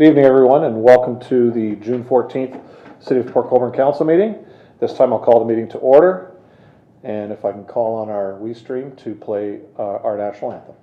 Good evening, everyone, and welcome to the June 14th City of Port Colborne Council meeting. This time I'll call the meeting to order, and if I can call on our WeeStream to play our national anthem.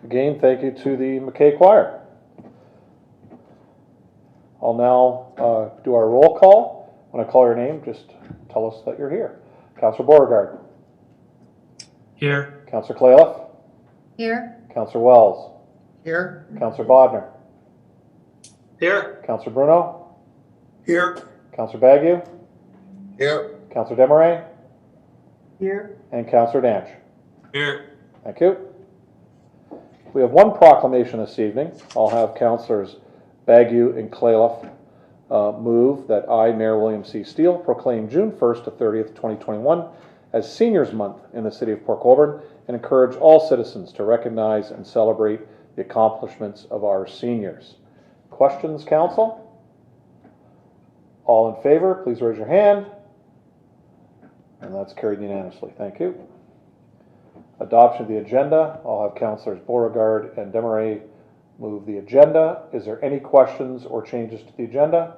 Again, thank you to the McKay Choir. I'll now do our roll call. When I call your name, just tell us that you're here. Councillor Beauregard. Here. Councillor Clayliff. Here. Councillor Wells. Here. Councillor Bodner. Here. Councillor Bruno. Here. Councillor Bagu. Here. Councillor Desmarais. Here. And Councillor Danch. Here. Thank you. We have one proclamation this evening. I'll have Councillors Bagu and Clayliff move that I, Mayor William C. Steele, proclaim June 1st to 30th, 2021 as Seniors Month in the City of Port Colborne and encourage all citizens to recognize and celebrate the accomplishments of our seniors. Questions, Council? All in favor, please raise your hand. And that's carried unanimously. Thank you. Adoption of the agenda. I'll have Councillors Beauregard and Desmarais move the agenda. Is there any questions or changes to the agenda?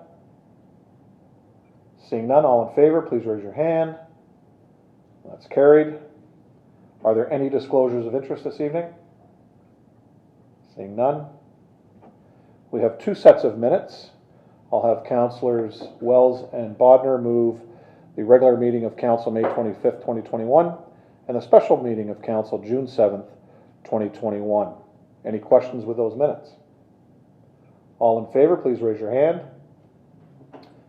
Seeing none, all in favor, please raise your hand. That's carried. Are there any disclosures of interest this evening? Seeing none. We have two sets of minutes. I'll have Councillors Wells and Bodner move the regular meeting of Council May 25th, 2021 and the special meeting of Council June 7th, 2021. Any questions with those minutes? All in favor, please raise your hand.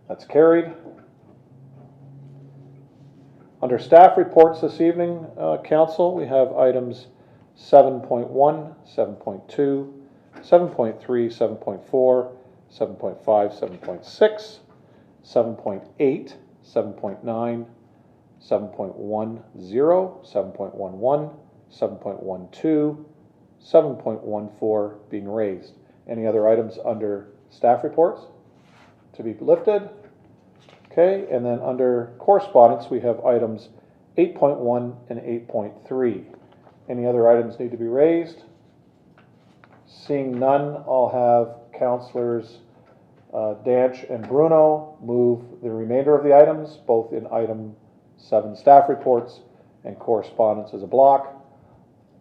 That's carried. Under staff reports this evening, Council, we have items 7.1, 7.2, 7.3, 7.4, 7.5, 7.6, 7.8, 7.9, 7.10, 7.11, 7.12, 7.14 being raised. Any other items under staff reports to be lifted? Okay, and then under correspondence, we have items 8.1 and 8.3. Any other items need to be raised? Seeing none, I'll have Councillors Danch and Bruno move the remainder of the items, both in item 7 staff reports and correspondence as a block.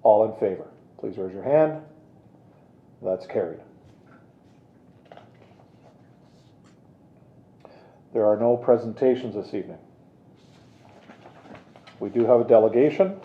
All in favor, please raise your hand. That's carried. There are no presentations this evening. We do have a delegation.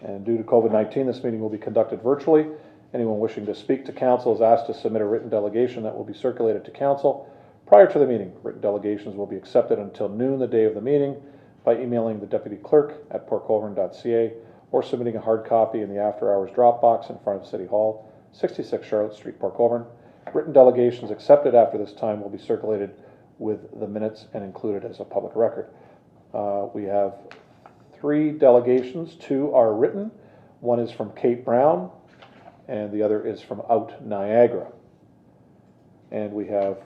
And due to COVID-19, this meeting will be conducted virtually. Anyone wishing to speak to council is asked to submit a written delegation that will be circulated to council prior to the meeting. Written delegations will be accepted until noon the day of the meeting by emailing the deputy clerk at portcolborne.ca or submitting a hard copy in the after hours drop box in front of City Hall, 66 Charlotte Street, Port Colborne. Written delegations accepted after this time will be circulated with the minutes and included as a public record. We have 3 delegations. 2 are written. One is from Kate Brown and the other is from Out Niagara. And we have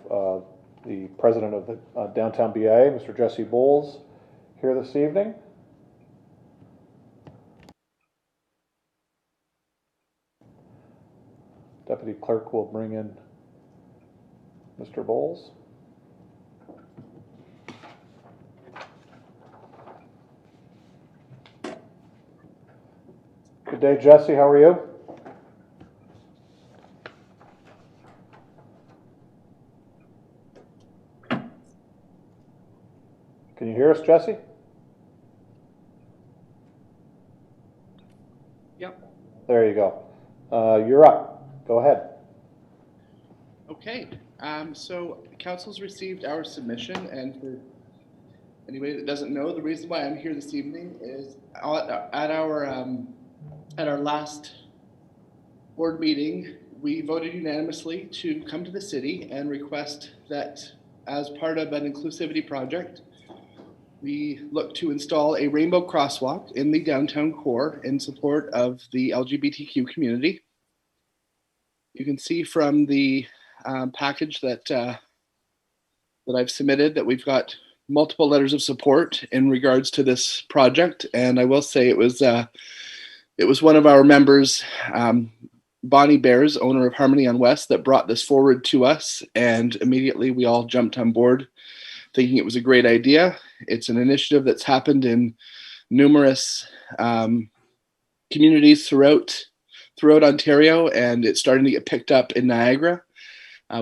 the president of the Downtown BIA, Mr. Jesse Bowles, here this evening. Deputy Clerk will bring in Mr. Bowles. Good day, Jesse. How are you? Can you hear us, Jesse? Yep. There you go. You're up. Go ahead. Okay. So council's received our submission, and for anybody that doesn't know, the reason why I'm here this evening is at our last board meeting, we voted unanimously to come to the city and request that as part of an inclusivity project, we look to install a rainbow crosswalk in the downtown core in support of the LGBTQ community. You can see from the package that I've submitted that we've got multiple letters of support in regards to this project, and I will say it was one of our members, Bonnie Bears, owner of Harmony on West, that brought this forward to us, and immediately we all jumped on board thinking it was a great idea. It's an initiative that's happened in numerous communities throughout Ontario, and it's starting to get picked up in Niagara.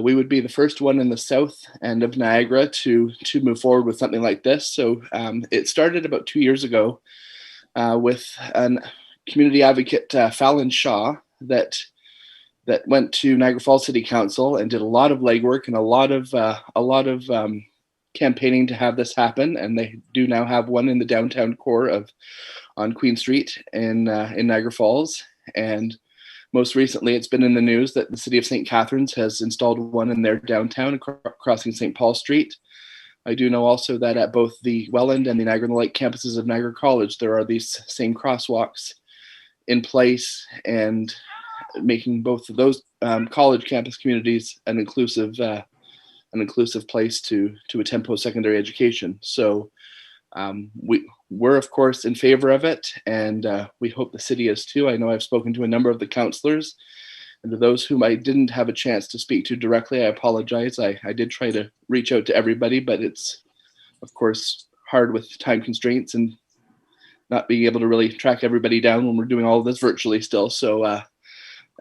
We would be the first one in the south end of Niagara to move forward with something like this. So it started about 2 years ago with a community advocate, Fallon Shaw, that went to Niagara Falls City Council and did a lot of legwork and a lot of campaigning to have this happen, and they do now have one in the downtown core on Queen Street in Niagara Falls. And most recently, it's been in the news that the city of St. Catharines has installed one in their downtown crossing St. Paul Street. I do know also that at both the Welland and the Niagara on the Lake campuses of Niagara College, there are these same crosswalks in place, and making both of those college campus communities an inclusive place to attend post-secondary education. So we're of course in favor of it, and we hope the city is too. I know I've spoken to a number of the councillors, and to those whom I didn't have a chance to speak to directly, I apologize. I did try to reach out to everybody, but it's of course hard with time constraints and not being able to really track everybody down when we're doing all of this virtually still. So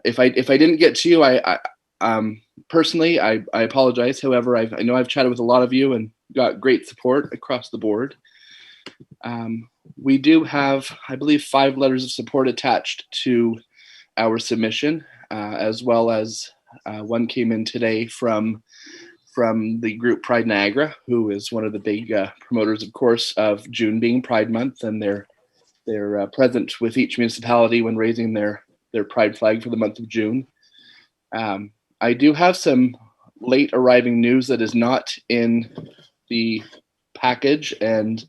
if I didn't get to you, I personally, I apologize. However, I know I've chatted with a lot of you and got great support across the board. We do have, I believe, 5 letters of support attached to our submission, as well as one came in today from the group Pride Niagara, who is one of the big promoters, of course, of June being Pride Month, and they're present with each municipality when raising their Pride flag for the month of June. I do have some late arriving news that is not in the package and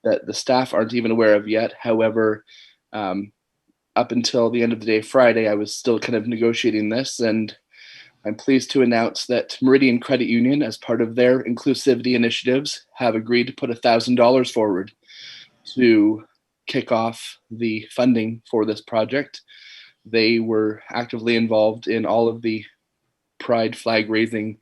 that the staff aren't even aware of yet. However, up until the end of the day Friday, I was still kind of negotiating this, and I'm pleased to announce that Meridian Credit Union, as part of their inclusivity initiatives, have agreed to put $1,000 forward to kick off the funding for this project. They were actively involved in all of the Pride flag raising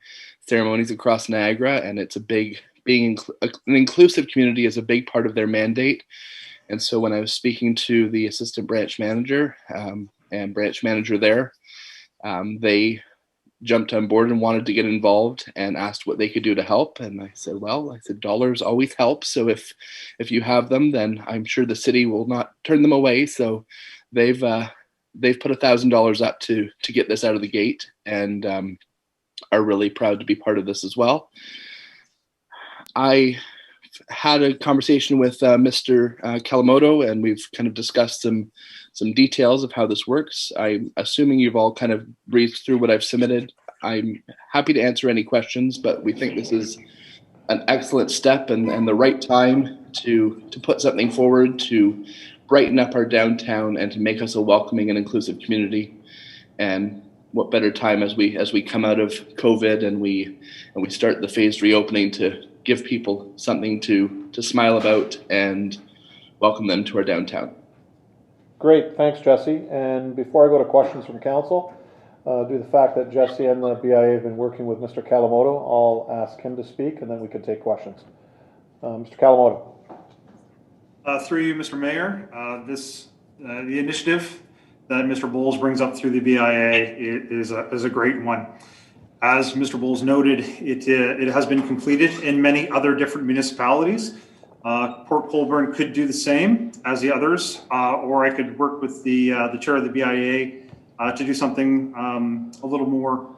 ceremonies across Niagara, and it's being an inclusive community is a big part of their mandate. And so when I was speaking to the assistant branch manager and branch manager there, they jumped on board and wanted to get involved and asked what they could do to help. And I said, dollars always help. So if you have them, then I'm sure the city will not turn them away. So they've put $1,000 up to get this out of the gate, and are really proud to be part of this as well. I had a conversation with Mr. Kalamoto, and we've kind of discussed some details of how this works. I'm assuming you've all kind of breezed through what I've submitted. I'm happy to answer any questions, but we think this is an excellent step and the right time to put something forward to brighten up our downtown and to make us a welcoming and inclusive community. And what better time as we come out of COVID and we start the phased reopening to give people something to smile about and welcome them to our downtown. Great, thanks, Jesse. And before I go to questions from council, due to the fact that Jesse and the BIA have been working with Mr. Kawamoto, I'll ask him to speak and then we can take questions. Mr. Kawamoto. Through you, Mr. Mayor, the initiative that Mr. Bowles brings up through the BIA is a great one. As Mr. Bowles noted, it has been completed in many other different municipalities. Port Colborne could do the same as the others, or I could work with the chair of the BIA to do something a little more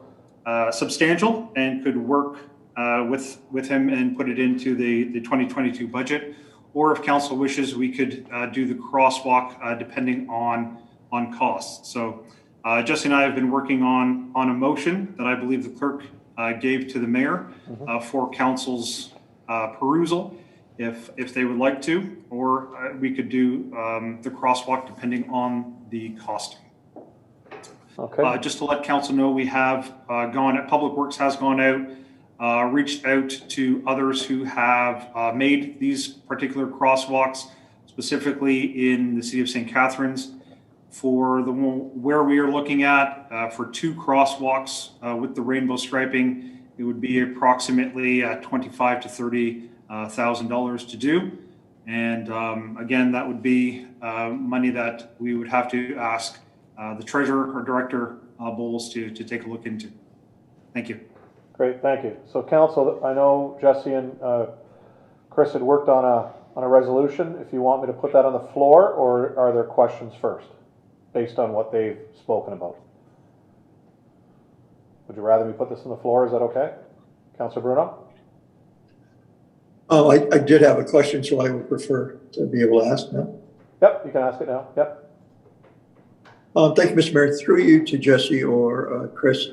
substantial, and could work with him and put it into the 2022 budget. Or if council wishes, we could do the crosswalk depending on costs. So Jesse and I have been working on a motion that I believe the clerk gave to the mayor for council's perusal, if they would like to, or we could do the crosswalk depending on the costing. Okay. Just to let council know, we have Public Works has gone out, reached out to others who have made these particular crosswalks, specifically in the city of St. Catharines. For the one where we are looking at, for 2 crosswalks with the rainbow striping, it would be approximately $25,000 to $30,000 to do. And again, that would be money that we would have to ask the treasurer or director Bowles to take a look into. Thank you. Great, thank you. So council, I know Jesse and Chris had worked on a resolution. If you want me to put that on the floor, or are there questions first, based on what they've spoken about? Would you rather me put this on the floor? Is that okay? Councilor Bruno? Oh, I did have a question, so I would prefer to be able to ask now. Yep, you can ask it now. Yep. Thank you, Mr. Mayor. Through you to Jesse or Chris.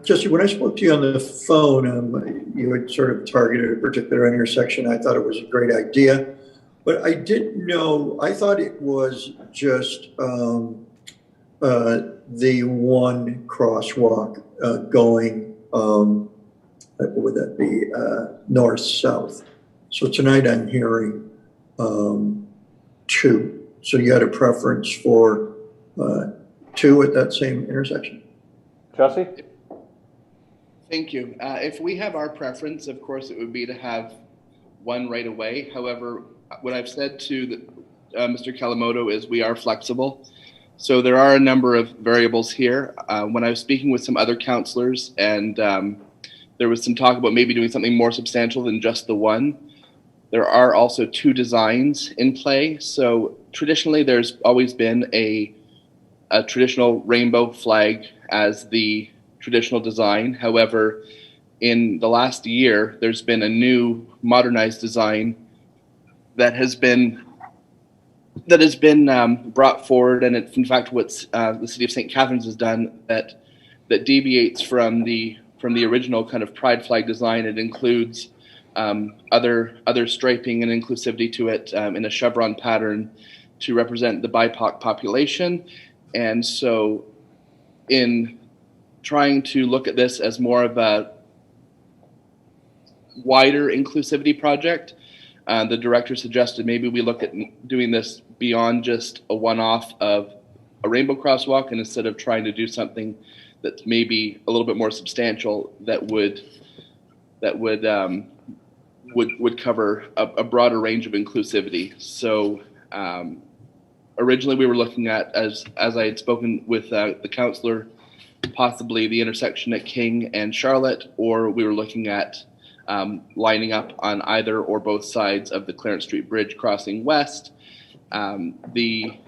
Jesse, when I spoke to you on the phone, you had sort of targeted a particular intersection. I thought it was a great idea, but I didn't know, I thought it was just the one crosswalk going, what would that be, north-south. So tonight I'm hearing 2. So you had a preference for 2 at that same intersection? Jesse? Thank you. If we have our preference, of course, it would be to have one right away. However, what I've said to Mr. Kawamoto is we are flexible. So there are a number of variables here. When I was speaking with some other councillors, and there was some talk about maybe doing something more substantial than just the one, there are also 2 designs in play. So traditionally, there's always been a traditional rainbow flag as the traditional design. However, in the last year, there's been a new modernized design that has been brought forward, and it's in fact what the city of St. Catharines has done that deviates from the original kind of pride flag design. It includes other striping and inclusivity to it in a chevron pattern to represent the BIPOC population. And so in trying to look at this as more of a wider inclusivity project, the director suggested maybe we look at doing this beyond just a one-off of a rainbow crosswalk, and instead of trying to do something that's maybe a little bit more substantial that would cover a broader range of inclusivity. So originally we were looking at, as I had spoken with the councillor, possibly the intersection at King and Charlotte, or we were looking at lining up on either or both sides of the Clarence Street Bridge crossing west. Mr.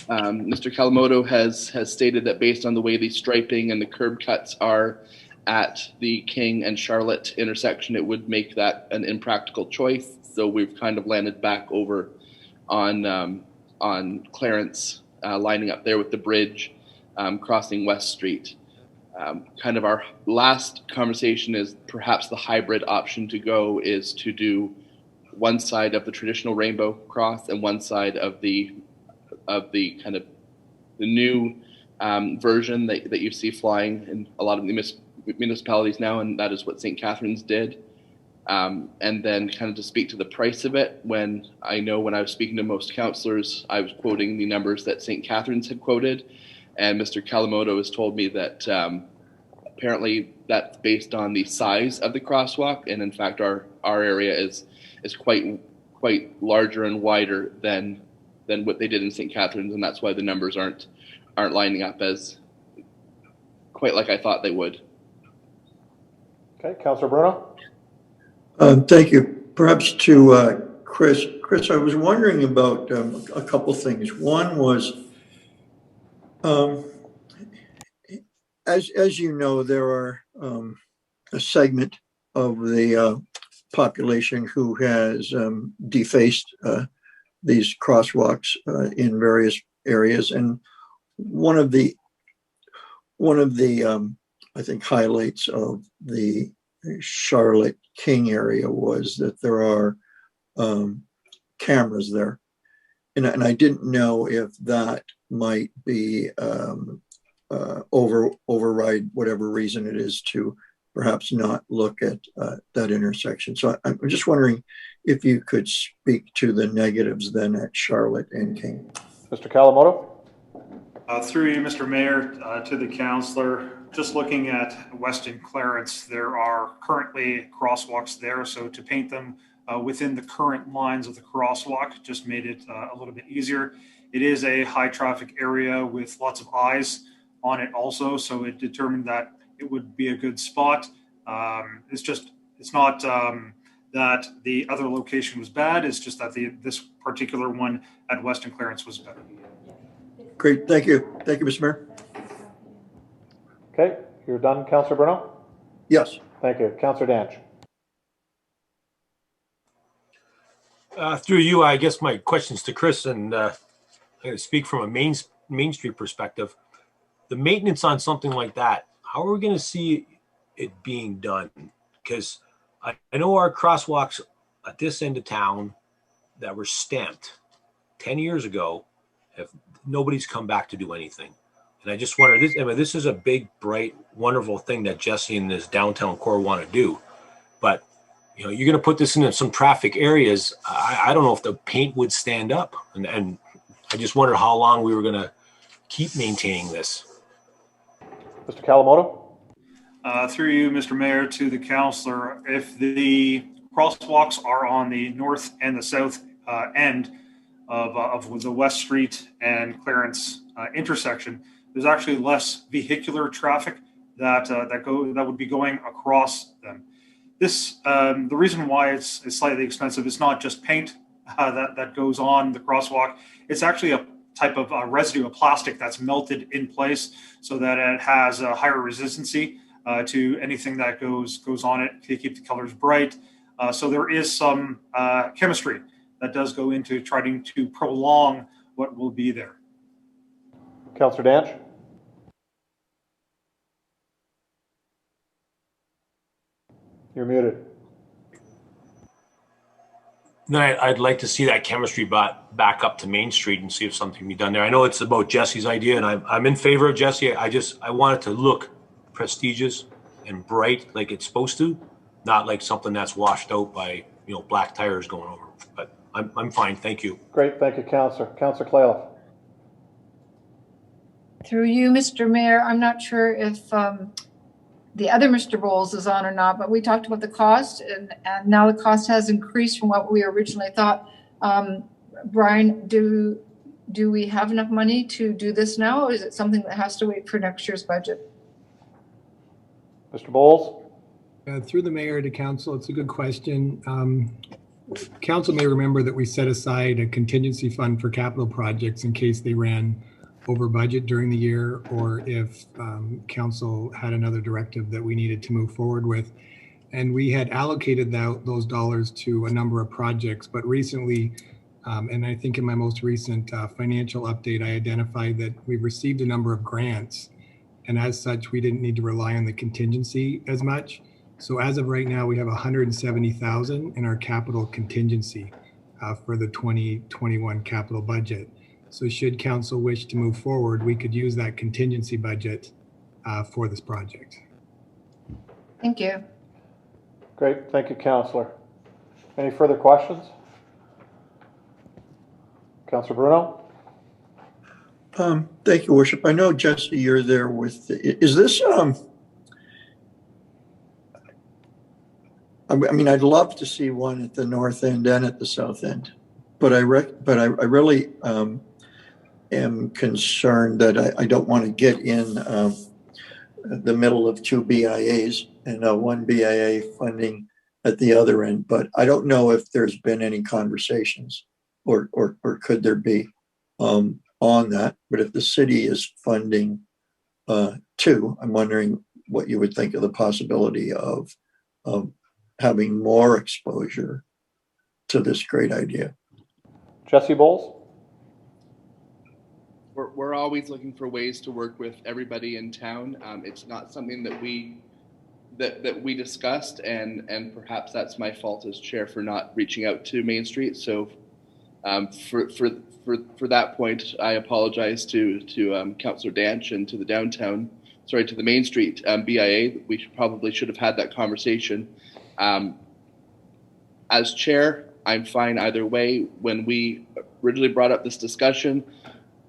Kawamoto has stated that based on the way the striping and the curb cuts are at the King and Charlotte intersection, it would make that an impractical choice. So we've kind of landed back over on Clarence, lining up there with the bridge, crossing West Street. Kind of our last conversation is perhaps the hybrid option to go is to do one side of the traditional rainbow cross and one side of the kind of the new version that you see flying in a lot of municipalities now, and that is what St. Catharines did. And then kind of to speak to the price of it, when I was speaking to most councillors, I was quoting the numbers that St. Catharines had quoted, and Mr. Kalamoto has told me that apparently that's based on the size of the crosswalk, and in fact our area is quite larger and wider than what they did in St. Catharines, and that's why the numbers aren't lining up as quite like I thought they would. Okay, Councillor Bruno? Thank you. Perhaps to Chris. Chris, I was wondering about a couple things. One was, as you know, there are a segment of the population who has defaced these crosswalks in various areas, and one of the I think highlights of the Charlotte King area was that there are cameras there, and I didn't know if that might be override whatever reason it is to perhaps not look at that intersection. So I'm just wondering if you could speak to the negatives then at Charlotte and King. Mr. Kalamoto? Through you, Mr. Mayor, to the councillor, just looking at West and Clarence, there are currently crosswalks there. So to paint them within the current lines of the crosswalk just made it a little bit easier. It is a high traffic area with lots of eyes on it also. So it determined that it would be a good spot. It's not that the other location was bad. It's just that this particular one at West and Clarence was better. Great, thank you. Thank you, Mr. Mayor. Okay, you're done, Councillor Bruno? Yes. Thank you. Councillor Danch? Through you, I guess my question's to Chris, and I'm going to speak from a Main Street perspective. The maintenance on something like that, how are we going to see it being done? Because I know our crosswalks at this end of town that were stamped 10 years ago, nobody's come back to do anything. And I just wonder, this is a big, bright, wonderful thing that Jesse and his downtown core want to do. But, you're going to put this in some traffic areas. I don't know if the paint would stand up. And I just wondered how long we were going to keep maintaining this. Mr. Kalamoto? Through you, Mr. Mayor, to the councillor, if the crosswalks are on the north and the south end of the West Street and Clarence intersection, there's actually less vehicular traffic that would be going across them. This the reason why it's slightly expensive is not just paint that goes on the crosswalk. It's actually a type of residue of plastic that's melted in place so that it has a higher resistancy to anything that goes on it to keep the colors bright. So there is some chemistry that does go into trying to prolong what will be there. Councillor Danch? You're muted. Then I'd like to see that chemistry back up to Main Street and see if something can be done there. I know it's about Jesse's idea, and I'm in favor of Jesse. I want it to look prestigious and bright like it's supposed to, not like something that's washed out by black tires going over. But I'm fine, thank you. Great, thank you, Councillor. Councillor Clayliff? Through you, Mr. Mayor, I'm not sure if the other Mr. Bowles is on or not, but we talked about the cost, and now the cost has increased from what we originally thought. Brian, do we have enough money to do this now, or is it something that has to wait for next year's budget? Mr. Bowles? Through the mayor to council, it's a good question. Council may remember that we set aside a contingency fund for capital projects in case they ran over budget during the year, or if council had another directive that we needed to move forward with. And we had allocated those dollars to a number of projects, but recently, and I think in my most recent financial update, I identified that we've received a number of grants, and as such, we didn't need to rely on the contingency as much. So as of right now, we have 170,000 in our capital contingency for the 2021 capital budget. So should council wish to move forward, we could use that contingency budget for this project. Thank you. Great, thank you, Councillor. Any further questions? Councillor Bruno? Thank you, Worship. I know, Jesse, you're there with, is this, I mean, I'd love to see one at the north end and at the south end, but I really am concerned that I don't want to get in the middle of two BIAs and one BIA funding at the other end. But I don't know if there's been any conversations or could there be on that. But if the city is funding two, I'm wondering what you would think of the possibility of having more exposure to this great idea. Jesse Bowles? We're always looking for ways to work with everybody in town. It's not something that we discussed, and perhaps that's my fault as chair for not reaching out to Main Street. So for that point, I apologize to Councillor Danch and to the Main Street BIA. We probably should have had that conversation. As chair, I'm fine either way. When we originally brought up this discussion,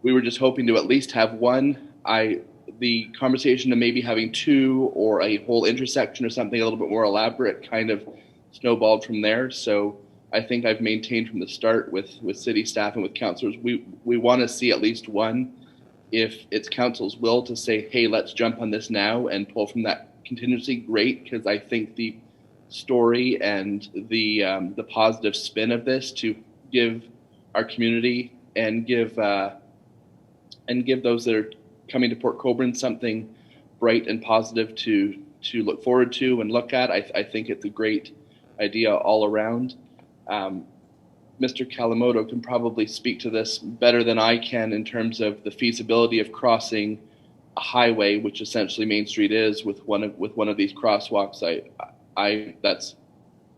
we were just hoping to at least have one. The conversation of maybe having two or a whole intersection or something a little bit more elaborate kind of snowballed from there. So I think I've maintained from the start with city staff and with councillors, we want to see at least one. If it's council's will to say, hey, let's jump on this now and pull from that contingency, great, because I think the story and the positive spin of this to give our community and give those that are coming to Port Colborne something bright and positive to look forward to and look at. I think it's a great idea all around. Mr. Kalamoto can probably speak to this better than I can in terms of the feasibility of crossing a highway, which essentially Main Street is, with one of these crosswalks. I that's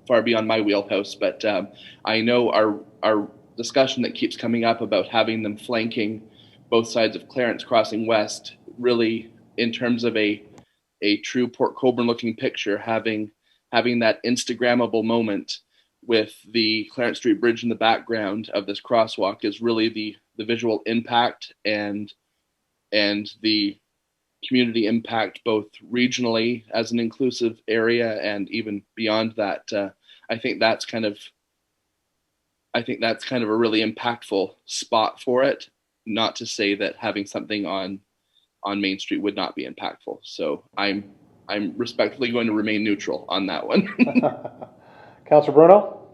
far beyond my wheelhouse, but I know our discussion that keeps coming up about having them flanking both sides of Clarence crossing west, really in terms of a true Port Colborne looking picture, having that Instagrammable moment with the Clarence Street Bridge in the background of this crosswalk is really the visual impact and the community impact, both regionally as an inclusive area and even beyond that. I think that's kind of a really impactful spot for it. Not to say that having something on Main Street would not be impactful. So I'm respectfully going to remain neutral on that one. Councillor Bruno?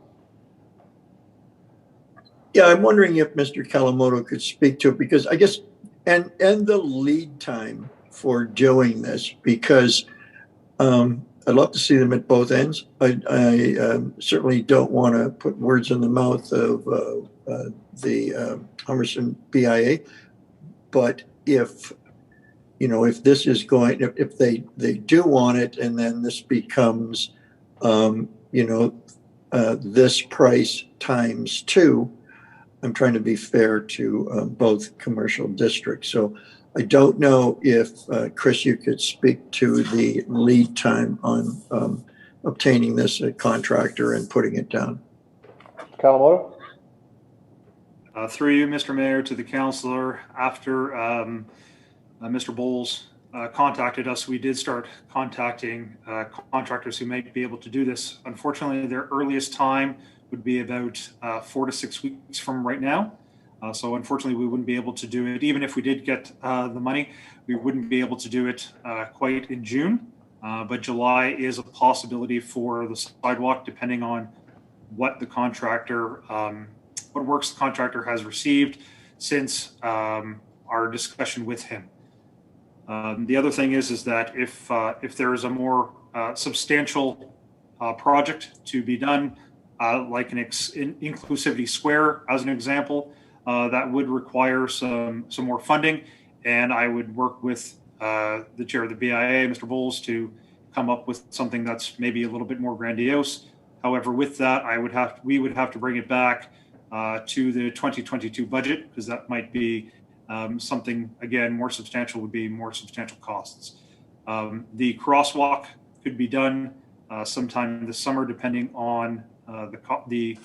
Yeah, I'm wondering if Mr. Kalamoto could speak to it, because I guess, and the lead time for doing this, because I'd love to see them at both ends. I certainly don't want to put words in the mouth of the Humberson BIA, but if this is going, if they do want it, and then this becomes this price times two, I'm trying to be fair to both commercial districts. So I don't know if Chris, you could speak to the lead time on obtaining this contractor and putting it down. Kalamoto? Through you, Mr. Mayor, to the councillor, after Mr. Bowles contacted us, we did start contacting contractors who might be able to do this. Unfortunately, their earliest time would be about 4 to 6 weeks from right now. So unfortunately, we wouldn't be able to do it. Even if we did get the money, we wouldn't be able to do it quite in June. But July is a possibility for the sidewalk, depending on what the contractor, what works the contractor has received since our discussion with him. The other thing is that if there is a more substantial project to be done, like an inclusivity square, as an example, that would require some more funding, and I would work with the chair of the BIA, Mr. Bowles, to come up with something that's maybe a little bit more grandiose. However, with that, we would have to bring it back to the 2022 budget, because that might be something, again, more substantial, would be more substantial costs. The crosswalk could be done sometime this summer, depending on the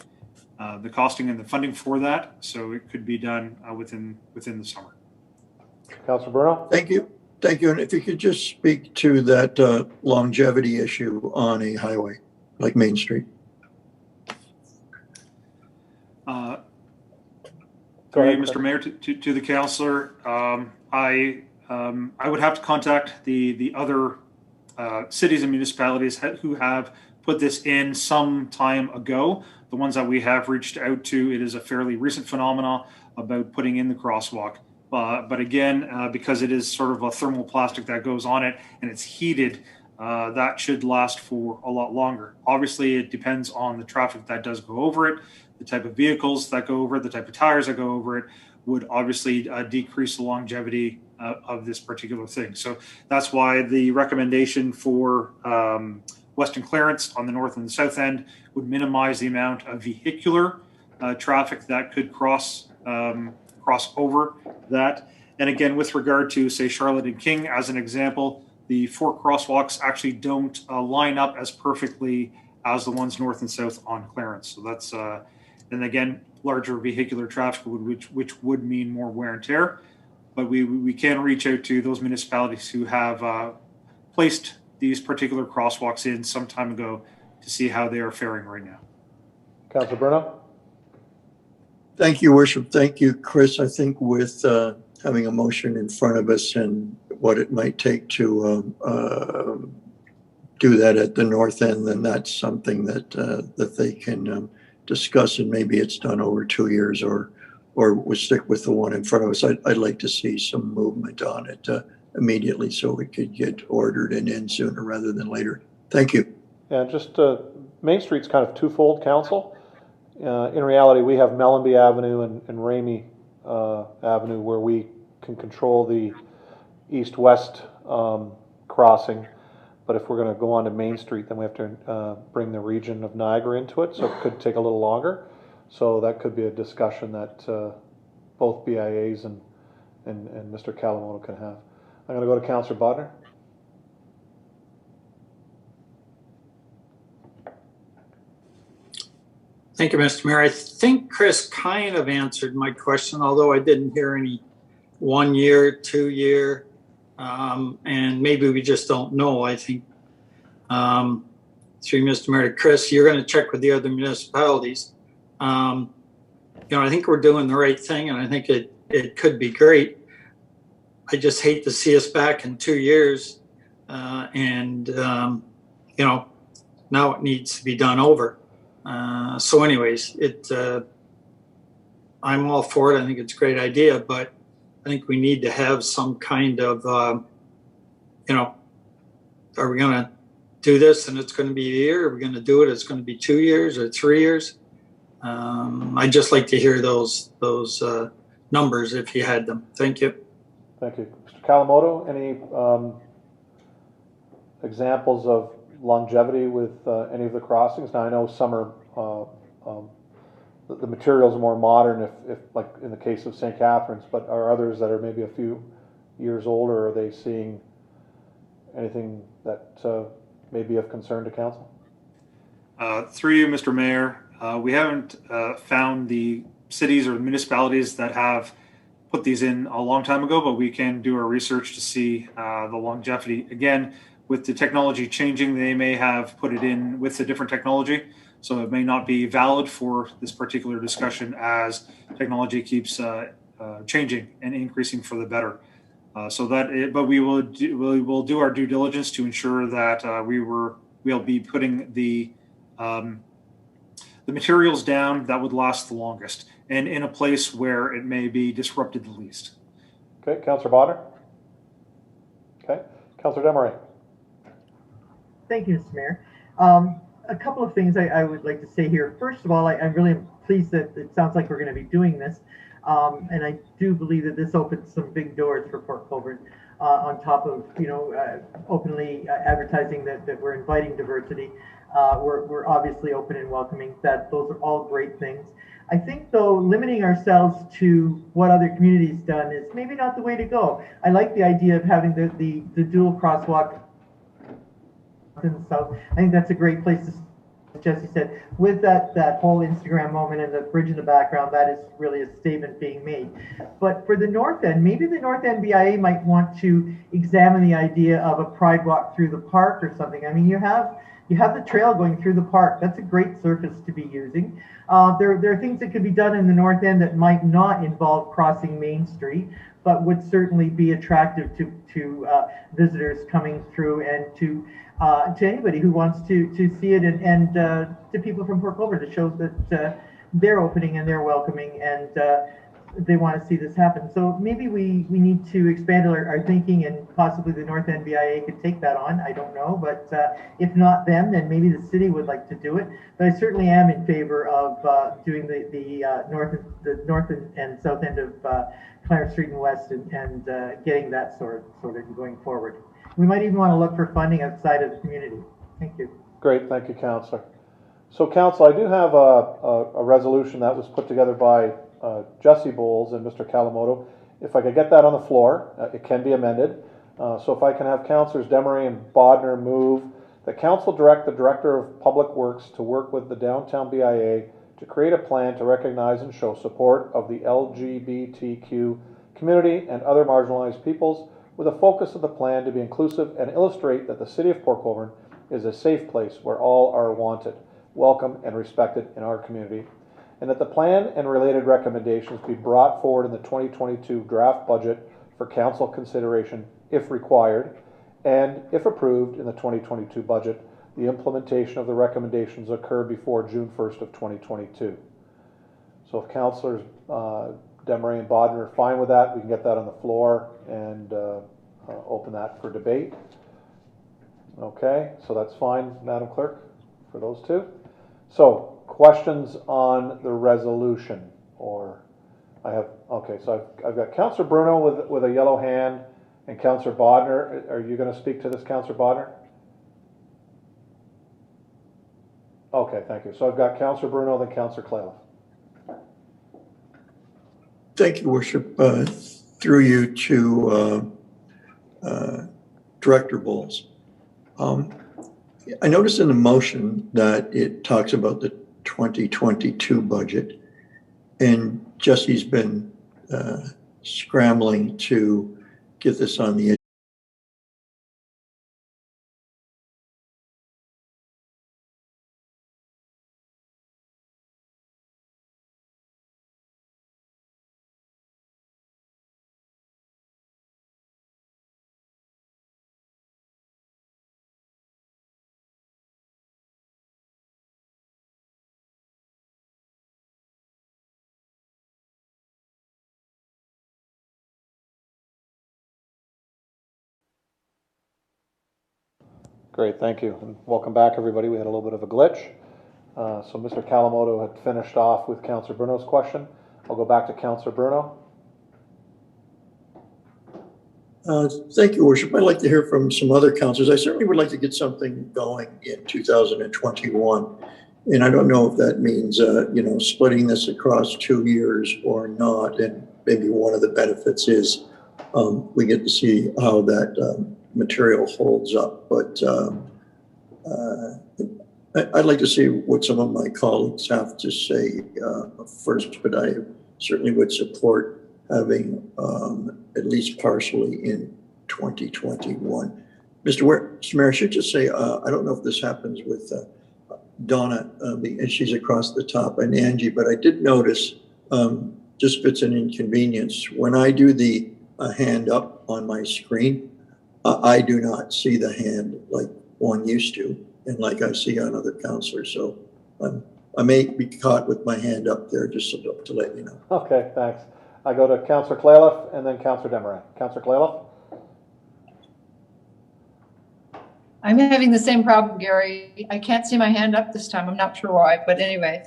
costing and the funding for that. So it could be done within the summer. Councilor Bruno? Thank you. Thank you. And if you could just speak to that longevity issue on a highway like Main Street. Ahead, Mr. Mayor, to the councillor, I would have to contact the other cities and municipalities who have put this in some time ago. The ones that we have reached out to, it is a fairly recent phenomenon about putting in the crosswalk. But again, because it is sort of a thermal plastic that goes on it and it's heated, that should last for a lot longer. Obviously, it depends on the traffic that does go over it, the type of vehicles that go over it, the type of tires that go over it would obviously decrease the longevity of this particular thing. So that's why the recommendation for Western Clearance on the north and the south end would minimize the amount of vehicular traffic that could cross over that. And again, with regard to, say, Charlotte and King as an example, the 4 crosswalks actually don't line up as perfectly as the ones north and south on Clarence. So that's, and again, larger vehicular traffic, which would mean more wear and tear. But we can reach out to those municipalities who have placed these particular crosswalks in some time ago to see how they are faring right now. Councilor Bruno? Thank you, Worship. Thank you, Chris. I think with having a motion in front of us and what it might take to do that at the north end, then that's something that they can discuss, and maybe it's done over 2 years, or we'll stick with the one in front of us. I'd like to see some movement on it immediately so it could get ordered and in sooner rather than later. Thank you. Yeah, just Main Street's kind of twofold, Council. In reality, we have Mellenby Avenue and Ramey Avenue where we can control the east-west crossing. But if we're going to go on to Main Street, then we have to bring the region of Niagara into it, so it could take a little longer. So that could be a discussion that both BIAs and Mr. Kawamoto can have. I'm going to go to Councillor Bodnar. Thank you, Mr. Mayor. I think Chris kind of answered my question, although I didn't hear any 1 year, 2 year, and maybe we just don't know. I think, through Mr. Mayor, Chris, you're going to check with the other municipalities. I think we're doing the right thing, and I think it could be great. I just hate to see us back in 2 years, and now it needs to be done over. So anyways, I'm all for it. I think it's a great idea, but I think we need to have some kind of, are we going to do this and it's going to be a year? Are we going to do it? It's going to be 2 years or 3 years? I'd just like to hear those numbers if you had them. Thank you. Thank you. Mr. Kawamoto, any examples of longevity with any of the crossings? Now I know some are the materials are more modern, if like in the case of St. Catharines, but are others that are maybe a few years older? Are they seeing anything that may be of concern to council? Through you, Mr. Mayor, we haven't found the cities or municipalities that have put these in a long time ago, but we can do our research to see the longevity. Again, with the technology changing, they may have put it in with a different technology, so it may not be valid for this particular discussion as technology keeps changing and increasing for the better. But we will do our due diligence to ensure that we'll be putting the materials down that would last the longest and in a place where it may be disrupted the least. Okay, Councillor Bodnar. Okay, Councillor Desmarais. Thank you, Mr. Mayor. A couple of things I would like to say here. First of all, I'm really pleased that it sounds like we're going to be doing this. And I do believe that this opens some big doors for Port Colborne. on top of, openly advertising that we're inviting diversity. We're obviously open and welcoming. Those are all great things. I think, though, limiting ourselves to what other communities done is maybe not the way to go. I like the idea of having the dual crosswalk in the south. I think that's a great place to, as Jesse said, with that whole Instagram moment and the bridge in the background, that is really a statement being made. But for the north end, maybe the North End BIA might want to examine the idea of a pride walk through the park or something. I mean, you have the trail going through the park. That's a great surface to be using. There are things that could be done in the north end that might not involve crossing Main Street, but would certainly be attractive to visitors coming through and to anybody who wants to see it, and to people from Port Colborne, to show that they're opening and they're welcoming and they want to see this happen. So maybe we need to expand our thinking, and possibly the North End BIA could take that on. I don't know, but if not them, then maybe the city would like to do it. But I certainly am in favor of doing the north and south end of Clarence Street and West, and getting that sort of going forward. We might even want to look for funding outside of the community. Thank you. Great, thank you, Councillor. So, Council, I do have a resolution that was put together by Jesse Bowles and Mr. Kalamoto. If I could get that on the floor, it can be amended. So if I can have Councillors Demery and Bodner move that Council direct the Director of Public Works to work with the Downtown BIA to create a plan to recognize and show support of the LGBTQ community and other marginalized peoples, with a focus of the plan to be inclusive and illustrate that the City of Port Colborne is a safe place where all are wanted, welcome, and respected in our community, and that the plan and related recommendations be brought forward in the 2022 draft budget for Council consideration if required, and if approved in the 2022 budget, the implementation of the recommendations occur before June 1st of 2022. So if Councillors Demery and Bodner are fine with that, we can get that on the floor and open that for debate. Okay, so that's fine, Madam Clerk, for those two. So, questions on the resolution? Or so I've got Councillor Bruno with a yellow hand, and Councillor Bodner. Are you going to speak to this, Councillor Bodner? Okay, thank you. So I've got Councillor Bruno, then Councillor Clayliff. Thank you, Worship. Through you to Director Bowles. I noticed in the motion that it talks about the 2022 budget, and Jesse's been scrambling to get this on the Great, thank you. And welcome back, everybody. We had a little bit of a glitch. So Mr. Kalamoto had finished off with Councillor Bruno's question. I'll go back to Councillor Bruno. Thank you, Worship. I'd like to hear from some other councillors. I certainly would like to get something going in 2021. And I don't know if that means, splitting this across 2 years or not. And maybe one of the benefits is we get to see how that material holds up. But I'd like to see what some of my colleagues have to say first, but I certainly would support having at least partially in 2021. Mr. Mayor, I should just say, I don't know if this happens with Donna, and she's across the top, and Angie, but I did notice, just if it's an inconvenience, when I do the hand up on my screen, I do not see the hand like one used to, and like I see on other councillors. So I may be caught with my hand up there, just to let you know. Okay, thanks. I go to Councillor Clayliff and then Councillor Demery. Councillor Clayliff? I'm having the same problem, Gary. I can't see my hand up this time. I'm not sure why, but anyway.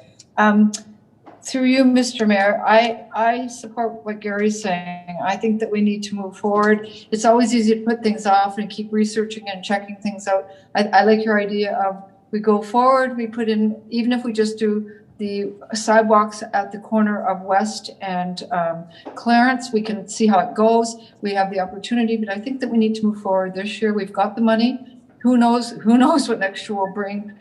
Through you, Mr. Mayor, I support what Gary's saying. I think that we need to move forward. It's always easy to put things off and keep researching and checking things out. I like your idea of we go forward, we put in, even if we just do the sidewalks at the corner of West and Clarence, we can see how it goes. We have the opportunity, but I think that we need to move forward this year. We've got the money. Who knows what next year will bring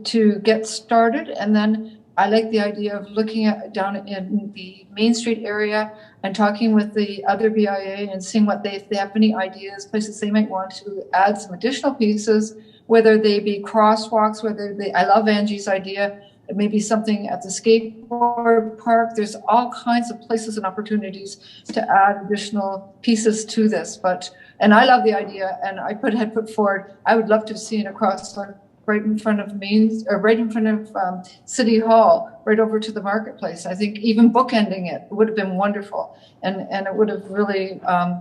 to get started. And then I like the idea of looking at down in the Main Street area and talking with the other BIA and seeing what if they have any ideas, places they might want to add some additional pieces, whether they be crosswalks, I love Angie's idea, maybe something at the skateboard park. There's all kinds of places and opportunities to add additional pieces to this. And I love the idea, and I had put forward, I would love to have seen a crosswalk right in front of City Hall, right over to the marketplace. I think even bookending it would have been wonderful. And it would have really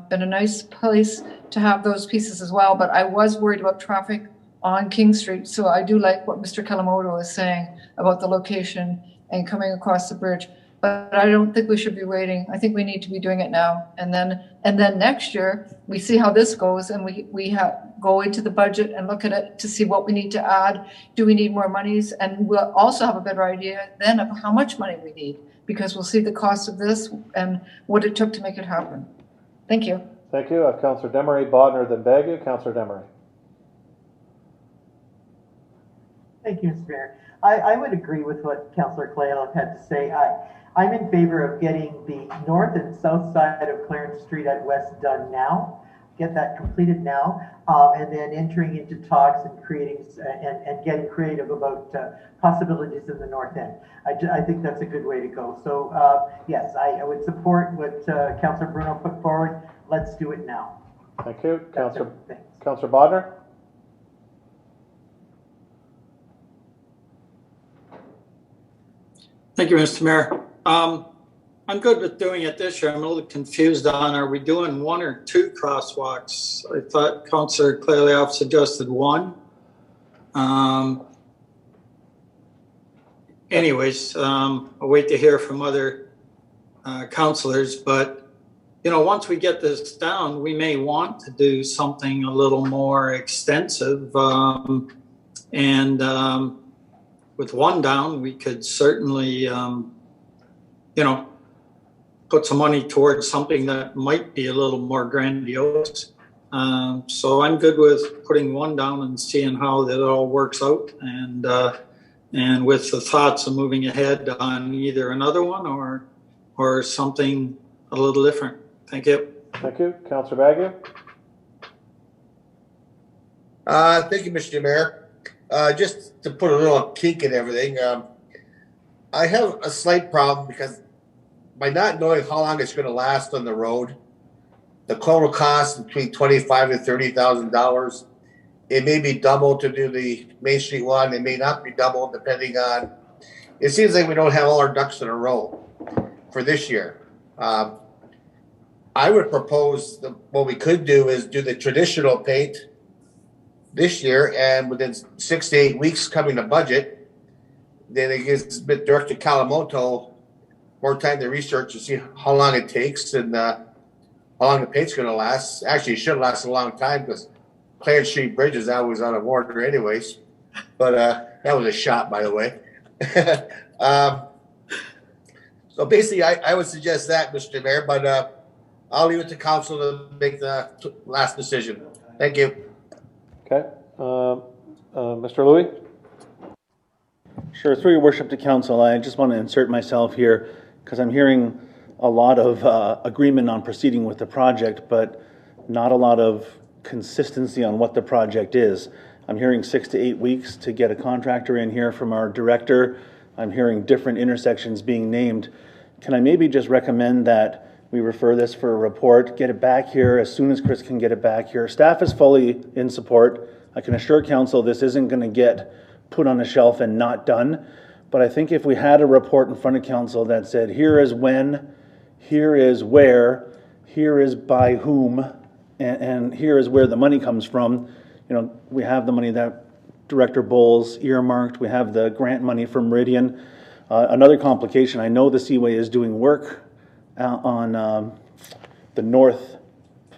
been a nice place to have those pieces as well. But I was worried about traffic on King Street. So I do like what Mr. Kalamoto is saying about the location and coming across the bridge. But I don't think we should be waiting. I think we need to be doing it now. And then next year, we see how this goes, and we go into the budget and look at it to see what we need to add. Do we need more monies? And we'll also have a better idea then of how much money we need, because we'll see the cost of this and what it took to make it happen. Thank you. Thank you. Councillor Demery, Bodnar, then Bagu. Councillor Demery. Thank you, Mr. Mayor. I would agree with what Councillor Claylov had to say. I'm in favor of getting the north and south side of Clarence Street at West done now, get that completed now, and then entering into talks and creating and getting creative about possibilities in the north end. I think that's a good way to go. So yes, I would support what Councillor Bruno put forward. Let's do it now. Thank you. Councillor Bodnar. Thank you, Mr. Mayor. I'm good with doing it this year. I'm a little confused on, are we doing one or two crosswalks? I thought Councillor Claylov suggested one. Anyways, I'll wait to hear from other councillors, but once we get this down, we may want to do something a little more extensive. With one down, we could certainly, put some money towards something that might be a little more grandiose. So I'm good with putting one down and seeing how that all works out, and with the thoughts of moving ahead on either another one or something a little different. Thank you. Thank you. Councillor Bagu. Thank you, Mr. Mayor. Just to put a little kink in everything, I have a slight problem because by not knowing how long it's going to last on the road, the total cost between $25,000 to $30,000. It may be double to do the Main Street one. It may not be double, depending on. It seems like we don't have all our ducks in a row for this year. I would propose what we could do is do the traditional paint this year, and within 6 to 8 weeks coming to budget, then it gives Director Kalamoto more time to research to see how long it takes and how long the paint's going to last. Actually, it should last a long time because Clarence Street Bridge is always out of order anyways. But that was a shot, by the way. So basically, I would suggest that, Mr. Mayor, but I'll leave it to council to make the last decision. Thank you. Okay. Mr. Louie? Sure. Through your worship to council, I just want to insert myself here because I'm hearing a lot of agreement on proceeding with the project, but not a lot of consistency on what the project is. I'm hearing 6 to 8 weeks to get a contractor in here from our director. I'm hearing different intersections being named. Can I maybe just recommend that we refer this for a report, get it back here as soon as Chris can get it back here? Staff is fully in support. I can assure council this isn't going to get put on a shelf and not done. But I think if we had a report in front of council that said, here is when, here is where, here is by whom, and here is where the money comes from. We have the money that Director Bowles earmarked. We have the grant money from Meridian. Another complication, I know the Seaway is doing work on the north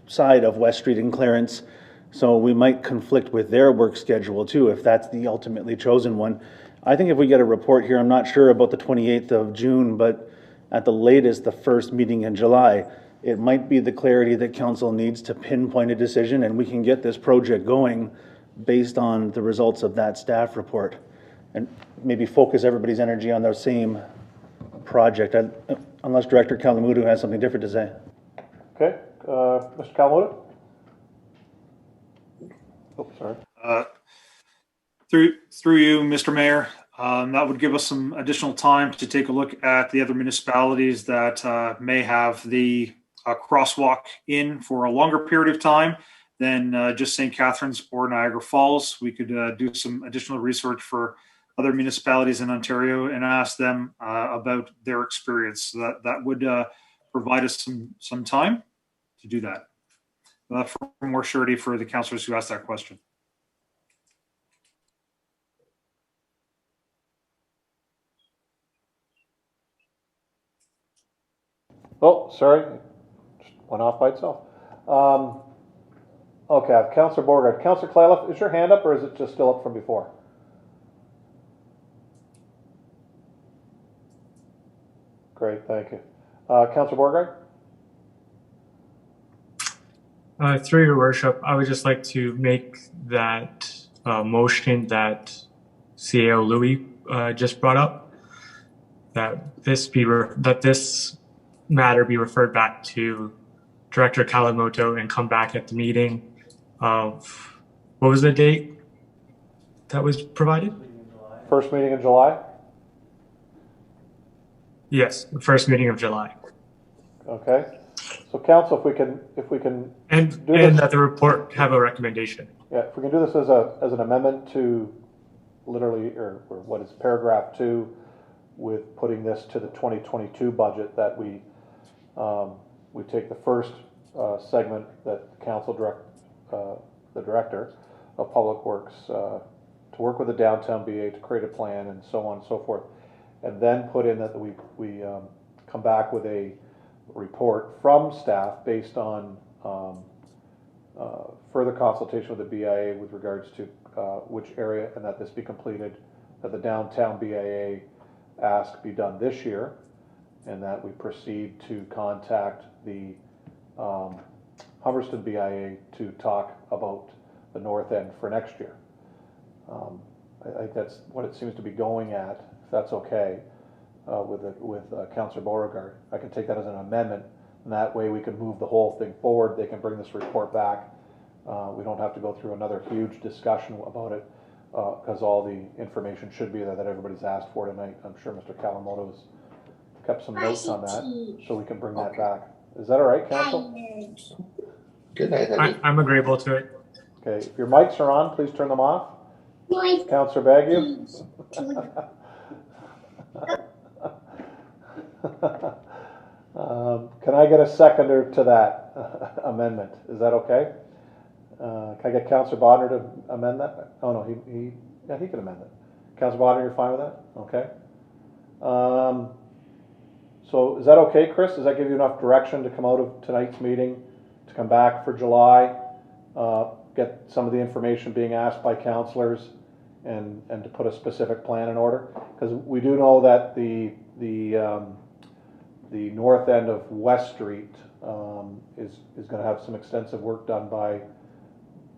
side of West Street in Clarence, so we might conflict with their work schedule too, if that's the ultimately chosen one. I think if we get a report here, I'm not sure about the 28th of June, but at the latest, the first meeting in July, it might be the clarity that council needs to pinpoint a decision, and we can get this project going based on the results of that staff report, and maybe focus everybody's energy on the same project, unless Director Kalamudu has something different to say. Okay, Mr. Kalamudu? Oh, sorry. Through you, Mr. Mayor, that would give us some additional time to take a look at the other municipalities that may have the crosswalk in for a longer period of time than just St. Catharines or Niagara Falls. We could do some additional research for other municipalities in Ontario and ask them about their experience. That would provide us some time to do that. For more surety for the councillors who asked that question. Oh, sorry, just went off by itself. Okay, I have Councillor Borgard. Councillor Clayliff, is your hand up or is it just still up from before? Great, thank you. Councillor Borgard? Through your worship, I would just like to make that motion that CAO Louis just brought up, that this matter be referred back to Director Kalamoto and come back at the meeting of, what was the date that was provided? First meeting in July? Yes, the first meeting of July. Okay. So council, if we can And that the report have a recommendation. Yeah, if we can do this as an amendment to literally, or what is paragraph 2, with putting this to the 2022 budget, that we take the first segment that the council the director of Public Works to work with the downtown BA to create a plan and so on and so forth, and then put in that we come back with a report from staff based on further consultation with the BIA with regards to which area, and that this be completed, that the downtown BIA ask be done this year, and that we proceed to contact the Humberston BIA to talk about the north end for next year. I think that's what it seems to be going at, if that's okay, with Councillor Beauregard. I can take that as an amendment, and that way we can move the whole thing forward. They can bring this report back. We don't have to go through another huge discussion about it, because all the information should be there that everybody's asked for tonight. I'm sure Mr. Kalamoto's kept some notes on that, so we can bring that back. Is that all right, Council? Good night. I'm agreeable to it. Okay, if your mics are on, please turn them off. Councillor Bagu? Can I get a seconder to that amendment? Is that okay? Can I get Councillor Bodnar to amend that? Oh no, he can amend it. Councillor Bodnar, you're fine with that? Okay. So is that okay, Chris? Does that give you enough direction to come out of tonight's meeting, to come back for July, get some of the information being asked by councillors, and to put a specific plan in order? Because we do know that the north end of West Street is going to have some extensive work done by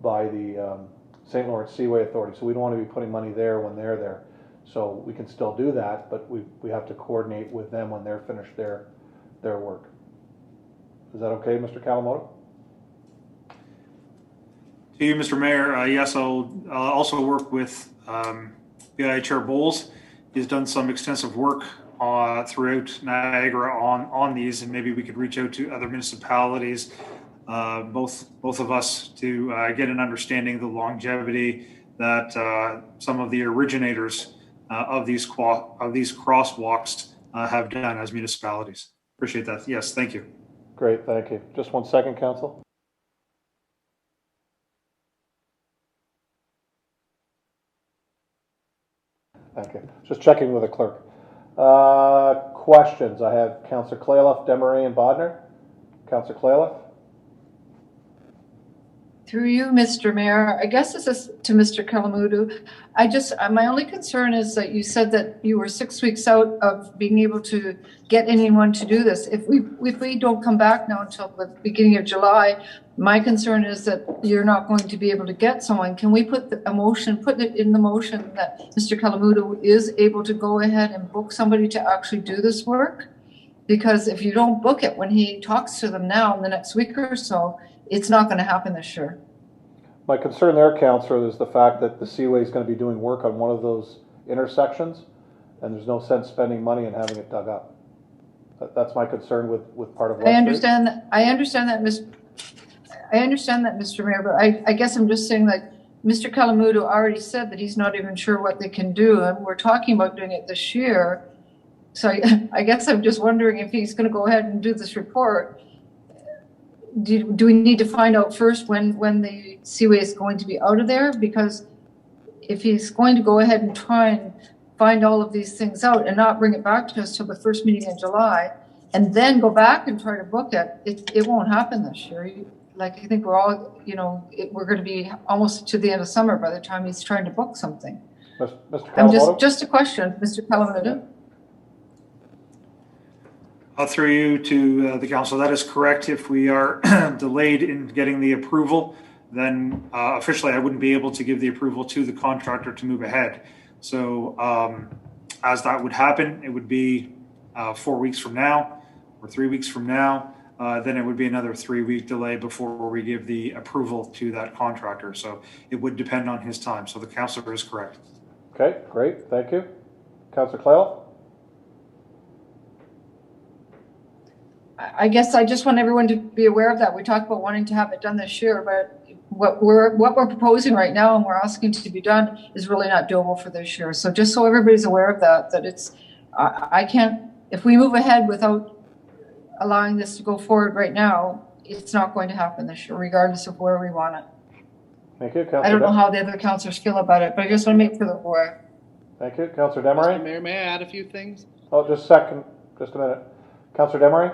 the St. Lawrence Seaway Authority, so we don't want to be putting money there when they're there. So we can still do that, but we have to coordinate with them when they're finished their work. Is that okay, Mr. Kalamoto? To you, Mr. Mayor, yes, I'll also work with BIA Chair Bowles. He's done some extensive work throughout Niagara on these, and maybe we could reach out to other municipalities, both of us, to get an understanding of the longevity that some of the originators of these crosswalks have done as municipalities. Appreciate that. Yes, thank you. Great, thank you. Just 1 second, Council. Okay, just checking with the clerk. Questions? I have Councillor Claylough, Desmarais, and Bodnar. Councillor Claylough? Through you, Mr. Mayor, I guess this is to Mr. Kalamudu. My only concern is that you said that you were 6 weeks out of being able to get anyone to do this. If we don't come back now until the beginning of July, my concern is that you're not going to be able to get someone. Can we put it in the motion that Mr. Kalamudu is able to go ahead and book somebody to actually do this work? Because if you don't book it when he talks to them now in the next week or so, it's not going to happen this year. My concern there, Councillor, is the fact that the Seaway is going to be doing work on one of those intersections, and there's no sense spending money and having it dug up. That's my concern with part of West I understand that, Mr. Mayor, but I guess I'm just saying that Mr. Kalamudu already said that he's not even sure what they can do, and we're talking about doing it this year. So I guess I'm just wondering if he's going to go ahead and do this report. Do we need to find out first when the Seaway is going to be out of there? Because if he's going to go ahead and try and find all of these things out and not bring it back to us till the first meeting in July, and then go back and try to book it won't happen this year. I think we're all, we're going to be almost to the end of summer by the time he's trying to book something. Mr. I'm Kalamoto? just a question, Mr. Kalamoto. Through you to the council, that is correct. If we are delayed in getting the approval, then officially I wouldn't be able to give the approval to the contractor to move ahead. So as that would happen, it would be 4 weeks from now or 3 weeks from now. Then it would be another 3-week delay before we give the approval to that contractor. So it would depend on his time. So the councillor is correct. Okay, great. Thank you. Councillor Claylough? I guess I just want everyone to be aware of that. We talked about wanting to have it done this year, but what we're proposing right now and we're asking to be done is really not doable for this year. So just so everybody's aware of that it's, I can't, if we move ahead without allowing this to go forward right now, it's not going to happen this year, regardless of where we want it. Thank you, Councillor. I don't know how the other councillors feel about it, but I just want to make them aware. Thank you. Councillor Desmarais? Mr. Mayor, may I add a few things? Oh, just a minute. Councillor Desmarais?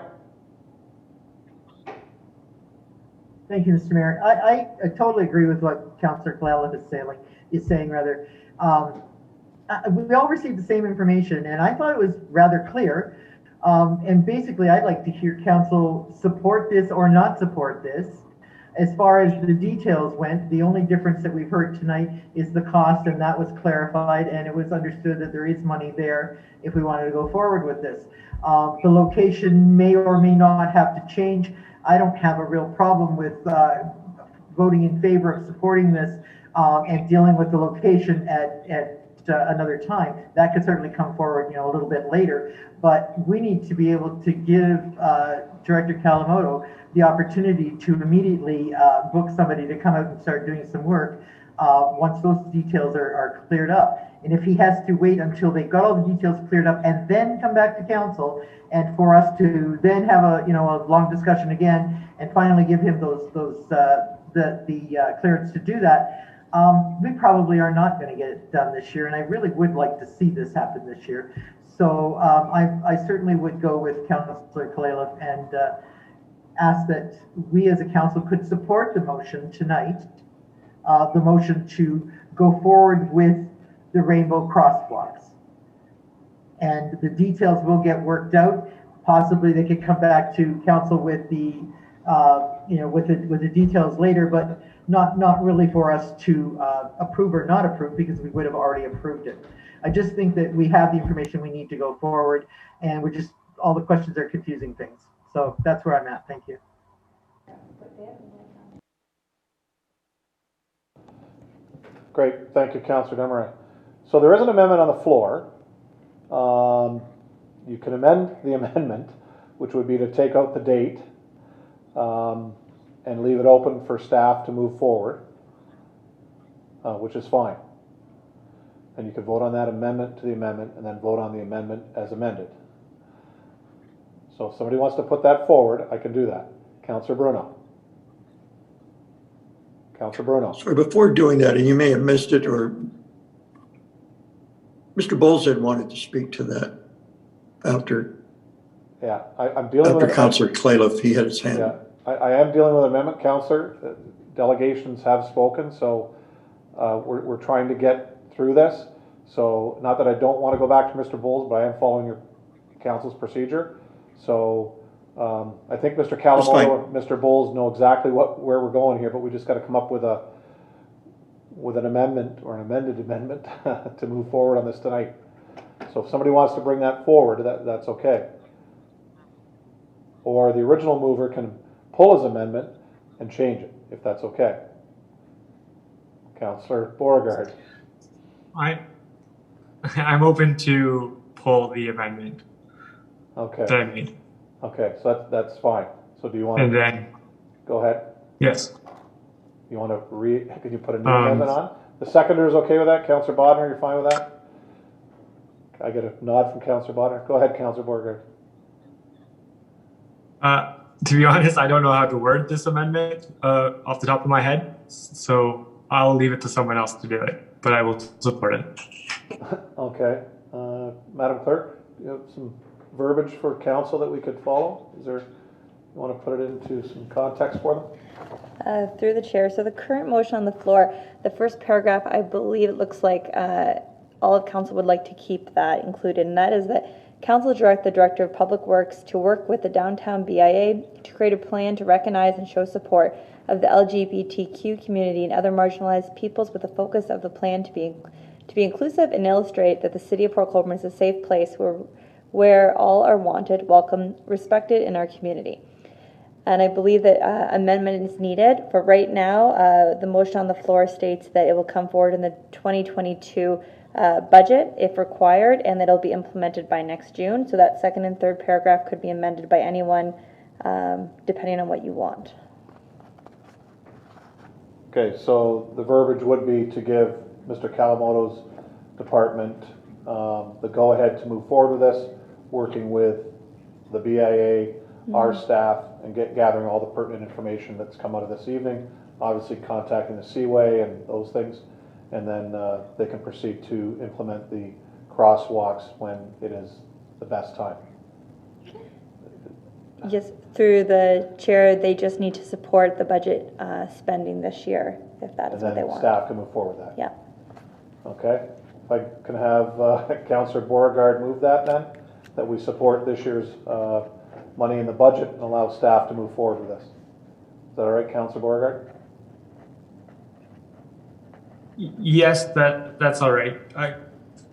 Thank you, Mr. Mayor. I totally agree with what Councillor Claylough is saying. We all received the same information, and I thought it was rather clear. And basically, I'd like to hear council support this or not support this. As far as the details went, the only difference that we've heard tonight is the cost, and that was clarified, and it was understood that there is money there if we wanted to go forward with this. The location may or may not have to change. I don't have a real problem with voting in favor of supporting this and dealing with the location at another time. That could certainly come forward, a little bit later. But we need to be able to give Director Kalamoto the opportunity to immediately book somebody to come out and start doing some work once those details are cleared up. And if he has to wait until they got all the details cleared up and then come back to council, and for us to then have a long discussion again and finally give him the clearance to do that, we probably are not going to get it done this year. And I really would like to see this happen this year. So I certainly would go with Councillor Claylough and ask that we as a council could support the motion tonight, the motion to go forward with the rainbow crosswalks. And the details will get worked out. Possibly they could come back to council with the, with the details later, but not really for us to approve or not approve, because we would have already approved it. I just think that we have the information we need to go forward, and all the questions are confusing things. So that's where I'm at. Thank you. Great. Thank you, Councillor Desmarais. So there is an amendment on the floor. You can amend the amendment, which would be to take out the date and leave it open for staff to move forward, which is fine. And you can vote on that amendment to the amendment and then vote on the amendment as amended. So if somebody wants to put that forward, I can do that. Councillor Bruno. Councillor Bruno. Sorry, before doing that, and you may have missed it, or Mr. Bowles had wanted to speak to that. after I'm dealing with Councillor Clayliff, he had his hand. Yeah, I am dealing with an amendment, Councillor. Delegations have spoken, so we're trying to get through this. So not that I don't want to go back to Mr. Bowles, but I am following your council's procedure. So I think Mr. Calamoto and Mr. Bowles know exactly where we're going here, but we just got to come up with an amendment or an amended amendment to move forward on this tonight. So if somebody wants to bring that forward, that's okay. Or the original mover can pull his amendment and change it, if that's okay. Councillor Beauregard. I'm open to pull the amendment Okay. that I made. Okay, so that's fine. So do you want And to then, go ahead? yes. You want to can you put a new amendment on? The seconder is okay with that? Councillor Bodnar, you're fine with that? I get a nod from Councillor Bodnar. Go ahead, Councillor Beauregard. To be honest, I don't know how to word this amendment off the top of my head, so I'll leave it to someone else to do it, but I will support it. Okay. Madam Clerk, you have some verbiage for council that we could follow? You want to put it into some context for them? Through the chair. So the current motion on the floor, the first paragraph, I believe it looks like all of council would like to keep that included, and that is that council direct the Director of Public Works to work with the downtown BIA to create a plan to recognize and show support of the LGBTQ community and other marginalized peoples, with a focus of the plan to be inclusive and illustrate that the city of Port Colborne is a safe place where all are wanted, welcome, respected in our community. And I believe that amendment is needed. For right now, the motion on the floor states that it will come forward in the 2022 budget if required, and that it'll be implemented by next June. So that second and third paragraph could be amended by anyone depending on what you want. Okay, so the verbiage would be to give Mr. Calamoto's department the go-ahead to move forward with this, working with the BIA, our staff, and gathering all the pertinent information that's come out of this evening, obviously contacting the Seaway and those things, and then they can proceed to implement the crosswalks when it is the best time. Just through the chair, they just need to support the budget spending this year, if that is what they want. And then staff can move forward with that. Yeah. Okay. If I can have Councillor Beauregard move that then, that we support this year's money in the budget and allow staff to move forward with this. Is that all right, Councillor Beauregard? Yes, that's all right.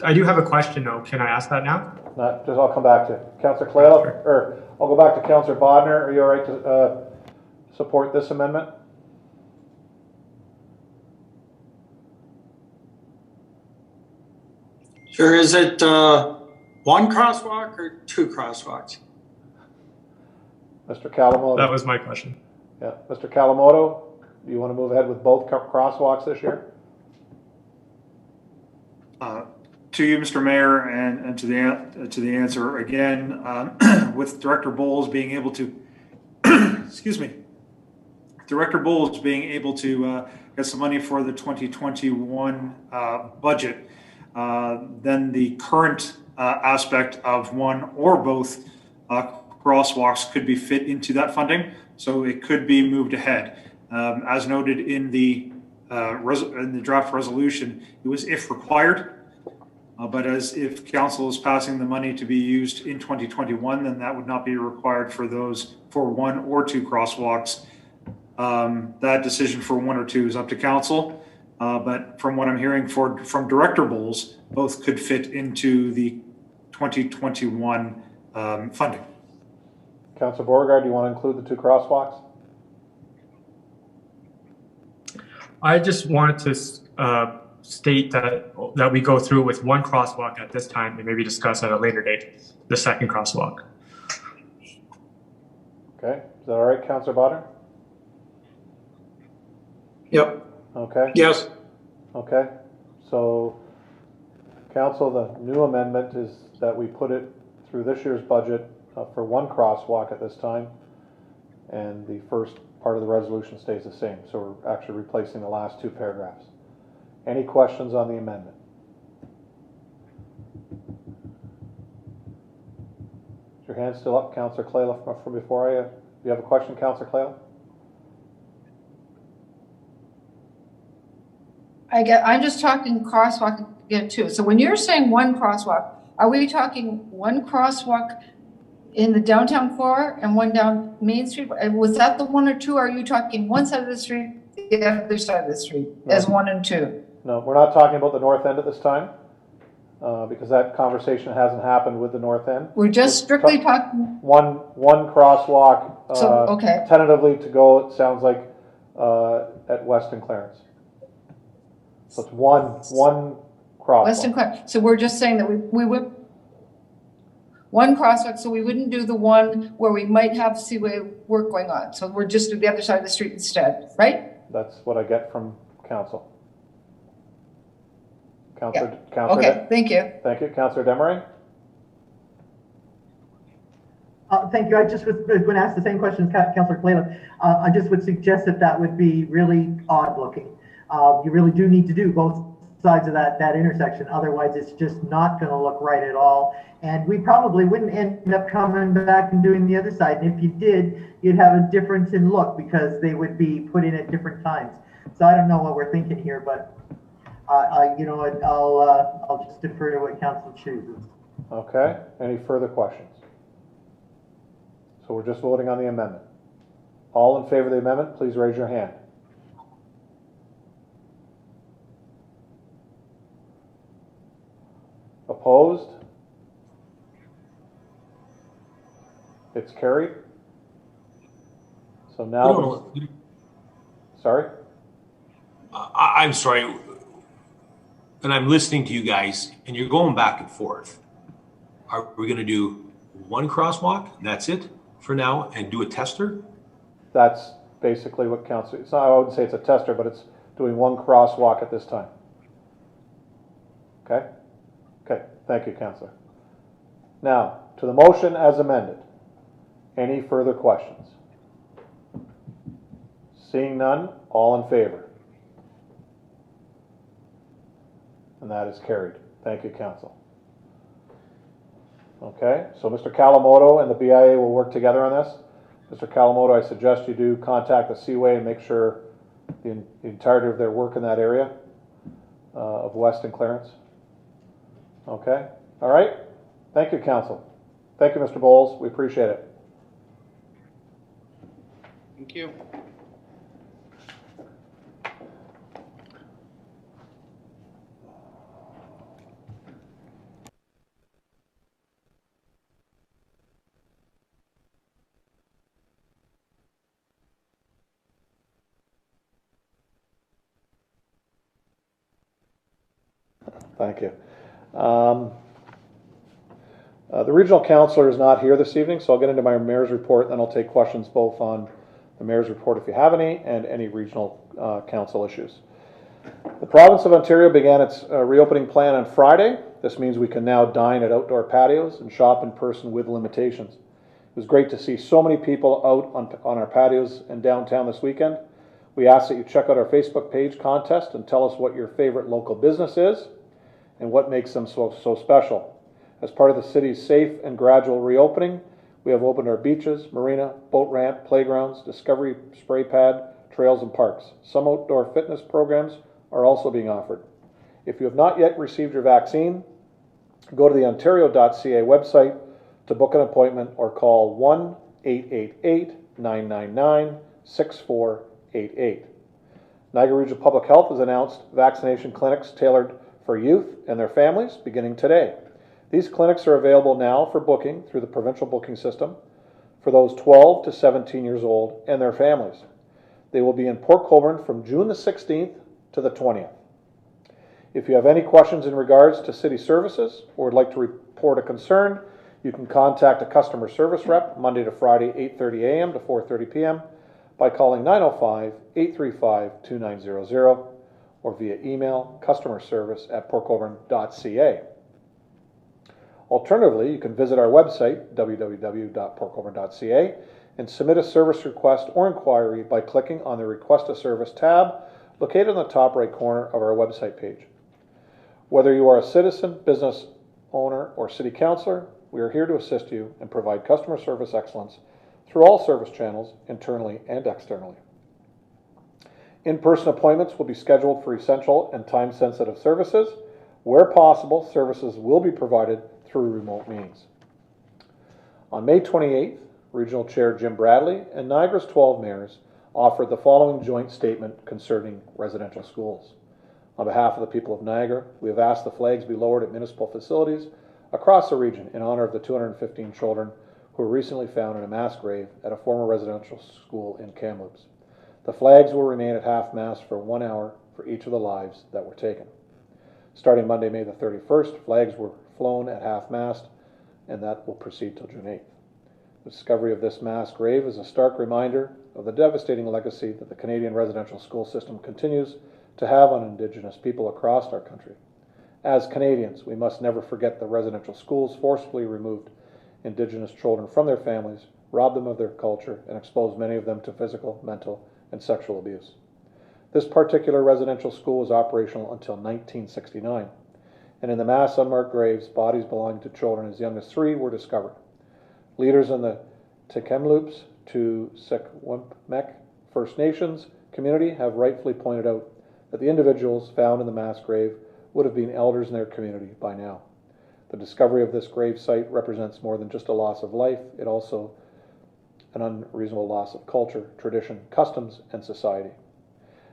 I do have a question though. Can I ask that now? Not just. I'll come back to Councillor Clayliff, or I'll go back to Councillor Bodnar. Are you all right to support this amendment? Sure. Is it one crosswalk or two crosswalks? Mr. Calamoto. That was my question. Yeah, Mr. Calamoto, do you want to move ahead with both crosswalks this year? To you, Mr. Mayor, and to the answer again, with Director Bowles being able to, excuse me, Director Bowles being able to get some money for the 2021 budget, then the current aspect of one or both crosswalks could be fit into that funding, so it could be moved ahead. As noted in the draft resolution, it was if required. But as if council is passing the money to be used in 2021, then that would not be required for one or two crosswalks. That decision for one or two is up to council. But from what I'm hearing from Director Bowles, both could fit into the 2021 funding. Councillor Beauregard, do you want to include the two crosswalks? I just wanted to state that we go through with one crosswalk at this time and maybe discuss at a later date the second crosswalk. Okay, is that all right, Councillor Bodnar? Yep. Okay. Yes. Okay, so council, the new amendment is that we put it through this year's budget for one crosswalk at this time, and the first part of the resolution stays the same. So we're actually replacing the last two paragraphs. Any questions on the amendment? Your hand's still up, Councillor Clayla, from before I, you have a question, Councillor Clayla? I'm just talking crosswalk again too. So when you're saying one crosswalk, are we talking one crosswalk in the downtown core and one down Main Street? Was that the one or two? Or are you talking one side of the street, the other side of the street as one and two? No, we're not talking about the north end at this time, because that conversation hasn't happened with the north end. We're just strictly talking. One crosswalk, So, okay. tentatively to go, it sounds like, at West and Clarence. So it's one crosswalk. West and Clarence. So we're just saying that we would, one crosswalk, so we wouldn't do the one where we might have seaway work going on. So we're just do the other side of the street instead, right? That's what I get from council. Councillor, Yeah. Okay, thank you. Thank you. Councillor Demery? Thank you. I just was going to ask the same question as Councillor Clayla. I just would suggest that would be really odd looking. You really do need to do both sides of that intersection. Otherwise, it's just not going to look right at all. And we probably wouldn't end up coming back and doing the other side. And if you did, you'd have a difference in look because they would be put in at different times. So I don't know what we're thinking here, but you know what, I'll just defer to what council chooses. Okay. Any further questions? So we're just voting on the amendment. All in favor of the amendment, please raise your hand. Opposed? It's carried. So now, sorry? I'm sorry. And I'm listening to you guys, and you're going back and forth. Are we going to do one crosswalk, and that's it for now, and do a tester? That's basically what council, it's not, I wouldn't say it's a tester, but it's doing one crosswalk at this time. Okay? Okay, thank you, Councillor. Now, to the motion as amended. Any further questions? Seeing none, all in favor? And that is carried. Thank you, Council. Okay, so Mr. Kawamoto and the BIA will work together on this. Mr. Kawamoto, I suggest you do contact the Seaway and make sure the entirety of their work in that area of West and Clarence. Okay, all right. Thank you, Council. Thank you, Mr. Bowles. We appreciate it. Thank you. Thank you. The regional councillor is not here this evening, so I'll get into my mayor's report, and then I'll take questions both on the mayor's report if you have any, and any regional council issues. The province of Ontario began its reopening plan on Friday. This means we can now dine at outdoor patios and shop in person with limitations. It was great to see so many people out on our patios in downtown this weekend. We ask that you check out our Facebook page contest and tell us what your favorite local business is and what makes them so special. As part of the city's safe and gradual reopening, we have opened our beaches, marina, boat ramp, playgrounds, discovery spray pad, trails, and parks. Some outdoor fitness programs are also being offered. If you have not yet received your vaccine, go to the ontario.ca website to book an appointment or call 1-888-999-6488. Niagara Regional Public Health has announced vaccination clinics tailored for youth and their families beginning today. These clinics are available now for booking through the provincial booking system for those 12 to 17 years old and their families. They will be in Port Colborne from June the 16th to the 20th. If you have any questions in regards to city services or would like to report a concern, you can contact a customer service rep Monday to Friday, 8:30 a.m. to 4:30 p.m. by calling 905-835-2900 or via email customerservice@portcolborne.ca. Alternatively, you can visit our website, www.portcolborne.ca, and submit a service request or inquiry by clicking on the Request a Service tab located on the top right corner of our website page. Whether you are a citizen, business owner, or city councillor, we are here to assist you and provide customer service excellence through all service channels, internally and externally. In-person appointments will be scheduled for essential and time-sensitive services. Where possible, services will be provided through remote means. On May 28th, Regional Chair Jim Bradley and Niagara's 12 mayors offered the following joint statement concerning residential schools. On behalf of the people of Niagara, we have asked the flags be lowered at municipal facilities across the region in honor of the 215 children who were recently found in a mass grave at a former residential school in Kamloops. The flags will remain at half-mast for 1 hour for each of the lives that were taken. Starting Monday, May the 31st, flags were flown at half-mast, and that will proceed till June 8th. The discovery of this mass grave is a stark reminder of the devastating legacy that the Canadian residential school system continues to have on Indigenous people across our country. As Canadians, we must never forget that residential schools forcibly removed Indigenous children from their families, robbed them of their culture, and exposed many of them to physical, mental, and sexual abuse. This particular residential school was operational until 1969, and in the mass unmarked graves, bodies belonging to children as young as 3 were discovered. Leaders in the Kamloops to Secwepemc First Nations community have rightfully pointed out that the individuals found in the mass grave would have been elders in their community by now. The discovery of this grave site represents more than just a loss of life, it also an unreasonable loss of culture, tradition, customs, and society.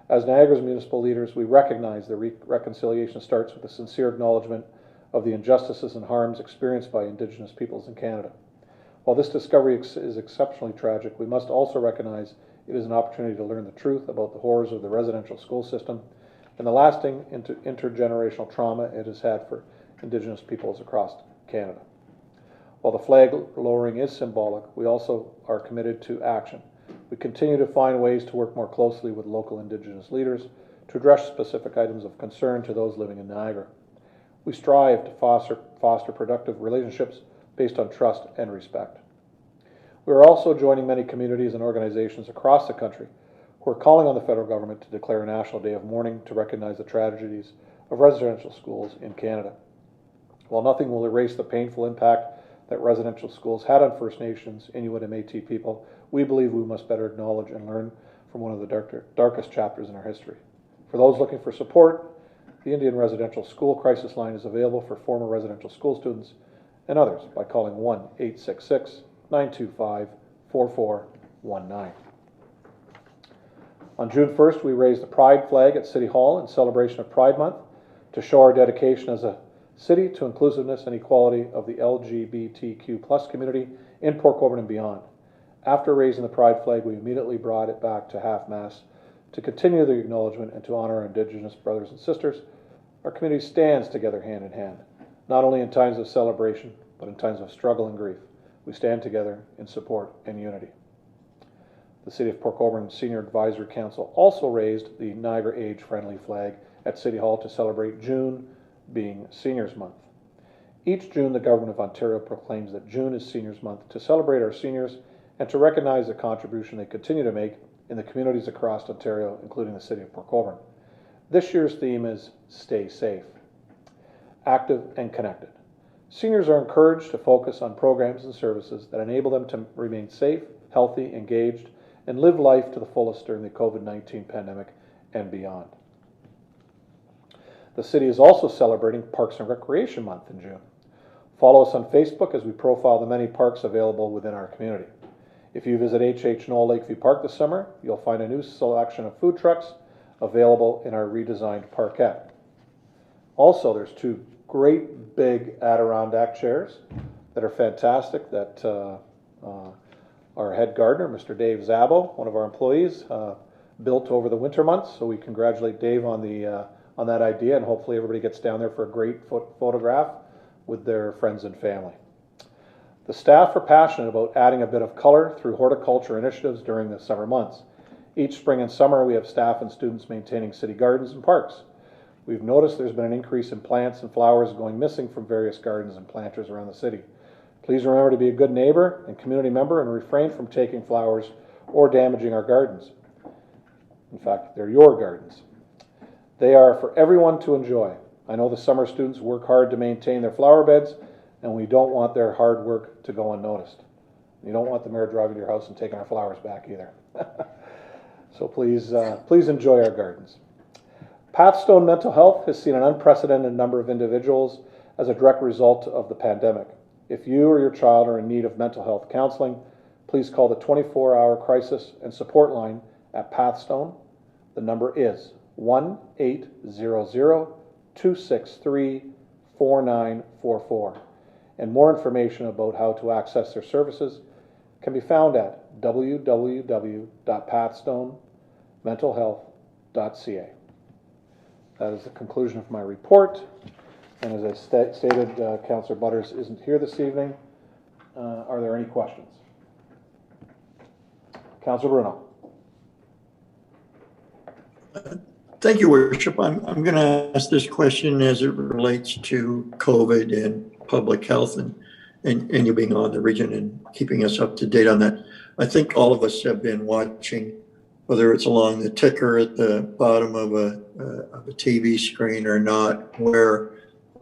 As Niagara's municipal leaders, we recognize that reconciliation starts with a sincere acknowledgement of the injustices and harms experienced by Indigenous peoples in Canada. While this discovery is exceptionally tragic, we must also recognize it is an opportunity to learn the truth about the horrors of the residential school system and the lasting intergenerational trauma it has had for Indigenous peoples across Canada. While the flag lowering is symbolic, we also are committed to action. We continue to find ways to work more closely with local Indigenous leaders to address specific items of concern to those living in Niagara. We strive to foster productive relationships based on trust and respect. We are also joining many communities and organizations across the country who are calling on the federal government to declare a National Day of Mourning to recognize the tragedies of residential schools in Canada. While nothing will erase the painful impact that residential schools had on First Nations, Inuit, and Métis people, we believe we must better acknowledge and learn from one of the darkest chapters in our history. For those looking for support, the Indian Residential School Crisis Line is available for former residential school students and others by calling 1-866-925-4419. On June 1st, we raised the Pride flag at City Hall in celebration of Pride Month to show our dedication as a city to inclusiveness and equality of the LGBTQ+ community in Port Colborne and beyond. After raising the Pride flag, we immediately brought it back to half-mast to continue the acknowledgement and to honor our Indigenous brothers and sisters. Our community stands together hand in hand, not only in times of celebration, but in times of struggle and grief. We stand together in support and unity. The City of Port Colborne Senior Advisory Council also raised the Niagara Age-Friendly flag at City Hall to celebrate June being Seniors Month. Each June, the Government of Ontario proclaims that June is Seniors Month to celebrate our seniors and to recognize the contribution they continue to make in the communities across Ontario, including the City of Port Colborne. This year's theme is Stay Safe, Active and Connected. Seniors are encouraged to focus on programs and services that enable them to remain safe, healthy, engaged, and live life to the fullest during the COVID-19 pandemic and beyond. The city is also celebrating Parks and Recreation Month in June. Follow us on Facebook as we profile the many parks available within our community. If you visit H.H. Knoll Lakeview Park this summer, you'll find a new selection of food trucks available in our redesigned parkette. Also, there's 2 great big Adirondack chairs that are fantastic that our head gardener, Mr. Dave Zabo, one of our employees, built over the winter months. So we congratulate Dave on that idea, and hopefully everybody gets down there for a great photograph with their friends and family. The staff are passionate about adding a bit of color through horticulture initiatives during the summer months. Each spring and summer, we have staff and students maintaining city gardens and parks. We've noticed there's been an increase in plants and flowers going missing from various gardens and planters around the city. Please remember to be a good neighbor and community member and refrain from taking flowers or damaging our gardens. In fact, they're your gardens. They are for everyone to enjoy. I know the summer students work hard to maintain their flower beds, and we don't want their hard work to go unnoticed. You don't want the mayor driving to your house and taking our flowers back either. So please enjoy our gardens. Pathstone Mental Health has seen an unprecedented number of individuals as a direct result of the pandemic. If you or your child are in need of mental health counseling, please call the 24-hour crisis and support line at Pathstone. The number is 1-800-263-4944. And more information about how to access their services can be found at www.pathstonementalhealth.ca. That is the conclusion of my report. And as I stated, Councillor Butters isn't here this evening. Are there any questions? Councillor Bruno. Thank you, Worship. I'm going to ask this question as it relates to COVID and public health and you being on the region and keeping us up to date on that. I think all of us have been watching, whether it's along the ticker at the bottom of a TV screen or not, where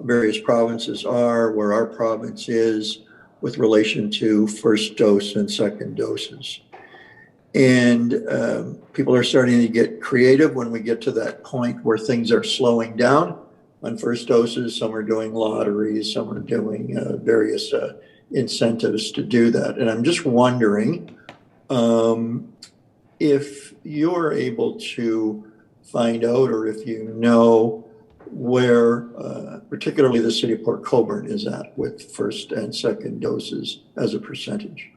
various provinces are, where our province is with relation to first dose and second doses. And people are starting to get creative when we get to that point where things are slowing down on first doses. Some are doing lotteries, some are doing various incentives to do that. And I'm just wondering if you're able to find out, or if you know where particularly the city of Port Colborne is at with first and second doses as a percentage.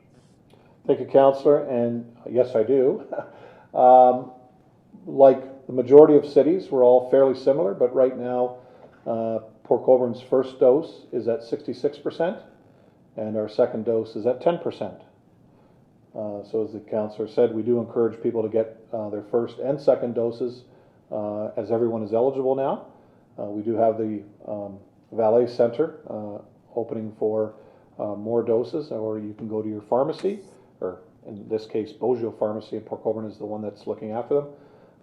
Thank you, Councillor, and yes, I do. Like the majority of cities, we're all fairly similar, but right now, Port Colborne's first dose is at 66%, and our second dose is at 10%. So as the councillor said, we do encourage people to get their first and second doses as everyone is eligible now. We do have the Valet Center opening for more doses, or you can go to your pharmacy, or in this case, Beaujeu Pharmacy in Port Colborne is the one that's looking after them,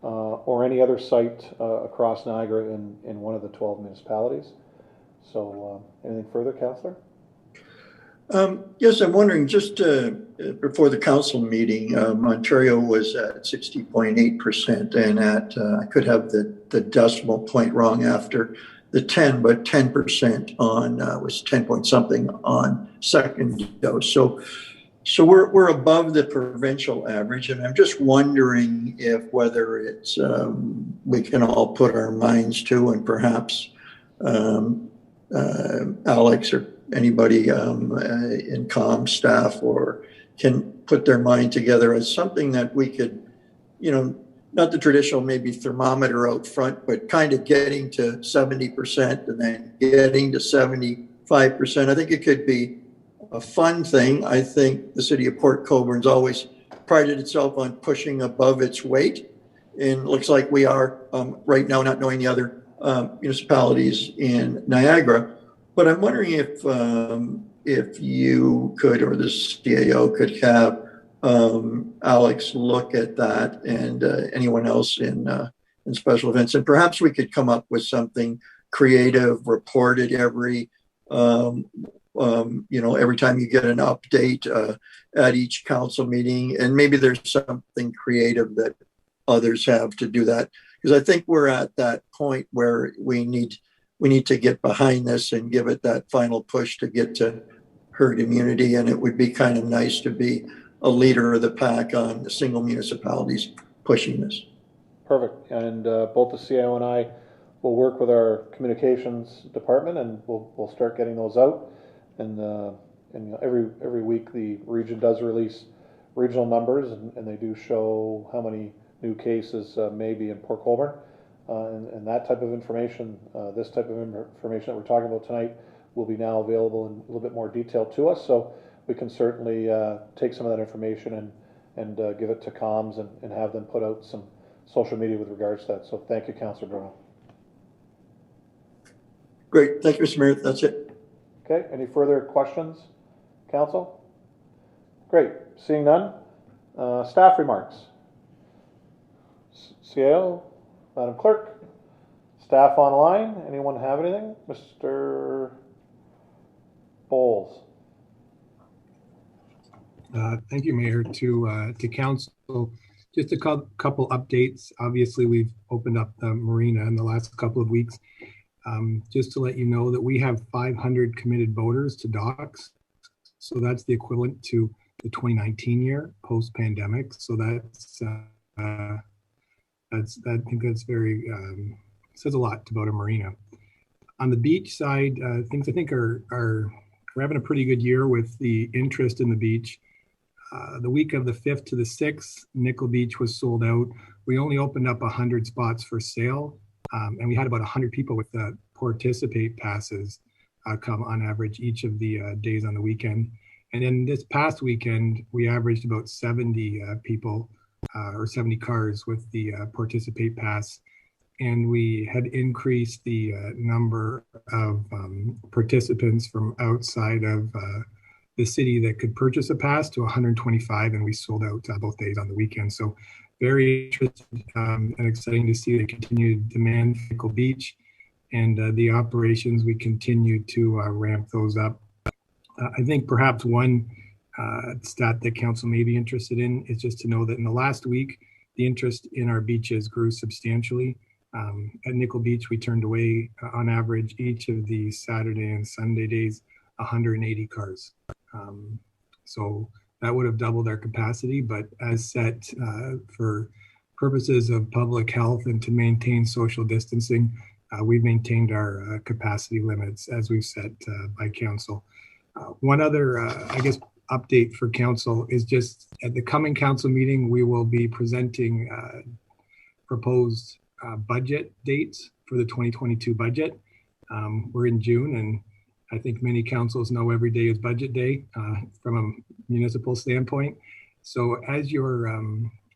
or any other site across Niagara in one of the 12 municipalities. So anything further, Councillor? Yes, I'm wondering, just before the council meeting, Ontario was at 60.8%, and I could have the decimal point wrong after the 10, but 10% on, was 10 point something on second dose. So we're above the provincial average, and I'm just wondering if whether it's we can all put our minds to, and perhaps Alex or anybody in comm staff or can put their mind together as something that we could, not the traditional maybe thermometer out front, but kind of getting to 70% and then getting to 75%. I think it could be a fun thing. I think the city of Port Colborne's always prided itself on pushing above its weight, and it looks like we are right now, not knowing the other municipalities in Niagara. But I'm wondering if you could, or the CAO could have Alex look at that, and anyone else in special events, and perhaps we could come up with something creative, reported every every time you get an update at each council meeting, and maybe there's something creative that others have to do that, because I think we're at that point where we need to get behind this and give it that final push to get to herd immunity. And it would be kind of nice to be a leader of the pack on the single municipalities pushing this. Perfect. And both the CIO and I will work with our communications department, and we'll start getting those out. And every week the region does release regional numbers, and they do show how many new cases may be in Port Colborne. And that type of information, this type of information that we're talking about tonight, will be now available in a little bit more detail to us. So we can certainly take some of that information and give it to comms and have them put out some social media with regards to that. So thank you, Councillor Bruno. Great. Thank you, Mr. Mayor. That's it. Okay. Any further questions, Council? Great. Seeing none. Staff remarks. CAO? Madam Clerk, staff online, anyone have anything? Mr. Bowles. Thank you, Mayor. To council, just a couple updates. Obviously, we've opened up the marina in the last couple of weeks. Just to let you know that we have 500 committed boaters to docks. So that's the equivalent to the 2019 year post-pandemic. So I think that's very, says a lot about a marina. On the beach side, things I think are we're having a pretty good year with the interest in the beach. The week of the 5th to the 6th, Nickel Beach was sold out. We only opened up 100 spots for sale, and we had about 100 people with participate passes come on average each of the days on the weekend. And then this past weekend, we averaged about 70 people or 70 cars with the participate pass. And we had increased the number of participants from outside of the city that could purchase a pass to 125, and we sold out both days on the weekend. So very interesting and exciting to see the continued demand for Nickel Beach, and the operations, we continue to ramp those up. I think perhaps one stat that council may be interested in is just to know that in the last week, the interest in our beaches grew substantially. At Nickel Beach, we turned away on average each of the Saturday and Sunday days 180 cars. So that would have doubled our capacity, but as set for purposes of public health and to maintain social distancing, we've maintained our capacity limits as we've set by council. One other, I guess, update for council is just at the coming council meeting, we will be presenting proposed budget dates for the 2022 budget. We're in June, and I think many councils know every day is budget day from a municipal standpoint. So as you're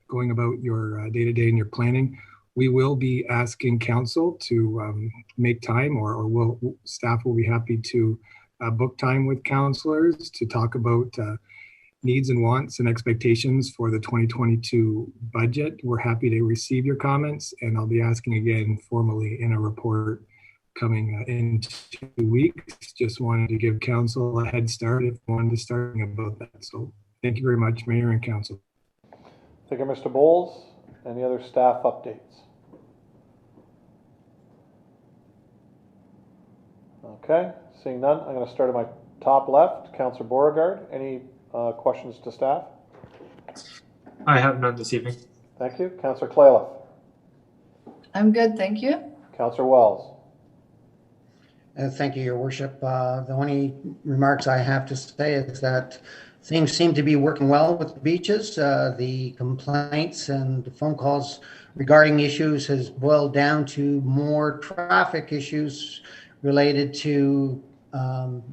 going about your day-to-day and your planning, we will be asking council to make time, or staff will be happy to book time with councilors to talk about needs and wants and expectations for the 2022 budget. We're happy to receive your comments, and I'll be asking again formally in a report coming in 2 weeks. Just wanted to give council a head start if you wanted to start about that. So thank you very much, Mayor and council. Thank you, Mr. Bowles. Any other staff updates? Okay, seeing none, I'm going to start at my top left. Councillor Beauregard, any questions to staff? I have none this evening. Thank you. Councillor Clayliff. I'm good, thank you. Councillor Wells. Thank you, Your Worship. The only remarks I have to say is that things seem to be working well with the beaches. The complaints and the phone calls regarding issues has boiled down to more traffic issues related to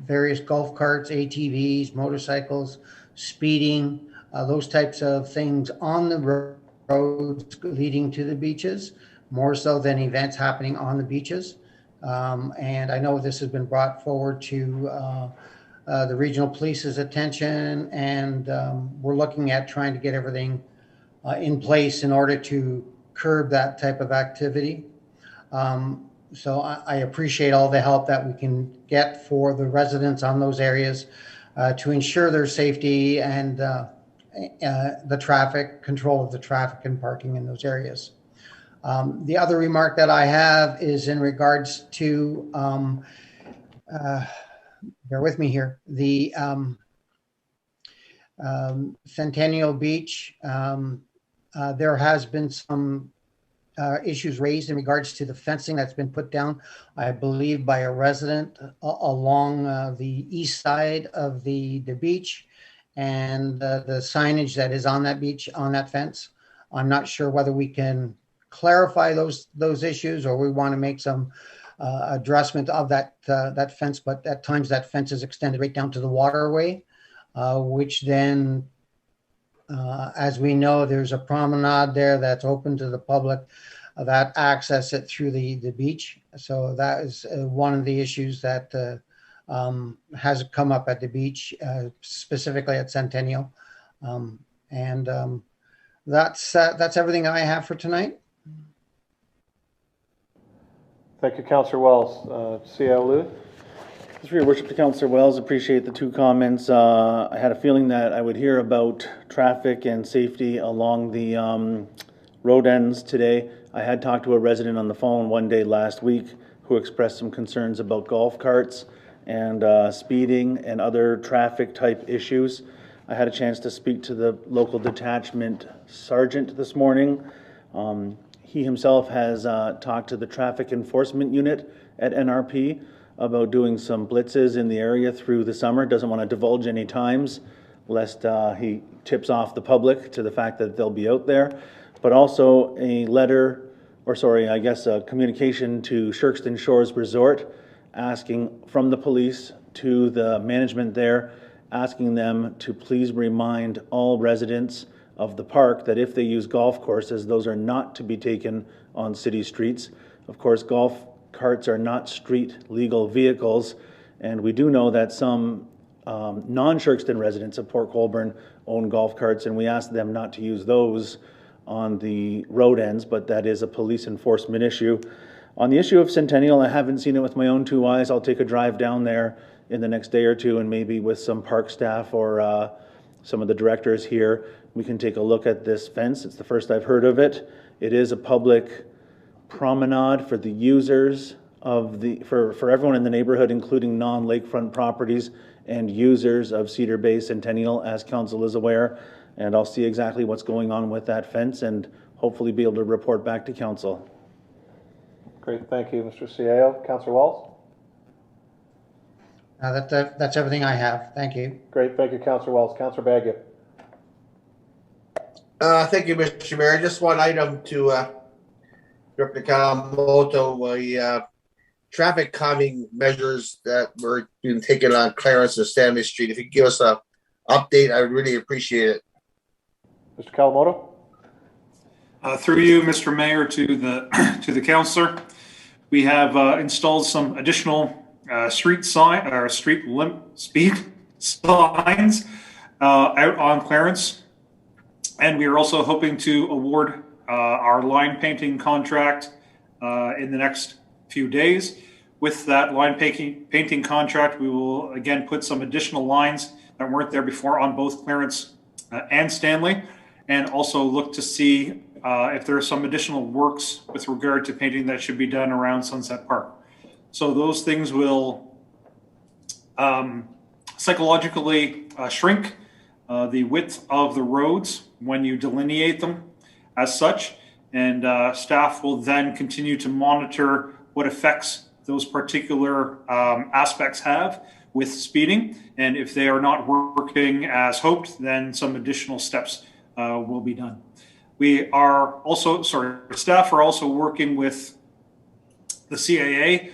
various golf carts, ATVs, motorcycles, speeding, those types of things on the roads leading to the beaches, more so than events happening on the beaches. And I know this has been brought forward to the regional police's attention, and we're looking at trying to get everything in place in order to curb that type of activity. So I appreciate all the help that we can get for the residents on those areas to ensure their safety and the traffic, control of the traffic and parking in those areas. The other remark that I have is in regards to, bear with me here, the Centennial Beach. There has been some issues raised in regards to the fencing that's been put down, I believe, by a resident along the east side of the beach, and the signage that is on that beach, on that fence. I'm not sure whether we can clarify those issues, or we want to make some addressment of that fence, but at times that fence is extended right down to the waterway, which then, as we know, there's a promenade there that's open to the public that access it through the beach. So that is one of the issues that has come up at the beach, specifically at Centennial. That's everything I have for tonight. Thank you, Councillor Wells. C.A. Louis. Through your worship to Councillor Wells, appreciate the two comments. I had a feeling that I would hear about traffic and safety along the road ends today. I had talked to a resident on the phone one day last week who expressed some concerns about golf carts and speeding and other traffic type issues. I had a chance to speak to the local detachment sergeant this morning. He himself has talked to the traffic enforcement unit at NRP about doing some blitzes in the area through the summer. Doesn't want to divulge any times lest he tips off the public to the fact that they'll be out there. But also a communication to Shirkston Shores Resort asking from the police to the management there, asking them to please remind all residents of the park that if they use golf courses, those are not to be taken on city streets. Of course, golf carts are not street legal vehicles, and we do know that some non-Shirkston residents of Port Colborne own golf carts, and we ask them not to use those on the road ends, but that is a police enforcement issue. On the issue of Centennial, I haven't seen it with my own two eyes. I'll take a drive down there in the next day or two, and maybe with some park staff or some of the directors here, we can take a look at this fence. It's the first I've heard of it. It is a public promenade for the users of for everyone in the neighborhood, including non-lakefront properties and users of Cedar Bay Centennial, as council is aware. And I'll see exactly what's going on with that fence and hopefully be able to report back to council. Great, thank you, Mr. Ciao. Councillor Walls? That's everything I have. Thank you. Great, thank you, Councillor Walls. Councillor Baggett? Thank you, Mr. Mayor. Just one item to Director Kawamoto, traffic calming measures that were being taken on Clarence and Stanley Street. If you could give us an update, I would really appreciate it. Mr. Kawamoto? Through you, Mr. Mayor, to the councillor, we have installed some additional street speed signs out on Clarence, and we are also hoping to award our line painting contract in the next few days. With that line painting contract, we will again put some additional lines that weren't there before on both Clarence and Stanley, and also look to see if there are some additional works with regard to painting that should be done around Sunset Park. So those things will psychologically shrink the width of the roads when you delineate them as such, and staff will then continue to monitor what effects those particular aspects have with speeding, and if they are not working as hoped, then some additional steps will be done. We are also, staff are also working with the CAA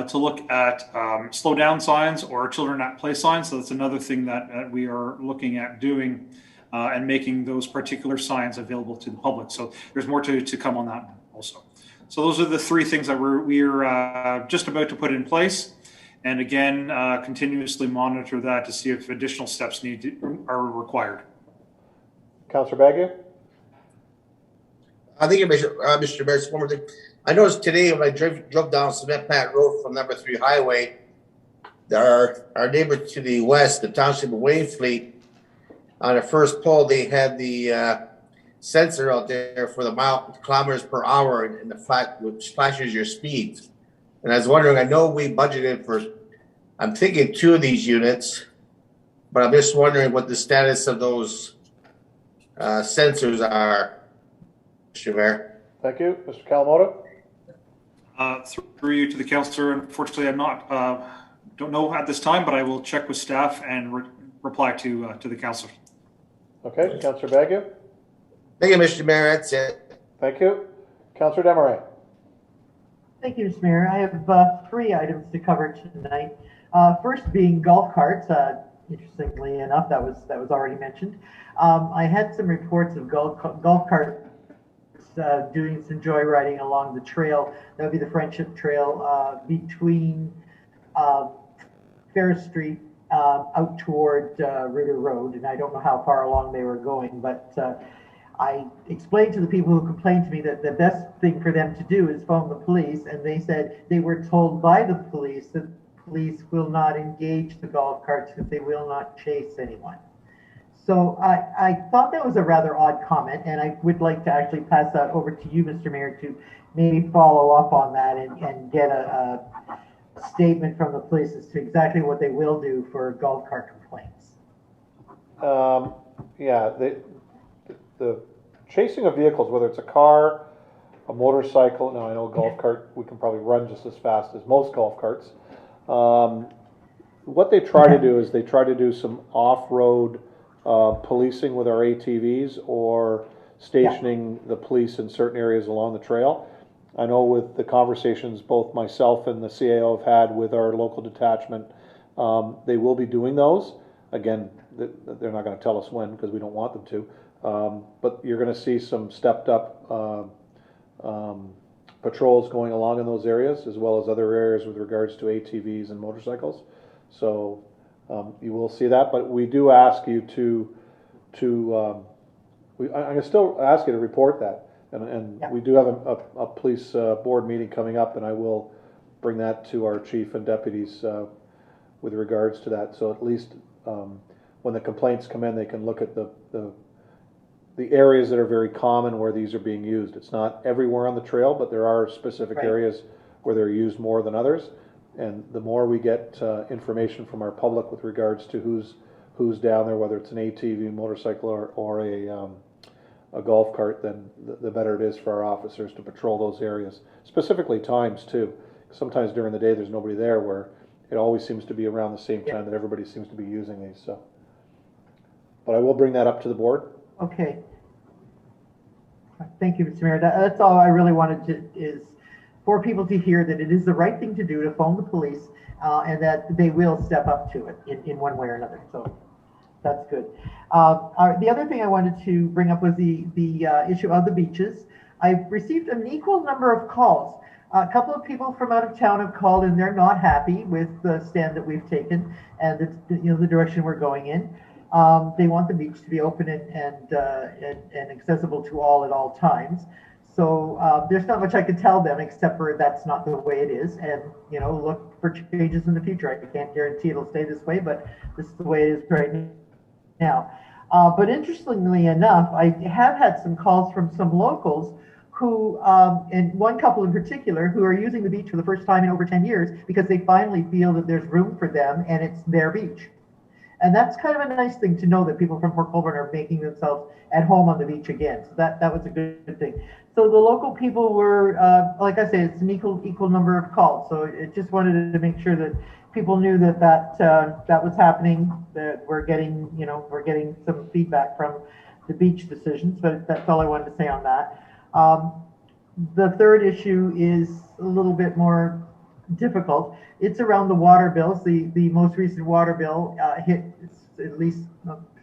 to look at slow down signs or children at play signs. So that's another thing that we are looking at doing and making those particular signs available to the public. So there's more to come on that also. So those are the three things that we're just about to put in place. And again, continuously monitor that to see if additional steps are required. Councillor Baggett? I think, Mr. Mayor, one more thing. I noticed today when I drove down Cement Plant Road from number 3 Highway, our neighbor to the west, the township of Wainfleet, on the first pole, they had the sensor out there for the kilometers per hour in the flat, which flashes your speed. And I was wondering, I know we budgeted for, I'm thinking 2 of these units, but I'm just wondering what the status of those sensors are, Mr. Mayor. Thank you. Mr. Kawamoto? Through you to the councillor. Unfortunately, I'm not, don't know at this time, but I will check with staff and reply to the councillor. Okay, Councillor Baggett? Thank you, Mr. Mayor. That's it. Thank you. Councillor Desmarais? Thank you, Mr. Mayor. I have 3 items to cover tonight. First being golf carts. Interestingly enough, that was already mentioned. I had some reports of golf carts doing some joyriding along the trail. That would be the Friendship Trail between Ferris Street out toward Ritter Road, and I don't know how far along they were going, but I explained to the people who complained to me that the best thing for them to do is phone the police, and they said they were told by the police that police will not engage the golf carts because they will not chase anyone. So I thought that was a rather odd comment, and I would like to actually pass that over to you, Mr. Mayor, to maybe follow up on that and get a statement from the police as to exactly what they will do for golf cart complaints. Yeah, the chasing of vehicles, whether it's a car, a motorcycle, now I know a golf cart, we can probably run just as fast as most golf carts. What they try to do is they try to do some off-road policing with our ATVs or stationing the police in certain areas along the trail. I know with the conversations both myself and the CAO have had with our local detachment, they will be doing those. Again, they're not going to tell us when because we don't want them to. But you're going to see some stepped up patrols going along in those areas, as well as other areas with regards to ATVs and motorcycles. So you will see that, but we do ask you I'm going to still ask you to report that, and we do have a police board meeting coming up, and I will bring that to our chief and deputies with regards to that. So at least when the complaints come in, they can look at the areas that are very common where these are being used. It's not everywhere on the trail, but there are specific areas where they're used more than others. And the more we get information from our public with regards to who's down there, whether it's an ATV, motorcycle, or a golf cart, then the better it is for our officers to patrol those areas. Specifically times too. Sometimes during the day there's nobody there, where it always seems to be around the same time that everybody seems to be using these. So, but I will bring that up to the board. Okay. Thank you, Mr. Mayor. That's all I really wanted to is for people to hear that it is the right thing to do to phone the police and that they will step up to it in one way or another. So that's good. The other thing I wanted to bring up was the issue of the beaches. I've received an equal number of calls. A couple of people from out of town have called and they're not happy with the stand that we've taken and the direction we're going in. They want the beach to be open and accessible to all at all times. So there's not much I can tell them except for that's not the way it is, and look for changes in the future. I can't guarantee it'll stay this way, but this is the way it is right now. But interestingly enough, I have had some calls from some locals who, and one couple in particular, who are using the beach for the first time in over 10 years because they finally feel that there's room for them and it's their beach. And that's kind of a nice thing to know that people from Port Colborne are making themselves at home on the beach again. So that was a good thing. So the local people were, like I say, it's an equal number of calls. So it just wanted to make sure that people knew that was happening. That we're getting some feedback from the beach decisions. But that's all I wanted to say on that. The third issue is a little bit more difficult. It's around the water bills. The most recent water bill hit at least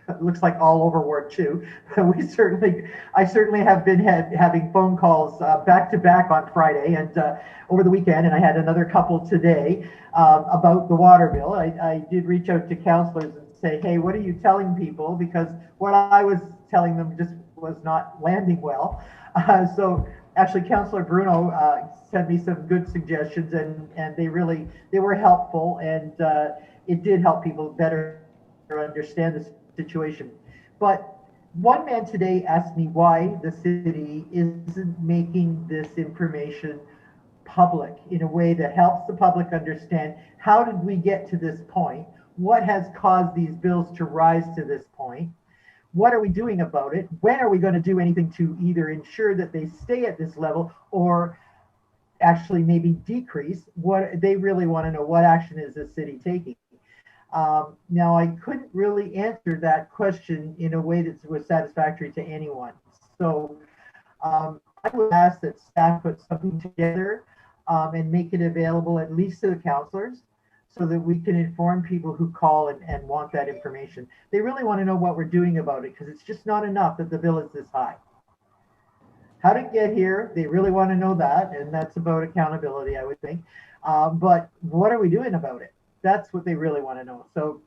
it looks like all over Ward 2. I certainly have been having phone calls back to back on Friday and over the weekend, and I had another couple today about the water bill. I did reach out to councillors and say, hey, what are you telling people? Because what I was telling them just was not landing well. So actually, Councillor Bruno sent me some good suggestions, and they were helpful, and it did help people better understand the situation. But one man today asked me why the city isn't making this information public in a way that helps the public understand how did we get to this point, what has caused these bills to rise to this point, what are we doing about it, when are we going to do anything to either ensure that they stay at this level or actually maybe decrease. What they really want to know, what action is the city taking? Now, I couldn't really answer that question in a way that was satisfactory to anyone. So I would ask that staff put something together and make it available at least to the councillors so that we can inform people who call and want that information. They really want to know what we're doing about it because it's just not enough that the bill is this high. How did it get here? They really want to know that, and that's about accountability, I would think. But what are we doing about it? That's what they really want to know. So,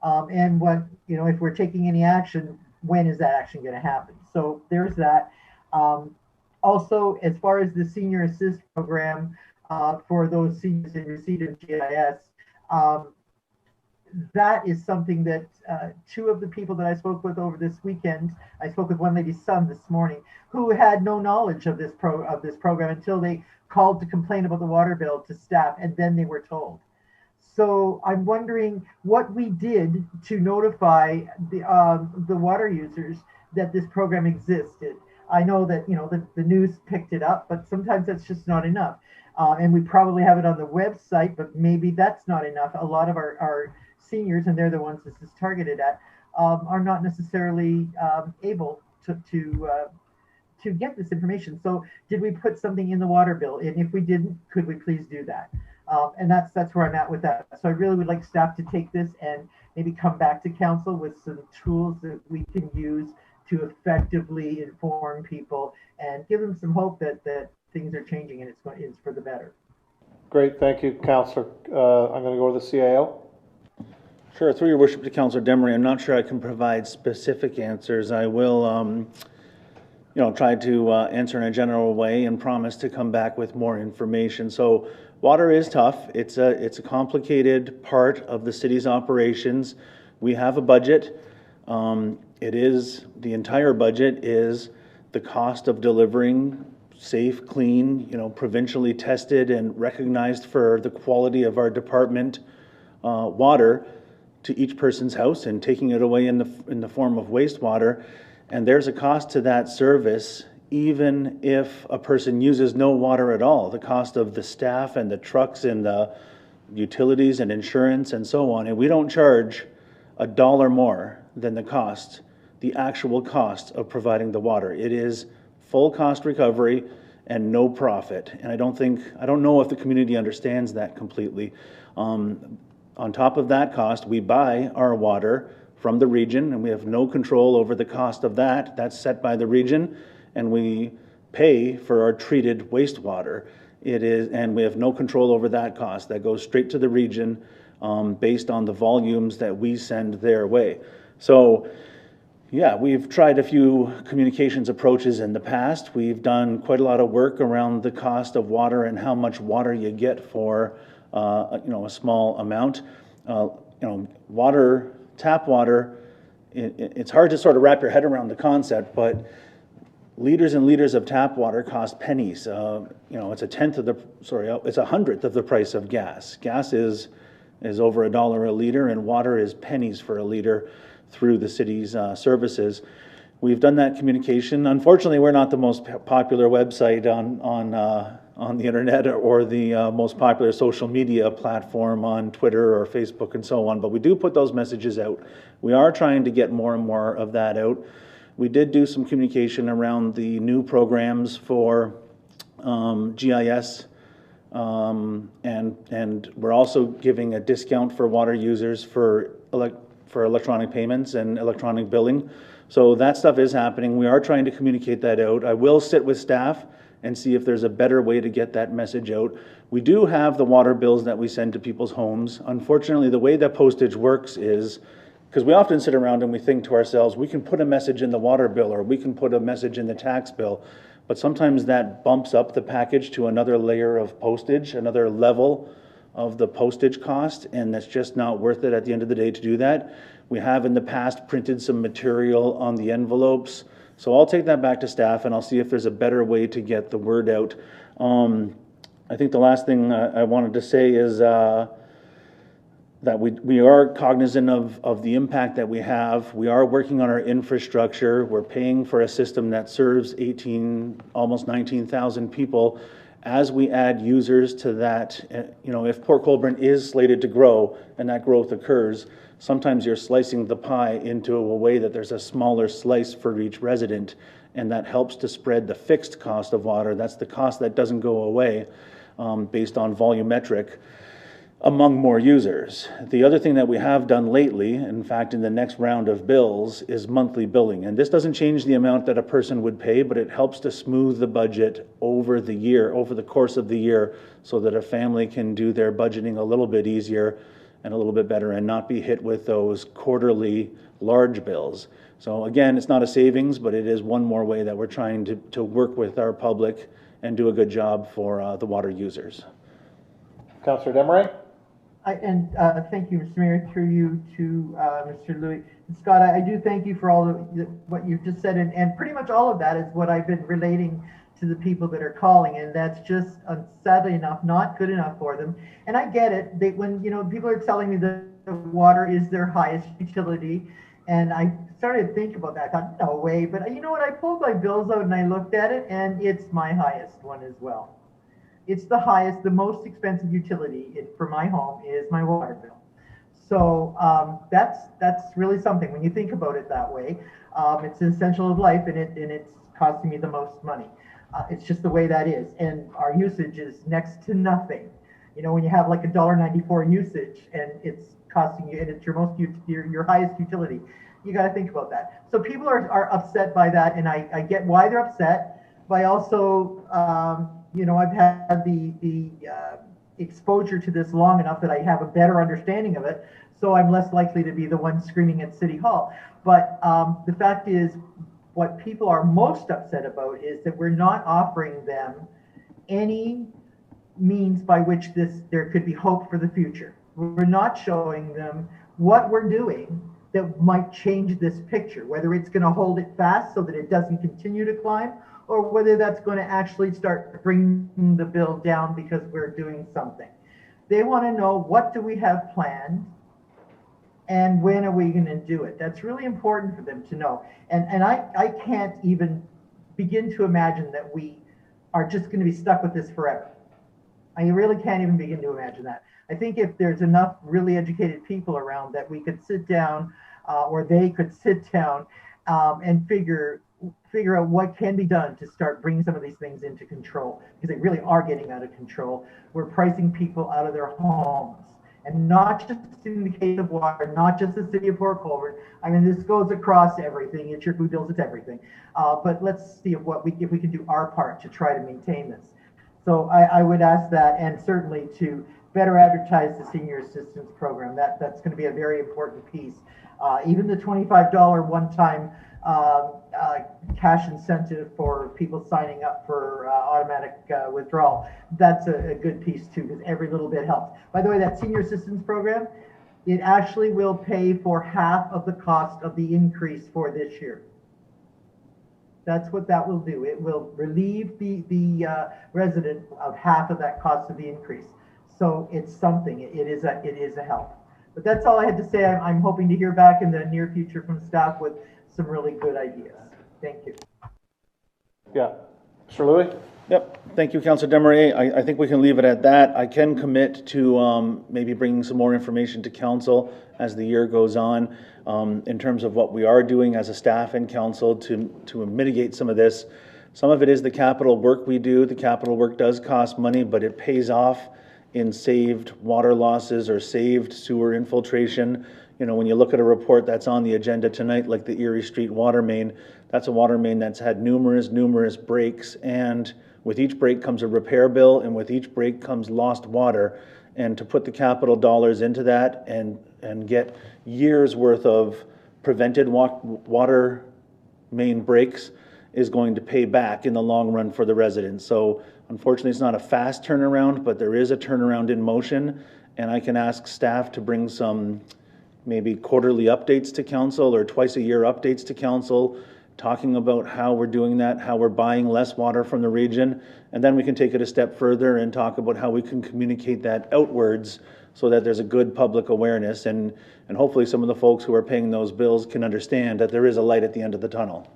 and what, if we're taking any action, when is that action going to happen? So there's that. Also, as far as the senior assist program for those seniors in receipt of GIS, That is something that two of the people that I spoke with over this weekend, I spoke with one lady's son this morning, who had no knowledge of this program until they called to complain about the water bill to staff, and then they were told. So I'm wondering what we did to notify the water users that this program existed. I know that the news picked it up, but sometimes that's just not enough. And we probably have it on the website, but maybe that's not enough. A lot of our seniors, and they're the ones this is targeted at, are not necessarily able to get this information. So did we put something in the water bill? And if we didn't, could we please do that? And that's where I'm at with that. So I really would like staff to take this and maybe come back to council with some tools that we can use to effectively inform people and give them some hope that things are changing and it's for the better. Great, thank you, Councillor. I'm going to go to the CAO. Sure, through your worship to Councillor Demery, I'm not sure I can provide specific answers. I will try to answer in a general way and promise to come back with more information. So water is tough. It's a complicated part of the city's operations. We have a budget. The entire budget is the cost of delivering safe, clean, provincially tested and recognized for the quality of our department water to each person's house and taking it away in the form of wastewater. And there's a cost to that service, even if a person uses no water at all. The cost of the staff and the trucks and the utilities and insurance and so on. And we don't charge $1 more than the actual cost of providing the water. It is full cost recovery and no profit. And I don't know if the community understands that completely. On top of that cost, we buy our water from the region, and we have no control over the cost of that. That's set by the region, and we pay for our treated wastewater. And we have no control over that cost. That goes straight to the region based on the volumes that we send their way. So, yeah, we've tried a few communications approaches in the past. We've done quite a lot of work around the cost of water and how much water you get for a small amount. Tap water, it's hard to sort of wrap your head around the concept, but liters and liters of tap water cost pennies. It's it's 1/100th of the price of gas. Gas is over $1 a liter, and water is pennies for a liter through the city's services. We've done that communication. Unfortunately, we're not the most popular website on the internet or the most popular social media platform on Twitter or Facebook and so on, but we do put those messages out. We are trying to get more and more of that out. We did do some communication around the new programs for GIS, and we're also giving a discount for water users for electronic payments and electronic billing. So that stuff is happening. We are trying to communicate that out. I will sit with staff and see if there's a better way to get that message out. We do have the water bills that we send to people's homes. Unfortunately, the way that postage works is, because we often sit around and we think to ourselves, we can put a message in the water bill or we can put a message in the tax bill, but sometimes that bumps up the package to another layer of postage, another level of the postage cost, and that's just not worth it at the end of the day to do that. We have in the past printed some material on the envelopes. So I'll take that back to staff and I'll see if there's a better way to get the word out. I think the last thing I wanted to say is that we are cognizant of the impact that we have. We are working on our infrastructure. We're paying for a system that serves almost 19,000 people. As we add users to that, if Port Colborne is slated to grow and that growth occurs, sometimes you're slicing the pie into a way that there's a smaller slice for each resident, and that helps to spread the fixed cost of water. That's the cost that doesn't go away based on volumetric among more users. The other thing that we have done lately, in fact in the next round of bills, is monthly billing. And this doesn't change the amount that a person would pay, but it helps to smooth the budget over the course of the year, so that a family can do their budgeting a little bit easier and a little bit better and not be hit with those quarterly large bills. So again, it's not a savings, but it is one more way that we're trying to work with our public and do a good job for the water users. Councillor Demery? Thank you, Mr. Mayor, through you to Mr. Louis. And Scott, I do thank you for all what you've just said, and pretty much all of that is what I've been relating to the people that are calling, and that's just sadly enough not good enough for them. And I get it. When people are telling me that water is their highest utility, and I started to think about that. I thought, no way. But you know what? I pulled my bills out and I looked at it, and it's my highest one as well. It's the highest, the most expensive utility for my home is my water bill. So that's really something when you think about it that way. It's an essential of life, and it's costing me the most money. It's just the way that is, and our usage is next to nothing. When you have like $1.94 usage, and it's costing you, and it's your highest utility, you got to think about that. So people are upset by that, and I get why they're upset. But I also I've had the exposure to this long enough that I have a better understanding of it, so I'm less likely to be the one screaming at City Hall. But the fact is, what people are most upset about is that we're not offering them any means by which there could be hope for the future. We're not showing them what we're doing that might change this picture, whether it's going to hold it fast so that it doesn't continue to climb, or whether that's going to actually start bringing the bill down because we're doing something. They want to know, what do we have planned and when are we going to do it? That's really important for them to know. And I can't even begin to imagine that we are just going to be stuck with this forever. I really can't even begin to imagine that. I think if there's enough really educated people around, that we could sit down, or they could sit down and figure out what can be done to start bringing some of these things into control, because they really are getting out of control. We're pricing people out of their homes, and not just in the case of water, not just the city of Port Colborne. I mean, this goes across everything. It's your food bills, it's everything. But let's see if we can do our part to try to maintain this. So I would ask that, and certainly to better advertise the senior assistance program. That's going to be a very important piece. Even the $25 one-time cash incentive for people signing up for automatic withdrawal, that's a good piece too, because every little bit helps. By the way, that senior assistance program, it actually will pay for half of the cost of the increase for this year. That's what that will do. It will relieve the resident of half of that cost of the increase. So it's something. It is a help. But that's all I had to say. I'm hoping to hear back in the near future from staff with some really good ideas. Thank you. Yeah. Mr. Louis? Yep. Thank you, Councillor Desmarais. I think we can leave it at that. I can commit to maybe bringing some more information to council as the year goes on in terms of what we are doing as a staff and council to mitigate some of this. Some of it is the capital work we do. The capital work does cost money, but it pays off in saved water losses or saved sewer infiltration. When you look at a report that's on the agenda tonight, like the Erie Street water main, that's a water main that's had numerous breaks, and with each break comes a repair bill, and with each break comes lost water. And to put the capital dollars into that and get years worth of prevented water main breaks is going to pay back in the long run for the residents. So unfortunately, it's not a fast turnaround, but there is a turnaround in motion, and I can ask staff to bring some maybe quarterly updates to council or twice a year updates to council, talking about how we're doing that, how we're buying less water from the region, and then we can take it a step further and talk about how we can communicate that outwards so that there's a good public awareness, and hopefully some of the folks who are paying those bills can understand that there is a light at the end of the tunnel.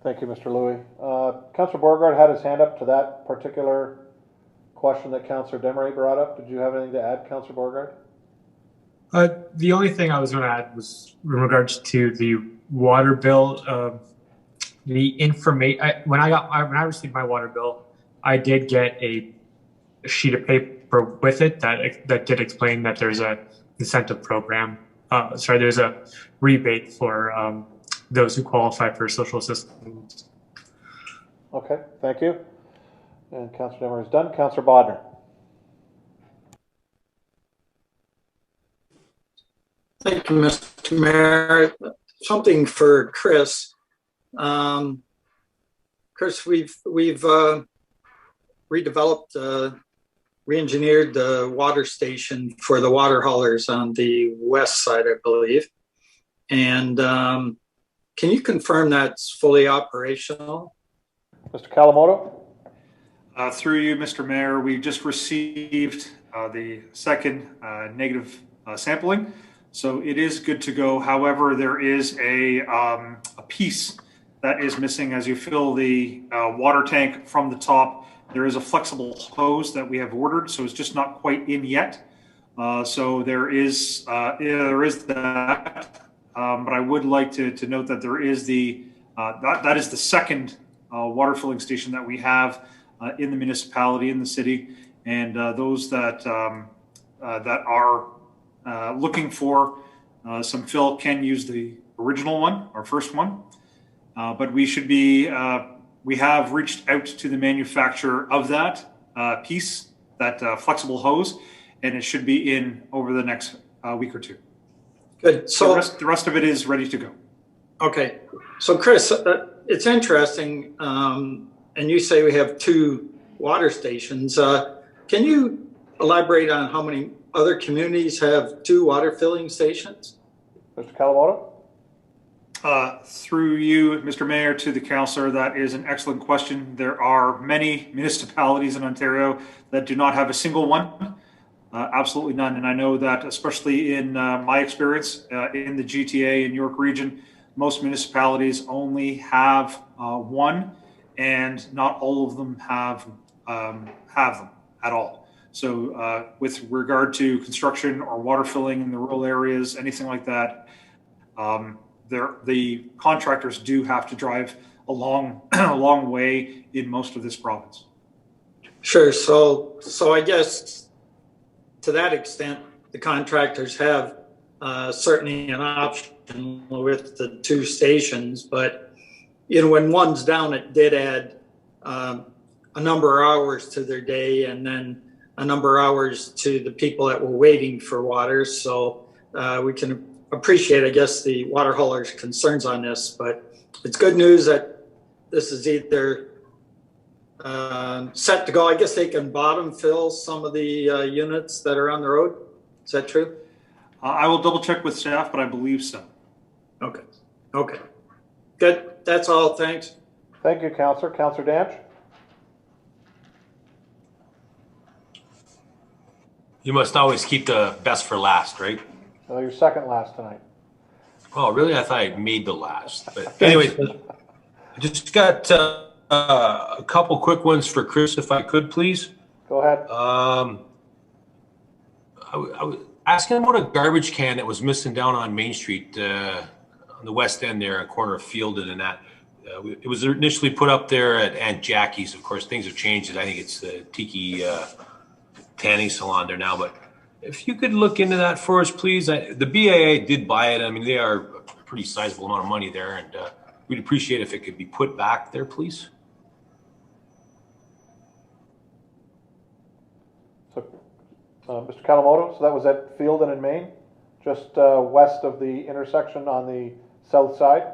Thank you, Mr. Louis. Councillor Beauregard had his hand up to that particular question that Councillor Desmarais brought up. Did you have anything to add, Councillor Beauregard? The only thing I was going to add was in regards to the water bill. The information when I received my water bill, I did get a sheet of paper with it that did explain that there's a incentive program. There's a rebate for those who qualify for social assistance. Okay, thank you. And Councillor Desmarais is done. Councillor Bodnar. Thank you, Mr. Mayor. Something for Chris. Chris, we've redeveloped re-engineered the water station for the water haulers on the west side, I believe. And can you confirm that's fully operational? Mr. Kawamoto? Through you, Mr. Mayor, we just received the second negative sampling, so it is good to go. However, there is a piece that is missing. As you fill the water tank from the top, there is a flexible hose that we have ordered, so it's just not quite in yet. So there is that, but I would like to note that there is that is the second water filling station that we have in the municipality, in the city, and those that are looking for some fill can use the original one, our first one. But we should be, we have reached out to the manufacturer of that piece, that flexible hose, and it should be in over the next week or two. Good. So the rest of it is ready to go. Okay. So Chris, it's interesting. And you say we have 2 water stations. Can you elaborate on how many other communities have 2 water filling stations? Mr. Kawamoto? Through you, Mr. Mayor, to the councillor, that is an excellent question. There are many municipalities in Ontario that do not have a single one, absolutely none. And I know that, especially in my experience in the GTA and York region, most municipalities only have one, and not all of them have them at all. So with regard to construction or water filling in the rural areas, anything like that, the contractors do have to drive a long way in most of this province. Sure. So I guess to that extent, the contractors have certainly an option with the 2 stations, but when one's down, it did add a number of hours to their day, and then a number of hours to the people that were waiting for water. So we can appreciate, I guess, the water haulers' concerns on this, but it's good news that this is either set to go. I guess they can bottom fill some of the units that are on the road. Is that true? I will double check with staff, but I believe so. Okay. Okay. Good. That's all. Thanks. Thank you, Councillor. Councillor Danch? You must always keep the best for last, right? Well, you're second last tonight. Oh, really? I thought I made the last. But anyway, I just got a couple quick ones for Chris, if I could, please. Go ahead. I was asking about a garbage can that was missing down on Main Street, on the west end there, a corner of Fielden and that. It was initially put up there at Aunt Jackie's. Of course, things have changed. I think it's the Tiki tanning salon there now. But if you could look into that for us, please. The BAA did buy it. I mean, they are a pretty sizable amount of money there, and we'd appreciate if it could be put back there, please. So, Mr. Kawamoto, so that was at Fielden in Maine, just west of the intersection on the south side?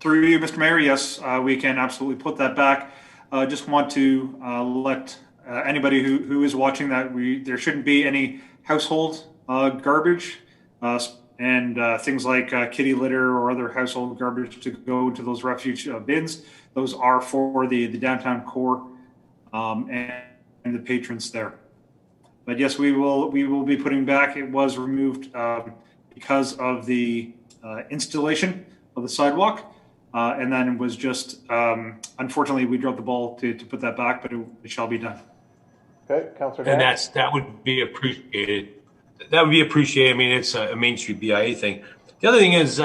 Through you, Mr. Mayor, yes, we can absolutely put that back. Just want to let anybody who is watching that there shouldn't be any household garbage and things like kitty litter or other household garbage to go to those refuge bins. Those are for the downtown core and the patrons there. But yes, we will be putting back. It was removed because of the installation of the sidewalk. And then it was just, unfortunately, we dropped the ball to put that back, but it shall be done. Okay, Councillor. And that would be appreciated. That would be appreciated. I mean, it's a Main Street BIA thing. The other thing is,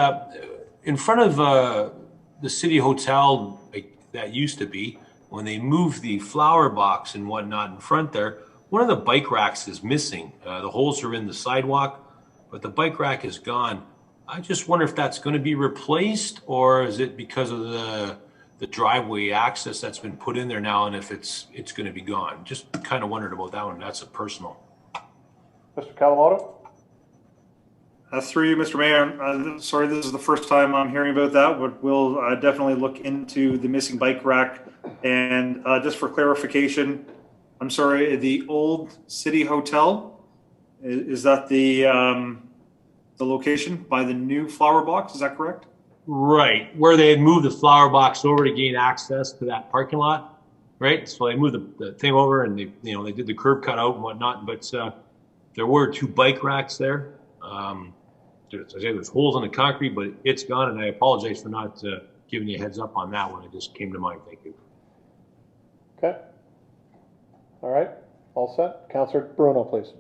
in front of the City Hotel, like that used to be, when they moved the flower box and whatnot in front there, one of the bike racks is missing. The holes are in the sidewalk, but the bike rack is gone. I just wonder if that's going to be replaced, or is it because of the driveway access that's been put in there now, and if it's going to be gone. Just kind of wondered about that one. That's a personal. Mr. Kawamoto? Through you, Mr. Mayor, sorry, this is the first time I'm hearing about that, but we'll definitely look into the missing bike rack And just for clarification, I'm sorry, the old City Hotel, is that the location by the new flower box? Is that correct? Right, where they had moved the flower box over to gain access to that parking lot, right? So they moved the thing over and they did the curb cut out and whatnot, but there were 2 bike racks there. There's holes in the concrete, but it's gone, and I apologize for not giving you a heads up on that one. It just came to mind. Thank you. Okay. All right, all set. Councillor Bruno, please.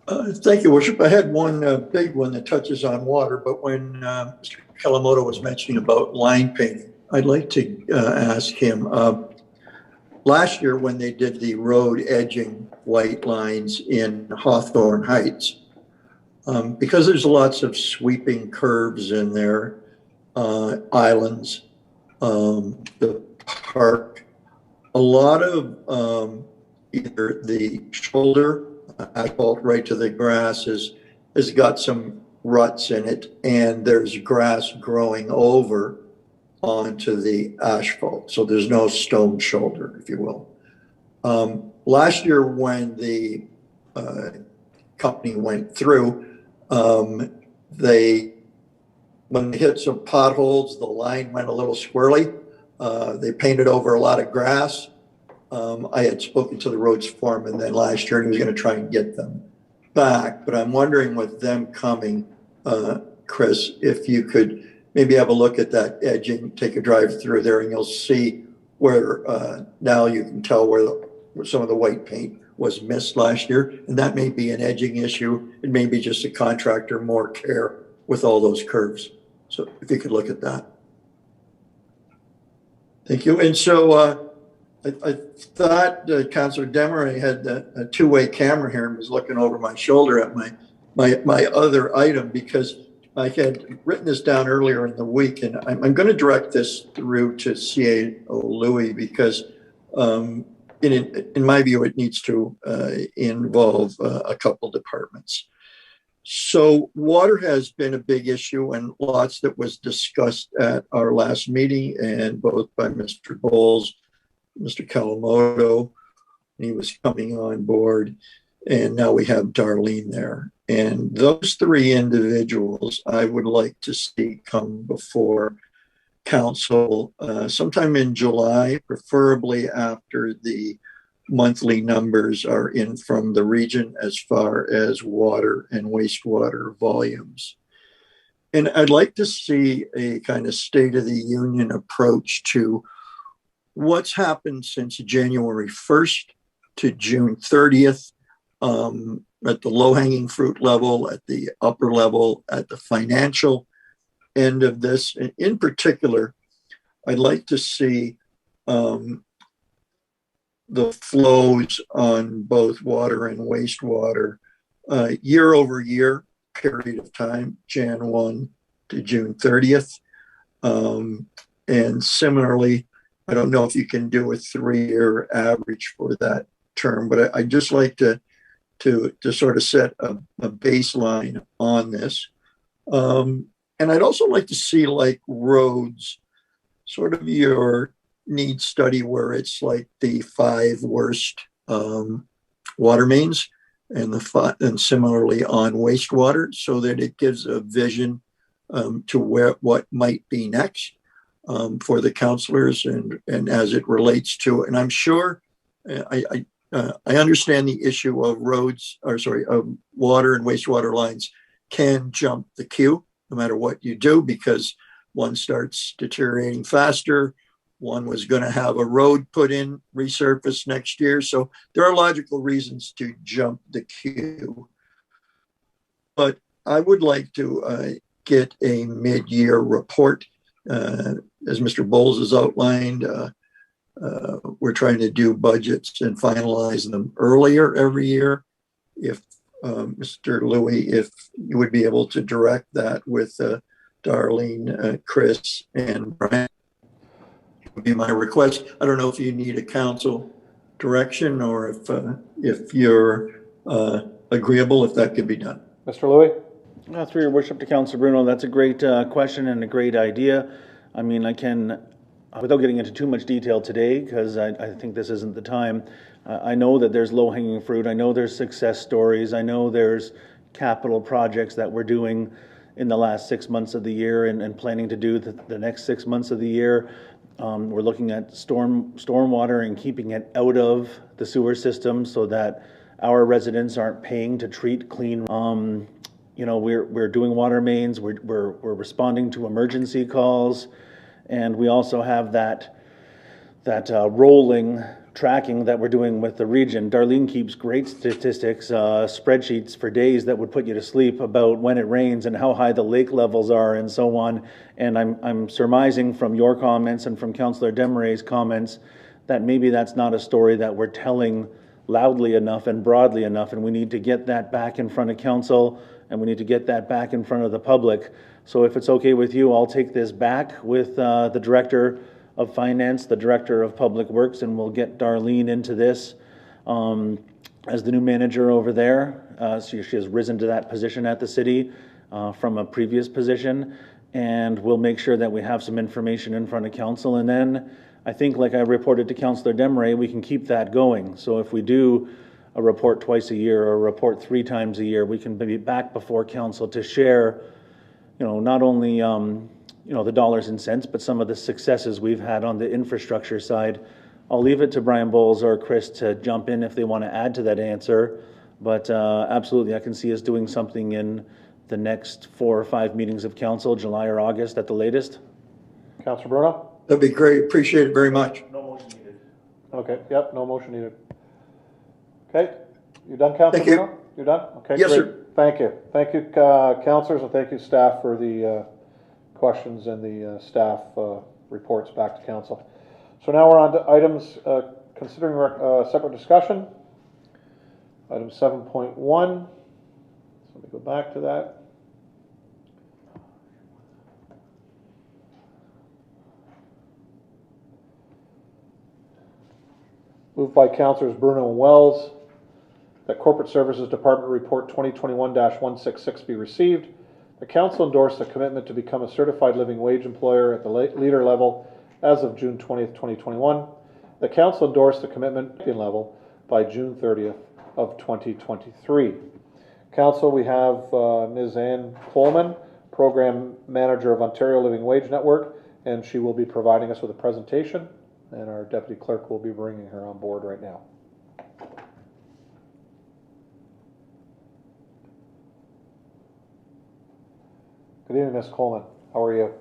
Thank you, Worship. I had one big one that touches on water, but when Mr. Kawamoto was mentioning about line painting, I'd like to ask him, last year when they did the road edging white lines in Hawthorne Heights, because there's lots of sweeping curves in there, islands, the park, a lot of either the shoulder asphalt right to the grass has got some ruts in it, and there's grass growing over onto the asphalt. So there's no stone shoulder, if you will. Last year when the company went through, when they hit some potholes, the line went a little swirly. They painted over a lot of grass. I had spoken to the roads foreman then last year, and he was going to try and get them back. But I'm wondering with them coming, Chris, if you could maybe have a look at that edging, take a drive through there, and you'll see where now you can tell where some of the white paint was missed last year. And that may be an edging issue. It may be just a contractor more care with all those curves. So if you could look at that. Thank you. And so I thought Councillor Demery had a two-way camera here and was looking over my shoulder at my other item, because I had written this down earlier in the week, and I'm going to direct this through to CAO Louis, because in my view, it needs to involve a couple departments. So water has been a big issue, and lots that was discussed at our last meeting, and both by Mr. Bowles, Mr. Kawamoto, he was coming on board, and now we have Darlene there. And those 3 individuals I would like to see come before council sometime in July, preferably after the monthly numbers are in from the region as far as water and wastewater volumes. And I'd like to see a kind of State of the Union approach to what's happened since January 1st to June 30th, at the low-hanging fruit level, at the upper level, at the financial end of this. And in particular, I'd like to see the flows on both water and wastewater year over year period of time, Jan 1 to June 30th. And similarly, I don't know if you can do a 3-year average for that term, but I'd just like to sort of set a baseline on this. And I'd also like to see, like roads, sort of your needs study where it's like the 5 worst water mains, and similarly on wastewater, so that it gives a vision to what might be next for the councillors, and as it relates to, and I'm sure I understand the issue of of water and wastewater lines can jump the queue no matter what you do, because one starts deteriorating faster. One was going to have a road put in, resurfaced next year. So there are logical reasons to jump the queue. But I would like to get a mid-year report. As Mr. Bowles has outlined, we're trying to do budgets and finalize them earlier every year. If Mr. Louis, if you would be able to direct that with Darlene, Chris, and Brian, would be my request. I don't know if you need a council direction, or if you're agreeable, if that could be done. Mr. Louis? Through your worship to Councillor Bruno, that's a great question and a great idea. I mean, I can Without getting into too much detail today, because I think this isn't the time, I know that there's low-hanging fruit. I know there's success stories. I know there's capital projects that we're doing in the last 6 months of the year and planning to do the next 6 months of the year. We're looking at stormwater and keeping it out of the sewer system so that our residents aren't paying to treat clean. You know, we're doing water mains. We're responding to emergency calls, and we also have that rolling tracking that we're doing with the region. Darlene keeps great statistics, spreadsheets for days that would put you to sleep about when it rains and how high the lake levels are and so on. And I'm surmising from your comments and from Councillor Demaray's comments that maybe that's not a story that we're telling loudly enough and broadly enough, and we need to get that back in front of council, and we need to get that back in front of the public. So if it's okay with you, I'll take this back with the Director of Finance, the Director of Public Works, and we'll get Darlene into this as the new manager over there. She has risen to that position at the city from a previous position, and we'll make sure that we have some information in front of council. And then I think, like I reported to Councillor Demaray, we can keep that going. So if we do a report twice a year or a report 3 times a year, we can be back before council to share, you know, not only you know, the dollars and cents, but some of the successes we've had on the infrastructure side. I'll leave it to Brian Bowles or Chris to jump in if they want to add to that answer, but absolutely, I can see us doing something in the next 4 or 5 meetings of council, July or August at the latest. Councillor Bruno? That'd be great. Appreciate it very much. No motion needed. Okay, yep, no motion needed. Okay, you done, Councillor Thank you. Bruno? You're done? Okay, Yes, great. sir. Thank you. Thank you, councillors, and thank you, staff, for the questions and the staff reports back to council. So now we're on to items considering separate discussion. Item 7.1. So let me go back to that. Moved by Councillors Bruno and Wells that Corporate Services Department Report 2021-166 be received. The council endorsed a commitment to become a certified living wage employer at the leader level as of June 20th, 2021. The council endorsed the commitment level by June 30th of 2023. Council, we have Ms. Ann Coleman, Program Manager of Ontario Living Wage Network, and she will be providing us with a presentation, and our Deputy Clerk will be bringing her on board right now. Good evening, Ms. Coleman. How are you?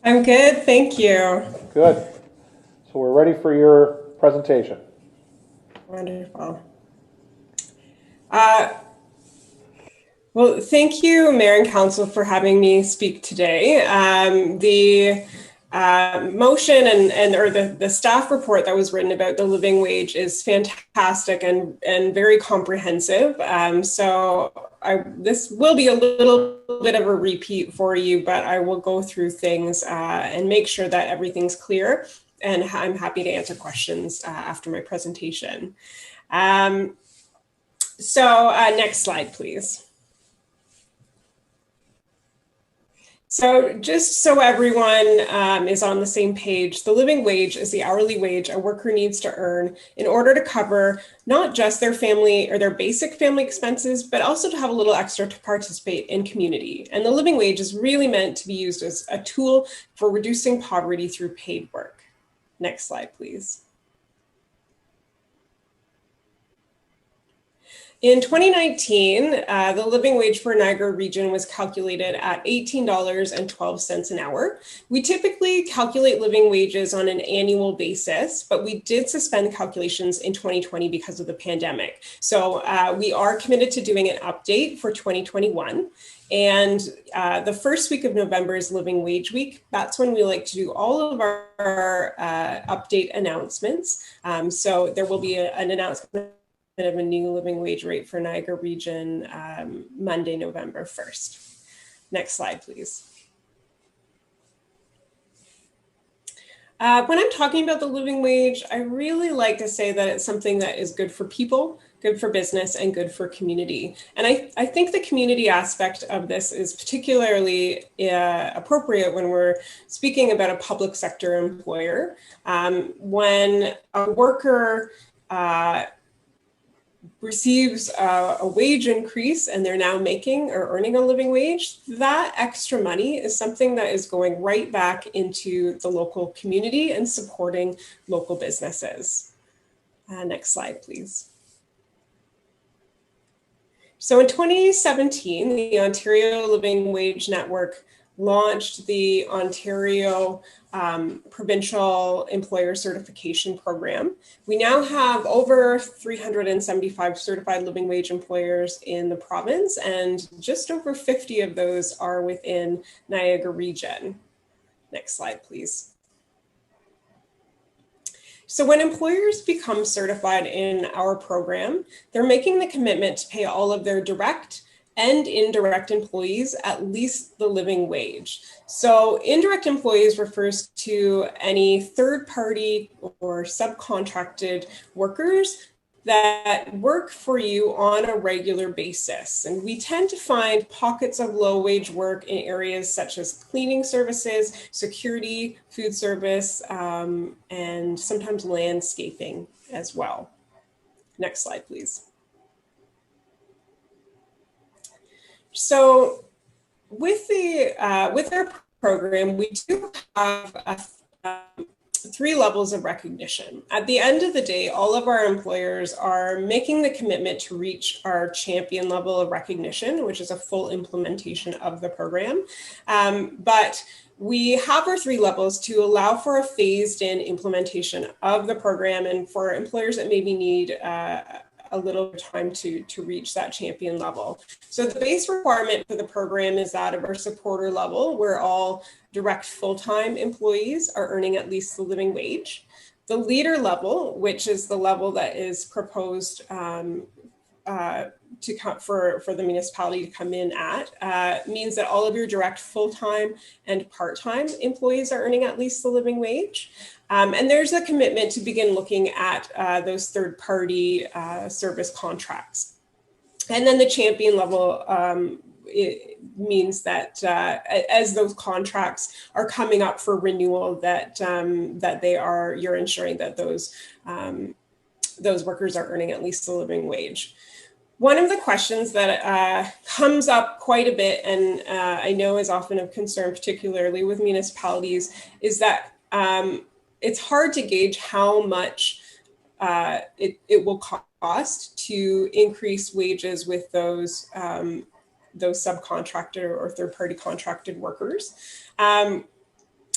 I'm good, thank you. Good. So we're ready for your presentation. Wonderful. Well, thank you, Mayor and Council, for having me speak today. The motion or the staff report that was written about the living wage is fantastic and very comprehensive. So this will be a little bit of a repeat for you, but I will go through things and make sure that everything's clear. And I'm happy to answer questions after my presentation. So next slide, please. So just so everyone is on the same page, the living wage is the hourly wage a worker needs to earn in order to cover not just their family or their basic family expenses, but also to have a little extra to participate in community. And the living wage is really meant to be used as a tool for reducing poverty through paid work. Next slide, please. In 2019, the living wage for Niagara region was calculated at $18.12 an hour. We typically calculate living wages on an annual basis, but we did suspend calculations in 2020 because of the pandemic. So we are committed to doing an update for 2021. And the first week of November is Living Wage Week. That's when we like to do all of our update announcements. So there will be an announcement of a new living wage rate for Niagara region Monday, November 1st. Next slide, please. When I'm talking about the living wage, I really like to say that it's something that is good for people, good for business, and good for community. And I think the community aspect of this is particularly appropriate when we're speaking about a public sector employer. When a worker receives a wage increase and they're now making or earning a living wage, that extra money is something that is going right back into the local community and supporting local businesses. Next slide, please. So in 2017, the Ontario Living Wage Network launched the Ontario Provincial Employer Certification Program. We now have over 375 certified living wage employers in the province, and just over 50 of those are within Niagara region. Next slide, please. So when employers become certified in our program, they're making the commitment to pay all of their direct and indirect employees at least the living wage. So indirect employees refers to any third party or subcontracted workers that work for you on a regular basis. And we tend to find pockets of low wage work in areas such as cleaning services, security, food service, and sometimes landscaping as well. Next slide, please. So with our program, we do have three levels of recognition. At the end of the day, all of our employers are making the commitment to reach our champion level of recognition, which is a full implementation of the program. But we have our three levels to allow for a phased in implementation of the program, and for employers that maybe need a little time to reach that champion level. So the base requirement for the program is that of our supporter level, where all direct full-time employees are earning at least the living wage. The leader level, which is the level that is proposed for the municipality to come in at, means that all of your direct full-time and part-time employees are earning at least the living wage. And there's a commitment to begin looking at those third-party service contracts. And then the champion level, it means that as those contracts are coming up for renewal, that you're ensuring that those workers are earning at least the living wage. One of the questions that comes up quite a bit, and I know is often of concern, particularly with municipalities, is that it's hard to gauge how much it will cost to increase wages with those subcontractor or third-party contracted workers.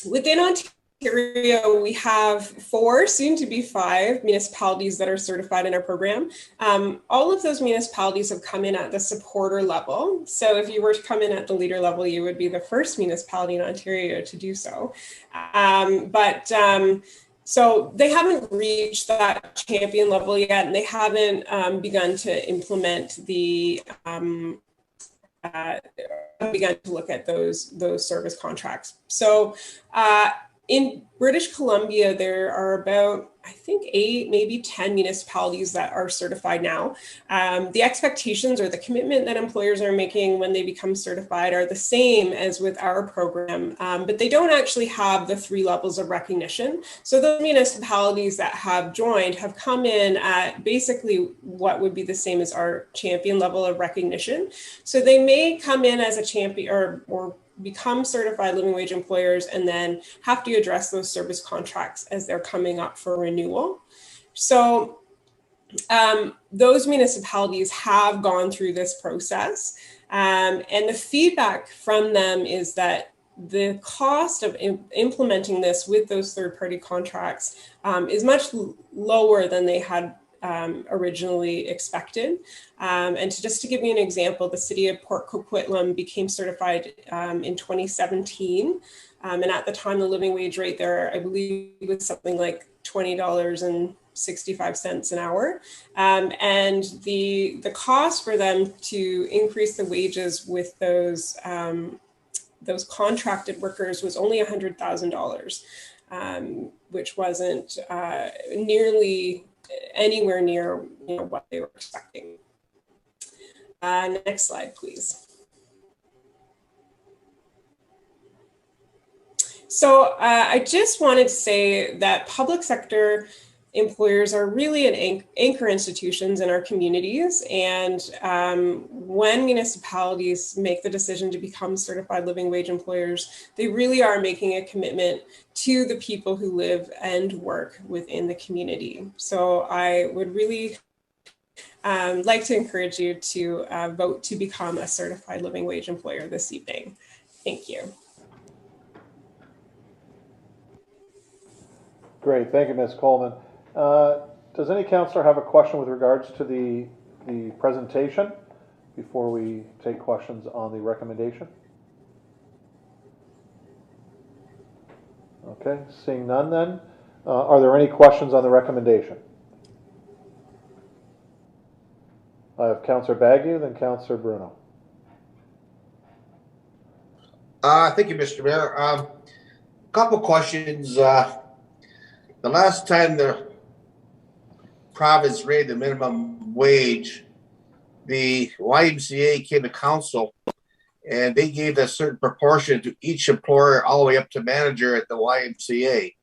Within Ontario, we have 4, soon to be 5 municipalities that are certified in our program. All of those municipalities have come in at the supporter level. So if you were to come in at the leader level, you would be the first municipality in Ontario to do so. So they haven't reached that champion level yet, and they haven't begun to implement begun to look at those service contracts. So in British Columbia, there are about, I think, 8, maybe 10 municipalities that are certified now. The expectations or the commitment that employers are making when they become certified are the same as with our program, but they don't actually have the 3 levels of recognition. So the municipalities that have joined have come in at basically what would be the same as our champion level of recognition. So they may come in as a champion or become certified living wage employers and then have to address those service contracts as they're coming up for renewal. So those municipalities have gone through this process, and the feedback from them is that the cost of implementing this with those third-party contracts is much lower than they had originally expected. And just to give you an example, the city of Port Coquitlam became certified in 2017. And at the time, the living wage rate there, I believe, was something like $20.65 an hour. And the cost for them to increase the wages with those those contracted workers was only $100,000, which wasn't nearly anywhere near what they were expecting. Next slide, please. So I just wanted to say that public sector employers are really an anchor institutions in our communities. And when municipalities make the decision to become certified living wage employers, they really are making a commitment to the people who live and work within the community. So I would really like to encourage you to vote to become a certified living wage employer this evening. Thank you. Great, thank you, Ms. Coleman. Does any counselor have a question with regards to the presentation before we take questions on the recommendation? Okay, seeing none then. Are there any questions on the recommendation? I have Councillor Bagu, then Councillor Bruno. Thank you, Mr. Mayor. A couple questions. The last time the province raised the minimum wage, the YMCA came to council and they gave a certain proportion to each employer all the way up to manager at the YMCA.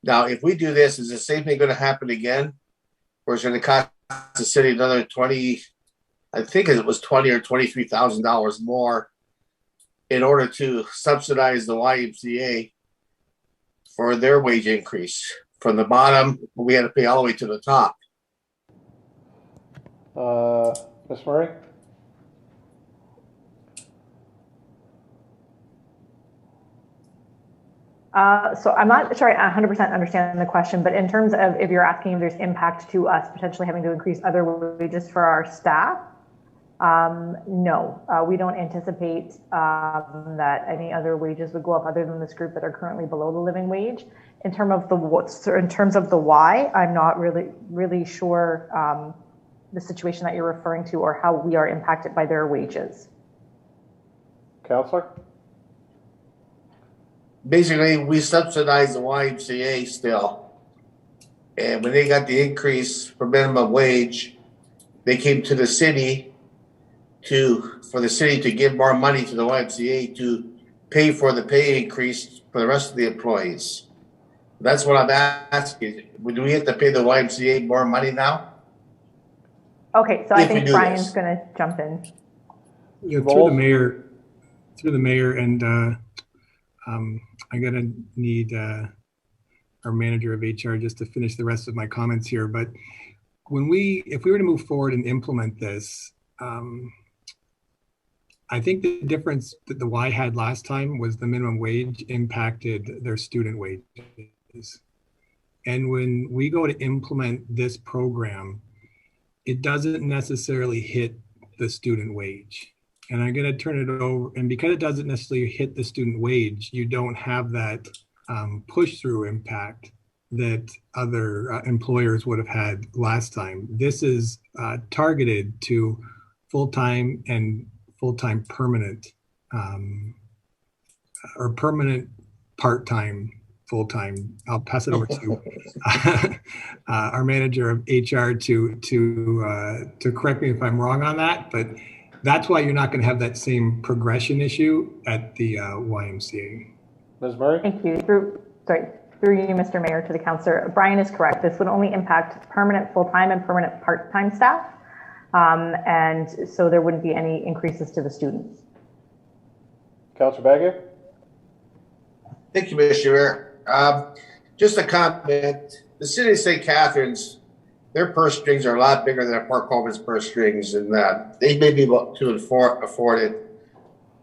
Now, if we do this, is the same thing going to happen again? Or is it going to cost the city another 20, I think it was $20,000 or $23,000 more in order to subsidize the YMCA for their wage increase? From the bottom, we had to pay all the way to the top. Ms. Murray? So I'm not sure I 100% understand the question, but in terms of if you're asking if there's impact to us potentially having to increase other wages for our staff, no, we don't anticipate that any other wages would go up other than this group that are currently below the living wage. In terms of the why, I'm not really sure the situation that you're referring to or how we are impacted by their wages. Councillor? Basically, we subsidize the YMCA still. And when they got the increase for minimum wage, they came to the city for the city to give more money to the YMCA to pay for the pay increase for the rest of the employees. That's what I'm asking. Do we have to pay the YMCA more money now? Okay, so I think Brian's going to jump in. Yeah, through the mayor, and I'm going to need our manager of HR just to finish the rest of my comments here. But if we were to move forward and implement this, I think the difference that the Y had last time was the minimum wage impacted their student wages. And when we go to implement this program, it doesn't necessarily hit the student wage. And I'm going to turn it over. And because it doesn't necessarily hit the student wage, you don't have that push-through impact that other employers would have had last time. This is targeted to full-time and full-time permanent or permanent part-time full-time. I'll pass it over to our manager of HR to correct me if I'm wrong on that, but that's why you're not going to have that same progression issue at the YMCA. Ms. Murray? Thank you. Through you, Mr. Mayor, to the councillor. Brian is correct. This would only impact permanent full-time and permanent part-time staff. And so there wouldn't be any increases to the students. Councillor Bagu? Thank you, Mr. Mayor. Just a comment. The city of St. Catharines, their purse strings are a lot bigger than Port Colborne's purse strings, and they may be able to afford it.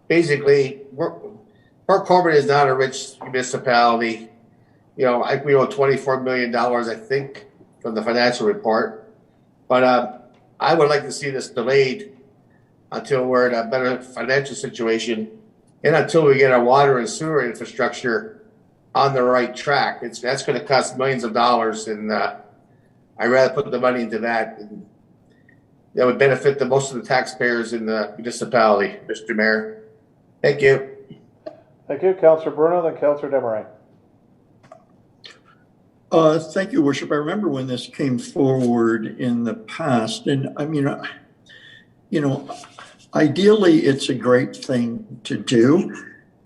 Basically, Port Colborne is not a rich municipality. You know, we owe $24 million, I think, from the financial report. But I would like to see this delayed until we're in a better financial situation and until we get our water and sewer infrastructure on the right track. That's going to cost millions of dollars, and I'd rather put the money into that. And that would benefit most of the taxpayers in the municipality, Mr. Mayor. Thank you. Thank you. Councillor Bruno, then Councillor Desmarais. Thank you, Worship. I remember when this came forward in the past, and I mean, ideally, it's a great thing to do.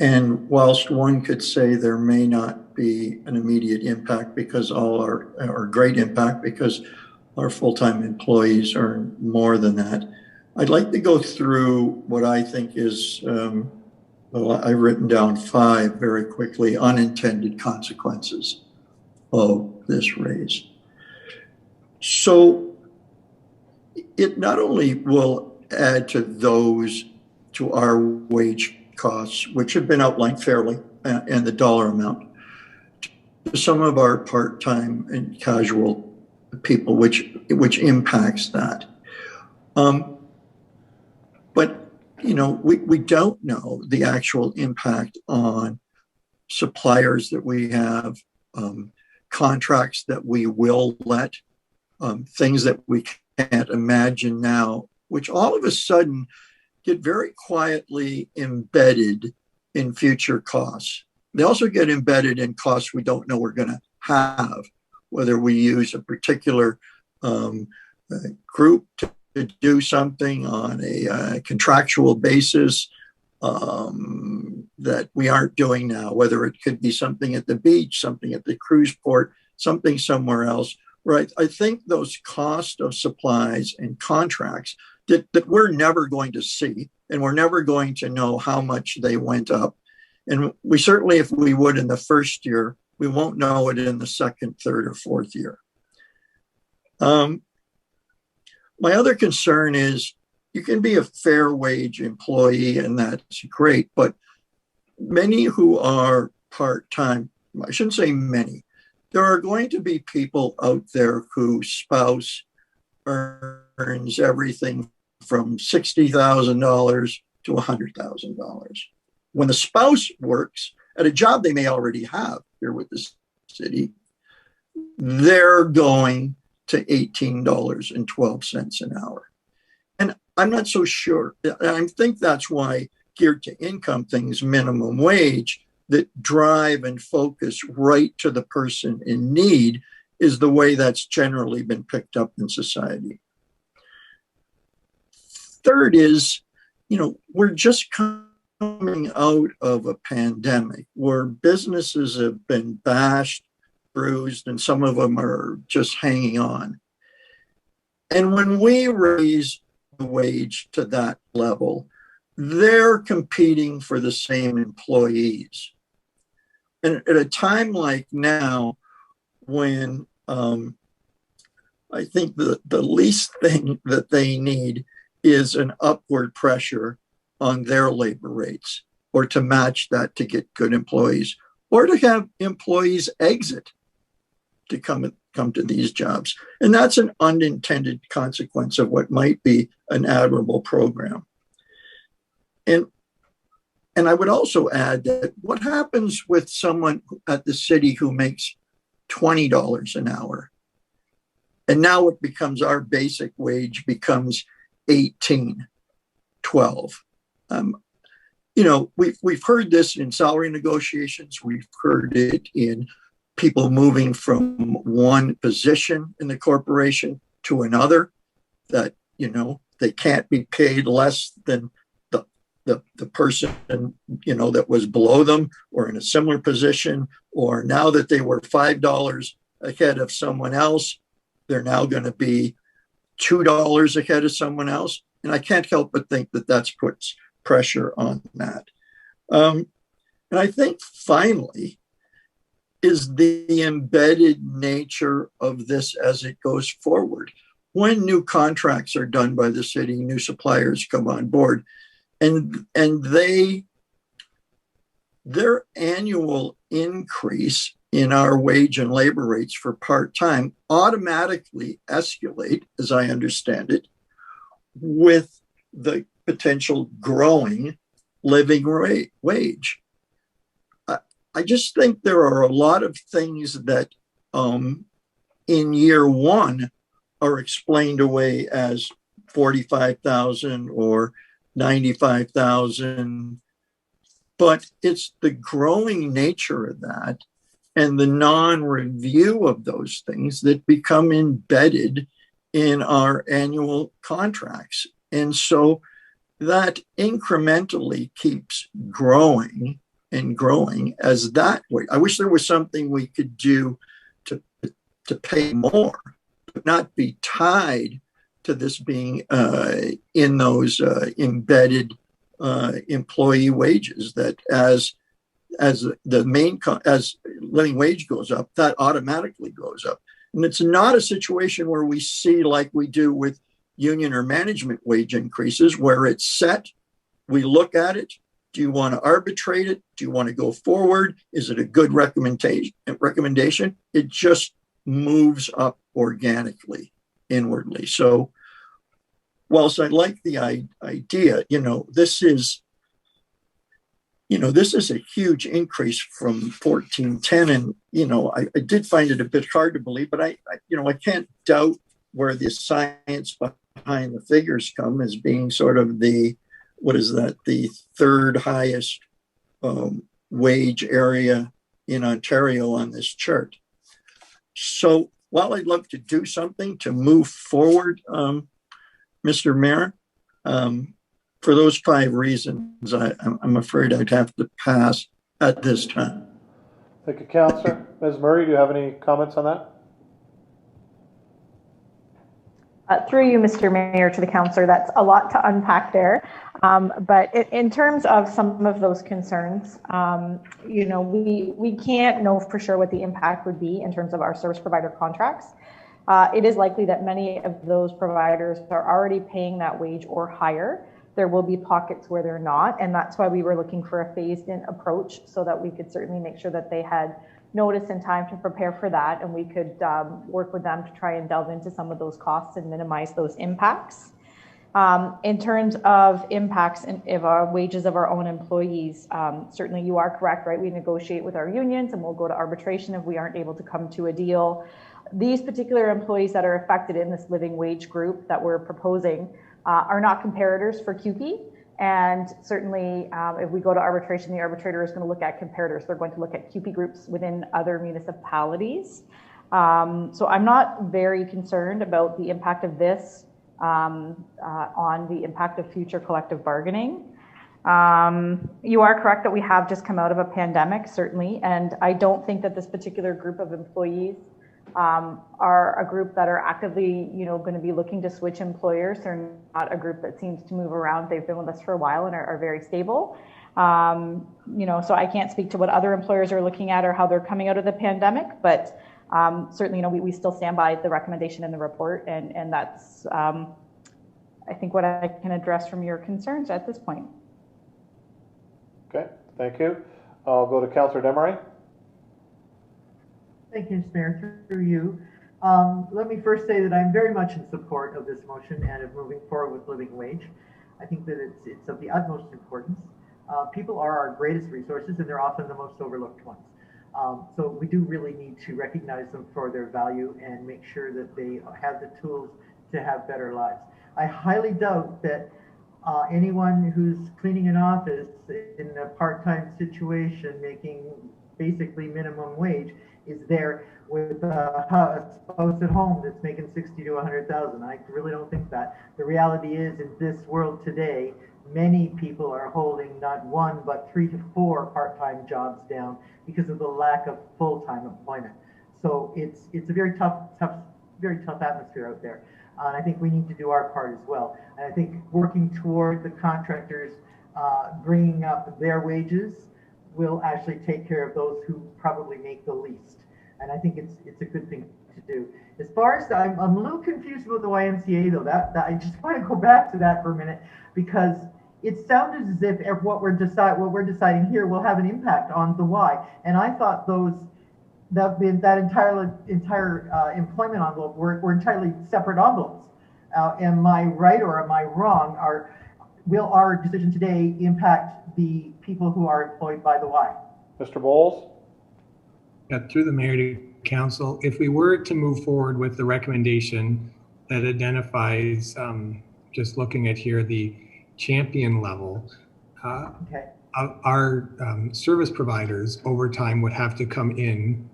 And whilst one could say there may not be an immediate impact because all are great impact because our full-time employees earn more than that, I'd like to go through what I think is, I've written down 5 very quickly, unintended consequences of this raise. So it not only will add to our wage costs, which have been outlined fairly, and the dollar amount, to some of our part-time and casual people, which impacts that. But we don't know the actual impact on suppliers that we have, contracts that we will let, things that we can't imagine now, which all of a sudden get very quietly embedded in future costs. They also get embedded in costs we don't know we're going to have, whether we use a particular group to do something on a contractual basis that we aren't doing now, whether it could be something at the beach, something at the cruise port, something somewhere else. Right. I think those cost of supplies and contracts that we're never going to see, and we're never going to know how much they went up. And we certainly, if we would in the first year, we won't know it in the second, third, or fourth year. My other concern is you can be a fair wage employee, and that's great, but many who are part-time, I shouldn't say many, there are going to be people out there whose spouse earns everything from $60,000 to $100,000. When the spouse works at a job they may already have here with the city, they're going to $18.12 an hour. And I'm not so sure. I think that's why geared to income things, minimum wage, that drive and focus right to the person in need is the way that's generally been picked up in society. Third is, we're just coming out of a pandemic where businesses have been bashed, bruised, and some of them are just hanging on. And when we raise the wage to that level, they're competing for the same employees. And at a time like now, when I think the least thing that they need is an upward pressure on their labor rates, or to match that to get good employees, or to have employees exit to come to these jobs. And that's an unintended consequence of what might be an admirable program. And I would also add that what happens with someone at the city who makes $20 an hour, and now it becomes our basic wage becomes $18, $12. We've heard this in salary negotiations. We've heard it in people moving from one position in the corporation to another, that, they can't be paid less than the person, that was below them or in a similar position, or now that they were $5 ahead of someone else, they're now going to be $2 ahead of someone else. And I can't help but think that that's puts pressure on that. And I think finally is the embedded nature of this as it goes forward. When new contracts are done by the city, new suppliers come on board, and their annual increase in our wage and labor rates for part-time automatically escalate, as I understand it, with the potential growing living wage. I just think there are a lot of things that in year one are explained away as 45,000 or 95,000 But it's the growing nature of that and the non-review of those things that become embedded in our annual contracts. And so that incrementally keeps growing and growing as that way. I wish there was something we could do to pay more, but not be tied to this being in those embedded employee wages, that as living wage goes up, that automatically goes up. And it's not a situation where we see like we do with union or management wage increases, where it's set, we look at it. Do you want to arbitrate it? Do you want to go forward? Is it a good recommendation? It just moves up organically, inwardly. So whilst I like the idea, this is a huge increase from 1410. And, I did find it a bit hard to believe, but I can't doubt where the science behind the figures come as being sort of the third highest wage area in Ontario on this chart. So while I'd love to do something to move forward, Mr. Mayor, for those 5 reasons, I'm afraid I'd have to pass at this time. Thank you, Councillor. Ms. Murray, do you have any comments on that? Through you, Mr. Mayor, to the councillor, that's a lot to unpack there. But in terms of some of those concerns, we can't know for sure what the impact would be in terms of our service provider contracts. It is likely that many of those providers are already paying that wage or higher. There will be pockets where they're not, and that's why we were looking for a phased-in approach so that we could certainly make sure that they had notice and time to prepare for that, and we could work with them to try and delve into some of those costs and minimize those impacts. In terms of impacts of our wages of our own employees, certainly you are correct, right? We negotiate with our unions and we'll go to arbitration if we aren't able to come to a deal. These particular employees that are affected in this living wage group that we're proposing are not comparators for CUPE. And certainly if we go to arbitration, the arbitrator is going to look at comparators. They're going to look at CUPE groups within other municipalities. So I'm not very concerned about the impact of this on the impact of future collective bargaining. You are correct that we have just come out of a pandemic, certainly, and I don't think that this particular group of employees are a group that are actively, going to be looking to switch employers. They're not a group that seems to move around. They've been with us for a while and are very stable. So I can't speak to what other employers are looking at or how they're coming out of the pandemic, but certainly, we still stand by the recommendation in the report, and that's, I think, what I can address from your concerns at this point. Okay, thank you. I'll go to Councillor Desmarais. Thank you, Mr. Mayor. Through you. Let me first say that I'm very much in support of this motion and of moving forward with living wage. I think that it's of the utmost importance. People are our greatest resources, and they're often the most overlooked ones. So we do really need to recognize them for their value and make sure that they have the tools to have better lives. I highly doubt that anyone who's cleaning an office in a part-time situation making basically minimum wage is there with a spouse at home that's making 60 to 100,000. I really don't think that. The reality is, in this world today, many people are holding not 1, but 3 to 4 part-time jobs down because of the lack of full-time employment. So it's a very tough atmosphere out there. And I think we need to do our part as well. And I think working toward the contractors bringing up their wages will actually take care of those who probably make the least. And I think it's a good thing to do. As far as I'm a little confused about the YMCA though. That I just want to go back to that for a minute, because it sounded as if what we're deciding here will have an impact on the Y. And I thought that entire employment envelope were entirely separate envelopes. Am I right or am I wrong? Will our decision today impact the people who are employed by the Y? Mr. Bowles? Yeah, through the mayor to council, if we were to move forward with the recommendation that identifies, just looking at here, the champion level, Okay. Our service providers over time would have to come in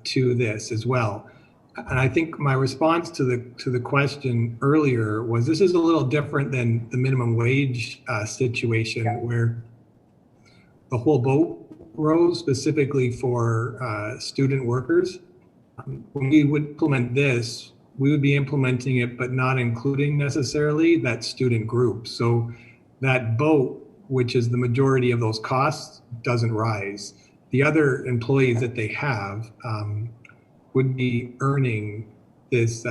to this as well. And I think my response to the question earlier was this is a little different than the minimum wage situation where the whole boat rose specifically for student workers. When we would implement this, we would be implementing it, but not including necessarily that student group. So that boat, which is the majority of those costs, doesn't rise. The other employees that they have would be earning this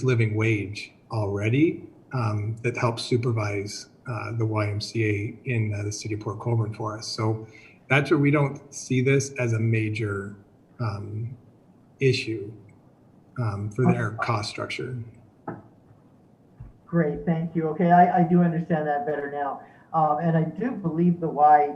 living wage already that helps supervise the YMCA in the city of Port Colborne for us. So that's where we don't see this as a major issue for their cost structure. Great, thank you. Okay, I do understand that better now. And I do believe the Y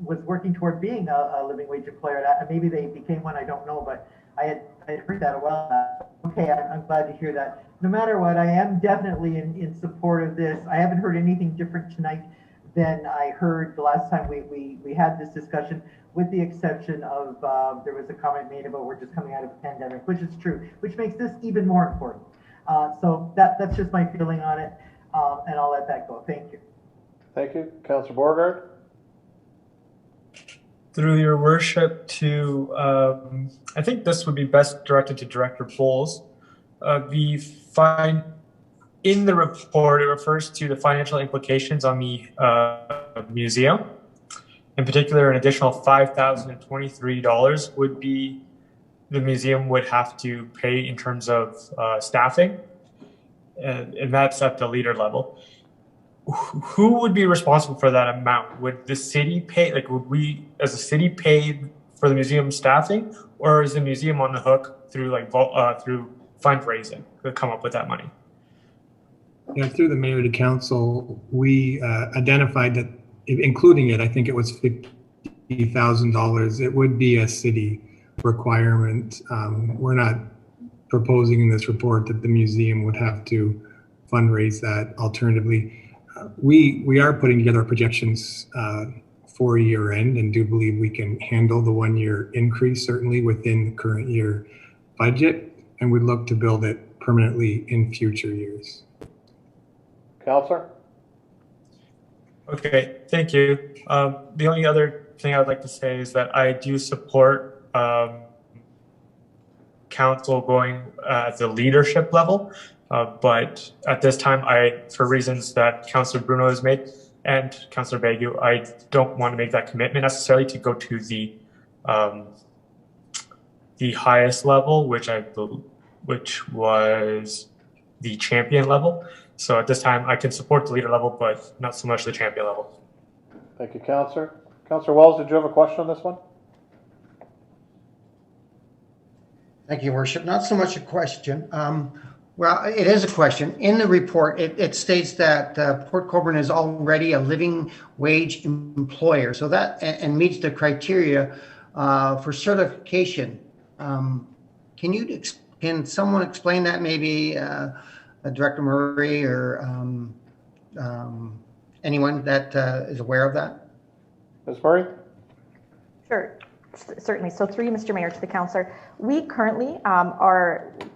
was working toward being a living wage employer. Maybe they became one, I don't know, but I had heard that a while back. Okay, I'm glad to hear that. No matter what, I am definitely in support of this. I haven't heard anything different tonight than I heard the last time we had this discussion, with the exception of there was a comment made about we're just coming out of a pandemic, which is true, which makes this even more important. So that's just my feeling on it, and I'll let that go. Thank you. Thank you. Councillor Borgard? Through your worship to, I think this would be best directed to Director Bowles. In the report, it refers to the financial implications on the museum. In particular, an additional $5,023 would be the museum would have to pay in terms of staffing, and that's at the leader level. Who would be responsible for that amount? Would the city pay, like would we as a city pay for the museum staffing, or is the museum on the hook through through fundraising to come up with that money? Yeah, through the mayor to council, we identified that including it, I think it was $50,000. It would be a city requirement. We're not proposing in this report that the museum would have to fundraise that. Alternatively, we are putting together projections for year end and do believe we can handle the 1 year increase certainly within the current year budget, and we'd look to build it permanently in future years. Councillor? Okay, thank you. The only other thing I would like to say is that I do support council going at the leadership level. But at this time, for reasons that Councillor Bruno has made and Councillor Bagu, I don't want to make that commitment necessarily to go to the highest level, which was the champion level. So at this time, I can support the leader level, but not so much the champion level. Thank you, Councillor. Councillor Wells, did you have a question on this one? Thank you, Your Worship. Not so much a question. Well, it is a question. In the report, it states that Port Colborne is already a living wage employer, so that and meets the criteria for certification. Can someone explain that? Maybe Director Murray or anyone that is aware of that? Ms. Murray? Sure, certainly. So through you, Mr. Mayor, to the councillor, we currently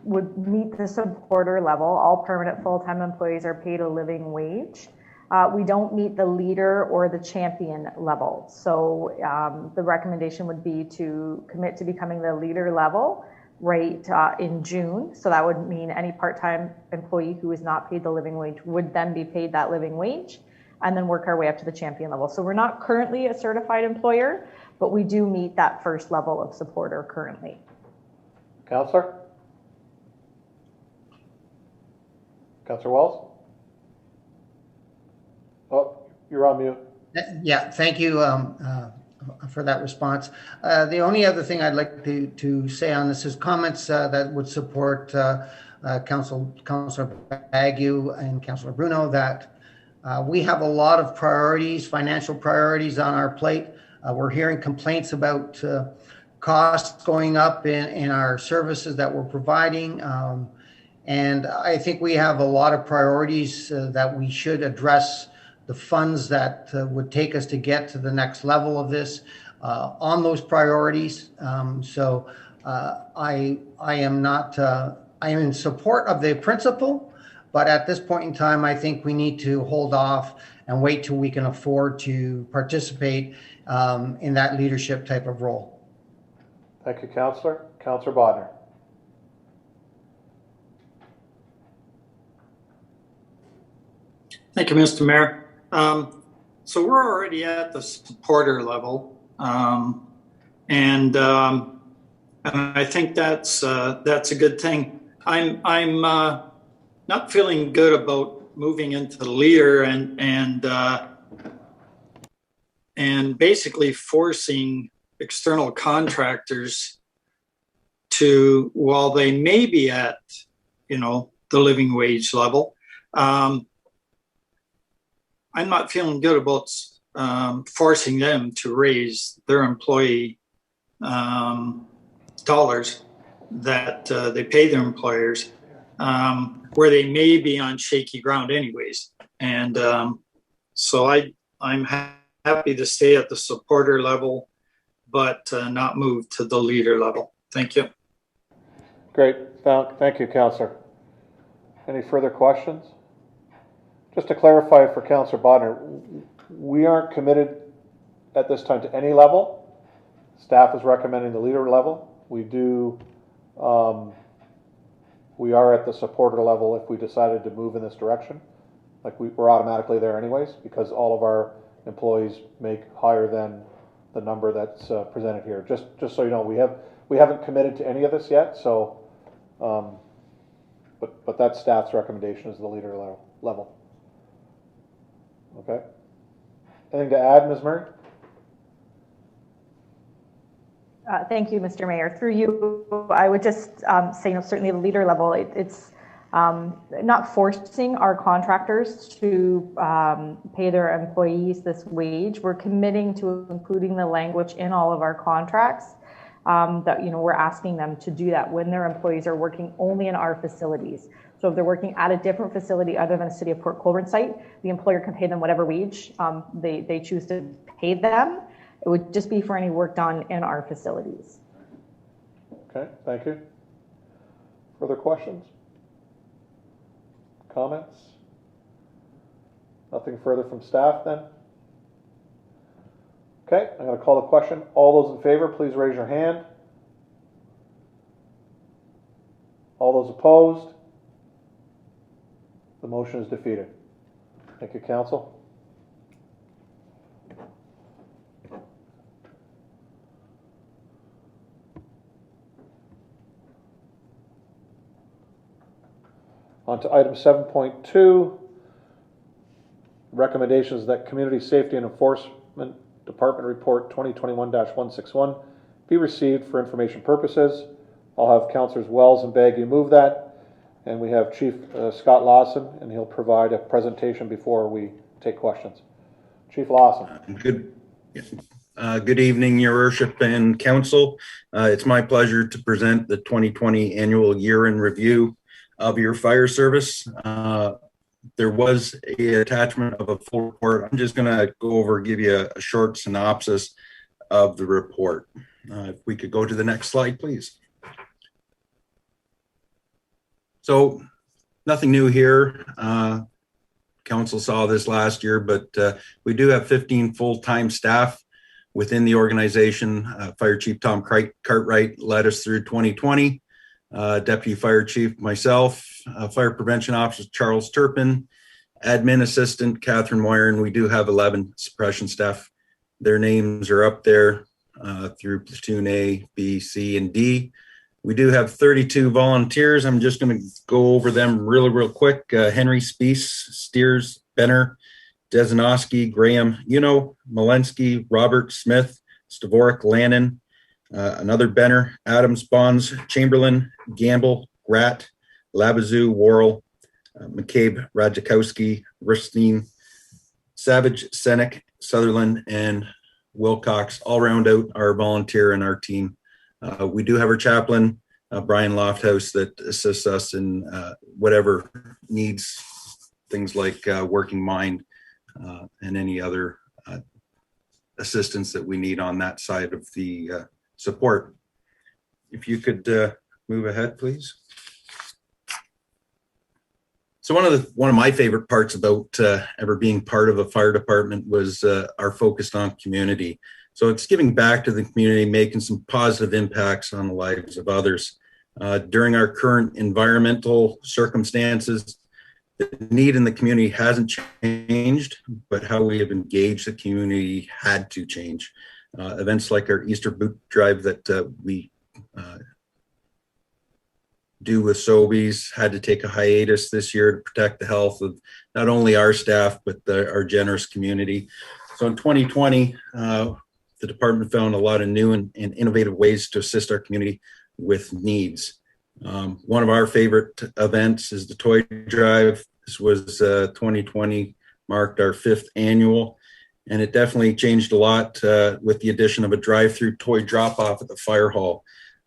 would meet the supporter level. All permanent full-time employees are paid a living wage. We don't meet the leader or the champion level. So the recommendation would be to commit to becoming the leader level right in June. So that would mean any part-time employee who is not paid the living wage would then be paid that living wage, and then work our way up to the champion level. So we're not currently a certified employer, but we do meet that first level of supporter currently. Councillor? Councillor Wells? Oh, you're on mute. Yeah, thank you for that response. The only other thing I'd like to say on this is comments that would support Councillor Bagu and Councillor Bruno that we have a lot of priorities, financial priorities on our plate. We're hearing complaints about costs going up in our services that we're providing. And I think we have a lot of priorities that we should address the funds that would take us to get to the next level of this on those priorities. I am not, I am in support of the principle, but at this point in time, I think we need to hold off and wait till we can afford to participate in that leadership type of role. Thank you, Councillor. Councillor Bodnar. Thank you, Mr. Mayor. So we're already at the supporter level, and I think that's a good thing. I'm not feeling good about moving into the leader and basically forcing external contractors to, while they may be at, the living wage level. I'm not feeling good about forcing them to raise their employee dollars that they pay their employers, where they may be on shaky ground anyways. And so I'm happy to stay at the supporter level, but not move to the leader level. Thank you. Great. Thank you, Councillor. Any further questions? Just to clarify for Councillor Bodnar, we aren't committed at this time to any level. Staff is recommending the leader level. We are at the supporter level if we decided to move in this direction. Like we're automatically there anyways, because all of our employees make higher than the number that's presented here. Just so you know, we haven't committed to any of this yet. So, but that's staff's recommendation is the leader level. Okay. Anything to add, Ms. Murray? Thank you, Mr. Mayor. Through you, I would just say, certainly the leader level, it's not forcing our contractors to pay their employees this wage. We're committing to including the language in all of our contracts that, we're asking them to do that when their employees are working only in our facilities. So if they're working at a different facility other than the City of Port Colborne site, the employer can pay them whatever wage they choose to pay them. It would just be for any work done in our facilities. Okay, thank you. Further questions? Comments? Nothing further from staff then? Okay, I'm going to call the question. All those in favor, please raise your hand. All those opposed? The motion is defeated. Thank you, Council. On to item 7.2, recommendations that Community Safety and Enforcement Department Report 2021-161 be received for information purposes. I'll have Councillors Wells and Baggy move that. And we have Chief Scott Lawson, and he'll provide a presentation before we take questions. Chief Lawson. Good evening, Your Worship and Council. It's my pleasure to present the 2020 annual year in review of your fire service. There was an attachment of a full report. I'm just going to go over, give you a short synopsis of the report. If we could go to the next slide, please. So nothing new here. Council saw this last year, but we do have 15 full-time staff within the organization. Fire Chief Tom Cartwright led us through 2020. Deputy Fire Chief, myself, Fire Prevention Officer Charles Turpin, Admin Assistant Catherine Moyer, and we do have 11 suppression staff. Their names are up there through Platoon A, B, C, and D. We do have 32 volunteers. I'm just going to go over them real quick. Henry Speece, Steers, Benner, Desinoski, Graham, Malensky, Robert Smith, Stavorik, Lannon, another Benner, Adams, Bonds, Chamberlain, Gamble, Gratt, Labazoo, Worrell, McCabe, Radzikowski, Ristine, Savage, Senek, Sutherland, and Wilcox all round out our volunteer and our team. We do have our chaplain, Brian Lofthouse, that assists us in whatever needs, things like working mind, and any other assistance that we need on that side of the support. If you could move ahead, please. So one of my favorite parts about ever being part of a fire department was our focus on community. So it's giving back to the community, making some positive impacts on the lives of others. During our current environmental circumstances, the need in the community hasn't changed, but how we have engaged the community had to change. Events like our Easter boot drive that we do with Sobeys had to take a hiatus this year to protect the health of not only our staff, but our generous community. So in 2020, the department found a lot of new and innovative ways to assist our community with needs. One of our favorite events is the toy drive. This was 2020, marked our 5th annual, and it definitely changed a lot with the addition of a drive-through toy drop-off at the fire hall.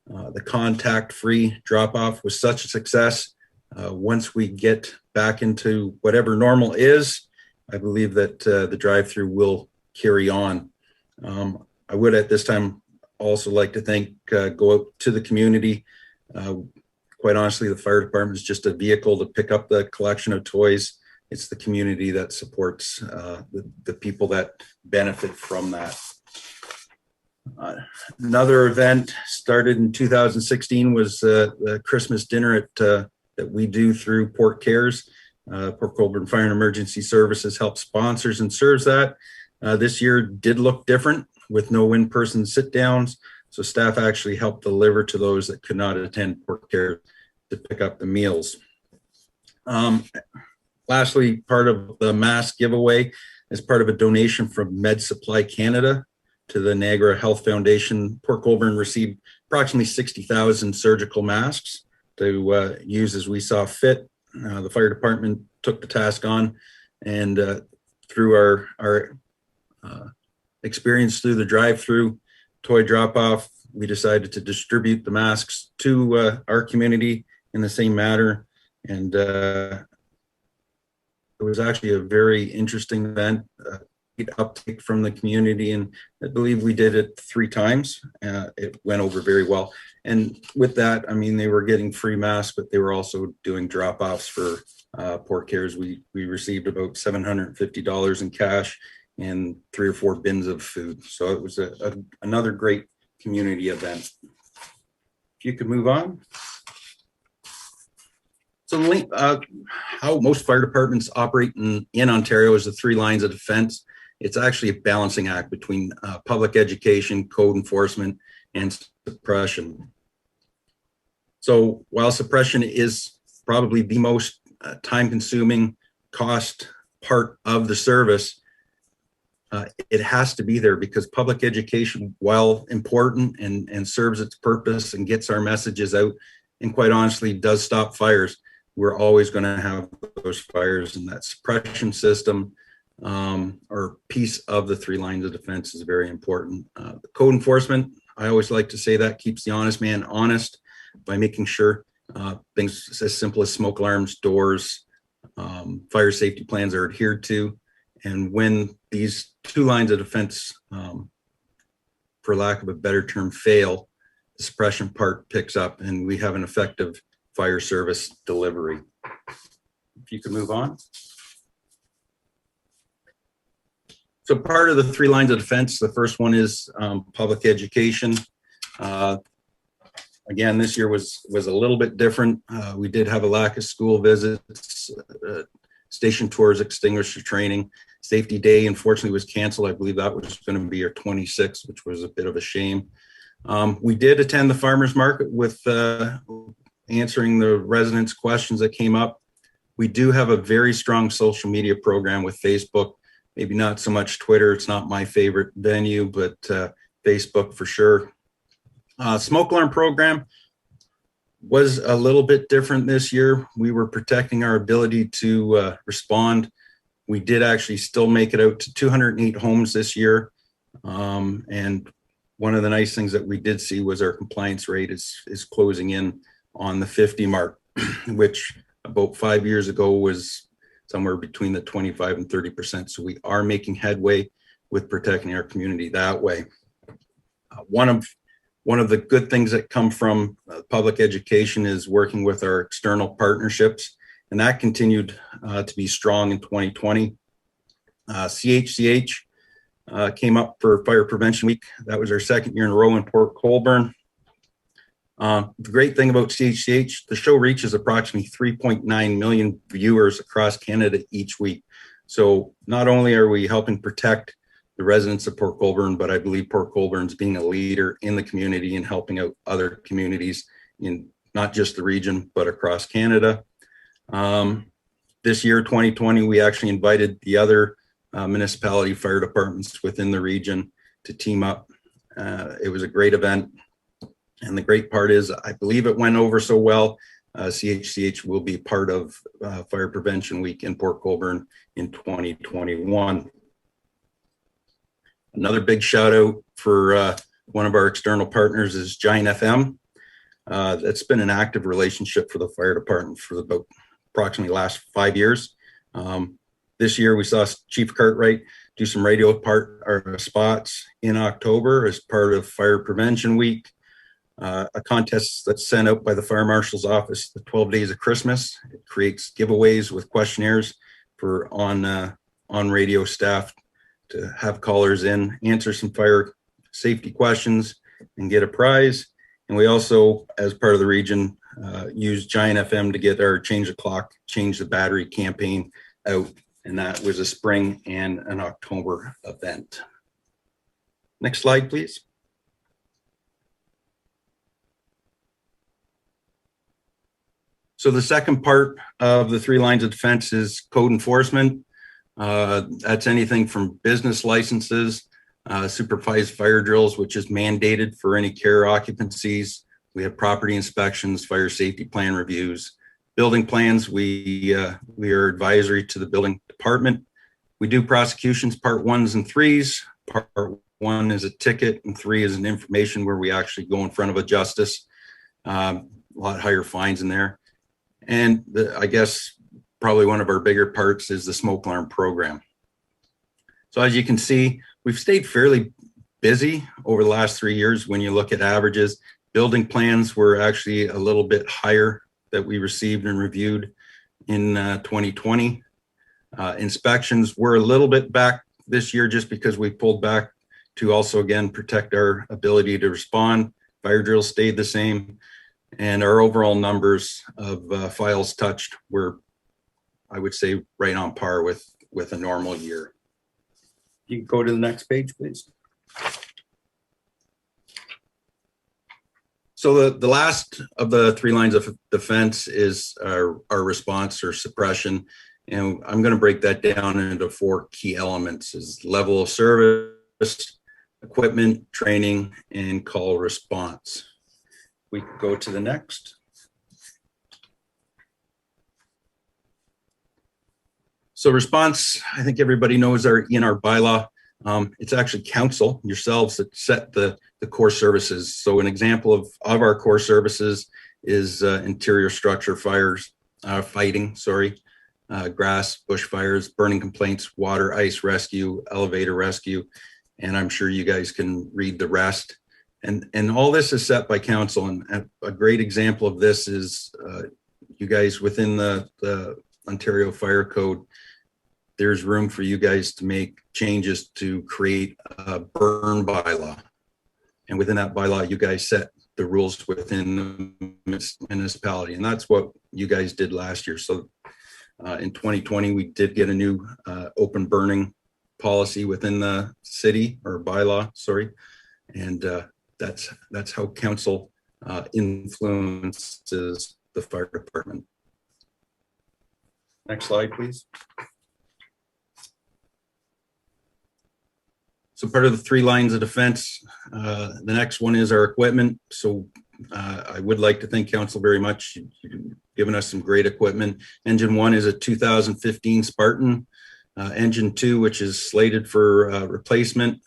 The contact-free drop-off was such a success. Once we get back into whatever normal is, I believe that the drive-through will carry on. I would at this time also like to go out to the community. Quite honestly, the fire department is just a vehicle to pick up the collection of toys. It's the community that supports the people that benefit from that. Another event started in 2016 was the Christmas dinner that we do through Port Cares. Port Colborne Fire and Emergency Services helps sponsors and serves that. This year did look different with no in-person sit-downs, so staff actually helped deliver to those that could not attend Port Cares to pick up the meals. Lastly, part of the mask giveaway is part of a donation from Med Supply Canada to the Niagara Health Foundation. Port Colborne received approximately 60,000 surgical masks to use as we saw fit. The fire department took the task on, and through our experience through the drive-through toy drop-off, we decided to distribute the masks to our community in the same manner. And it was actually a very interesting event, uptake from the community, and I believe we did it 3 times. It went over very well. And with that, I mean, they were getting free masks, but they were also doing drop-offs for Port Cares. We received about $750 in cash and 3 or 4 bins of food. So it was another great community event. If you could move on. So how most fire departments operate in Ontario is the 3 lines of defense. It's actually a balancing act between public education, code enforcement, and suppression. So while suppression is probably the most time-consuming cost part of the service, it has to be there because public education, while important and serves its purpose and gets our messages out, and quite honestly does stop fires, we're always going to have those fires, and that suppression system or piece of the 3 lines of defense is very important. The code enforcement, I always like to say, that keeps the honest man honest by making sure things as simple as smoke alarms, doors, fire safety plans are adhered to. And when these 2 lines of defense, for lack of a better term, fail, the suppression part picks up and we have an effective fire service delivery. If you could move on. So part of the 3 lines of defense, the first one is public education. Again, this year was a little bit different. We did have a lack of school visits, station tours, extinguisher training. Safety Day, unfortunately, was canceled. I believe that was going to be our 26th, which was a bit of a shame. We did attend the farmers market with answering the residents' questions that came up. We do have a very strong social media program with Facebook, maybe not so much Twitter. It's not my favorite venue, but Facebook for sure. Smoke alarm program was a little bit different this year. We were protecting our ability to respond. We did actually still make it out to 208 homes this year. And one of the nice things that we did see was our compliance rate is closing in on the 50 mark, which about 5 years ago was somewhere between the 25 and 30%. So we are making headway with protecting our community that way. One of the good things that come from public education is working with our external partnerships, and that continued to be strong in 2020. CHCH came up for Fire Prevention Week. That was our second year in a row in Port Colborne. The great thing about CHCH, the show reaches approximately 3.9 million viewers across Canada each week. So not only are we helping protect the residents of Port Colborne, but I believe Port Colborne's being a leader in the community and helping out other communities in not just the region, but across Canada. This year, 2020, we actually invited the other municipality fire departments within the region to team up. It was a great event. And the great part is, I believe it went over so well, CHCH will be part of Fire Prevention Week in Port Colborne in 2021. Another big shout out for one of our external partners is Giant FM. That's been an active relationship for the fire department for about approximately last 5 years. This year we saw Chief Cartwright do some radio spots in October as part of Fire Prevention Week. A contest that's sent out by the Fire Marshal's Office, the 12 Days of Christmas. It creates giveaways with questionnaires for on radio staff to have callers in, answer some fire safety questions and get a prize. And we also, as part of the region, use Giant FM to get our Change the Clock, Change the Battery campaign out. And that was a spring and an October event. Next slide, please. So the second part of the 3 lines of defense is code enforcement. That's anything from business licenses, supervised fire drills, which is mandated for any care occupancies. We have property inspections, fire safety plan reviews, building plans. We are advisory to the building department. We do prosecutions, part 1s and 3s. Part 1 is a ticket and 3 is an information where we actually go in front of a justice. A lot higher fines in there. And I guess probably one of our bigger parts is the smoke alarm program. So as you can see, we've stayed fairly busy over the last 3 years. When you look at averages, building plans were actually a little bit higher that we received and reviewed in 2020. Inspections were a little bit back this year just because we pulled back to also, again, protect our ability to respond. Fire drills stayed the same. And our overall numbers of files touched were, I would say, right on par with a normal year. You can go to the next page, please. So the last of the 3 lines of defense is our response or suppression. And I'm going to break that down into 4 key elements: is level of service, equipment, training, and call response. We can go to the next. So response, I think everybody knows in our bylaw. It's actually council, yourselves, that set the core services. So an example of our core services is interior structure fires, fighting, grass, bush fires, burning complaints, water, ice rescue, elevator rescue, and I'm sure you guys can read the rest. And all this is set by council. And a great example of this is you guys within the Ontario Fire Code, there's room for you guys to make changes to create a burn bylaw. And within that bylaw, you guys set the rules within the municipality. And that's what you guys did last year. So in 2020, we did get a new open burning policy within the city, or bylaw, and that's how council influences the fire department. Next slide, please. So part of the 3 lines of defense, the next one is our equipment. So I would like to thank council very much. You've given us some great equipment. Engine 1 is a 2015 Spartan. Engine 2, which is slated for replacement.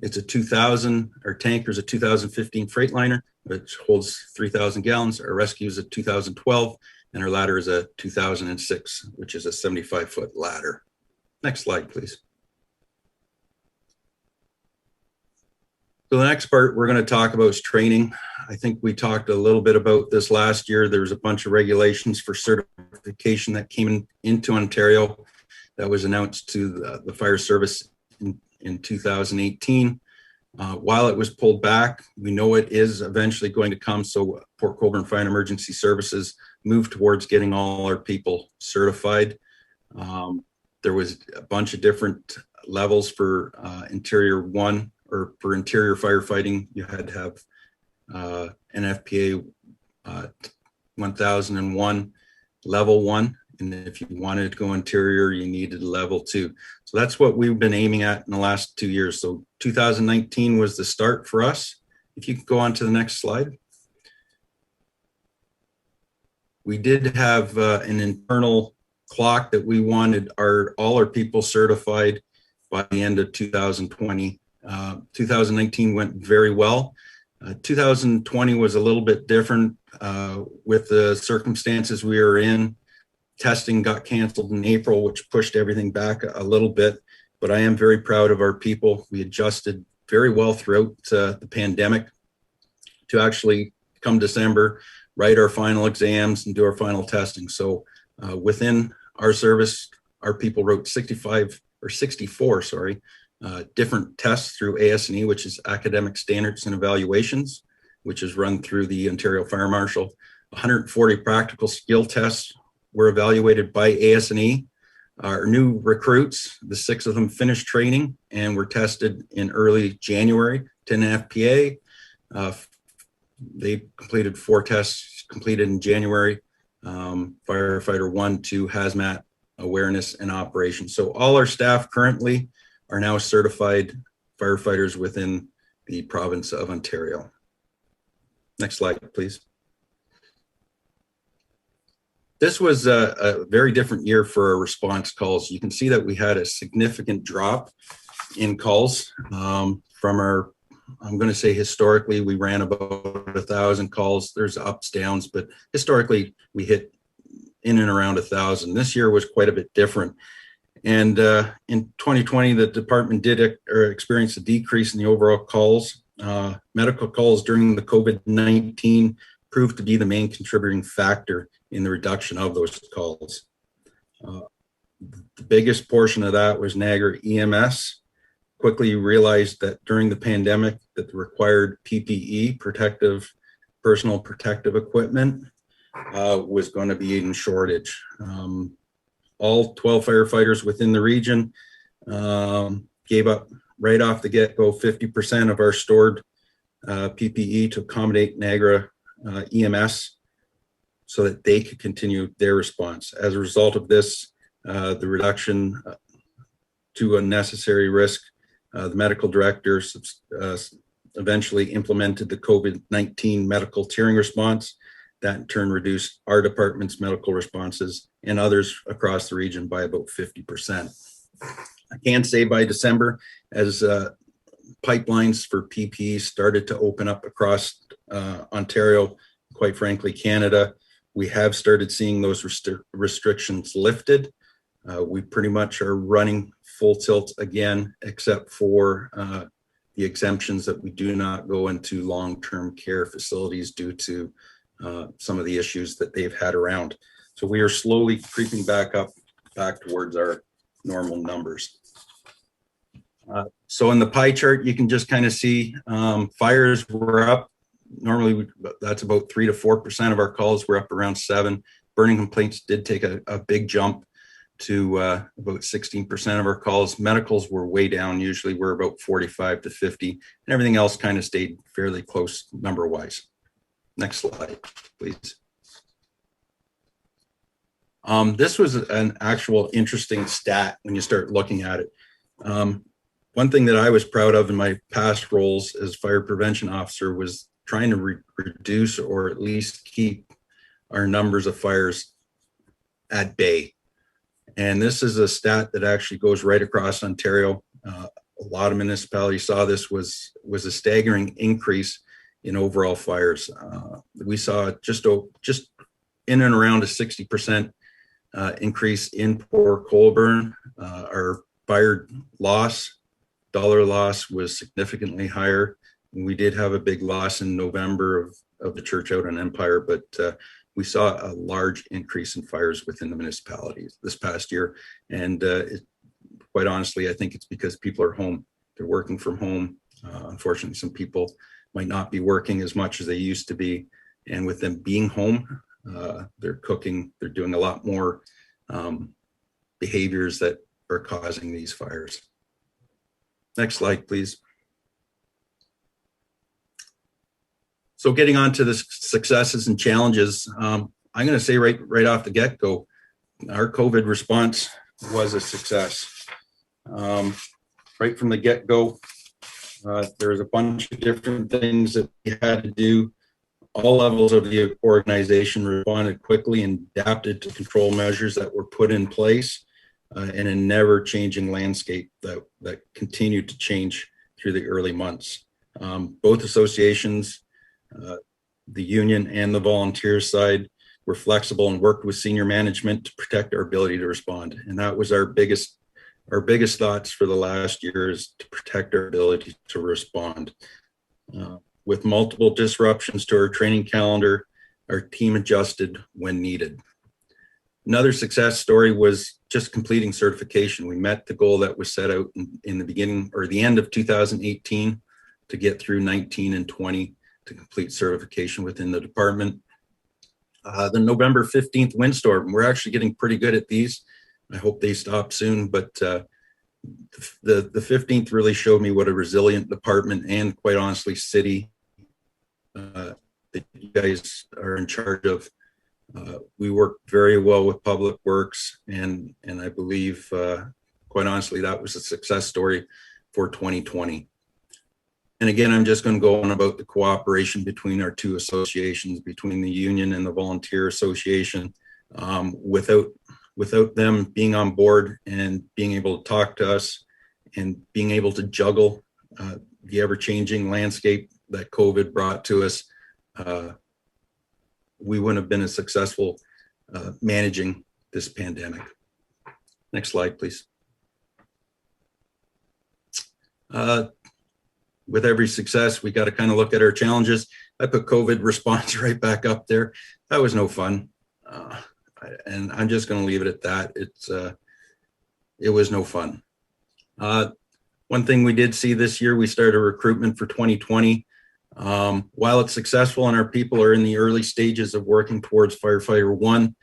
It's a 2000, our tanker's a 2015 Freightliner, which holds 3,000 gallons. Our rescue is a 2012, and our ladder is a 2006, which is a 75-foot ladder. Next slide, please. So the next part we're going to talk about is training. I think we talked a little bit about this last year. There was a bunch of regulations for certification that came into Ontario that was announced to the fire service in 2018. While it was pulled back, we know it is eventually going to come. So Port Colborne Fire and Emergency Services moved towards getting all our people certified. There was a bunch of different levels for Interior 1, or for interior firefighting. You had to have NFPA 1001 level 1. And if you wanted to go interior, you needed level 2. So that's what we've been aiming at in the last 2 years. So 2019 was the start for us. If you could go on to the next slide. We did have an internal clock that we wanted all our people certified by the end of 2020. 2019 went very well. 2020 was a little bit different with the circumstances we were in. Testing got canceled in April, which pushed everything back a little bit, but I am very proud of our people. We adjusted very well throughout the pandemic to actually come December, write our final exams and do our final testing. So within our service, our people wrote 64 different tests through AS&E, which is Academic Standards and Evaluations, which is run through the Ontario Fire Marshal. 140 practical skill tests were evaluated by AS&E. Our new recruits, the 6 of them finished training and were tested in early January, 10 FPA. They completed 4 tests completed in January, firefighter 1, 2, hazmat, awareness, and operations. So all our staff currently are now certified firefighters within the province of Ontario. Next slide, please. This was a very different year for our response calls. You can see that we had a significant drop in calls from our, I'm going to say historically, we ran about 1,000 calls. There's ups, downs, but historically we hit in and around 1,000. This year was quite a bit different. And in 2020, the department did experience a decrease in the overall calls. Medical calls during the COVID-19 proved to be the main contributing factor in the reduction of those calls. The biggest portion of that was Niagara EMS. Quickly realized that during the pandemic that the required PPE, personal protective equipment, was going to be in shortage. All 12 firefighters within the region gave up right off the get-go 50% of our stored PPE to accommodate Niagara EMS so that they could continue their response. As a result of this, the reduction to unnecessary risk, the medical director eventually implemented the COVID-19 medical tiering response. That in turn reduced our department's medical responses and others across the region by about 50%. I can say by December, as pipelines for PPE started to open up across Ontario, quite frankly, Canada, we have started seeing those restrictions lifted. We pretty much are running full tilt again, except for the exemptions that we do not go into long-term care facilities due to some of the issues that they've had around. So we are slowly creeping back towards our normal numbers. So in the pie chart, you can just kind of see fires were up. Normally, that's about 3 to 4% of our calls. We're up around 7. Burning complaints did take a big jump to about 16% of our calls. Medicals were way down. Usually we're about 45 to 50, and everything else kind of stayed fairly close number-wise. Next slide, please. This was an actual interesting stat when you start looking at it. One thing that I was proud of in my past roles as fire prevention officer was trying to reduce or at least keep our numbers of fires at bay. And this is a stat that actually goes right across Ontario. A lot of municipalities saw this was a staggering increase in overall fires. We saw just in and around a 60% increase in Port Colborne. Our fire loss, dollar loss, was significantly higher. We did have a big loss in November of the church out on Empire, but we saw a large increase in fires within the municipalities this past year. And quite honestly, I think it's because people are home. They're working from home. Unfortunately, some people might not be working as much as they used to be. And with them being home, they're cooking, they're doing a lot more behaviors that are causing these fires. Next slide, please. So getting on to the successes and challenges, I'm going to say right off the get-go, our COVID response was a success. Right from the get-go, there was a bunch of different things that we had to do. All levels of the organization responded quickly and adapted to control measures that were put in place in a never-changing landscape that continued to change through the early months. Both associations, the union and the volunteer side, were flexible and worked with senior management to protect our ability to respond. And that was our biggest thoughts for the last year, is to protect our ability to respond. With multiple disruptions to our training calendar, our team adjusted when needed. Another success story was just completing certification. We met the goal that was set out in the beginning or the end of 2018 to get through 19 and 20 to complete certification within the department. The November 15th windstorm, we're actually getting pretty good at these. I hope they stop soon, but the 15th really showed me what a resilient department and, quite honestly, city that you guys are in charge of. We work very well with Public Works, and I believe, quite honestly, that was a success story for 2020. And again, I'm just going to go on about the cooperation between our two associations, between the union and the volunteer association. Without them being on board and being able to talk to us and being able to juggle the ever-changing landscape that COVID brought to us, we wouldn't have been as successful managing this pandemic. Next slide, please. With every success, we got to kind of look at our challenges. I put COVID response right back up there. That was no fun. And I'm just going to leave it at that. It was no fun. One thing we did see this year, we started recruitment for 2020. While it's successful and our people are in the early stages of working towards firefighter 1,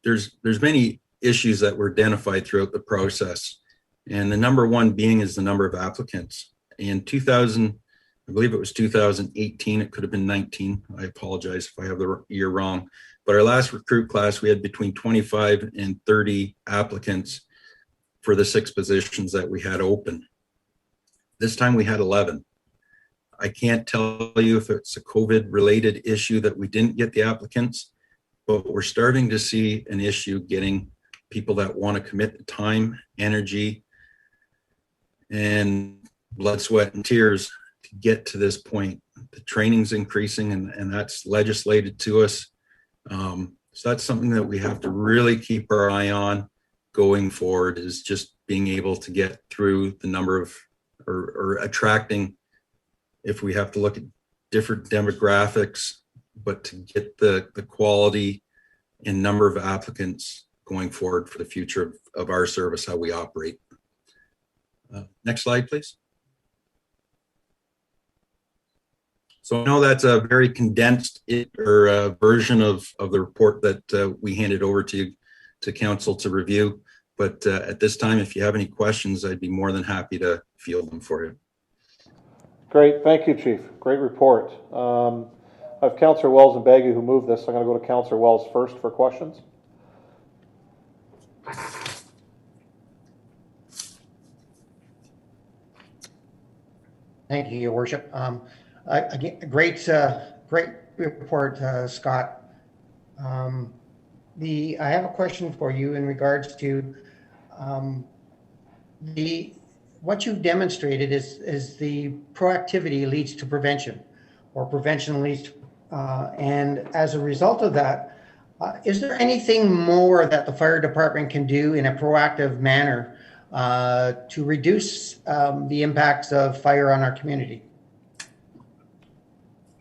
there's many issues that were identified throughout the process. And the number one being is the number of applicants. In 2000, I believe it was 2018, it could have been 19. I apologize if I have the year wrong. But our last recruit class, we had between 25 and 30 applicants for the 6 positions that we had open. This time we had 11. I can't tell you if it's a COVID-related issue that we didn't get the applicants, but we're starting to see an issue getting people that want to commit the time, energy, and blood, sweat, and tears to get to this point. The training's increasing, and that's legislated to us. So that's something that we have to really keep our eye on going forward, is just being able to get through the number of, or attracting, if we have to look at different demographics, but to get the quality and number of applicants going forward for the future of our service, how we operate. Next slide, please. So I know that's a very condensed version of the report that we handed over to council to review. But at this time, if you have any questions, I'd be more than happy to field them for you. Great, thank you, Chief. Great report. I have Councillor Wells and Bagu who moved this. So I'm going to go to Councillor Wells first for questions. Thank you, Your Worship. Again, great report, Scott. I have a question for you in regards to what you've demonstrated is the proactivity leads to prevention, or prevention leads And as a result of that, is there anything more that the fire department can do in a proactive manner to reduce the impacts of fire on our community?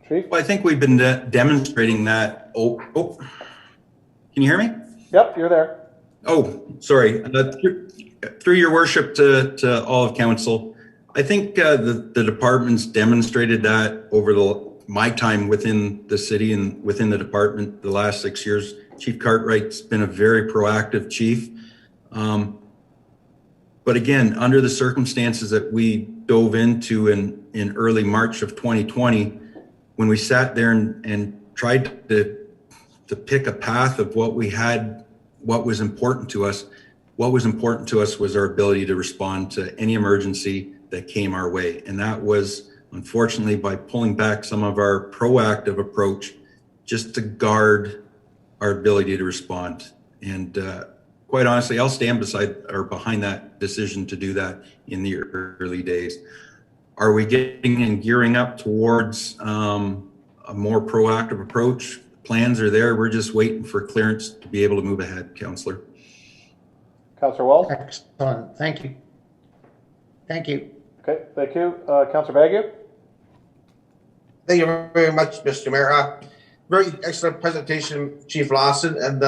Well, I think we've been demonstrating that. Oh, can you hear me? Yep, you're there. Oh, sorry. Through your worship to all of council, I think the department's demonstrated that over my time within the city and within the department the last 6 years. Chief Cartwright's been a very proactive chief. But again, under the circumstances that we dove into in early March of 2020, when we sat there and tried to pick a path of what we had, what was important to us was our ability to respond to any emergency that came our way. And that was, unfortunately, by pulling back some of our proactive approach just to guard our ability to respond. And quite honestly, I'll stand behind that decision to do that in the early days. Are we getting and gearing up towards a more proactive approach? Plans are there. We're just waiting for clearance to be able to move ahead, Councillor. Councillor Wells? Excellent. Thank you. Thank you. Okay, thank you. Councillor Bagu? Thank you very much, Mr. Mayor. Very excellent presentation, Chief Lawson. And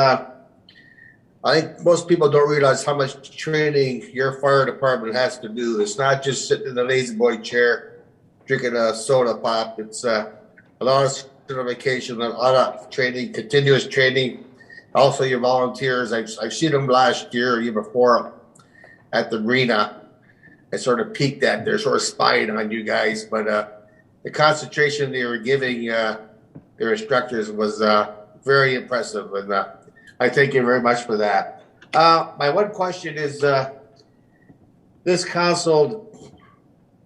I think most people don't realize how much training your fire department has to do. It's not just sitting in the lazy boy chair drinking a soda pop. It's a lot of certification, a lot of training, continuous training. Also, your volunteers. I've seen them last year or year before at the arena. I sort of peeked at. They're sort of spying on you guys, but the concentration they were giving their instructors was very impressive, and I thank you very much for that. My one question is, this council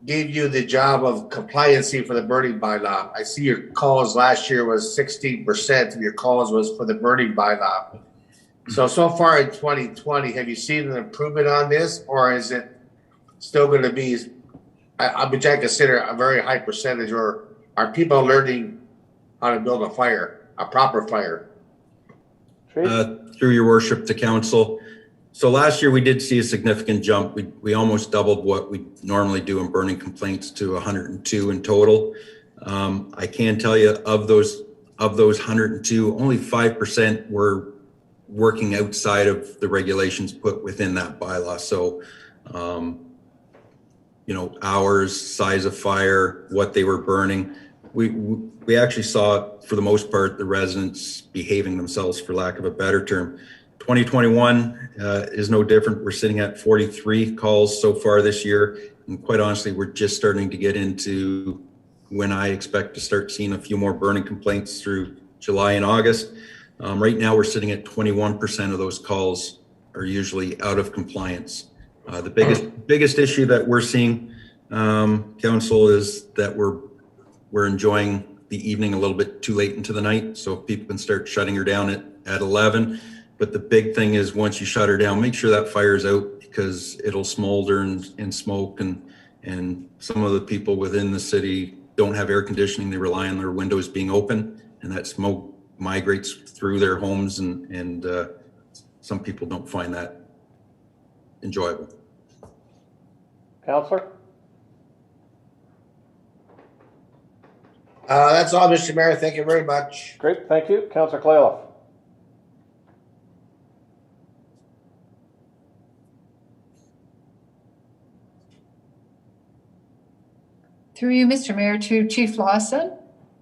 gave you the job of compliancy for the burning bylaw. I see your calls last year was 16% of your calls was for the burning bylaw. So far in 2020, have you seen an improvement on this, or is it still going to be, I would consider a very high percentage, or are people learning how to build a fire, a proper fire? Through your worship to council. So last year we did see a significant jump. We almost doubled what we normally do in burning complaints to 102 in total. I can tell you of those 102, only 5% were working outside of the regulations put within that bylaw. So, hours, size of fire, what they were burning. We actually saw, for the most part, the residents behaving themselves, for lack of a better term. 2021 is no different. We're sitting at 43 calls so far this year. And quite honestly, we're just starting to get into when I expect to start seeing a few more burning complaints through July and August. Right now, we're sitting at 21% of those calls are usually out of compliance. The biggest issue that we're seeing, council, is that we're enjoying the evening a little bit too late into the night. So people can start shutting her down at 11. But the big thing is, once you shut her down, make sure that fire's out, because it'll smolder and smoke. And some of the people within the city don't have air conditioning. They rely on their windows being open, and that smoke migrates through their homes. And some people don't find that enjoyable. Councillor? That's all, Mr. Mayor. Thank you very much. Great, thank you. Councillor Klaloff? Through you, Mr. Mayor, to Chief Lawson,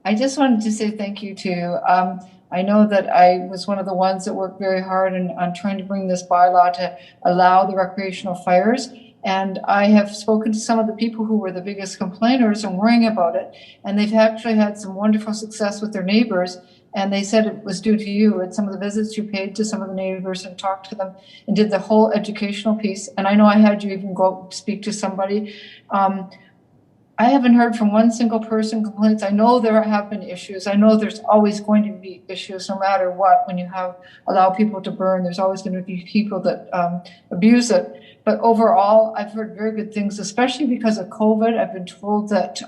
I just wanted to say thank you to, I know that I was one of the ones that worked very hard on trying to bring this bylaw to allow the recreational fires. And I have spoken to some of the people who were the biggest complainers and worrying about it. And they've actually had some wonderful success with their neighbors. And they said it was due to you and some of the visits you paid to some of the neighbors and talked to them and did the whole educational piece. And I know I had you even go out and speak to somebody. I haven't heard from one single person complaints. I know there have been issues. I know there's always going to be issues no matter what. When you allow people to burn, there's always going to be people that abuse it. But overall, I've heard very good things, especially because of COVID. I've been told that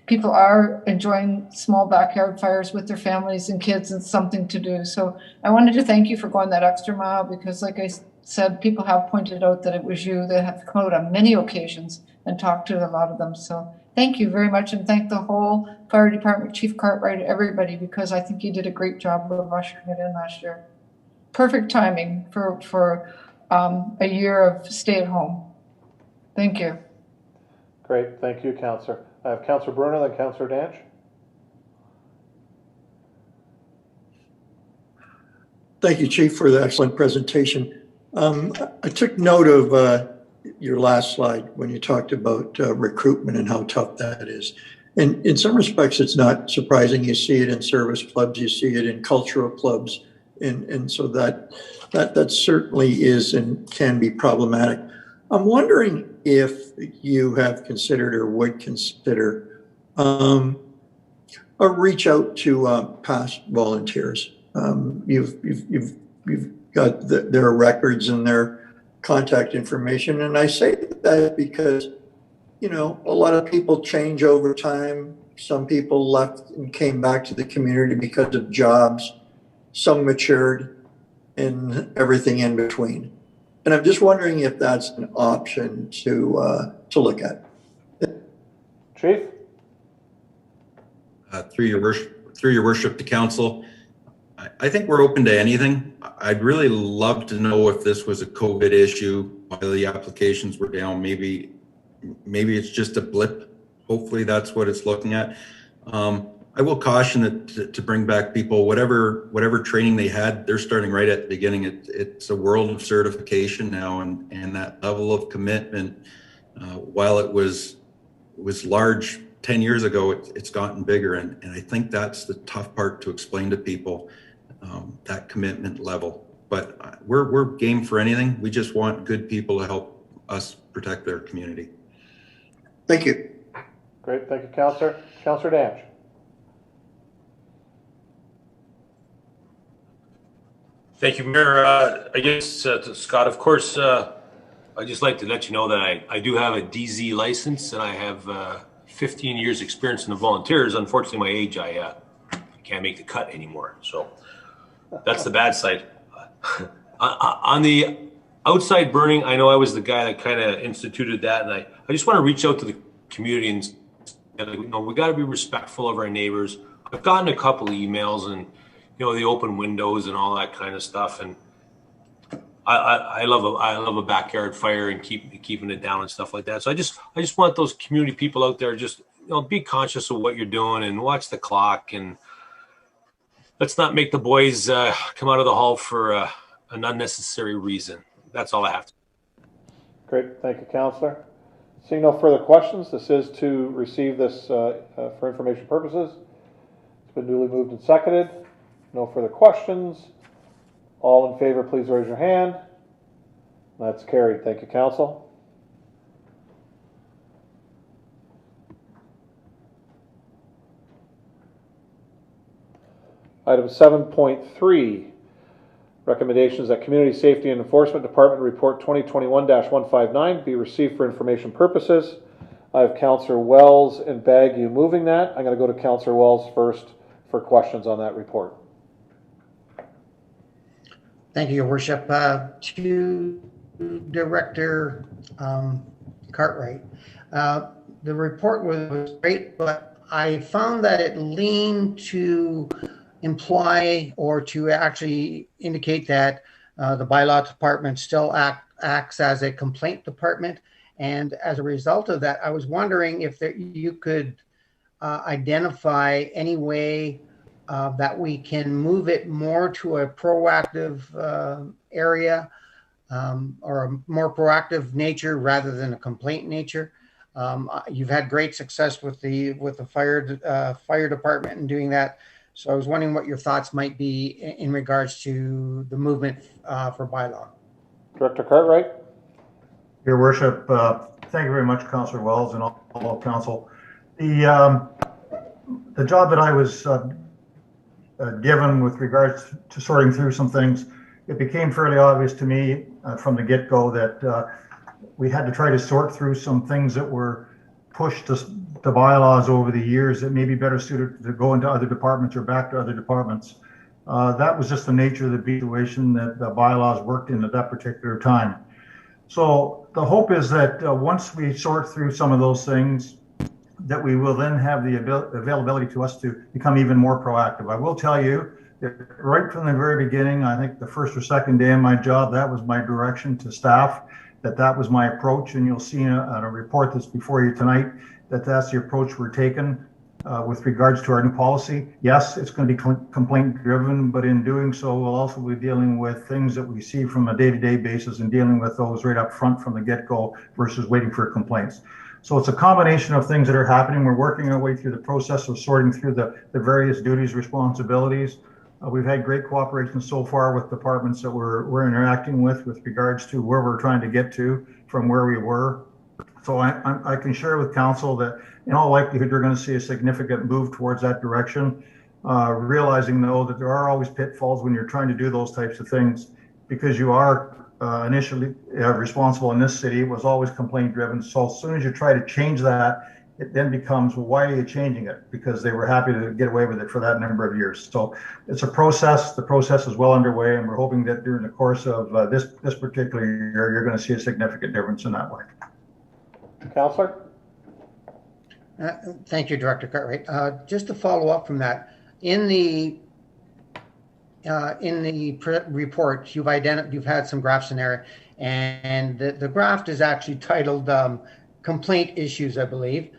people are enjoying small backyard fires with their families and kids. It's something to do. So I wanted to thank you for going that extra mile, because like I said, people have pointed out that it was you that have come out on many occasions and talked to a lot of them. So thank you very much, and thank the whole fire department, Chief Cartwright, everybody, because I think you did a great job of ushering it in last year. Perfect timing for a year of stay at home. Thank you. Great, thank you, Councillor. I have Councillor Bruno, then Councillor Danch. Thank you, Chief, for the excellent presentation. I took note of your last slide when you talked about recruitment and how tough that is. And in some respects, it's not surprising. You see it in service clubs, you see it in cultural clubs, and so that certainly is and can be problematic. I'm wondering if you have considered or would consider a reach out to past volunteers. You've got their records and their contact information, and I say that because, you know, a lot of people change over time. Some people left and came back to the community because of jobs. Some matured, and everything in between. And I'm just wondering if that's an option to look at. Chief? Through your worship to council, I think we're open to anything. I'd really love to know if this was a COVID issue, why the applications were down. Maybe it's just a blip. Hopefully that's what it's looking at. I will caution that to bring back people, whatever training they had, they're starting right at the beginning. It's a world of certification now, and that level of commitment, while it was large 10 years ago, it's gotten bigger. And I think that's the tough part to explain to people, that commitment level. But we're game for anything. We just want good people to help us protect their community. Thank you. Great, thank you, Councillor. Councillor Danch. Thank you, Mayor. I guess, to Scott, of course, I'd just like to let you know that I do have a DZ license, and I have 15 years experience in the volunteers. Unfortunately, my age, I can't make the cut anymore. So that's the bad side. On the outside burning, I know I was the guy that kind of instituted that, and I just want to reach out to the community and, you know, we got to be respectful of our neighbors. I've gotten a couple of emails and, you know, the open windows and all that kind of stuff, and I love a backyard fire and keeping it down and stuff like that. So I just want those community people out there, just, you know, be conscious of what you're doing and watch the clock, and let's not make the boys come out of the hall for an unnecessary reason. That's all I have to. Great, thank you, Councillor. Seeing no further questions, this is to receive this for information purposes. It's been duly moved and seconded. No further questions. All in favor, please raise your hand. That's carried. Thank you, Council. Item 7.3, recommendations that Community Safety and Enforcement Department Report 2021-159 be received for information purposes. I have Councillor Wells and Bagu moving that. I'm going to go to Councillor Wells first for questions on that report. Thank you, Your Worship. To Director Cartwright, the report was great, but I found that it leaned to imply or to actually indicate that the bylaw department still acts as a complaint department. And as a result of that, I was wondering if you could identify any way that we can move it more to a proactive area or a more proactive nature rather than a complaint nature. You've had great success with the fire department in doing that. So I was wondering what your thoughts might be in regards to the movement for bylaw. Director Cartwright. Your Worship, thank you very much, Councillor Wells and all of Council. The job that I was given with regards to sorting through some things, it became fairly obvious to me from the get-go that we had to try to sort through some things that were pushed to bylaws over the years that may be better suited to go into other departments or back to other departments. That was just the nature of the situation that the bylaws worked in at that particular time. So the hope is that once we sort through some of those things, that we will then have the availability to us to become even more proactive. I will tell you that right from the very beginning, I think the first or second day of my job, that was my direction to staff, that was my approach. And you'll see in a report that's before you tonight, that's the approach we're taking with regards to our new policy. Yes, it's going to be complaint driven, but in doing so, we'll also be dealing with things that we see from a day-to-day basis and dealing with those right up front from the get-go versus waiting for complaints. So it's a combination of things that are happening. We're working our way through the process of sorting through the various duties, responsibilities. We've had great cooperation so far with departments that we're interacting with regards to where we're trying to get to from where we were. So I can share with council that in all likelihood, you're going to see a significant move towards that direction, realizing though that there are always pitfalls when you're trying to do those types of things, because you are initially responsible in this city. It was always complaint driven. So as soon as you try to change that, it then becomes, well, why are you changing it? Because they were happy to get away with it for that number of years. So it's a process. The process is well underway, and we're hoping that during the course of this particular year, you're going to see a significant difference in that way. Councillor? Thank you, Director Cartwright. Just to follow up from that, in the report, you've had some graphs in there, and the graph is actually titled complaint issues, I believe.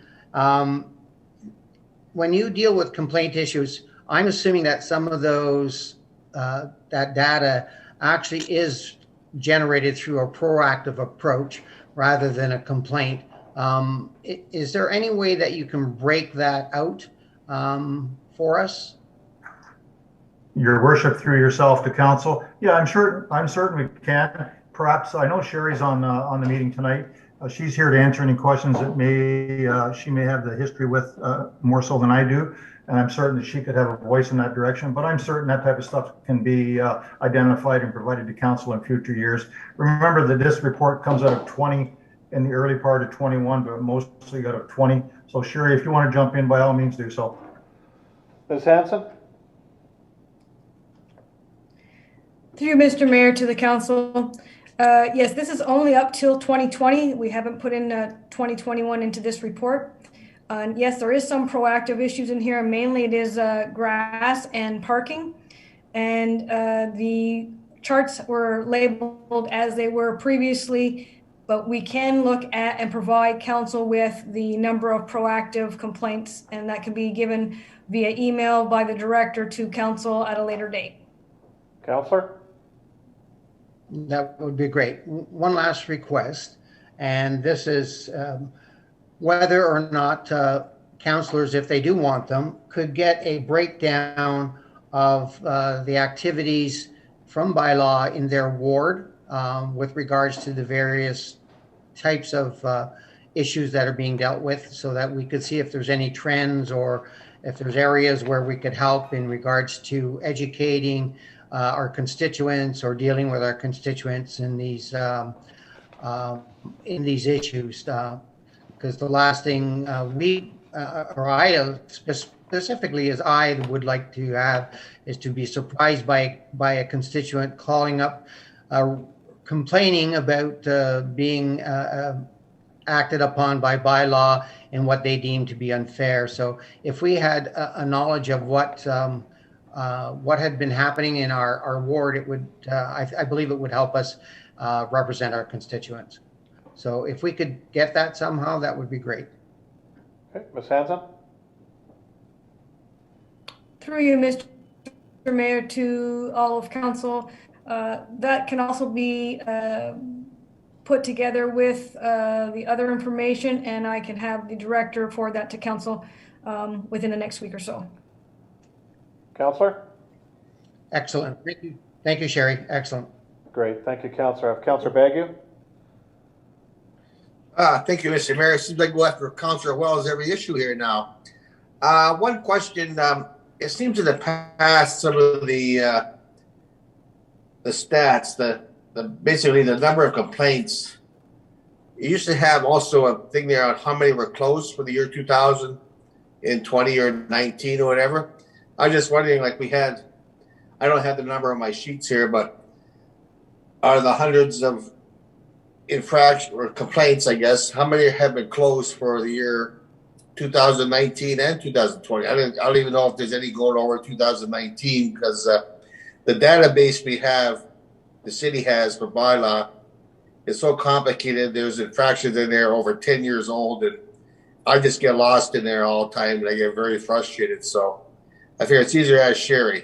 When you deal with complaint issues, I'm assuming that some of those that data actually is generated through a proactive approach rather than a complaint. Is there any way that you can break that out for us? Your worship, through yourself to council. Yeah, I'm certain we can. Perhaps I know Sherry's on the meeting tonight. She's here to answer any questions that she may have the history with more so than I do, and I'm certain that she could have a voice in that direction. But I'm certain that type of stuff can be identified and provided to council in future years. Remember that this report comes out of 20 in the early part of 21, but mostly out of 20. So Sherry, if you want to jump in, by all means do so. Ms. Hanson? Through you, Mr. Mayor, to the council. Yes, this is only up till 2020. We haven't put in 2021 into this report. Yes, there is some proactive issues in here. Mainly it is grass and parking. And the charts were labeled as they were previously, but we can look at and provide council with the number of proactive complaints, and that can be given via email by the director to council at a later date. Councillor? That would be great. One last request, and this is whether or not councillors, if they do want them, could get a breakdown of the activities from bylaw in their ward with regards to the various types of issues that are being dealt with, so that we could see if there's any trends or if there's areas where we could help in regards to educating our constituents or dealing with our constituents in these issues. Because the last thing I specifically as I would like to have is to be surprised by a constituent calling up, complaining about being acted upon by bylaw and what they deem to be unfair. So if we had a knowledge of what had been happening in our ward, it would, I believe it would help us represent our constituents. So if we could get that somehow, that would be great. Okay, Ms. Hanson? Through you, Mr. Mayor, to all of council, that can also be put together with the other information, and I can have the director forward that to council within the next week or so. Councillor? Excellent. Thank you, Sherry. Excellent. Great. Thank you, Councillor. I have Councillor Bagu. Thank you, Mr. Mayor. It seems like we'll have to Councilor Wells every issue here now. One question, it seems in the past, some of the stats, basically the number of complaints, you used to have also a thing there on how many were closed for the year 2020 or 19 or whatever. I was just wondering, like I don't have the number on my sheets here, but are the hundreds of infractions or complaints, I guess, how many have been closed for the year 2019 and 2020? I don't even know if there's any going over 2019 because the database we have, the city has for bylaw, is so complicated. There's infractions in there over 10 years old, and I just get lost in there all the time, and I get very frustrated. So I figure it's easier to ask Sherry.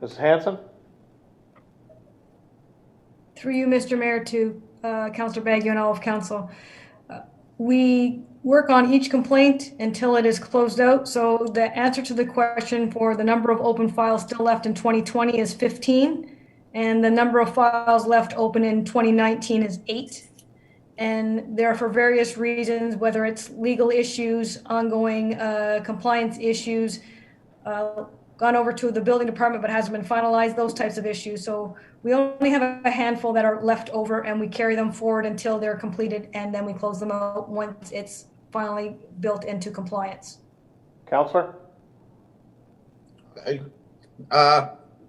Mrs. Hanson? Through you, Mr. Mayor, to Councilor Baggio and all of council. We work on each complaint until it is closed out. So the answer to the question for the number of open files still left in 2020 is 15. And the number of files left open in 2019 is 8. And they're for various reasons, whether it's legal issues, ongoing compliance issues, gone over to the building department but hasn't been finalized, those types of issues. So we only have a handful that are left over, and we carry them forward until they're completed, and then we close them out once it's finally built into compliance. Councillor? To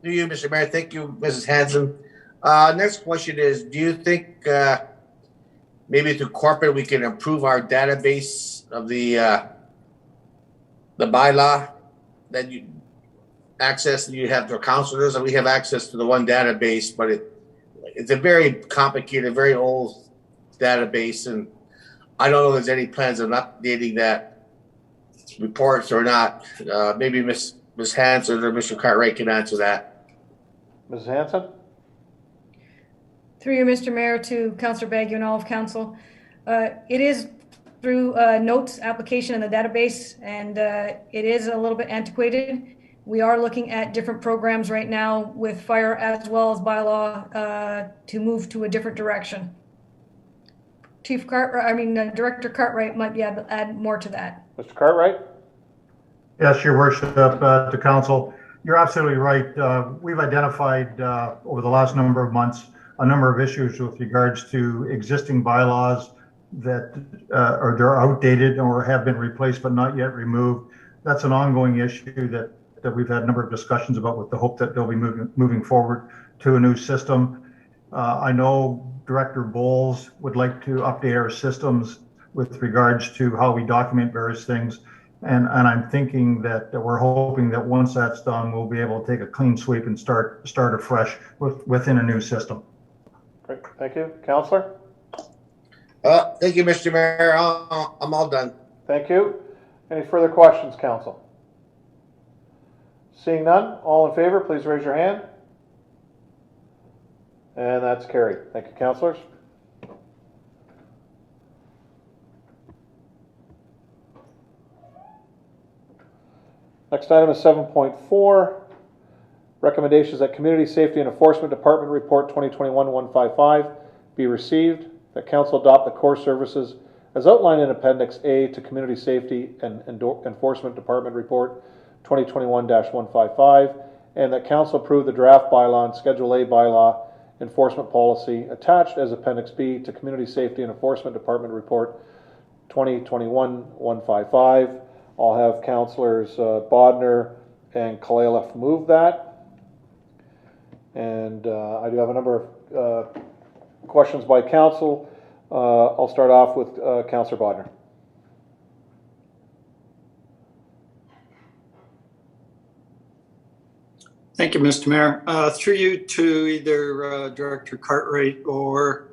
you, Mr. Mayor. Thank you, Mrs. Hanson. Next question is, do you think maybe through corporate we can improve our database of the bylaw that you access you have to councilors, and we have access to the one database, but it's a very complicated, very old database, and I don't know if there's any plans on updating that reports or not. Maybe Ms. Hanson or Mr. Cartwright can answer that. Mrs. Hanson? Through you, Mr. Mayor, to Councilor Baggio and all of council. It is through notes application in the database, and it is a little bit antiquated. We are looking at different programs right now with fire as well as bylaw to move to a different direction. Director Cartwright might be able to add more to that. Mr. Cartwright? Yes, Your Worship, to council. You're absolutely right. We've identified over the last number of months a number of issues with regards to existing bylaws that are they're outdated or have been replaced but not yet removed. That's an ongoing issue that we've had a number of discussions about, with the hope that they'll be moving forward to a new system. I know Director Bowles would like to update our systems with regards to how we document various things. And I'm thinking that we're hoping that once that's done, we'll be able to take a clean sweep and start afresh within a new system. Great, thank you. Councillor? Thank you, Mr. Mayor. I'm all done. Thank you. Any further questions, council? Seeing none, all in favor, please raise your hand. And that's carried. Thank you, councillors. Next item is 7.4. Recommendations that Community Safety and Enforcement Department Report 2021-155 be received, that council adopt the core services as outlined in Appendix A to Community Safety and Enforcement Department Report 2021-155, and that council approve the draft bylaw and Schedule A bylaw enforcement policy attached as Appendix B to Community Safety and Enforcement Department Report 2021-155. I'll have councillors Bodner and Kalaleff move that. And I do have a number of questions by council. I'll start off with Councillor Bodner. Thank you, Mr. Mayor. Through you to either Director Cartwright or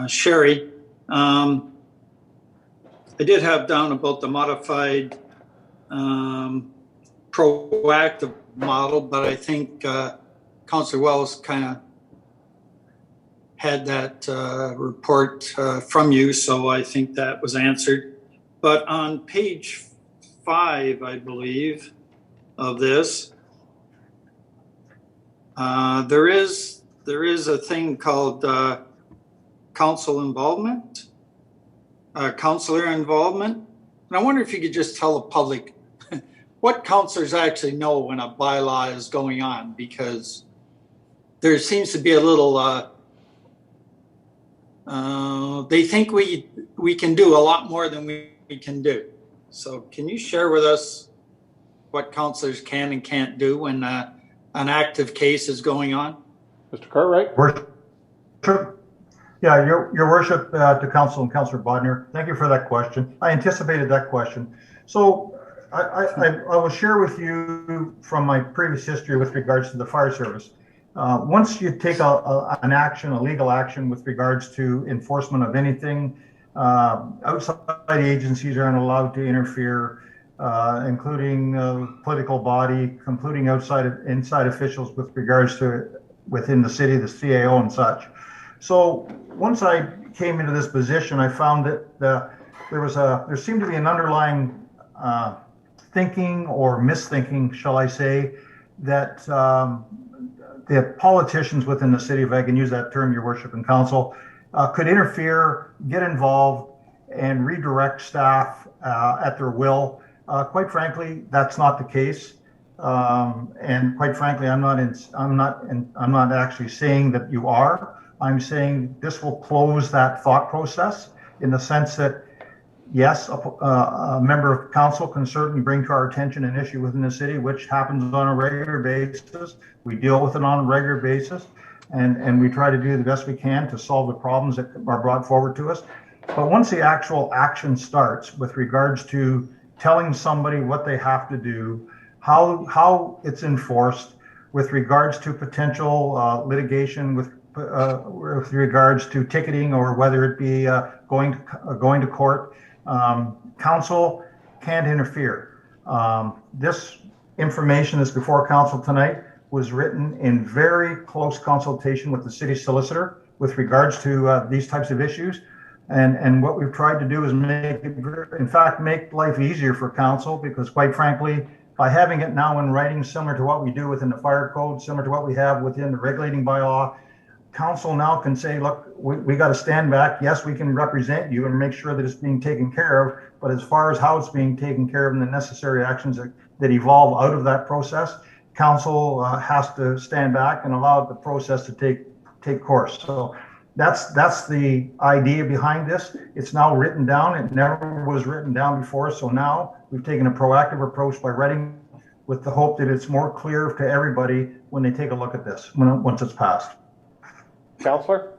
Sherry. I did have down about the modified proactive model, but I think Councillor Wells kind of had that report from you, so I think that was answered. But on page 5, I believe, of this, there is a thing called council involvement, councillor involvement. And I wonder if you could just tell the public what councillors actually know when a bylaw is going on, because there seems to be a little, they think we can do a lot more than we can do. So can you share with us what councillors can and can't do when an active case is going on? Mr. Cartwright? Worship. Yeah, your worship, to council and Councillor Bodner, thank you for that question. I anticipated that question. So I will share with you from my previous history with regards to the fire service. Once you take an action, a legal action with regards to enforcement of anything, outside agencies aren't allowed to interfere, including political body, including inside officials with regards to within the city, the CAO and such. So once I came into this position, I found that there seemed to be an underlying thinking or misthinking, shall I say, that the politicians within the city, if I can use that term, your worship and council, could interfere, get involved, and redirect staff at their will. Quite frankly, that's not the case. And quite frankly, I'm not actually saying that you are. I'm saying this will close that thought process in the sense that, yes, a member of council can certainly bring to our attention an issue within the city, which happens on a regular basis. We deal with it on a regular basis, and we try to do the best we can to solve the problems that are brought forward to us. But once the actual action starts with regards to telling somebody what they have to do, how it's enforced, with regards to potential litigation, with regards to ticketing, or whether it be going to court, council can't interfere. This information that's before council tonight was written in very close consultation with the city solicitor with regards to these types of issues. And what we've tried to do is make life easier for council, because quite frankly, by having it now in writing, similar to what we do within the fire code, similar to what we have within the regulating bylaw, council now can say, look, we got to stand back. Yes, we can represent you and make sure that it's being taken care of. But as far as how it's being taken care of and the necessary actions that evolve out of that process, council has to stand back and allow the process to take course. So that's the idea behind this. It's now written down. It never was written down before. So now we've taken a proactive approach by writing, with the hope that it's more clear to everybody when they take a look at this, once it's passed. Councillor?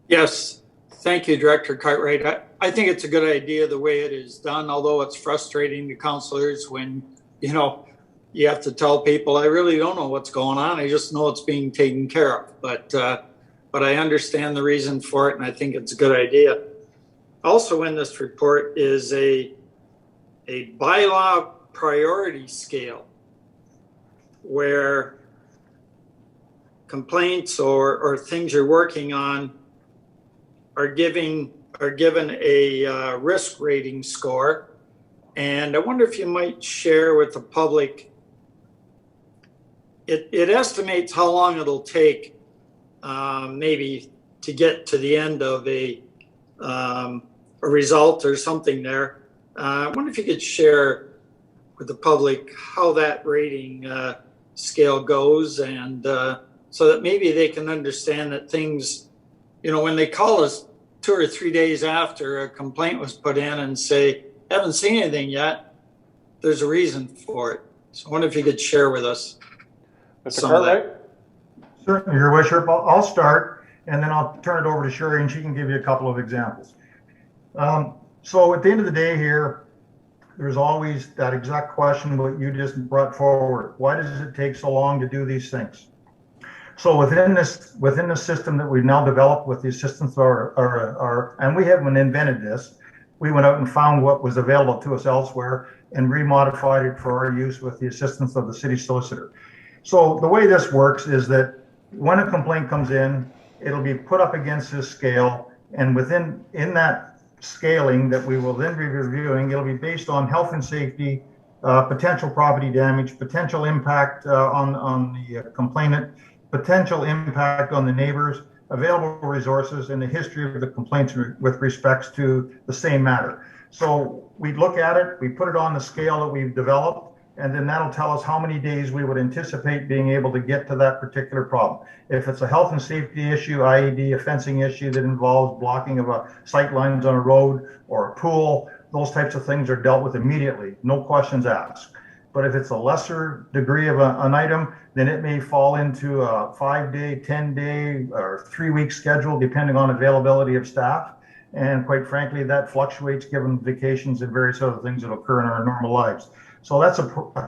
Yes, thank you, Director Cartwright. I think it's a good idea the way it is done, although it's frustrating to councillors when, you have to tell people, I really don't know what's going on. I just know it's being taken care of. But I understand the reason for it, and I think it's a good idea. Also in this report is a bylaw priority scale where complaints or things you're working on are given a risk rating score. And I wonder if you might share with the public, it estimates how long it'll take maybe to get to the end of a result or something there. I wonder if you could share with the public how that rating scale goes, and so that maybe they can understand that things, when they call us 2 or 3 days after a complaint was put in and say, haven't seen anything yet, there's a reason for it. So I wonder if you could share with us Mr. Cartwright? Certainly, Your Worship. I'll start, and then I'll turn it over to Sherry, and she can give you a couple of examples. So at the end of the day here, there's always that exact question what you just brought forward. Why does it take so long to do these things? So within the system that we've now developed with the assistance of our and we haven't invented this, we went out and found what was available to us elsewhere and remodified it for our use with the assistance of the city solicitor. So the way this works is that when a complaint comes in, it'll be put up against this scale, and in that scaling that we will then be reviewing, it'll be based on health and safety, potential property damage, potential impact on the complainant, potential impact on the neighbors, available resources, and the history of the complaints with respects to the same matter. So we look at it, we put it on the scale that we've developed, and then that'll tell us how many days we would anticipate being able to get to that particular problem. If it's a health and safety issue, i.e. a fencing issue that involves blocking of sight lines on a road or a pool, those types of things are dealt with immediately, no questions asked. But if it's a lesser degree of an item, then it may fall into a 5-day, 10-day, or 3-week schedule, depending on availability of staff. And quite frankly, that fluctuates given vacations and various other things that occur in our normal lives. So that's a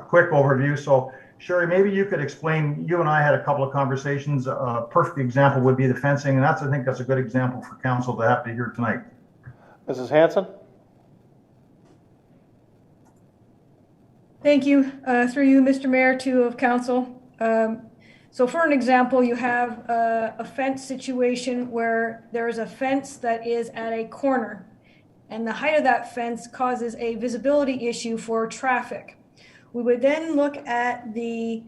quick overview. So Sherry, maybe you could explain, you and I had a couple of conversations. A perfect example would be the fencing, and I think that's a good example for council to have to hear tonight. Mrs. Hanson? Thank you. Through you, Mr. Mayor, of council. So for an example, you have a fence situation where there is a fence that is at a corner, and the height of that fence causes a visibility issue for traffic. We would then look at the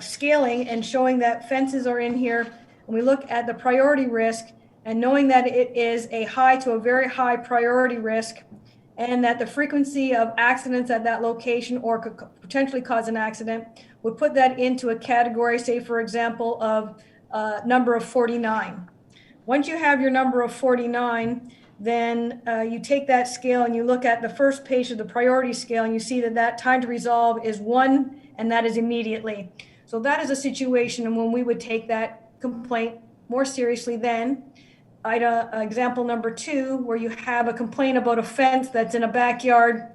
scaling and showing that fences are in here, and we look at the priority risk, and knowing that it is a high to a very high priority risk, and that the frequency of accidents at that location or could potentially cause an accident would put that into a category, say, for example, of number of 49. Once you have your number of 49, then you take that scale and you look at the first page of the priority scale, and you see that that time to resolve is 1, and that is immediately. So that is a situation when we would take that complaint more seriously then. Example number 2, where you have a complaint about a fence that's in a backyard,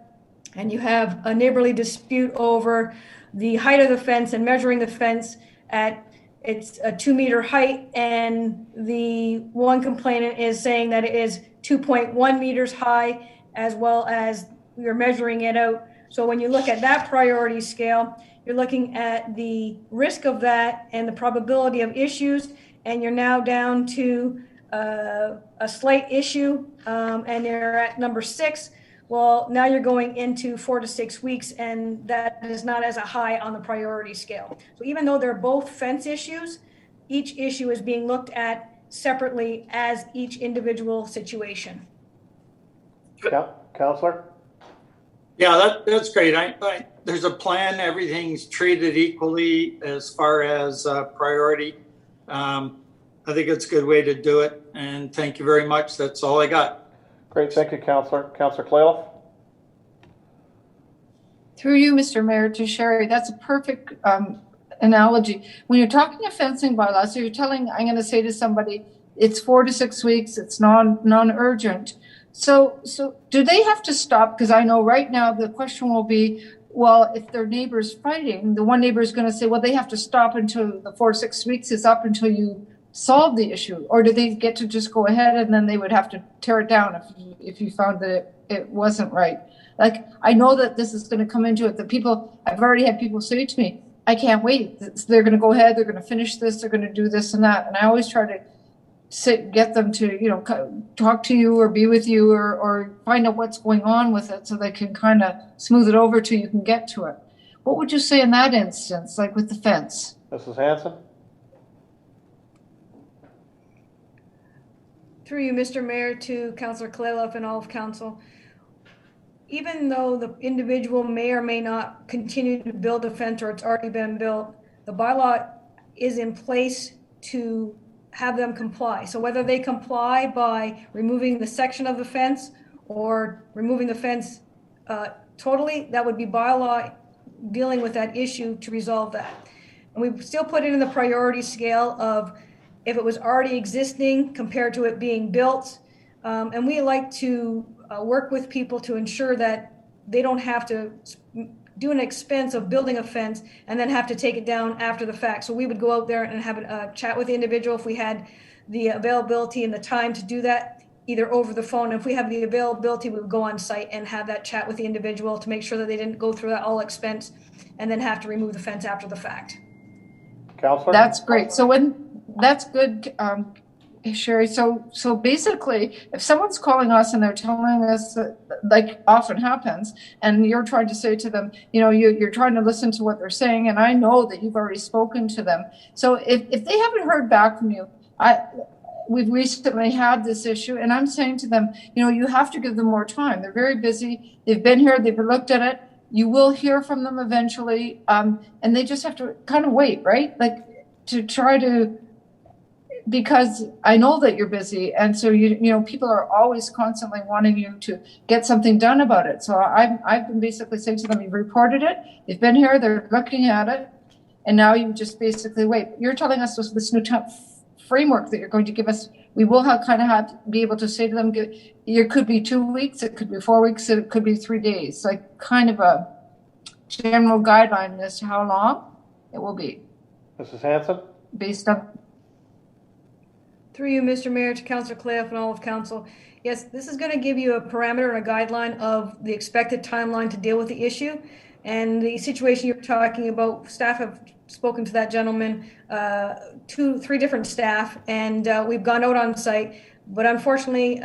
and you have a neighborly dispute over the height of the fence and measuring the fence at it's a 2-meter height, and the one complainant is saying that it is 2.1 meters high, as well as you're measuring it out. So when you look at that priority scale, you're looking at the risk of that and the probability of issues, and you're now down to a slight issue, and you're at number 6. Well, now you're going into 4 to 6 weeks, and that is not as a high on the priority scale. So even though they're both fence issues, each issue is being looked at separately as each individual situation. Counselor? Yeah, that's great. There's a plan. Everything's treated equally as far as priority. I think it's a good way to do it. And thank you very much. That's all I got. Great. Thank you, Counselor. Counselor Klaloff? Through you, Mr. Mayor, to Sherry, that's a perfect analogy. When you're talking a fencing bylaw, so you're telling, I'm going to say to somebody, it's 4 to 6 weeks, it's non-urgent. So do they have to stop? Because I know right now the question will be, well, if their neighbor's fighting, the one neighbor is going to say, well, they have to stop until the 4 to 6 weeks is up until you solve the issue. Or do they get to just go ahead and then they would have to tear it down if you found that it wasn't right? Like, I know that this is going to come into it. I've already had people say to me, I can't wait. They're going to go ahead, they're going to finish this, they're going to do this and that. And I always try to get them to, talk to you or be with you or find out what's going on with it so they can kind of smooth it over till you can get to it. What would you say in that instance, like with the fence? Mrs. Hanson? Through you, Mr. Mayor, to Councillor Klaloff and all of council. Even though the individual may or may not continue to build a fence or it's already been built, the bylaw is in place to have them comply. So whether they comply by removing the section of the fence or removing the fence totally, that would be bylaw dealing with that issue to resolve that. And we still put it in the priority scale of if it was already existing compared to it being built. And we like to work with people to ensure that they don't have to do an expense of building a fence and then have to take it down after the fact. So we would go out there and have a chat with the individual if we had the availability and the time to do that, either over the phone. If we have the availability, we would go on site and have that chat with the individual to make sure that they didn't go through that all expense and then have to remove the fence after the fact. Counselor? That's great. That's good, Sherry. So basically, if someone's calling us and they're telling us that, like often happens, and you're trying to say to them, you're trying to listen to what they're saying, and I know that you've already spoken to them. So if they haven't heard back from you, we've recently had this issue, and I'm saying to them, you know, you have to give them more time. They're very busy. They've been here, they've looked at it. You will hear from them eventually, and they just have to kind of wait, right? Like to try to, because I know that you're busy, and so you know people are always constantly wanting you to get something done about it. So I've been basically saying to them, you've reported it, they've been here, they're looking at it, and now you just basically wait. You're telling us this new framework that you're going to give us. We will have be able to say to them, it could be 2 weeks, it could be 4 weeks, it could be 3 days, like kind of a general guideline as to how long it will be. Mrs. Hanson? Based on. Through you, Mr. Mayor, to Councillor Cliff and all of council. Yes, this is going to give you a parameter and a guideline of the expected timeline to deal with the issue. And the situation you're talking about, staff have spoken to that gentleman, 3 different staff, and we've gone out on site. But unfortunately,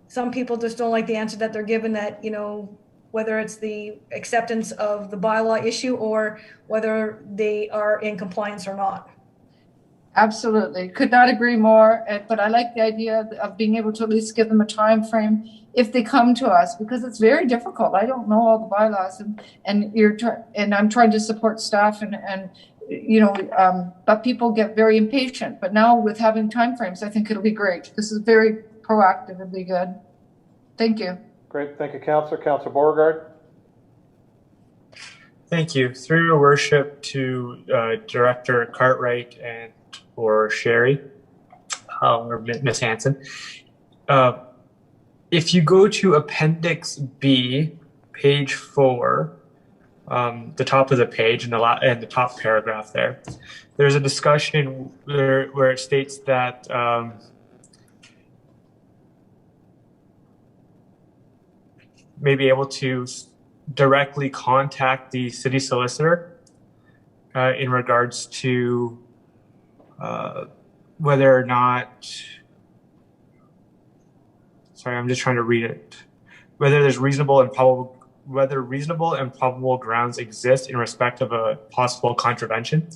some people just don't like the answer that they're given, that, you know, whether it's the acceptance of the bylaw issue or whether they are in compliance or not. Absolutely. Could not agree more. But I like the idea of being able to at least give them a time frame if they come to us, because it's very difficult. I don't know all the bylaws, and I'm trying to support staff and you know, but people get very impatient. But now with having time frames, I think it'll be great. This is very proactive and be good. Thank you. Great. Thank you, Councillor. Councillor Beauregard. Thank you. Through your worship to Director Cartwright and or Sherry or Ms. Hanson. If you go to Appendix B, page 4, the top of the page and the top paragraph there's a discussion where it states that may be able to directly contact the city solicitor in regards to whether or not, sorry, I'm just trying to read it, whether there's reasonable and probable grounds exist in respect of a possible contravention.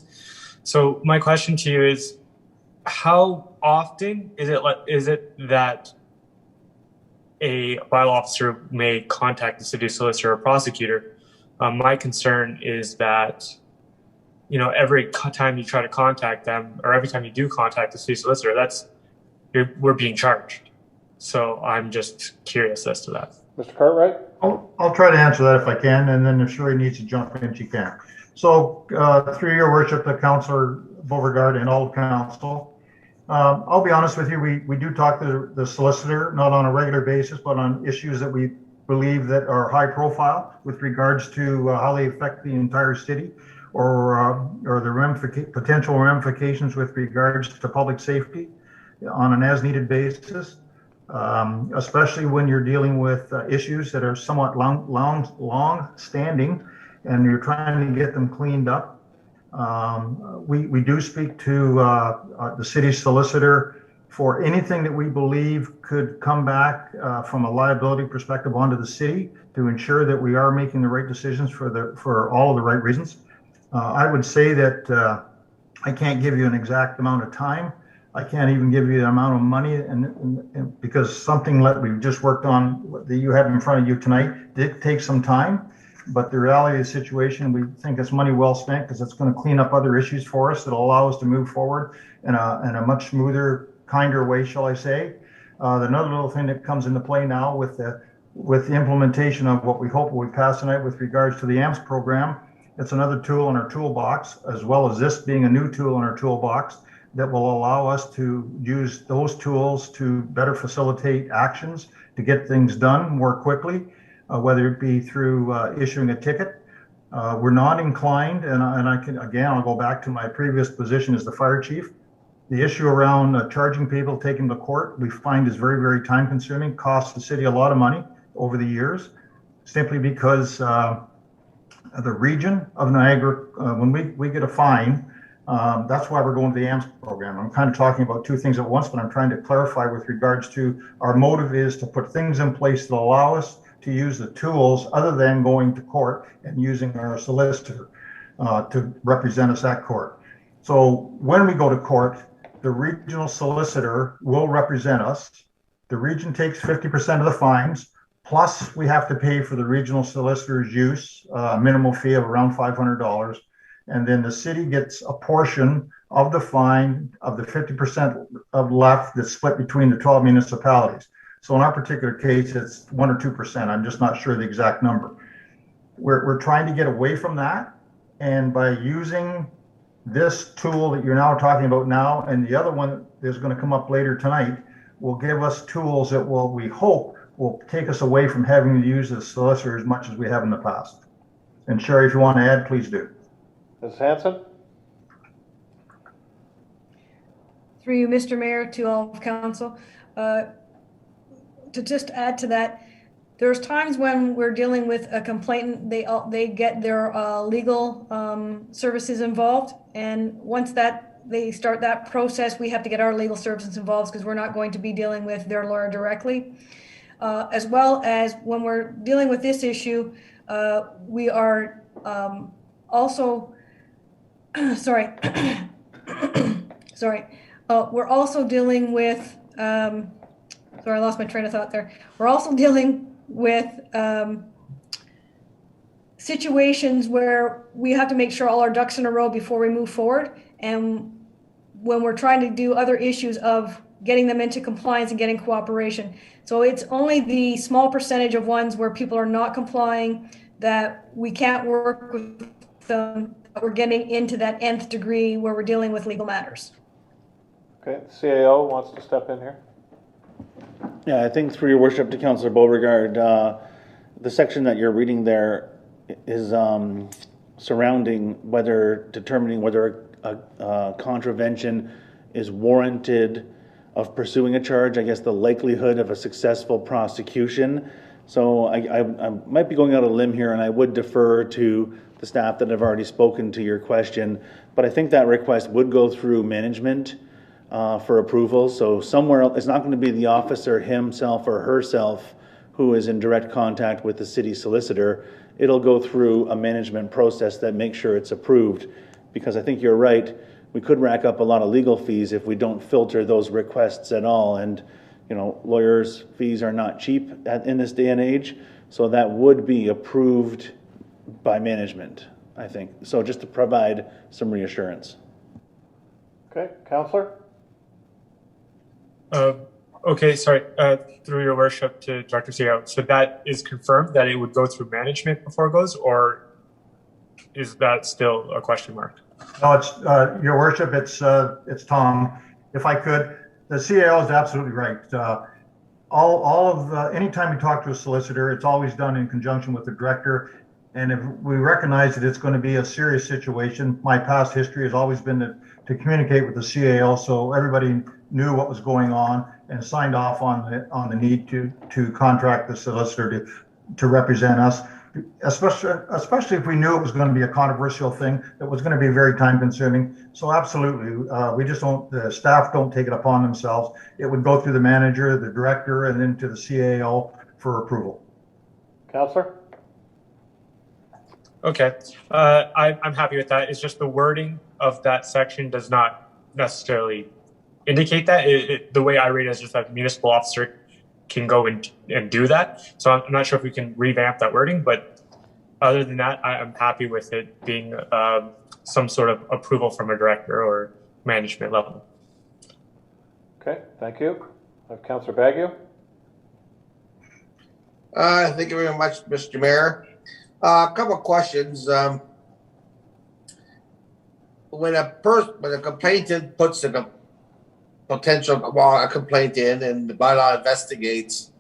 So my question to you is, how often is it that a bylaw officer may contact the city solicitor or prosecutor? My concern is that, you know, every time you try to contact them, or every time you do contact the city solicitor, we're being charged. So I'm just curious as to that. Mr. Cartwright? I'll try to answer that if I can, and then if Sherry needs to jump in, she can. So through your worship, the Councillor Beauregard and all of council, I'll be honest with you, we do talk to the solicitor, not on a regular basis, but on issues that we believe that are high profile with regards to how they affect the entire city, or the potential ramifications with regards to public safety on an as-needed basis, especially when you're dealing with issues that are somewhat long-standing and you're trying to get them cleaned up. We do speak to the city solicitor for anything that we believe could come back from a liability perspective onto the city to ensure that we are making the right decisions for all of the right reasons. I would say that I can't give you an exact amount of time. I can't even give you the amount of money, and because something that we've just worked on that you have in front of you tonight did take some time. But the reality of the situation, we think it's money well spent because it's going to clean up other issues for us that'll allow us to move forward in a much smoother, kinder way, shall I say. Another little thing that comes into play now with the implementation of what we hope will be passed tonight with regards to the AMPS program, it's another tool in our toolbox, as well as this being a new tool in our toolbox that will allow us to use those tools to better facilitate actions to get things done more quickly, whether it be through issuing a ticket. We're not inclined, and I'll go back to my previous position as the fire chief. The issue around charging people, taking them to court, we find is very, very time consuming, costs the city a lot of money over the years, simply because the region of Niagara, when we get a fine, that's why we're going to the AMPS program. I'm kind of talking about two things at once, but I'm trying to clarify with regards to our motive is to put things in place that allow us to use the tools other than going to court and using our solicitor to represent us at court. So when we go to court, the regional solicitor will represent us. The region takes 50% of the fines, plus we have to pay for the regional solicitor's use, a minimal fee of around $500. And then the city gets a portion of the fine of the 50% of left that's split between the 12 municipalities. So in our particular case, it's 1 or 2%. I'm just not sure the exact number. We're trying to get away from that. And by using this tool that you're now talking about now, and the other one that is going to come up later tonight, will give us tools that will, we hope, will take us away from having to use the solicitor as much as we have in the past. And Sherry, if you want to add, please do. Ms. Hanson? Through you, Mr. Mayor, to all of council. To just add to that, there's times when we're dealing with a complainant, they get their legal services involved, and once they start that process, we have to get our legal services involved because we're not going to be dealing with their lawyer directly. As well as when we're dealing with this issue, we are also, sorry, we're also dealing with, sorry, I lost my train of thought there. We're also dealing with situations where we have to make sure all our ducks in a row before we move forward. And when we're trying to do other issues of getting them into compliance and getting cooperation. So it's only the small percentage of ones where people are not complying that we can't work with them. We're getting into that nth degree where we're dealing with legal matters. Okay, the CAO wants to step in here. Yeah, I think through your worship to Councillor Beauregard, the section that you're reading there is surrounding determining whether a contravention is warranted of pursuing a charge, I guess the likelihood of a successful prosecution. So I might be going out on a limb here, and I would defer to the staff that have already spoken to your question, but I think that request would go through management for approval. So somewhere else, it's not going to be the officer himself or herself who is in direct contact with the city solicitor. It'll go through a management process that makes sure it's approved, because I think you're right. We could rack up a lot of legal fees if we don't filter those requests at all. And, you know, lawyers' fees are not cheap in this day and age. So that would be approved by management, I think. So just to provide some reassurance. Okay, Councillor? Okay, sorry, through your worship to Director CAO. So that is confirmed that it would go through management before it goes, or is that still a question mark? No, it's your worship. It's Tom. If I could, the CAO is absolutely right. Anytime we talk to a solicitor, it's always done in conjunction with the director. And if we recognize that it's going to be a serious situation, my past history has always been to communicate with the CAO, so everybody knew what was going on and signed off on the need to contract the solicitor to represent us. Especially if we knew it was going to be a controversial thing that was going to be very time consuming. So absolutely, we just don't, the staff don't take it upon themselves. It would go through the manager, the director, and then to the CAO for approval. Councillor? Okay, I'm happy with that. It's just the wording of that section does not necessarily indicate that. The way I read it is just that the municipal officer can go and do that. So I'm not sure if we can revamp that wording, but other than that, I'm happy with it being some sort of approval from a director or management level. Okay, thank you. Councillor Baggio? Thank you very much, Mr. Mayor. A couple of questions. When a complainant puts a complaint in and the bylaw investigates,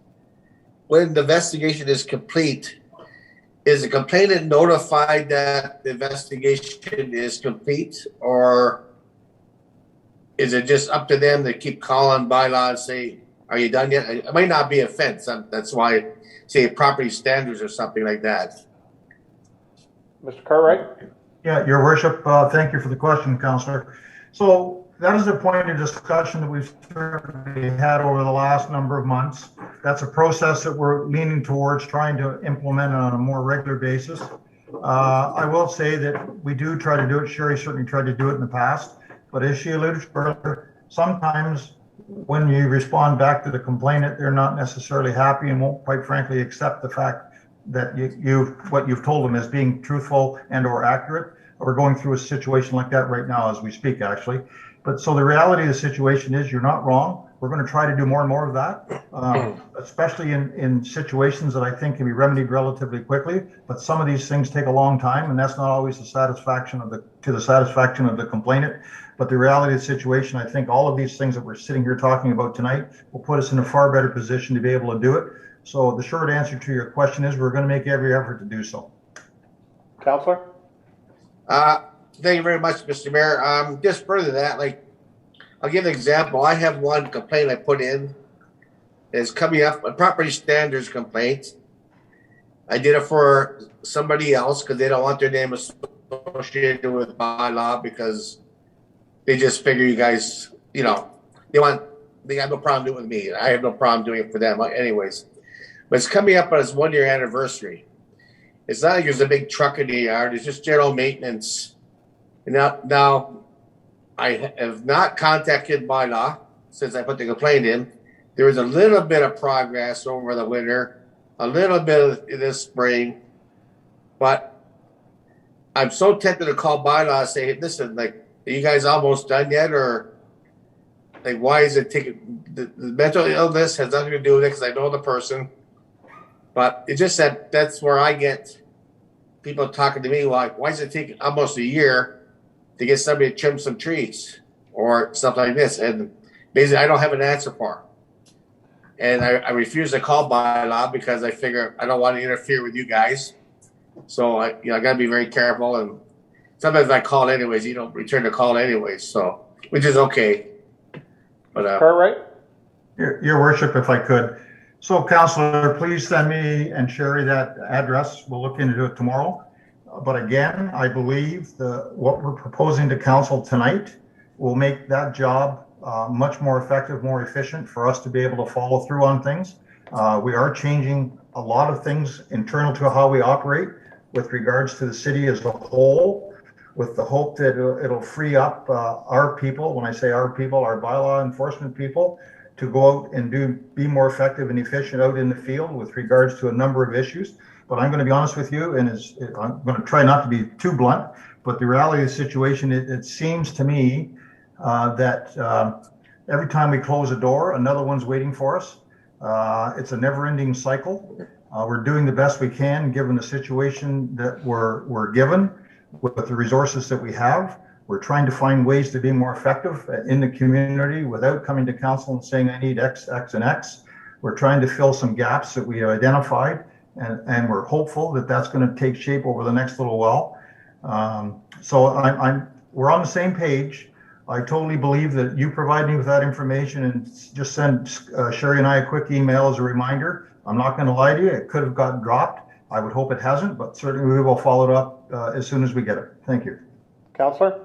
when the investigation is complete, is the complainant notified that the investigation is complete, or is it just up to them to keep calling bylaw and say, are you done yet? It might not be a offense. That's why, say, property standards or something like that. Mr. Cartwright? Yeah, Your Worship, thank you for the question, Councillor. So that is a point of discussion that we've certainly had over the last number of months. That's a process that we're leaning towards trying to implement on a more regular basis. I will say that we do try to do it. Sherry certainly tried to do it in the past, but as she alluded earlier, sometimes when you respond back to the complainant, they're not necessarily happy and won't, quite frankly, accept the fact that what you've told them is being truthful and or accurate. We're going through a situation like that right now as we speak, actually. But so the reality of the situation is you're not wrong. We're going to try to do more and more of that, especially in situations that I think can be remedied relatively quickly. But some of these things take a long time, and that's not always the satisfaction of the complainant. But the reality of the situation, I think all of these things that we're sitting here talking about tonight will put us in a far better position to be able to do it. So the short answer to your question is we're going to make every effort to do so. Councillor? Thank you very much, Mr. Mayor. Just further that, like, I'll give an example. I have one complaint I put in. It's coming up, a property standards complaint. I did it for somebody else because they don't want their name associated with bylaw because they just figure you guys, they have no problem doing it with me. I have no problem doing it for them anyways. But it's coming up on its 1 year anniversary. It's not like there's a big truck in the yard. It's just general maintenance. And now I have not contacted bylaw since I put the complaint in. There was a little bit of progress over the winter, a little bit this spring, but I'm so tempted to call bylaw and say, listen, like, are you guys almost done yet? Or like, why is it taking, the mental illness has nothing to do with it because I know the person. But it's just that's where I get people talking to me like, why is it taking almost a year to get somebody to trim some trees or stuff like this? And basically, I don't have an answer for. And I refuse to call bylaw because I figure I don't want to interfere with you guys. So I got to be very careful. And sometimes I call anyways. You don't return the call anyways. So, which is okay. But Cartwright? Your worship, if I could. So, Councillor, please send me and Sherry that address. We'll look into it tomorrow. But again, I believe what we're proposing to council tonight will make that job much more effective, more efficient for us to be able to follow through on things. We are changing a lot of things internal to how we operate with regards to the city as a whole, with the hope that it'll free up our people, when I say our people, our bylaw enforcement people, to go out and be more effective and efficient out in the field with regards to a number of issues. But I'm going to be honest with you, and I'm going to try not to be too blunt, but the reality of the situation, it seems to me that every time we close a door, another one's waiting for us. It's a never-ending cycle. We're doing the best we can given the situation that we're given with the resources that we have. We're trying to find ways to be more effective in the community without coming to council and saying, I need X, X, and X. We're trying to fill some gaps that we have identified, and we're hopeful that that's going to take shape over the next little while. So we're on the same page. I totally believe that you provide me with that information and just send Sherry and I a quick email as a reminder. I'm not going to lie to you. It could have gotten dropped. I would hope it hasn't, but certainly we will follow it up as soon as we get it. Thank you. Councillor?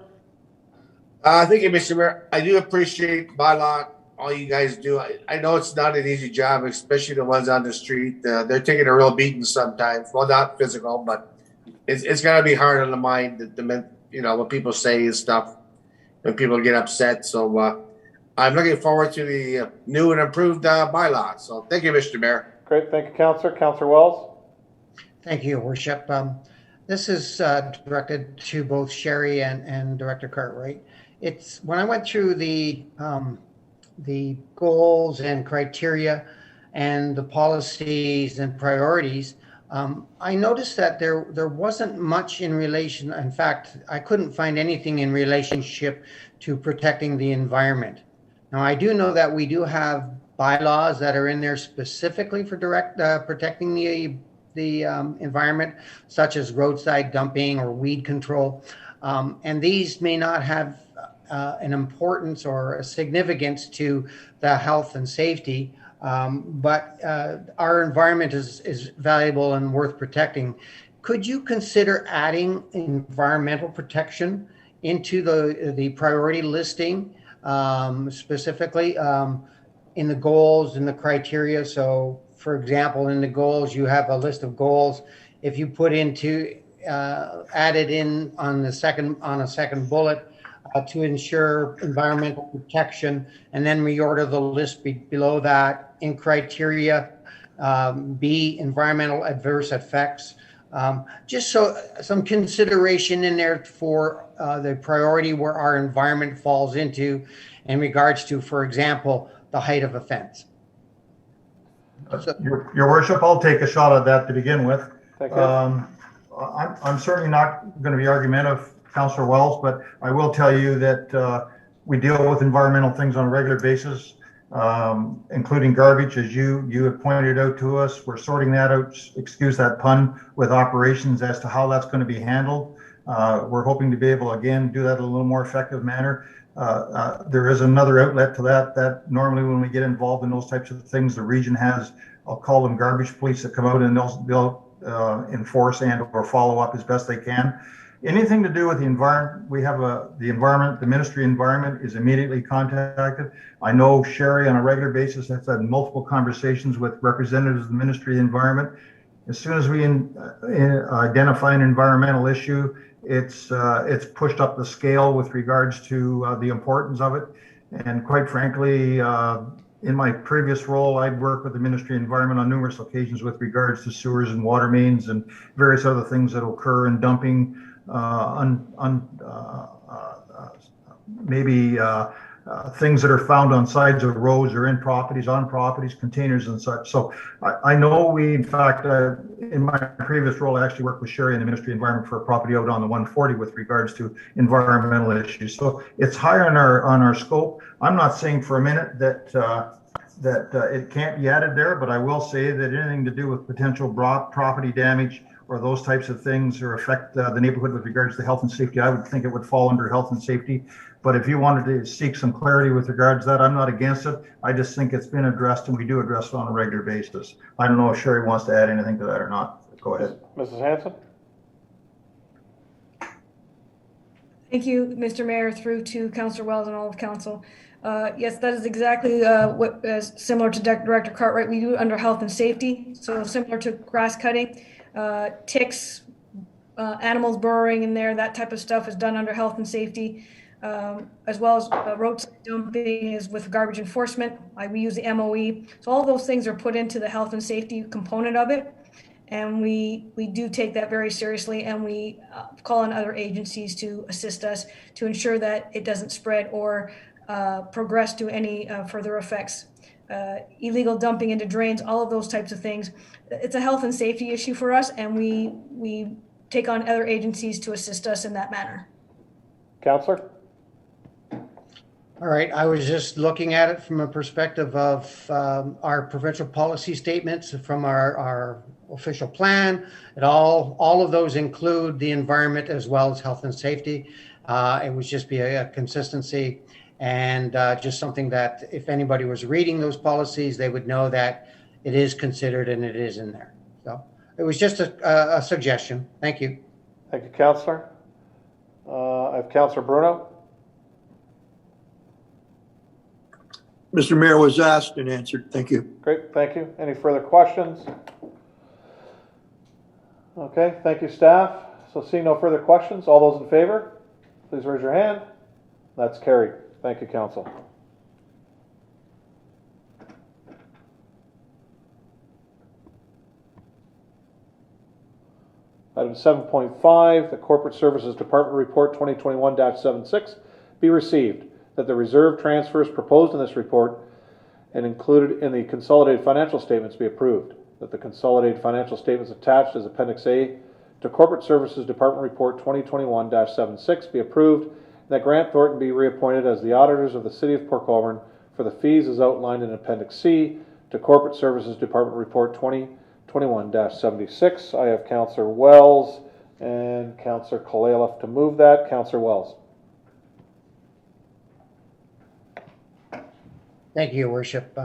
Thank you, Mr. Mayor. I do appreciate bylaw, all you guys do. I know it's not an easy job, especially the ones on the street. They're taking a real beating sometimes. Well, not physical, but it's got to be hard on the mind, what people say and stuff when people get upset. So I'm looking forward to the new and improved bylaw. So thank you, Mr. Mayor. Great. Thank you, Councillor. Councillor Wells? Thank you, Your Worship. This is directed to both Sherry and Director Cartwright. It's when I went through the goals and criteria and the policies and priorities, I noticed that there wasn't much in relation. In fact, I couldn't find anything in relationship to protecting the environment. Now, I do know that we do have bylaws that are in there specifically for protecting the environment, such as roadside dumping or weed control. And these may not have an importance or a significance to the health and safety, but our environment is valuable and worth protecting. Could you consider adding environmental protection into the priority listing, specifically in the goals and the criteria? So, for example, in the goals, you have a list of goals. If you put added in on a second bullet, to ensure environmental protection, and then reorder the list below that in criteria. B, environmental adverse effects. Just so some consideration in there for the priority where our environment falls into in regards to, for example, the height of a fence. Your worship, I'll take a shot at that to begin with. Thank you. I'm certainly not going to be argumentative, Councillor Wells, but I will tell you that we deal with environmental things on a regular basis, including garbage, as you have pointed out to us. We're sorting that out, excuse that pun, with operations as to how that's going to be handled. We're hoping to be able, again, do that in a little more effective manner. There is another outlet to that normally when we get involved in those types of things, the region has, I'll call them garbage police, that come out and they'll enforce and or follow up as best they can. Anything to do with the environment, we have the Ministry of Environment is immediately contacted. I know Sherry on a regular basis has had multiple conversations with representatives of the Ministry of Environment. As soon as we identify an environmental issue, it's pushed up the scale with regards to the importance of it. And quite frankly, in my previous role, I'd worked with the Ministry of Environment on numerous occasions with regards to sewers and water mains and various other things that occur in dumping, things that are found on sides of roads or in properties, on properties, containers and such. So I know we, in fact, in my previous role, I actually worked with Sherry in the Ministry of Environment for a property out on the 140 with regards to environmental issues. So it's higher on our scope. I'm not saying for a minute that it can't be added there, but I will say that anything to do with potential property damage or those types of things or affect the neighborhood with regards to health and safety, I would think it would fall under health and safety. But if you wanted to seek some clarity with regards to that, I'm not against it. I just think it's been addressed and we do address it on a regular basis. I don't know if Sherry wants to add anything to that or not. Go ahead. Mrs. Hanson? Thank you, Mr. Mayor, through to Councillor Wells and all of council. Yes, that is exactly what is similar to Director Cartwright. We do it under health and safety. So similar to grass cutting, ticks, animals burrowing in there, that type of stuff is done under health and safety, as well as roadside dumping is with garbage enforcement. We use the MOE. So all those things are put into the health and safety component of it. And we do take that very seriously, and we call on other agencies to assist us to ensure that it doesn't spread or progress to any further effects. Illegal dumping into drains, all of those types of things. It's a health and safety issue for us, and we take on other agencies to assist us in that manner. Councillor? All right, I was just looking at it from a perspective of our provincial policy statements from our official plan. All of those include the environment as well as health and safety. It would just be a consistency and just something that if anybody was reading those policies, they would know that it is considered and it is in there. So it was just a suggestion. Thank you. Thank you, Councillor. I have Councillor Bruno. Mr. Mayor was asked and answered. Thank you. Great, thank you. Any further questions? Okay, thank you, staff. So seeing no further questions, all those in favor, please raise your hand. That's carried. Thank you, Council. Item 7.5, the Corporate Services Department Report 2021-76 be received, that the reserve transfers proposed in this report and included in the consolidated financial statements be approved, that the consolidated financial statements attached as Appendix A to Corporate Services Department Report 2021-76 be approved, and that Grant Thornton be reappointed as the auditors of the City of Port Colborne for the fees as outlined in Appendix C to Corporate Services Department Report 2021-76. I have Councillor Wells and Councillor Kalaleff to move that. Councillor Wells. Thank you, Your Worship.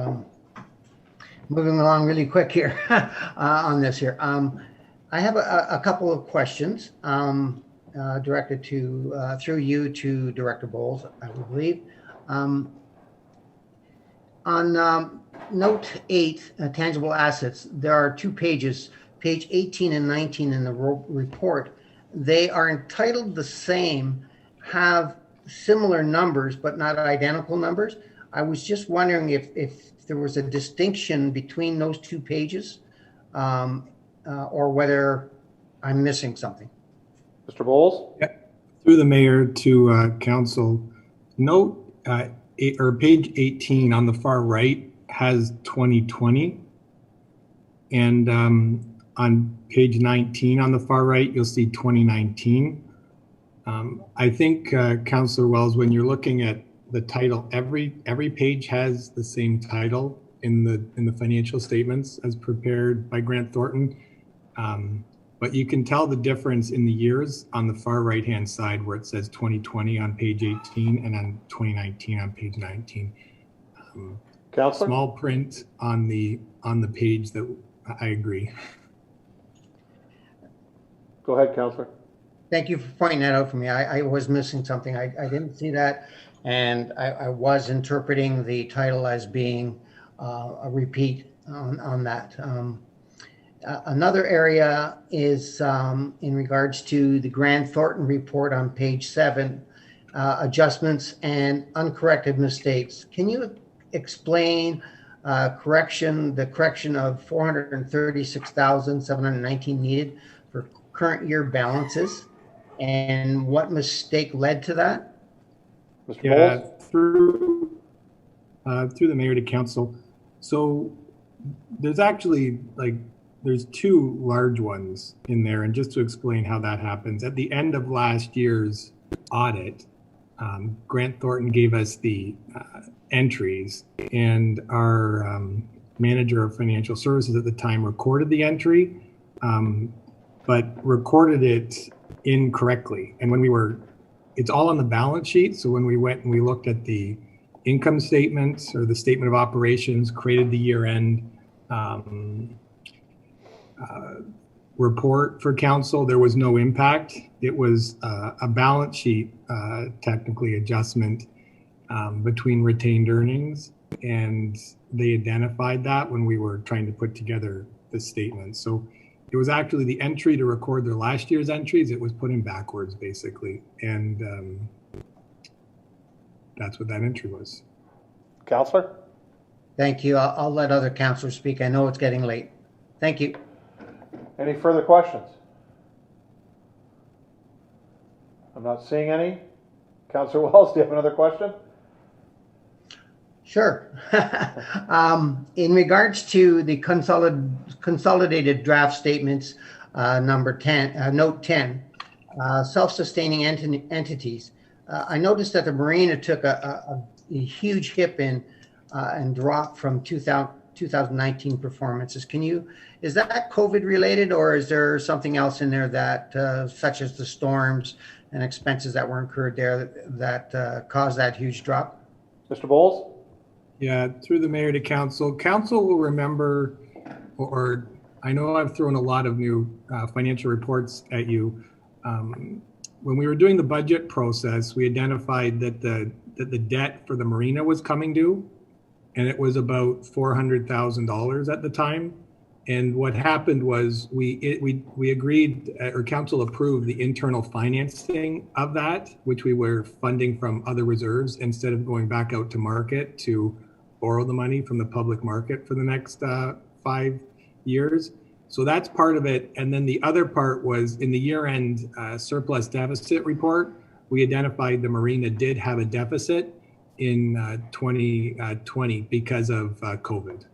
Moving along really quick here on this here. I have a couple of questions directed to through you to Director Bowles, I believe. On Note 8, tangible assets, there are 2 pages, page 18 and 19 in the report. They are entitled the same, have similar numbers, but not identical numbers. I was just wondering if there was a distinction between those two pages, or whether I'm missing something. Mr. Bowles? Yeah. Through the mayor to council, note page 18 on the far right has 2020. And on page 19 on the far right, you'll see 2019. I think, Councillor Wells, when you're looking at the title, every page has the same title in the financial statements as prepared by Grant Thornton. But you can tell the difference in the years on the far right-hand side where it says 2020 on page 18 and on 2019 on page 19. Councillor? Small print on the page that I agree. Go ahead, Councillor. Thank you for pointing that out for me. I was missing something. I didn't see that. And I was interpreting the title as being a repeat on that. Another area is in regards to the Grant Thornton report on page 7, adjustments and uncorrected mistakes. Can you explain the correction of 436,719 needed for current year balances, and what mistake led to that? Yeah, through the mayor to council. So there's actually there's two large ones in there, and just to explain how that happens, at the end of last year's audit, Grant Thornton gave us the entries, and our manager of financial services at the time recorded the entry, but recorded it incorrectly. And when it's all on the balance sheet. So when we went and we looked at the income statements or the statement of operations, created the year-end report for council, there was no impact. It was a balance sheet technically adjustment between retained earnings, and they identified that when we were trying to put together the statement. So it was actually the entry to record their last year's entries. It was put in backwards, basically. And that's what that entry was. Councillor? Thank you. I'll let other councillors speak. I know it's getting late. Thank you. Any further questions? I'm not seeing any. Councillor Wells, do you have another question? Sure. In regards to the consolidated draft statements, number 10, note 10, self-sustaining entities. I noticed that the marina took a huge hit and drop from 2019 performances. Is that COVID related, or is there something else in there that, such as the storms and expenses that were incurred there, that caused that huge drop? Mr. Bowles? Yeah, through the mayor to council. Council will remember, or I know I've thrown a lot of new financial reports at you. When we were doing the budget process, we identified that the debt for the marina was coming due, and it was about $400,000 at the time. And what happened was we agreed, or council approved the internal financing of that, which we were funding from other reserves instead of going back out to market to borrow the money from the public market for the next 5 years. So that's part of it. And then the other part was in the year-end surplus deficit report, we identified the marina did have a deficit in 2020 because of COVID.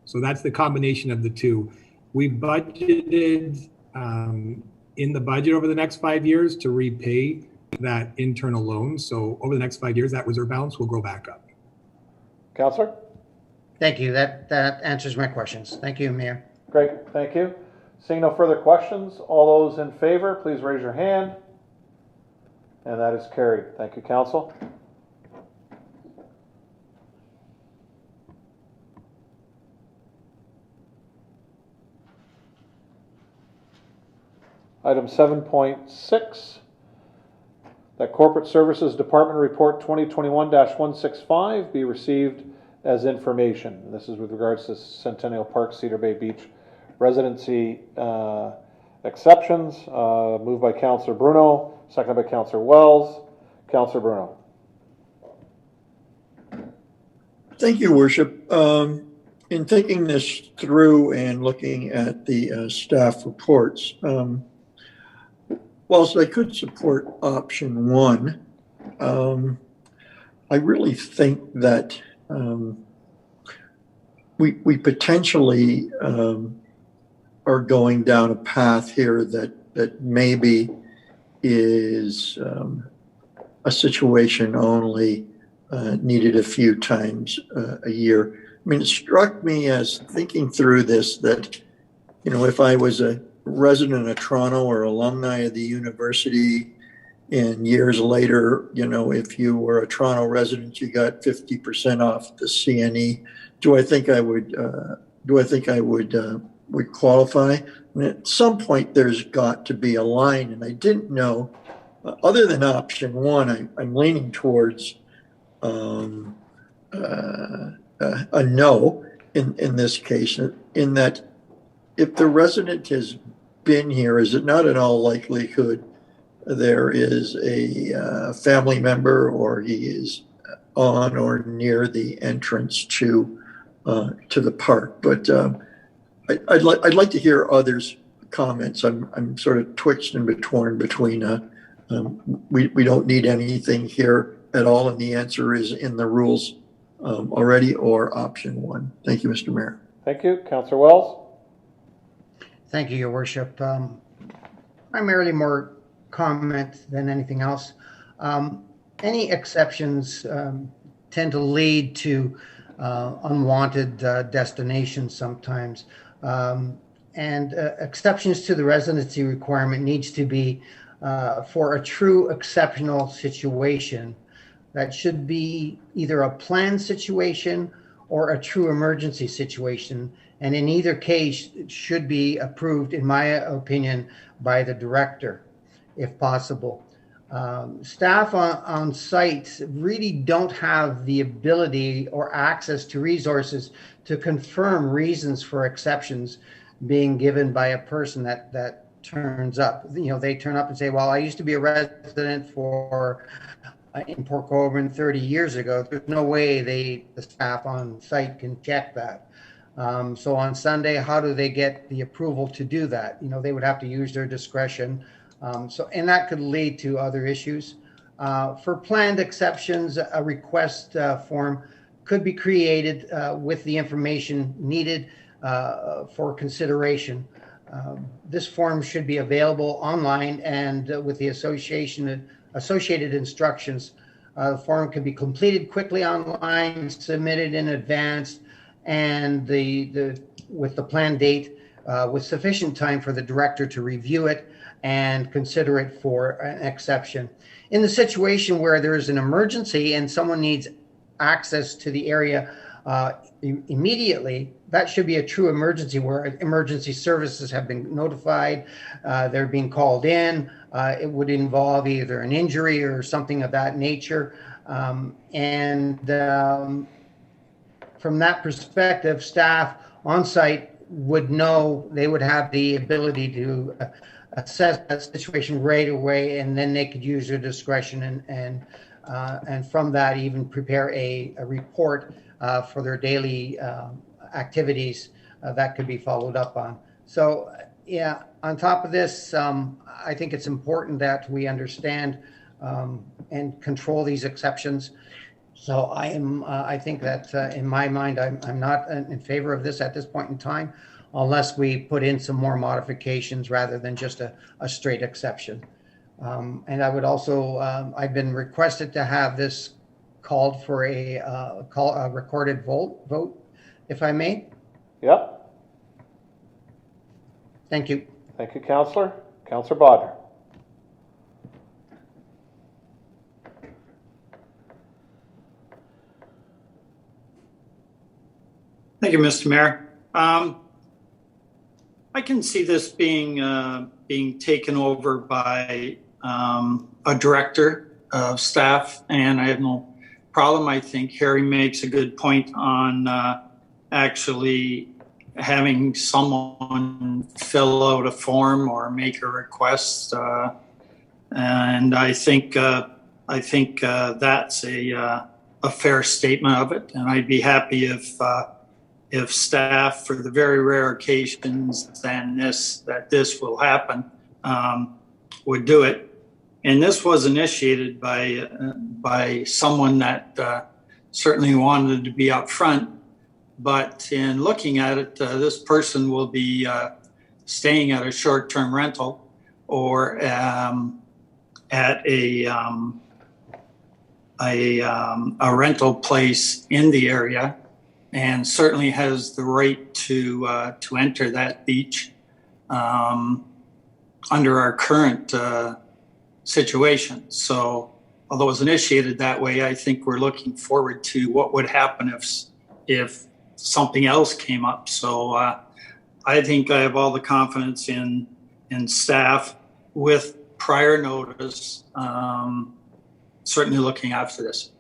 So that's the combination of the two. We budgeted in the budget over the next 5 years to repay that internal loan. So over the next 5 years, that reserve balance will grow back up. Councillor? Thank you. That answers my questions. Thank you, Mayor. Great, thank you. Seeing no further questions, all those in favor, please raise your hand. And that is carried. Thank you, Council. Item 7.6, that Corporate Services Department Report 2021-165 be received as information. This is with regards to Centennial Park, Cedar Bay Beach residency exceptions. Moved by Councillor Bruno, seconded by Councillor Wells. Councillor Bruno. Thank you, Worship. In thinking this through and looking at the staff reports, whilst I could support option one, I really think that we potentially are going down a path here that maybe is a situation only needed a few times a year. I mean, it struck me as thinking through this that, you know, if I was a resident of Toronto or alumni of the university, and years later, you know, if you were a Toronto resident, you got 50% off the CNE. Do I think I would qualify? And at some point, there's got to be a line, and I didn't know. Other than option one, I'm leaning towards a no in this case. In that, if the resident has been here, is it not in all likelihood there is a family member or he is on or near the entrance to the park? But I'd like to hear others' comments. I'm sort of twitched and torn between we don't need anything here at all, and the answer is in the rules already, or option one. Thank you, Mr. Mayor. Thank you, Councillor Wells. Thank you, Your Worship. Primarily more comment than anything else. Any exceptions tend to lead to unwanted destinations sometimes. And exceptions to the residency requirement needs to be for a true exceptional situation. That should be either a planned situation or a true emergency situation. And in either case, it should be approved, in my opinion, by the director, if possible. Staff on site really don't have the ability or access to resources to confirm reasons for exceptions being given by a person that turns up. You know, they turn up and say, well, I used to be a resident in Port Colborne 30 years ago. There's no way the staff on site can check that. So on Sunday, how do they get the approval to do that? You know, they would have to use their discretion. And that could lead to other issues. For planned exceptions, a request form could be created with the information needed for consideration. This form should be available online and with the associated instructions. The form can be completed quickly online, submitted in advance, and with the planned date, with sufficient time for the director to review it and consider it for an exception. In the situation where there is an emergency and someone needs access to the area immediately, that should be a true emergency where emergency services have been notified, they're being called in. It would involve either an injury or something of that nature. From that perspective, staff on site would know, they would have the ability to assess that situation right away, and then they could use their discretion and from that even prepare a report for their daily activities that could be followed up on. So yeah, on top of this, I think it's important that we understand and control these exceptions. So I think that in my mind, I'm not in favor of this at this point in time, unless we put in some more modifications rather than just a straight exception. And I would also, I've been requested to have this called for a recorded vote, if I may. Yep. Thank you. Thank you, Councillor. Councillor Bodnar. Thank you, Mr. Mayor. I can see this being taken over by a director of staff, and I have no problem. I think Harry makes a good point on actually having someone fill out a form or make a request. And I think I think that's a fair statement of it, and I'd be happy if staff, for the very rare occasions that this will happen, would do it. And this was initiated by someone that certainly wanted to be up front. But in looking at it, this person will be staying at a short-term rental or at a rental place in the area, and certainly has the right to enter that beach under our current situation. So, although it was initiated that way, I think we're looking forward to what would happen if something else came up. So, I think I have all the confidence in staff with prior notice, certainly looking after this.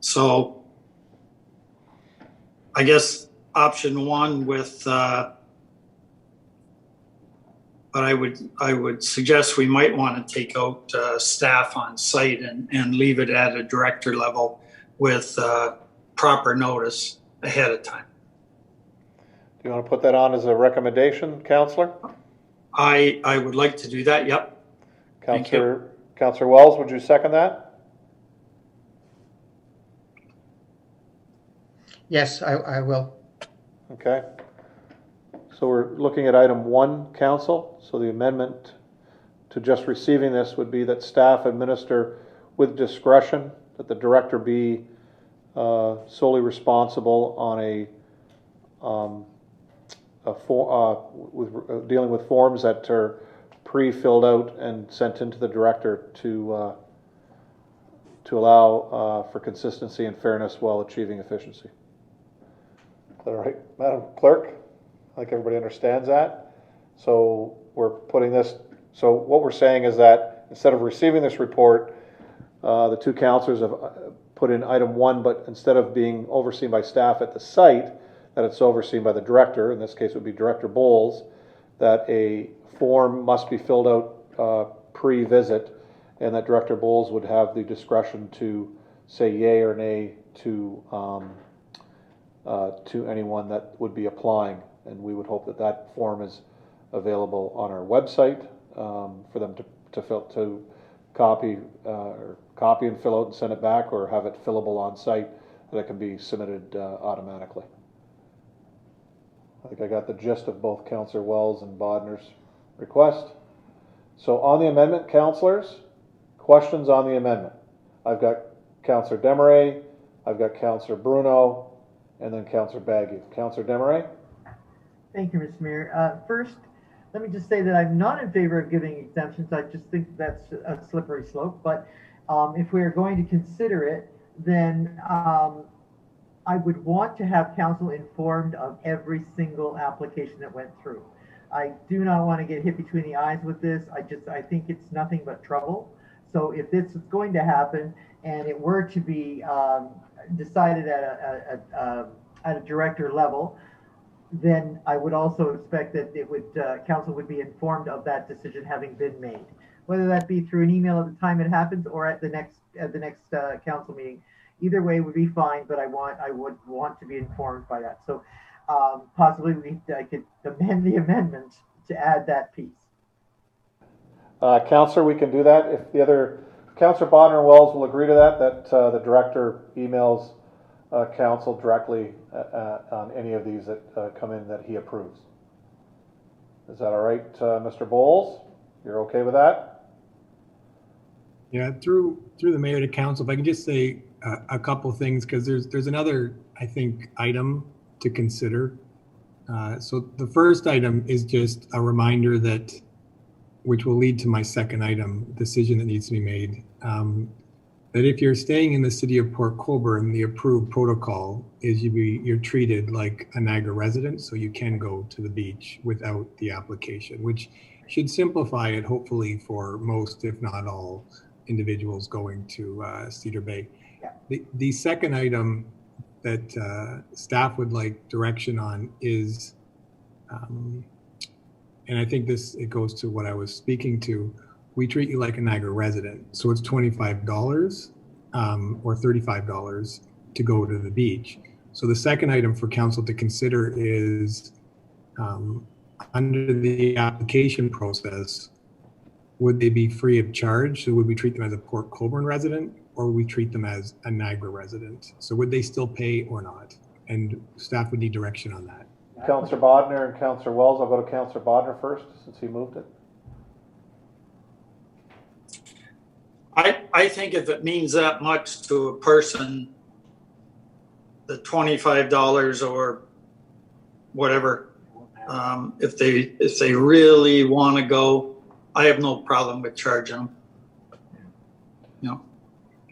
So I guess option one with, but I would suggest we might want to take out staff on site and leave it at a director level with proper notice ahead of time. Do you want to put that on as a recommendation, Councillor? I would like to do that, yep. Councillor Wells, would you second that? Yes, I will. Okay. So we're looking at item 1, Council. So the amendment to just receiving this would be that staff administer with discretion, that the director be solely responsible on dealing with forms that are pre-filled out and sent into the director to allow for consistency and fairness while achieving efficiency. Is that all right, Madam Clerk? I think everybody understands that. So we're putting this, so what we're saying is that instead of receiving this report, the two councillors have put in item 1, but instead of being overseen by staff at the site, that it's overseen by the director, in this case it would be Director Bowles, that a form must be filled out pre-visit, and that Director Bowles would have the discretion to say yay or nay to anyone that would be applying. And we would hope that that form is available on our website for them to copy and fill out and send it back, or have it fillable on site that it can be submitted automatically. I think I got the gist of both Councillor Wells and Bodner's request. So on the amendment, councillors, questions on the amendment? I've got Councillor Desmarais, I've got Councillor Bruno, and then Councillor Bagu. Councillor Desmarais? Thank you, Mr. Mayor. First, let me just say that I'm not in favor of giving exemptions. I just think that's a slippery slope. But if we are going to consider it, then I would want to have council informed of every single application that went through. I do not want to get hit between the eyes with this. I think it's nothing but trouble. So if this is going to happen and it were to be decided at a director level, then I would also expect that it would council would be informed of that decision having been made, whether that be through an email at the time it happens or at the next council meeting. Either way would be fine, but I would want to be informed by that. So possibly I could amend the amendment to add that piece. Councillor, we can do that if the other Councillor Bodner and Wells will agree to that the director emails council directly on any of these that come in that he approves. Is that all right, Mr. Bowles? You're okay with that? Yeah, through the mayor to council, if I can just say a couple things, because there's another, I think, item to consider. So the first item is just a reminder that, which will lead to my second item, decision that needs to be made, that if you're staying in the city of Port Colborne, the approved protocol is you're treated like a Niagara resident, so you can go to the beach without the application, which should simplify it hopefully for most, if not all, individuals going to Cedar Bay. The second item that staff would like direction on is, and I think it goes to what I was speaking to, we treat you like a Niagara resident. So it's $25 or $35 to go to the beach. So the second item for council to consider is under the application process, would they be free of charge? So would we treat them as a Port Colborne resident, or would we treat them as a Niagara resident? So would they still pay or not? And staff would need direction on that. Councillor Bodner and Councillor Wells. I'll go to Councillor Bodner first, since he moved it. I think if it means that much to a person, the $25 or whatever, if they really want to go, I have no problem with charging them. You know,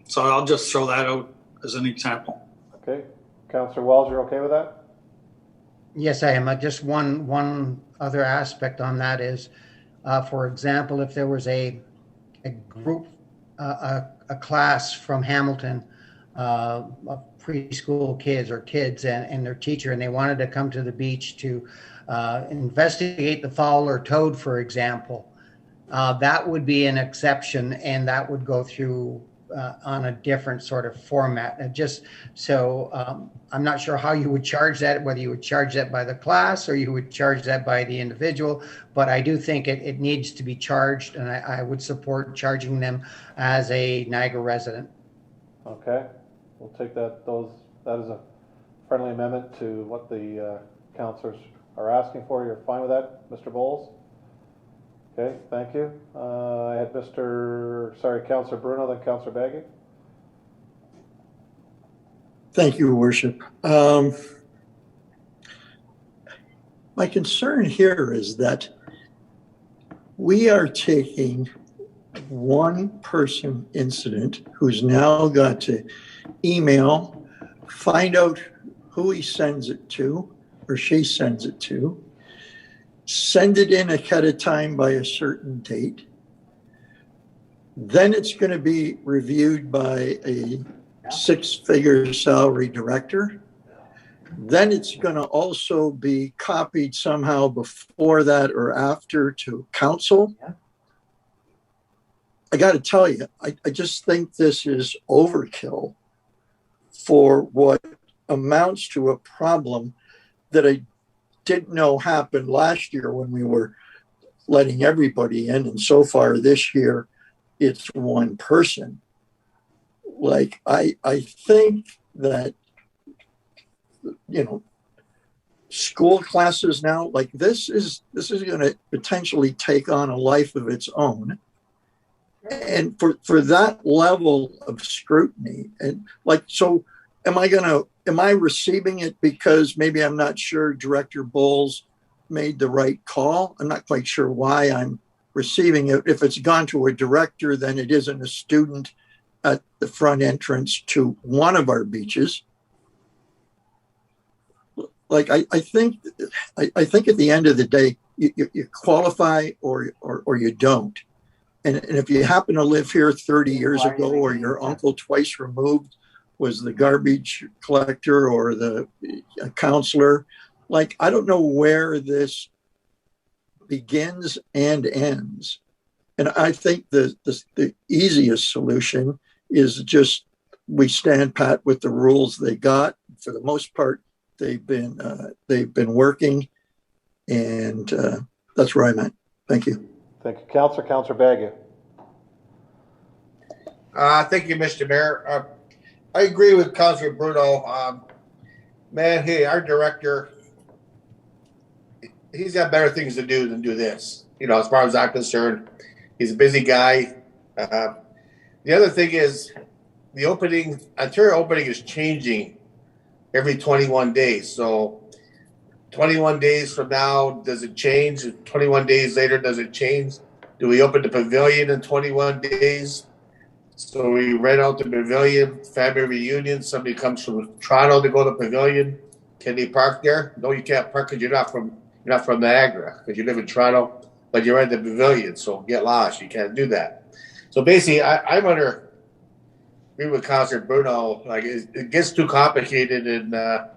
so I'll just throw that out as an example. Okay, Councillor Wells, you're okay with that? Yes, I am. Just one other aspect on that is, for example, if there was a group, a class from Hamilton, of preschool kids or kids and their teacher, and they wanted to come to the beach to investigate the fowl or toad, for example, that would be an exception, and that would go through on a different sort of format. And just so I'm not sure how you would charge that, whether you would charge that by the class or you would charge that by the individual, but I do think it needs to be charged, and I would support charging them as a Niagara resident. Okay, we'll take that is a friendly amendment to what the councillors are asking for. You're fine with that, Mr. Bowles? Okay, thank you. I had Councillor Bruno, then Councillor Baggy. Thank you, Worship. My concern here is that we are taking one person incident who's now got to email, find out who he sends it to or she sends it to, send it in ahead of time by a certain date. Then it's going to be reviewed by a six-figure salary director. Then it's going to also be copied somehow before that or after to council. I got to tell you, I just think this is overkill for what amounts to a problem that I didn't know happened last year when we were letting everybody in. And so far this year, it's one person. Like, I think that, you know, school classes now, like this is going to potentially take on a life of its own. And for that level of scrutiny, and like, so am I receiving it because maybe I'm not sure Director Bowles made the right call? I'm not quite sure why I'm receiving it. If it's gone to a director, then it isn't a student at the front entrance to one of our beaches. Like, I think at the end of the day, you qualify or you don't. And if you happen to live here 30 years ago, or your uncle twice removed was the garbage collector or the counselor, like, I don't know where this begins and ends. And I think the easiest solution is just we stand pat with the rules they got. For the most part, they've been working, and that's where I'm at. Thank you. Thank you, Councillor. Councillor Baggy. Thank you, Mr. Mayor. I agree with Councillor Bruno. Man, hey, our director, he's got better things to do than do this. You know, as far as I'm concerned, he's a busy guy. The other thing is the Ontario opening is changing every 21 days. So 21 days from now, does it change? 21 days later, does it change? Do we open the pavilion in 21 days? So we rent out the pavilion, family reunion. Somebody comes from Toronto to go to the pavilion. Can they park there? No, you can't park because you're not from Niagara, because you live in Toronto, but you're at the pavilion. So get lost. You can't do that. So basically, I'm agree with Councillor Bruno. Like, it gets too complicated, and I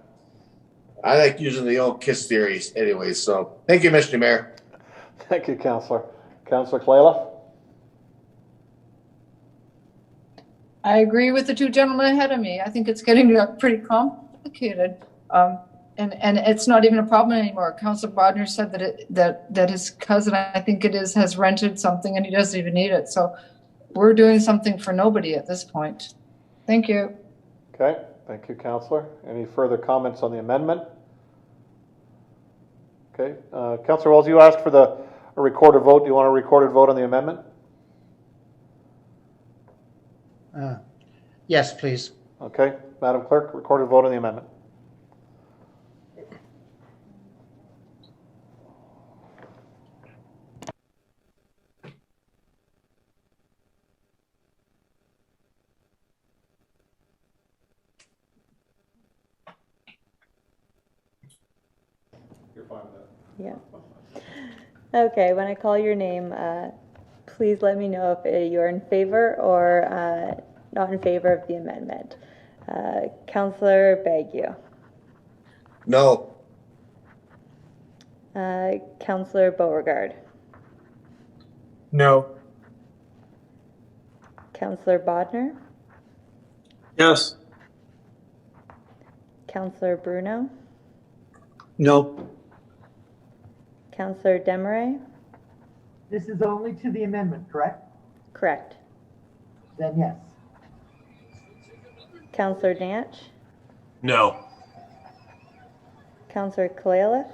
like using the old KISS theories anyway. So thank you, Mr. Mayor. Thank you, Councillor. Councillor Clayla. I agree with the two gentlemen ahead of me. I think it's getting pretty complicated. And it's not even a problem anymore. Councillor Bodner said that his cousin, I think it is, has rented something and he doesn't even need it. So we're doing something for nobody at this point. Thank you. Okay, thank you, Councillor. Any further comments on the amendment? Okay, Councillor Wells, you asked for a recorded vote. Do you want a recorded vote on the amendment? Yes, please. Okay, Madam Clerk, recorded vote on the amendment. You're fine with that. Yeah. Okay, when I call your name, please let me know if you're in favor or not in favor of the amendment. Councillor Baggio. No. Councillor Beauregard. No. Councillor Bodner. Yes. Councillor Bruno. No. Councillor Desmarais. This is only to the amendment, correct? Correct. Then yes. Councillor Danch. No. Councillor Kalaliff.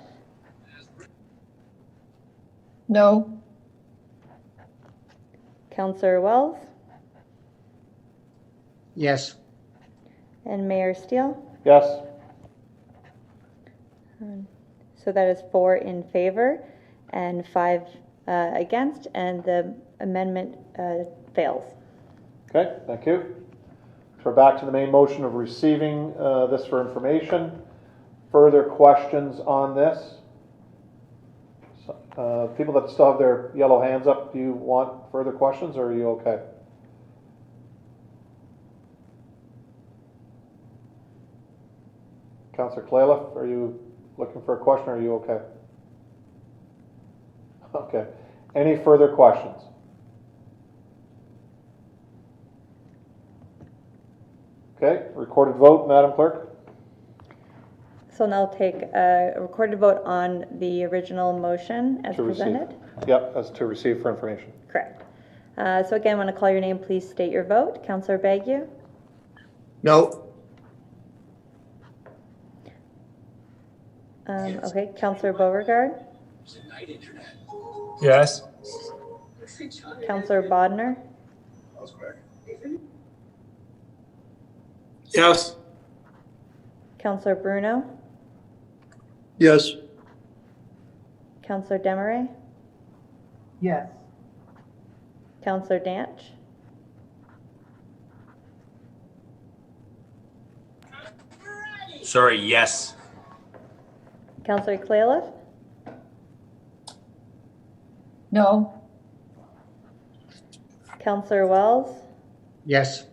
No. Councillor Wells. Yes. And Mayor Steele. Yes. So that is 4 in favor and 5 against, and the amendment fails. Okay, thank you. So we're back to the main motion of receiving this for information. Further questions on this? People that still have their yellow hands up, do you want further questions or are you okay? Councillor Kalaliff, are you looking for a question or are you okay? Okay. Any further questions? Okay, recorded vote, Madam Clerk. So now I'll take a recorded vote on the original motion as presented. Yep, as to receive for information. Correct. So again, when I call your name, please state your vote. Councillor Baggio. No. Okay, Councillor Beauregard. Yes. Councillor Bodner. Yes. Councillor Bruno. Yes. Councillor Desmarais. Yes. Councillor Danch. Sorry, yes. Councillor Kalaliff. No. Councillor Wells. Yes.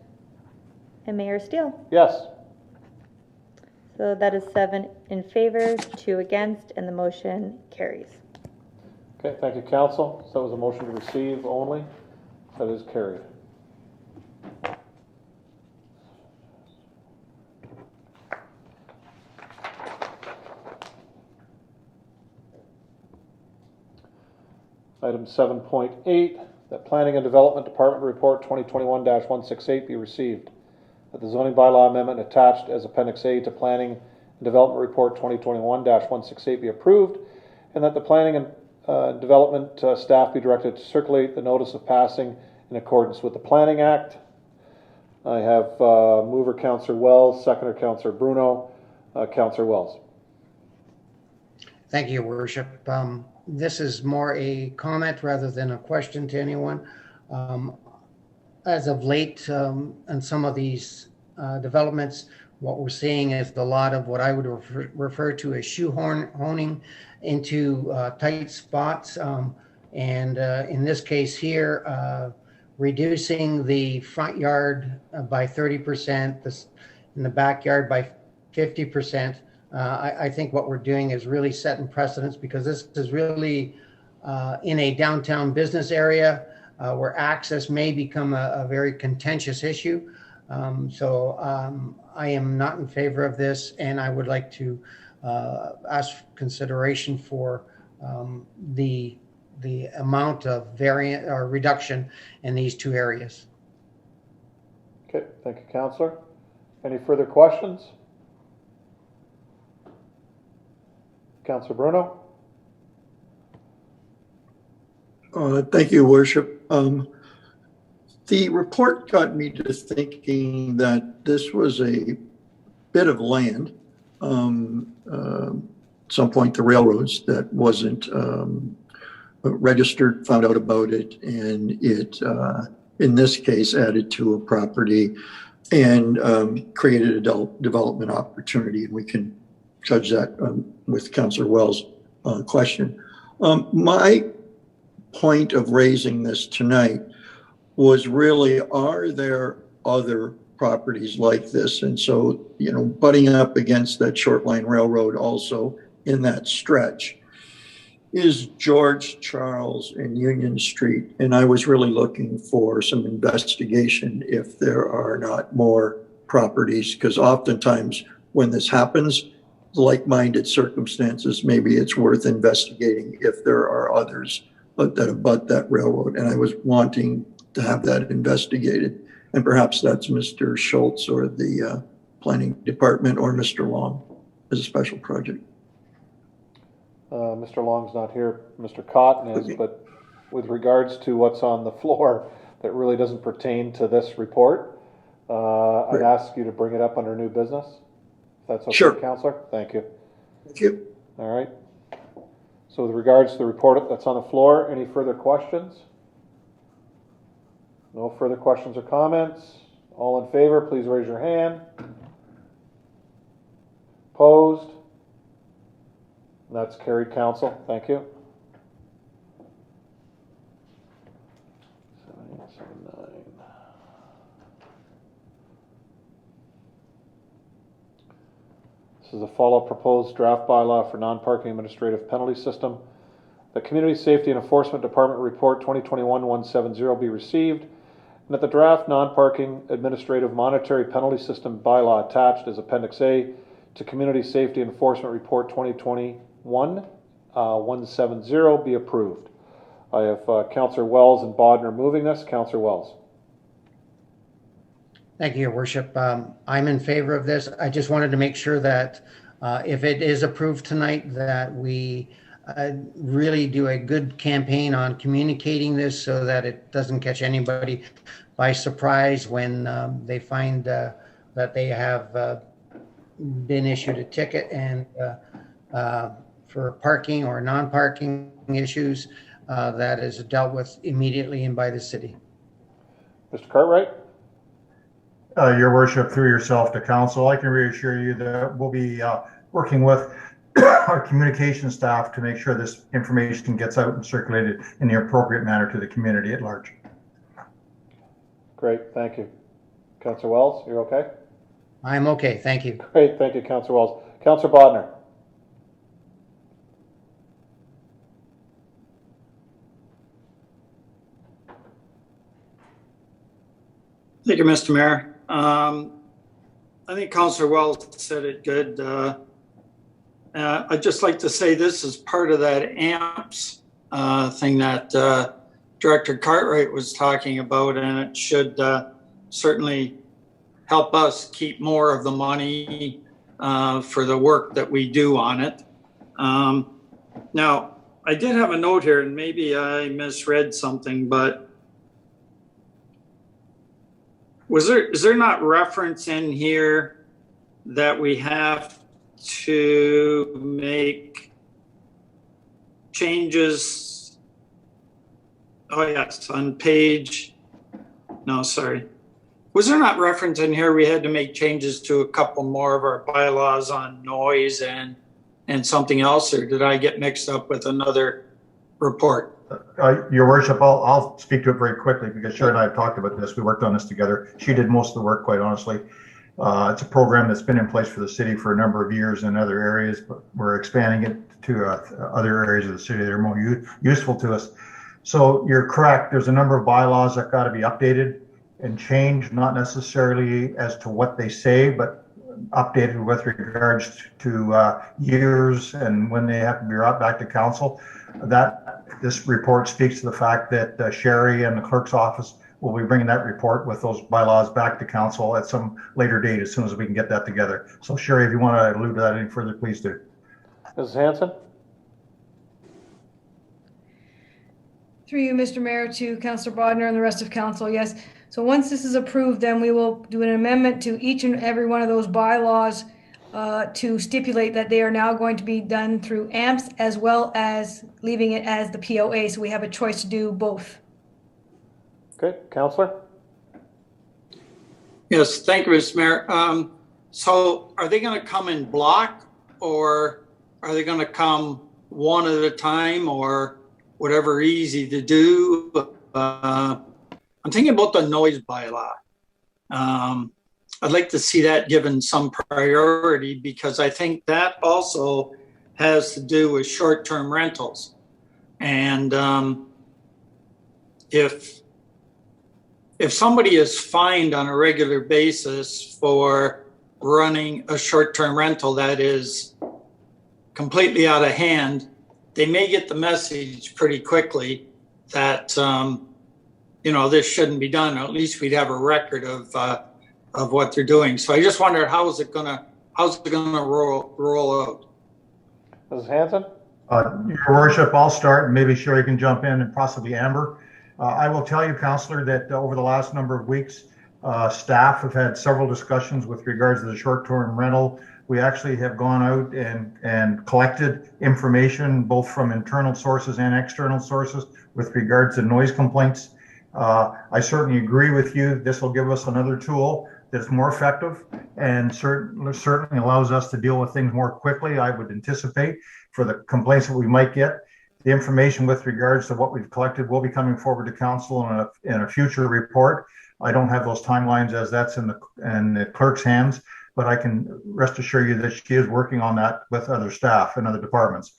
And Mayor Steele. Yes. So that is 7 in favor, 2 against, and the motion carries. Okay, thank you, Council. So that was a motion to receive only. That is carried. Item 7.8, that Planning and Development Department Report 2021-168 be received. That the zoning bylaw amendment attached as Appendix A to Planning and Development Report 2021-168 be approved, and that the Planning and Development staff be directed to circulate the notice of passing in accordance with the Planning Act. I have mover Councillor Wells, seconder Councillor Bruno. Councillor Wells. Thank you, Your Worship. This is more a comment rather than a question to anyone. As of late, and some of these developments, what we're seeing is a lot of what I would refer to as shoehorning into tight spots. And in this case here, reducing the front yard by 30%, in the backyard by 50%. I think what we're doing is really setting precedents, because this is really in a downtown business area. where access may become a very contentious issue. I am not in favor of this, and I would like to ask consideration for the amount of variant or reduction in these two areas. Okay, thank you, Councillor. Any further questions? Councillor Bruno? Thank you, Worship. The report got me to thinking that this was a bit of land, at some point the railroads, that wasn't registered, found out about it, and it, in this case, added to a property and created a development opportunity. And we can judge that with Councillor Wells' question. My point of raising this tonight was really, are there other properties like this? And so, you know, butting up against that short line railroad also in that stretch is George, Charles, and Union Street. And I was really looking for some investigation if there are not more properties, because oftentimes when this happens, like-minded circumstances, maybe it's worth investigating if there are others that abut that railroad. And I was wanting to have that investigated. And perhaps that's Mr. Schultz or the planning department or Mr. Long as a special project. Mr. Long's not here, Mr. Cotton is, but with regards to what's on the floor that really doesn't pertain to this report, I'd ask you to bring it up under new business. If that's okay, sure. Councillor? Thank you. Thank you. All right. So with regards to the report that's on the floor, any further questions? No further questions or comments? All in favor, please raise your hand. Opposed? And that's carried, Council. Thank you. 7879. This is a follow-up proposed draft bylaw for non-parking administrative penalty system. The Community Safety and Enforcement Department Report 2021-170 be received, and that the draft non-parking administrative monetary penalty system bylaw attached as Appendix A to Community Safety and Enforcement Report 2021-170 be approved. I have Councillor Wells and Bodner moving this. Councillor Wells. Thank you, Your Worship. I'm in favor of this. I just wanted to make sure that if it is approved tonight, that we really do a good campaign on communicating this so that it doesn't catch anybody by surprise when they find that they have been issued a ticket and for parking or non-parking issues that is dealt with immediately and by the city. Mr. Cartwright? Your Worship, through yourself to Council, I can reassure you that we'll be working with our communication staff to make sure this information gets out and circulated in the appropriate manner to the community at large. Great, thank you. Councillor Wells, you're okay? I'm okay, thank you. Great, thank you, Councillor Wells. Councillor Bodner. Thank you, Mr. Mayor. I think Councillor Wells said it good. I'd just like to say this is part of that AMPS thing that Director Cartwright was talking about, and it should certainly help us keep more of the money for the work that we do on it. Now, I did have a note here, and maybe I misread something, but is there not reference in here that we have to make changes? Oh yes, on page, no, sorry. Was there not reference in here we had to make changes to a couple more of our bylaws on noise and something else, or did I get mixed up with another report? Your Worship, I'll speak to it very quickly because Sharon and I have talked about this. We worked on this together. She did most of the work, quite honestly. It's a program that's been in place for the city for a number of years in other areas, but we're expanding it to other areas of the city that are more useful to us. So you're correct. There's a number of bylaws that got to be updated and changed, not necessarily as to what they say, but updated with regards to years and when they have to be brought back to council. That this report speaks to the fact that Sherry and the clerk's office will be bringing that report with those bylaws back to council at some later date as soon as we can get that together. So Sherry, if you want to allude to that any further, please do. Mrs. Hanson? Through you, Mr. Mayor, to Councillor Bodnar and the rest of council, yes. So once this is approved, then we will do an amendment to each and every one of those bylaws to stipulate that they are now going to be done through AMPS as well as leaving it as the POA. So we have a choice to do both. Okay, Councillor? Yes, thank you, Mr. Mayor. So are they going to come in block, or are they going to come one at a time, or whatever easy to do? I'm thinking about the noise bylaw. I'd like to see that given some priority, because I think that also has to do with short-term rentals. And if somebody is fined on a regular basis for running a short-term rental that is completely out of hand, they may get the message pretty quickly that this shouldn't be done. Or at least we'd have a record of what they're doing. So I just wondered, how's it gonna roll out? Mrs. Hanson? Your Worship, I'll start, and maybe Sherry can jump in, and possibly Amber. I will tell you, Councillor, that over the last number of weeks, staff have had several discussions with regards to the short-term rental. We actually have gone out and collected information both from internal sources and external sources with regards to noise complaints. I certainly agree with you. This will give us another tool that's more effective and certainly allows us to deal with things more quickly, I would anticipate, for the complaints that we might get. The information with regards to what we've collected will be coming forward to council in a future report. I don't have those timelines, as that's in the clerk's hands, but I can rest assure you that she is working on that with other staff and other departments.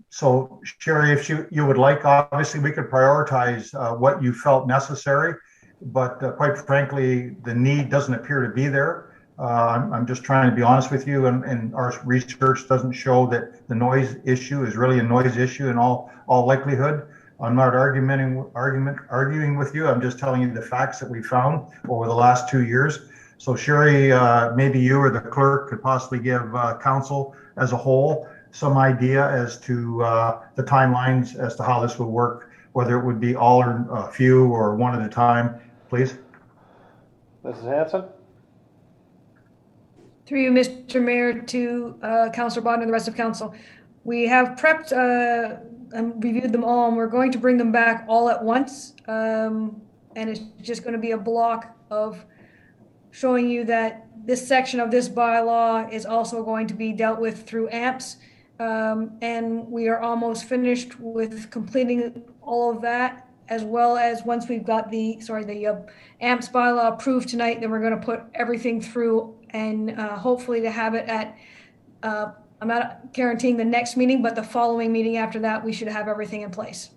So Sherry, if you would like, obviously we could prioritize what you felt necessary, but quite frankly, the need doesn't appear to be there. I'm just trying to be honest with you, and our research doesn't show that the noise issue is really a noise issue in all likelihood. I'm not arguing with you. I'm just telling you the facts that we found over the last 2 years. So Sherry, maybe you or the clerk could possibly give council as a whole some idea as to the timelines as to how this would work, whether it would be all or a few or one at a time, please. Mrs. Hanson? Through you, Mr. Mayor, to Councillor Bodnar and the rest of council. We have prepped and reviewed them all, and we're going to bring them back all at once. And it's just going to be a block of showing you that this section of this bylaw is also going to be dealt with through AMPS. And we are almost finished with completing all of that, as well as once we've got the AMPS bylaw approved tonight, then we're going to put everything through and hopefully to have it at, I'm not guaranteeing the next meeting, but the following meeting after that, we should have everything in place.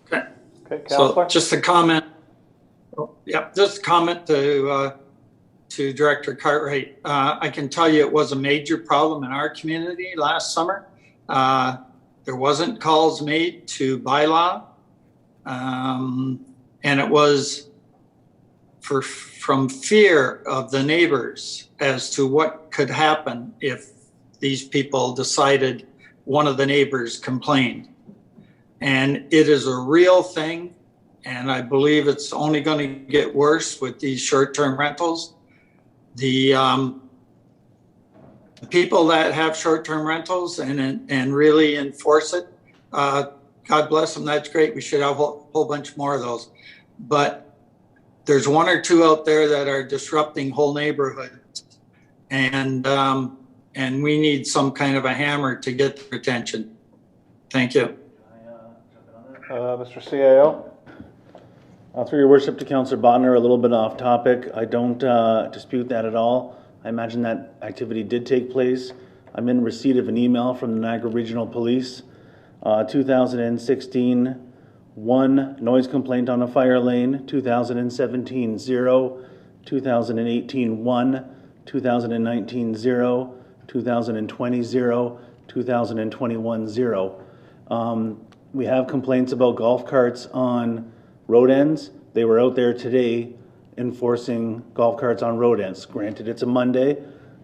Okay. Councillor? So just a comment. Just a comment to Director Cartwright. I can tell you it was a major problem in our community last summer. There wasn't calls made to Bylaw, and it was from fear of the neighbors as to what could happen if these people decided one of the neighbors complained. And it is a real thing, and I believe it's only going to get worse with these short-term rentals. The people that have short-term rentals and really enforce it, God bless them, that's great. We should have a whole bunch more of those. But there's one or two out there that are disrupting whole neighborhoods, and we need some kind of a hammer to get their attention. Thank you. Mr. CAO? Through your worship to Councillor Bodnar, a little bit off topic. I don't dispute that at all. I imagine that activity did take place. I'm in receipt of an email from the Niagara Regional Police 2016, 1 noise complaint on a fire lane. 2017, 0. 2018, 1. 2019, 0. 2020, 0. 2021, 0. We have complaints about golf carts on road ends. They were out there today enforcing golf carts on road ends. Granted, it's a Monday,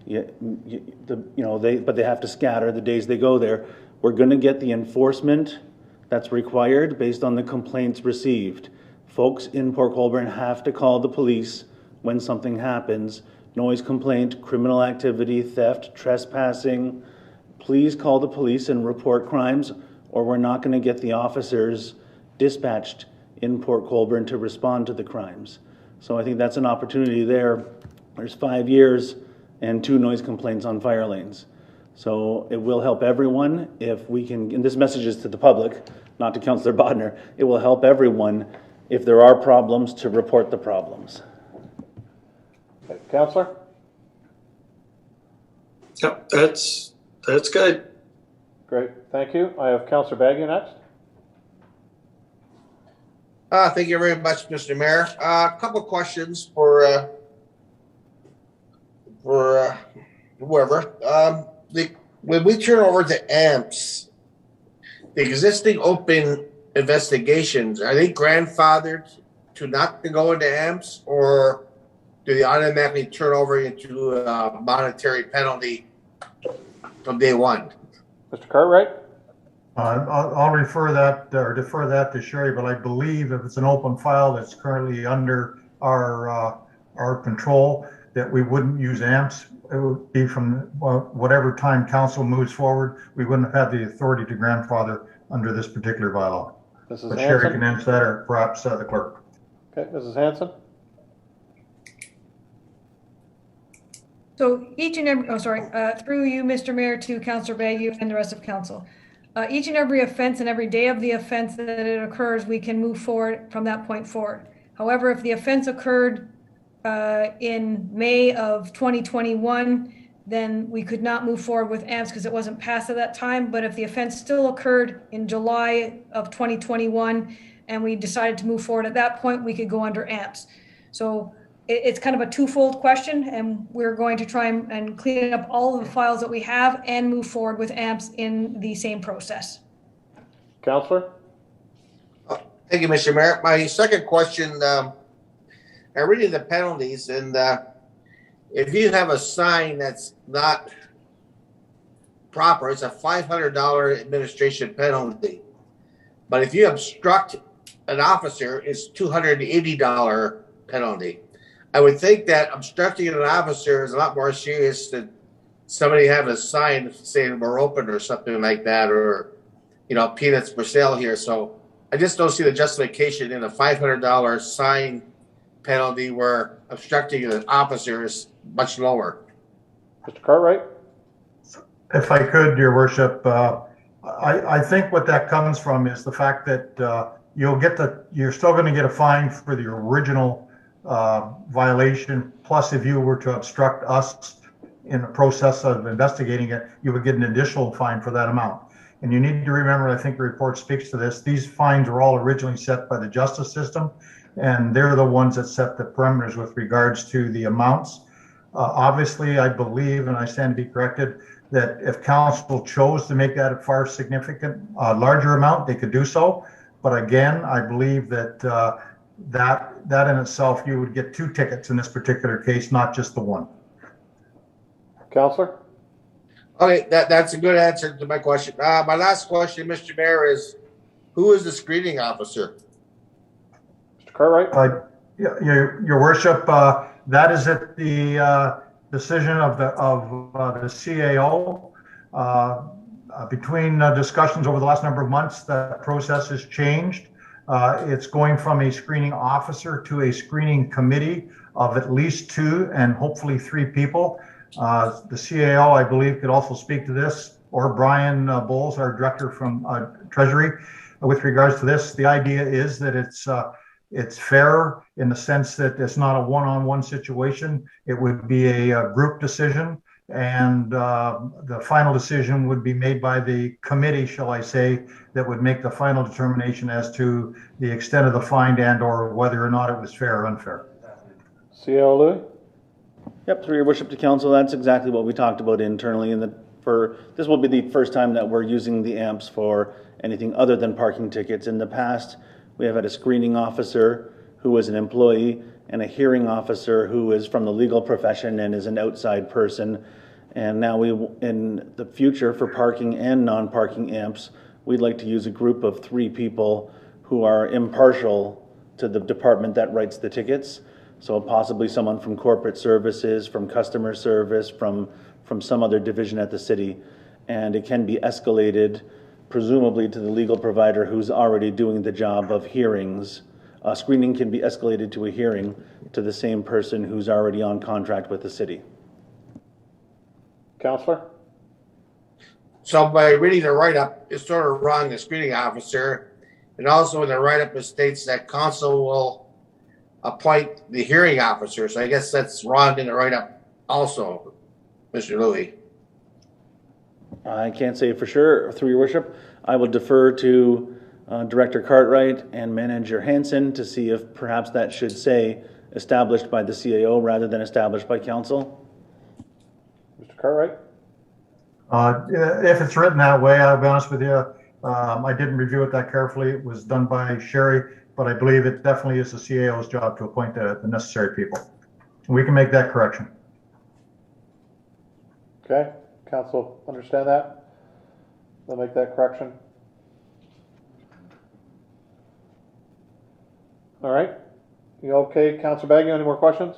but they have to scatter the days they go there. We're going to get the enforcement that's required based on the complaints received. Folks in Port Colborne have to call the police when something happens. Noise complaint, criminal activity, theft, trespassing. Please call the police and report crimes, or we're not going to get the officers dispatched in Port Colborne to respond to the crimes. So I think that's an opportunity there. There's 5 years and 2 noise complaints on fire lanes. So it will help everyone if we can, and this message is to the public, not to Councillor Bodner, it will help everyone if there are problems to report the problems. Okay, Councillor? Yep, that's good. Great, thank you. I have Councillor Baggio next. Thank you very much, Mr. Mayor. A couple of questions for whoever. When we turn over to AMPS, the existing open investigations, are they grandfathered to not to go into AMPS, or do they automatically turn over into a monetary penalty from day one? Mr. Cartwright? I'll refer that or defer that to Sherry, but I believe if it's an open file that's currently under our control, that we wouldn't use AMPS. It would be from whatever time council moves forward. We wouldn't have the authority to grandfather under this particular bylaw. Mrs. But Hanson? Sherry can answer that, or perhaps the clerk. Okay, Mrs. Hanson? So each and every, through you, Mr. Mayor, to Councillor Baggio and the rest of council. Each and every offense and every day of the offense that it occurs, we can move forward from that point forward. However, if the offense occurred in May of 2021, then we could not move forward with AMPS because it wasn't passed at that time. But if the offense still occurred in July of 2021 and we decided to move forward at that point, we could go under AMPS. So it's kind of a twofold question, and we're going to try and clean up all of the files that we have and move forward with AMPS in the same process. Councillor? Thank you, Mr. Mayor. My second question, I'm reading the penalties, and if you have a sign that's not proper, it's a $500 administration penalty. But if you obstruct an officer, it's $280 penalty. I would think that obstructing an officer is a lot more serious than somebody have a sign saying we're open or something like that, or, peanuts for sale here. So I just don't see the justification in a $500 sign penalty where obstructing an officer is much lower. Mr. Cartwright? If I could, Your Worship, I think what that comes from is the fact that you're still going to get a fine for the original violation. Plus, if you were to obstruct us in the process of investigating it, you would get an additional fine for that amount. And you need to remember, I think the report speaks to this, these fines were all originally set by the justice system, and they're the ones that set the parameters with regards to the amounts. Obviously, I believe, and I stand to be corrected, that if council chose to make that a far significant, larger amount, they could do so. But again, I believe that that in itself, you would get 2 tickets in this particular case, not just the 1. Councillor? Okay, that's a good answer to my question. My last question, Mr. Mayor, is who is the screening officer? Mr. Cartwright? Your Worship, that is at the decision of the CAO. Between discussions over the last number of months, the process has changed. It's going from a screening officer to a screening committee of at least 2 and hopefully 3 people. The CAO, I believe, could also speak to this, or Brian Bowles, our director from Treasury. With regards to this, the idea is that it's fair in the sense that it's not a one-on-one situation. It would be a group decision, and the final decision would be made by the committee, shall I say, that would make the final determination as to the extent of the fine and/or whether or not it was fair or unfair. CAO Louis? Yep, through your worship to council, that's exactly what we talked about internally. And this will be the first time that we're using the amps for anything other than parking tickets. In the past, we have had a screening officer who was an employee and a hearing officer who is from the legal profession and is an outside person. And now in the future, for parking and non-parking amps, we'd like to use a group of 3 people who are impartial to the department that writes the tickets. So possibly someone from corporate services, from customer service, from some other division at the city. And it can be escalated, presumably, to the legal provider who's already doing the job of hearings. Screening can be escalated to a hearing to the same person who's already on contract with the city. Councillor? So by reading the write-up, it's sort of wrong, the screening officer. And also in the write-up, it states that council will appoint the hearing officer. So I guess that's wrong in the write-up also, Mr. Louis. I can't say for sure. Through your worship, I will defer to Director Cartwright and Manager Hansen to see if perhaps that should say established by the CAO rather than established by council. Mr. Cartwright? If it's written that way, I'll be honest with you, I didn't review it that carefully. It was done by Sherry, but I believe it definitely is the CAO's job to appoint the necessary people. We can make that correction. Okay, council understand that? They'll make that correction. All right. You okay, Councilor Baggio? Any more questions?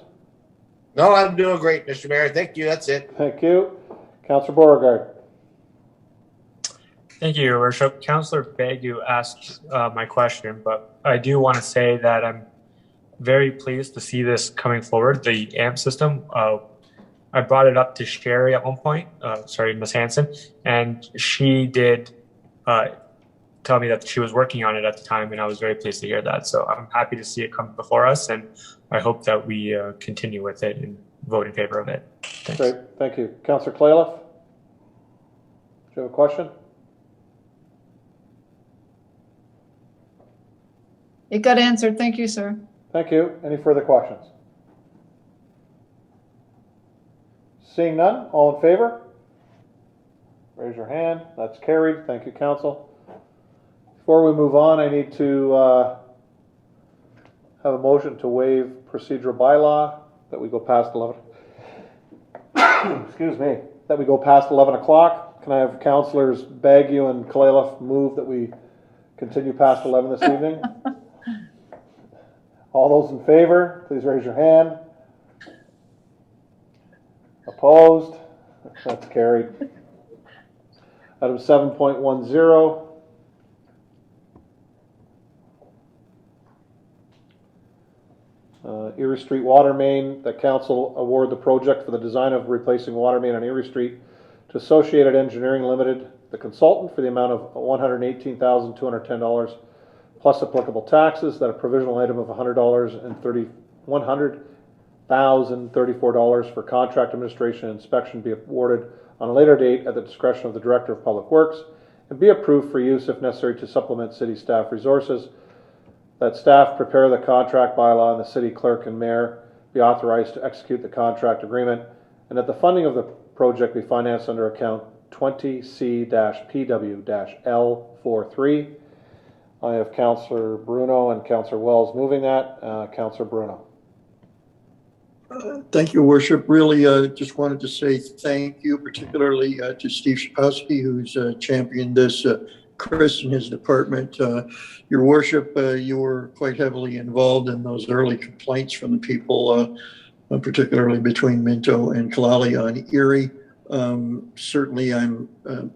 No, I'm doing great, Mr. Mayor. Thank you. That's it. Thank you. Councilor Beauregard. Thank you, Your Worship. Councillor Bagu asked my question, but I do want to say that I'm very pleased to see this coming forward, the AMP system. I brought it up to Sherry at one point, Ms. Hansen, and she did tell me that she was working on it at the time, and I was very pleased to hear that. So I'm happy to see it come before us, and I hope that we continue with it and vote in favor of it. Thanks. Great, thank you. Councillor Clayliff, do you have a question? It got answered. Thank you, sir. Thank you. Any further questions? Seeing none, all in favor? Raise your hand. That's carried. Thank you, council. Before we move on, I need to have a motion to waive procedural bylaw that we go past 11. Excuse me. That we go past 11 o'clock. Can I have councillors Bagu and Kalaleff move that we continue past 11 this evening? All those in favor, please raise your hand. Opposed? That's carried. Item 7.10. Erie Street Water Main, that council award the project for the design of replacing water main on Erie Street to Associated Engineering Limited, the consultant, for the amount of $118,210 plus applicable taxes, that a provisional item of $100,034 for contract administration and inspection be awarded on a later date at the discretion of the Director of Public Works, and be approved for use if necessary to supplement city staff resources. That staff prepare the contract bylaw and the city clerk and mayor be authorized to execute the contract agreement, and that the funding of the project be financed under account 20C-PW-L43. I have Councillor Bruno and Councillor Wells moving that. Councillor Bruno. Thank you, Worship. Really just wanted to say thank you, particularly to Steve Shapowski, who's championed this, Chris and his department. Your Worship, you were quite heavily involved in those early complaints from the people, particularly between Minto and Kalali on Erie. Certainly, I'm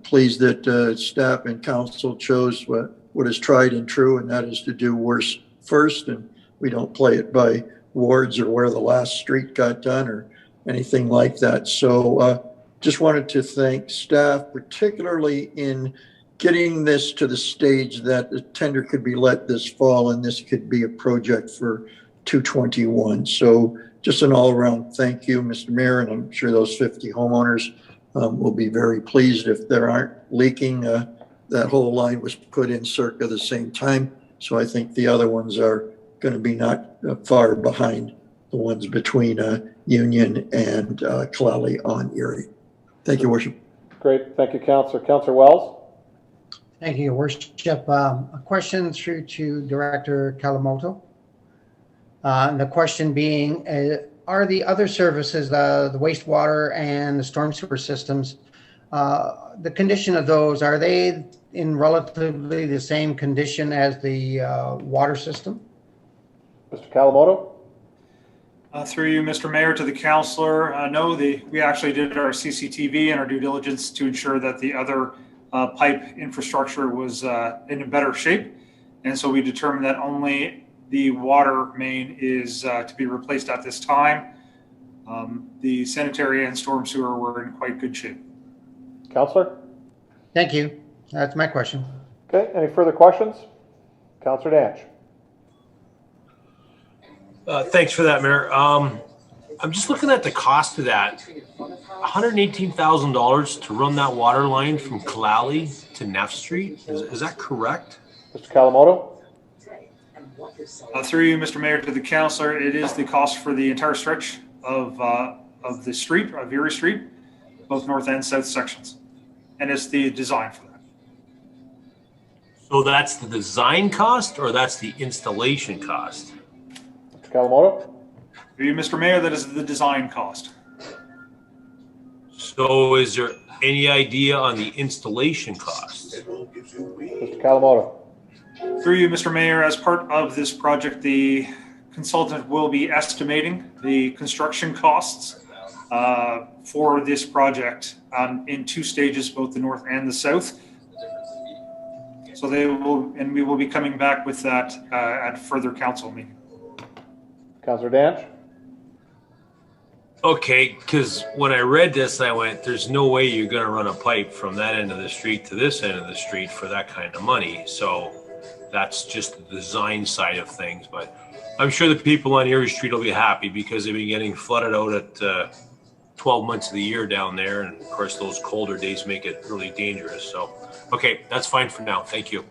pleased that staff and council chose what is tried and true, and that is to do worse first, and we don't play it by wards or where the last street got done or anything like that. So just wanted to thank staff, particularly in getting this to the stage that the tender could be let this fall and this could be a project for 221. So just an all-around thank you, Mr. Mayor, and I'm sure those 50 homeowners will be very pleased if there aren't leaking. That whole line was put in circa the same time, so I think the other ones are going to be not far behind the ones between Union and Kalali on Erie. Thank you, Worship. Great. Thank you, Councillor. Councillor Wells? Thank you, Your Worship. A question through to Director Kalamoto. The question being, are the other services, the wastewater and the storm sewer systems, the condition of those, are they in relatively the same condition as the water system? Mr. Kalamoto? Through you, Mr. Mayor, to the councillor, no, we actually did our CCTV and our due diligence to ensure that the other pipe infrastructure was in a better shape. And so we determined that only the water main is to be replaced at this time. The sanitary and storm sewer were in quite good shape. Councillor? Thank you. That's my question. Okay, any further questions? Councillor Danch? Thanks for that, Mayor. I'm just looking at the cost of that. $118,000 to run that water line from Kalali to Neff Street. Is that correct? Mr. Kalamoto? Through you, Mr. Mayor, to the councillor, it is the cost for the entire stretch of the street, of Erie Street, both north and south sections. And it's the design for that. So that's the design cost or that's the installation cost? Mr. Kalamoto? Through you, Mr. Mayor, that is the design cost. So is there any idea on the installation cost? Mr. Kalamoto? Through you, Mr. Mayor, as part of this project, the consultant will be estimating the construction costs for this project in two stages, both the north and the south. So they will, and we will be coming back with that at further council meeting. Councillor Danch? Okay, because when I read this, I went, there's no way you're going to run a pipe from that end of the street to this end of the street for that kind of money. So that's just the design side of things. But I'm sure the people on Erie Street will be happy because they've been getting flooded out at 12 months of the year down there. And of course, those colder days make it really dangerous. So, okay, that's fine for now. Thank you.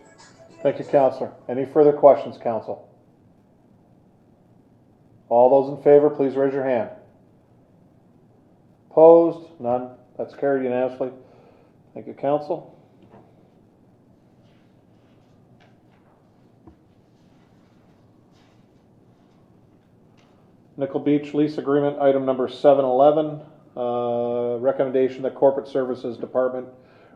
Thank you, Councillor. Any further questions, Council? All those in favor, please raise your hand. Opposed? None. That's carried unanimously. Thank you, Council. Nickel Beach lease agreement, item number 711. Recommendation that Corporate Services Department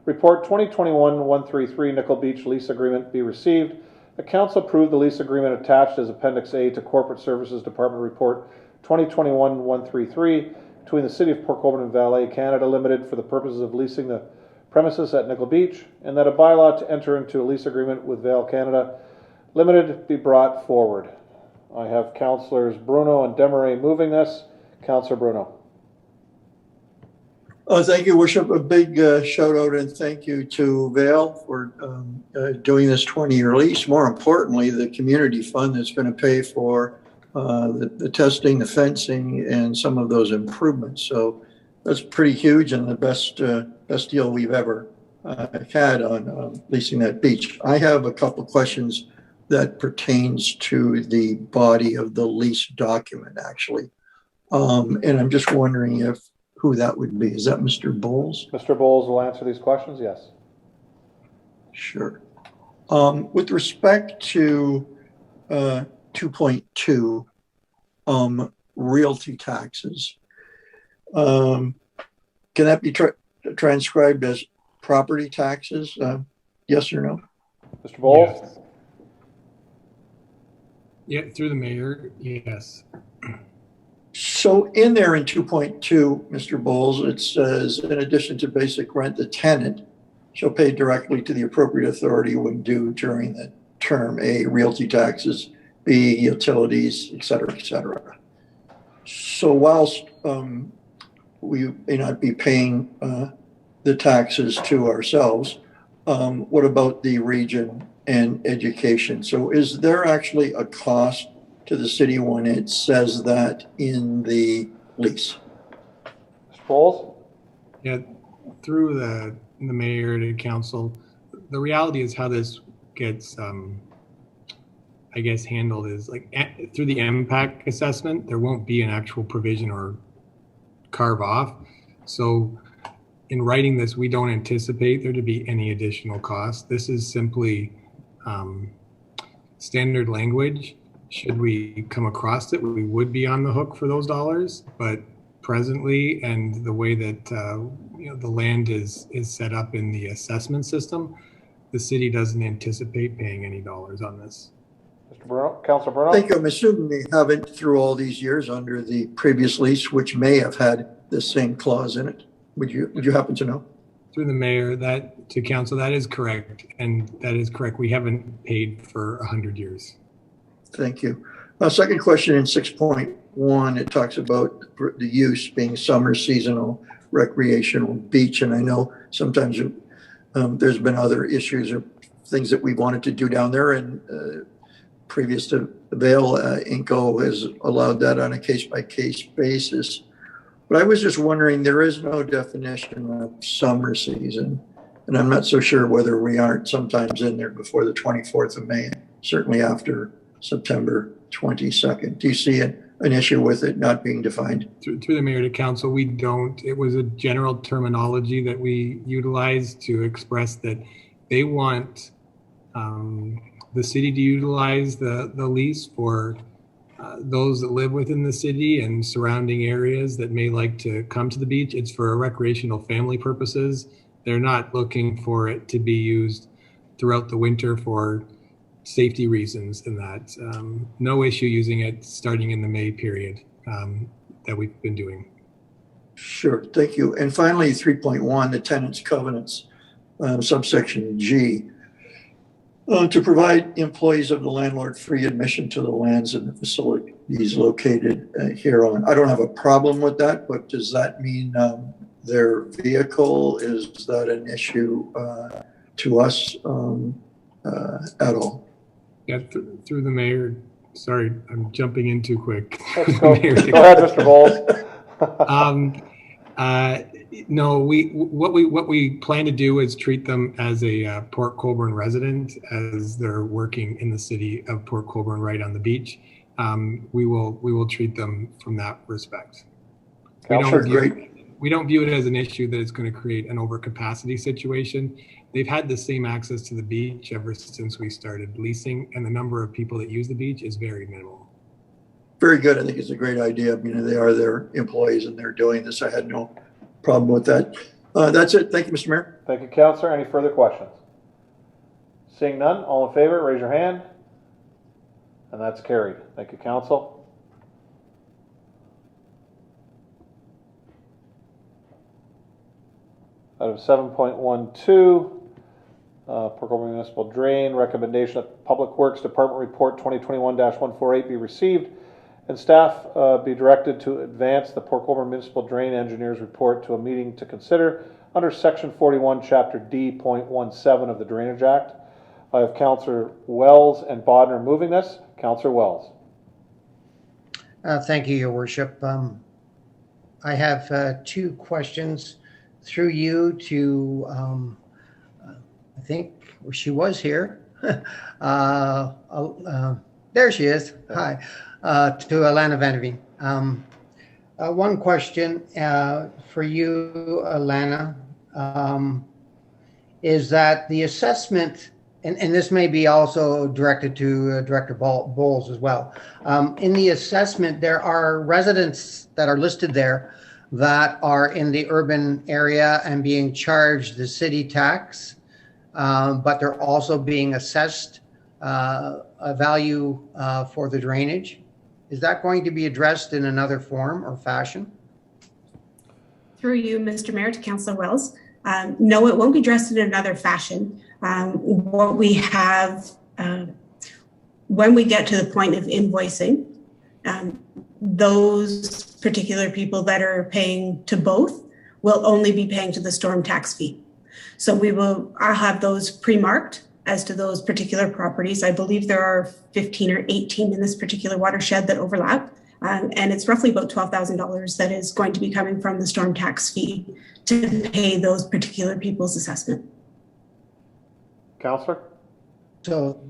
report 2021-133 Nickel Beach lease agreement be received. The Council approved the lease agreement attached as Appendix A to Corporate Services Department report 2021-133 between the City of Port Colborne and Valet Canada Limited for the purposes of leasing the premises at Nickel Beach, and that a bylaw to enter into a lease agreement with Vail Canada Limited be brought forward. I have Councillors Bruno and Desmarais moving this. Councillor Bruno. Thank you, Worship. A big shout out and thank you to Vail for doing this 20-year lease. More importantly, the community fund that's going to pay for the testing, the fencing, and some of those improvements. So that's pretty huge and the best deal we've ever had on leasing that beach. I have a couple questions that pertains to the body of the lease document, actually. And I'm just wondering who that would be. Is that Mr. Bowles? Mr. Bowles will answer these questions, yes. Sure. With respect to 2.2, realty taxes, can that be transcribed as property taxes? Yes or no? Mr. Bowles? Yes. Yeah, through the mayor, yes. So in there in 2.2, Mr. Bowles, it says, in addition to basic rent, the tenant shall pay directly to the appropriate authority when due during the term. A, realty taxes, B, utilities, et cetera, So whilst we may not be paying the taxes to ourselves, what about the region and education? So is there actually a cost to the city when it says that in the lease? Mr. Bowles? Yeah, through the mayor to council, the reality is how this gets, I guess, handled is like through the impact assessment, there won't be an actual provision or carve off. So in writing this, we don't anticipate there to be any additional cost. This is simply standard language. Should we come across it, we would be on the hook for those dollars. But presently, and the way that the land is set up in the assessment system, the city doesn't anticipate paying any dollars on this. Mr. Bruno, Councilor Bruno? Thank you. I'm assuming they haven't through all these years under the previous lease, which may have had the same clause in it. Would you happen to know? Through the mayor, that to council, that is correct, and that is correct. We haven't paid for 100 years. Thank you. Second question in 6.1, it talks about the use being summer, seasonal, recreational, beach, and I know sometimes there's been other issues or things that we wanted to do down there, and previous to Vail, INCO has allowed that on a case-by-case basis. But I was just wondering, there is no definition of summer season, and I'm not so sure whether we aren't sometimes in there before the 24th of May, certainly after September 22nd. Do you see an issue with it not being defined? Through the mayor to council, we don't. It was a general terminology that we utilized to express that they want the city to utilize the lease for those that live within the city and surrounding areas that may like to come to the beach. It's for recreational family purposes. They're not looking for it to be used throughout the winter for safety reasons, and that no issue using it starting in the May period that we've been doing. Sure, thank you. And finally, 3.1, the tenants covenants, subsection G. To provide employees of the landlord free admission to the lands and the facilities located hereon. I don't have a problem with that, but does that mean their vehicle, is that an issue to us at all? Yeah, through the mayor. Sorry, I'm jumping in too quick. Let's go. Go ahead, Mr. Bowles. No, what we plan to do is treat them as a Port Colborne resident, as they're working in the city of Port Colborne right on the beach. We will treat them from that respect. We don't view it as an issue that it's going to create an overcapacity situation. They've had the same access to the beach ever since we started leasing, and the number of people that use the beach is very minimal. Very good. I think it's a great idea. They are their employees and they're doing this. I had no problem with that. That's it. Thank you, Mr. Mayor. Thank you, Councilor. Any further questions? Seeing none, all in favor, raise your hand. And that's carried. Thank you, Council. Item 7.12, Port Colborne Municipal Drain, recommendation that Public Works Department Report 2021-148 be received and staff be directed to advance the Port Colborne Municipal Drain Engineers Report to a meeting to consider under Section 41, Chapter D.17 of the Drainage Act. I have Councillor Wells and Bodner moving this. Councillor Wells. Thank you, Your Worship. I have two questions through you to, I think she was here. There she is. Hi. To Alana Vanderveen. One question for you, Alana, is that the assessment, and this may be also directed to Director Bowles as well. In the assessment, there are residents that are listed there that are in the urban area and being charged the city tax, but they're also being assessed a value for the drainage. Is that going to be addressed in another form or fashion? Through you, Mr. Mayor, to Councillor Wells. No, it won't be addressed in another fashion. What we have, when we get to the point of invoicing, those particular people that are paying to both will only be paying to the storm tax fee. So I'll have those pre-marked as to those particular properties. I believe there are 15 or 18 in this particular watershed that overlap. And it's roughly about $12,000 that is going to be coming from the storm tax fee to pay those particular people's assessment. Councillor? So,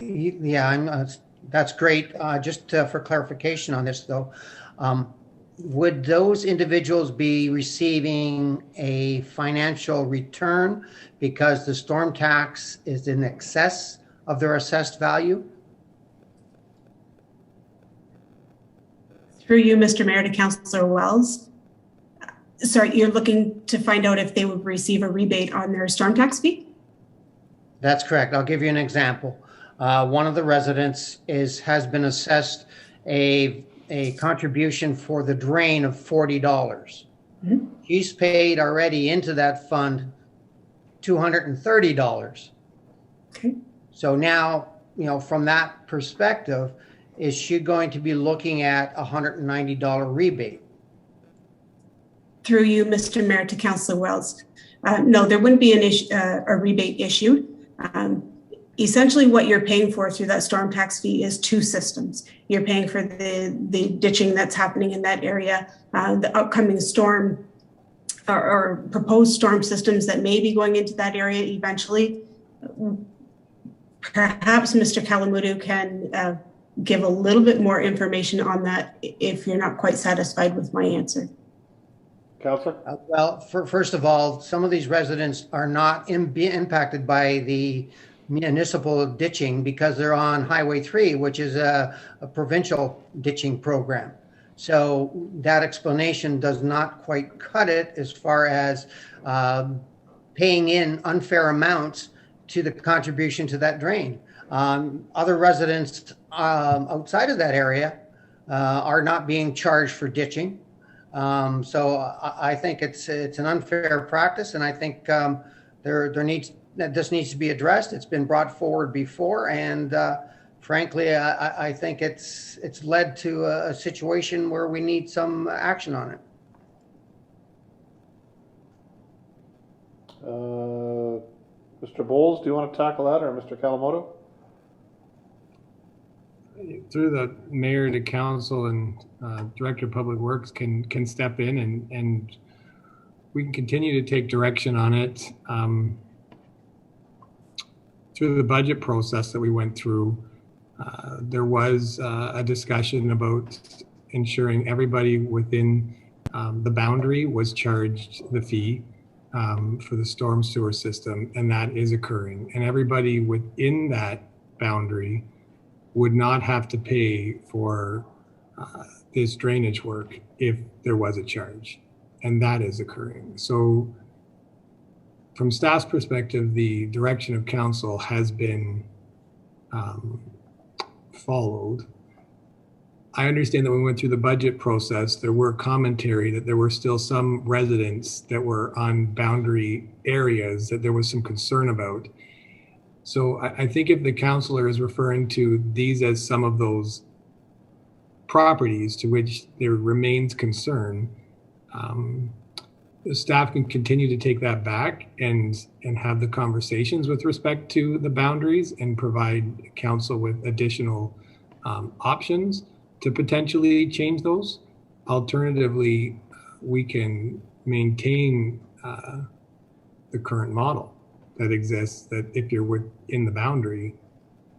yeah, that's great. Just for clarification on this, though, would those individuals be receiving a financial return because the storm tax is in excess of their assessed value? Through you, Mr. Mayor, to Councillor Wells. Sorry, you're looking to find out if they would receive a rebate on their storm tax fee? That's correct. I'll give you an example. One of the residents has been assessed a contribution for the drain of $40. Mm-hmm. He's paid already into that fund $230. Okay. So now, from that perspective, is she going to be looking at a $190 rebate? Through you, Mr. Mayor, to Councillor Wells. No, there wouldn't be a rebate issued. Essentially, what you're paying for through that storm tax fee is two systems. You're paying for the ditching that's happening in that area, the upcoming storm or proposed storm systems that may be going into that area eventually. Perhaps Mr. Kalamudu can give a little bit more information on that if you're not quite satisfied with my answer. Councillor? Well, first of all, some of these residents are not impacted by the municipal ditching because they're on Highway 3, which is a provincial ditching program. So that explanation does not quite cut it as far as paying in unfair amounts to the contribution to that drain. Other residents outside of that area are not being charged for ditching. So I think it's an unfair practice, and I think this needs to be addressed. It's been brought forward before, and frankly, I think it's led to a situation where we need some action on it. Mr. Bowles, do you want to tackle that, or Mr. Kalamoto? Through the mayor to council and director of public works can step in and we can continue to take direction on it. Through the budget process that we went through, there was a discussion about ensuring everybody within the boundary was charged the fee for the storm sewer system, and that is occurring. And everybody within that boundary would not have to pay for this drainage work if there was a charge, and that is occurring. So from staff's perspective, the direction of council has been followed. I understand that when we went through the budget process, there were commentary that there were still some residents that were on boundary areas that there was some concern about. So I think if the councillor is referring to these as some of those properties to which there remains concern, the staff can continue to take that back and have the conversations with respect to the boundaries and provide council with additional options to potentially change those. Alternatively, we can maintain the current model that exists, that if you're within the boundary,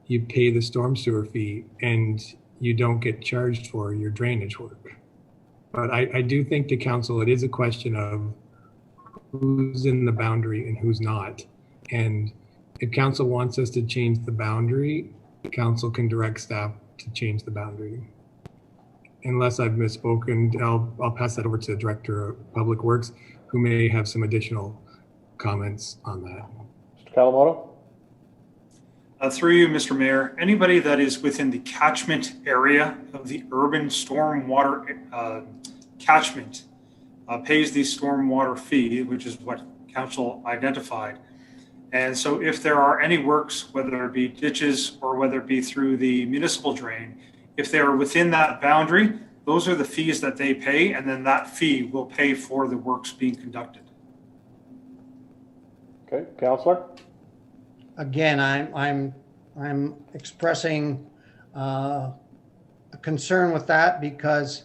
you pay the storm sewer fee and you don't get charged for your drainage work. But I do think to council, it is a question of who's in the boundary and who's not. And if council wants us to change the boundary, council can direct staff to change the boundary. Unless I've misspoken, I'll pass that over to the Director of Public Works, who may have some additional comments on that. Mr. Kalamoto? Through you, Mr. Mayor, anybody that is within the catchment area of the urban stormwater catchment pays the stormwater fee, which is what council identified. And so if there are any works, whether it be ditches or whether it be through the municipal drain, if they are within that boundary, those are the fees that they pay, and then that fee will pay for the works being conducted. Okay, councillor? again, I'm expressing a concern with that because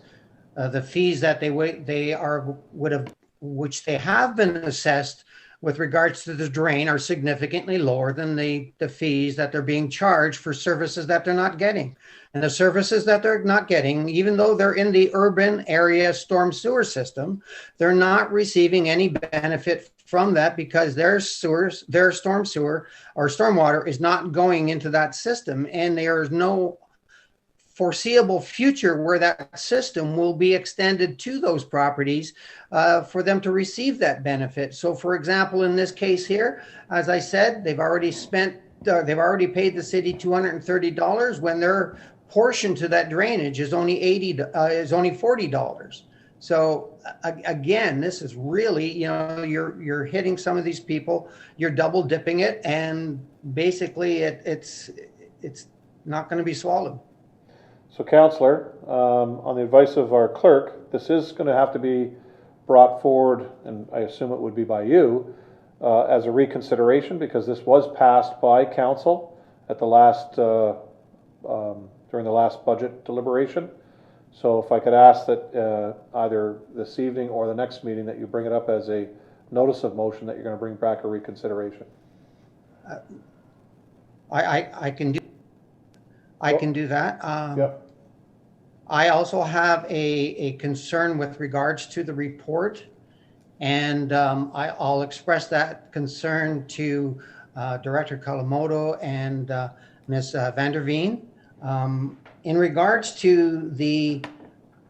the fees that which they have been assessed with regards to the drain are significantly lower than the fees that they're being charged for services that they're not getting. And the services that they're not getting, even though they're in the urban area storm sewer system, they're not receiving any benefit from that because their storm sewer or stormwater is not going into that system. And there is no foreseeable future where that system will be extended to those properties for them to receive that benefit. So for example, in this case here, as I said, they've already paid the city $230 when their portion to that drainage is only $40. So again, this is really, you're hitting some of these people, you're double dipping it, and basically it's not going to be swallowed. So, Councillor, on the advice of our clerk, this is going to have to be brought forward, and I assume it would be by you, as a reconsideration, because this was passed by council at the last during the last budget deliberation. So, if I could ask that either this evening or the next meeting that you bring it up as a notice of motion that you're going to bring back a reconsideration. I can do that. Yep. I also have a concern with regards to the report, and I'll express that concern to Director Kawamoto and Ms. Van der Veen. In regards to the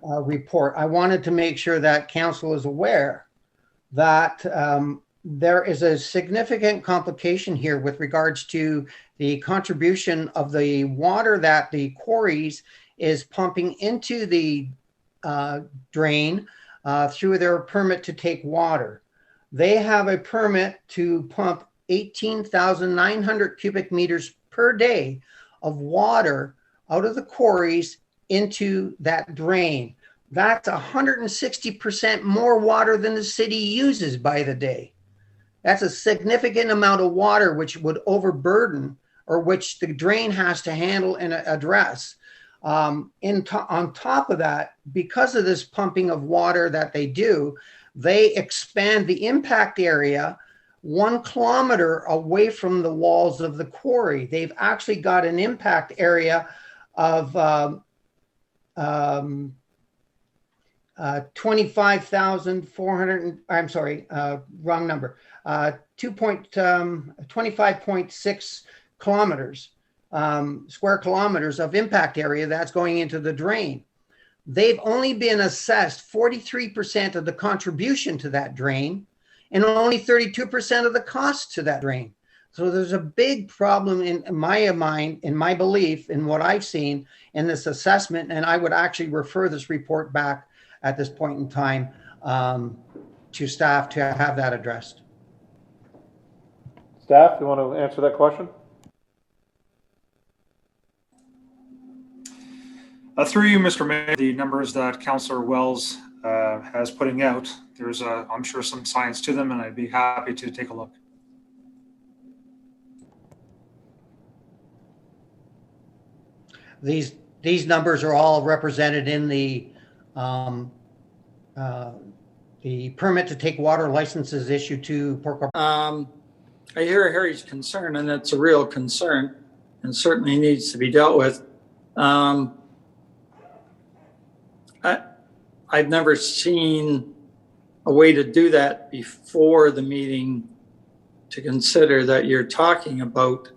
report, I wanted to make sure that council is aware that there is a significant complication here with regards to the contribution of the water that the quarries is pumping into the drain through their permit to take water. They have a permit to pump 18,900 cubic meters per day of water out of the quarries into that drain. That's 160% more water than the city uses by the day. That's a significant amount of water which would overburden, or which the drain has to handle and address. On top of that, because of this pumping of water that they do, they expand the impact area 1 kilometer away from the walls of the quarry. They've actually got an impact area of 25,400, I'm sorry, wrong number, 25.6 kilometers, square kilometers of impact area that's going into the drain. They've only been assessed 43% of the contribution to that drain and only 32% of the cost to that drain. So there's a big problem in my mind, in my belief, in what I've seen in this assessment, and I would actually refer this report back at this point in time to staff to have that addressed. Staff, you want to answer that question? Through you, Mr. Mayor, the numbers that Councillor Wells has putting out, there's, I'm sure, some science to them, and I'd be happy to take a look. These numbers are all represented in the permit to take water licenses issued to Port I hear Harry's concern, and it's a real concern, and certainly needs to be dealt with. I've never seen a way to do that before the meeting to consider that you're talking about.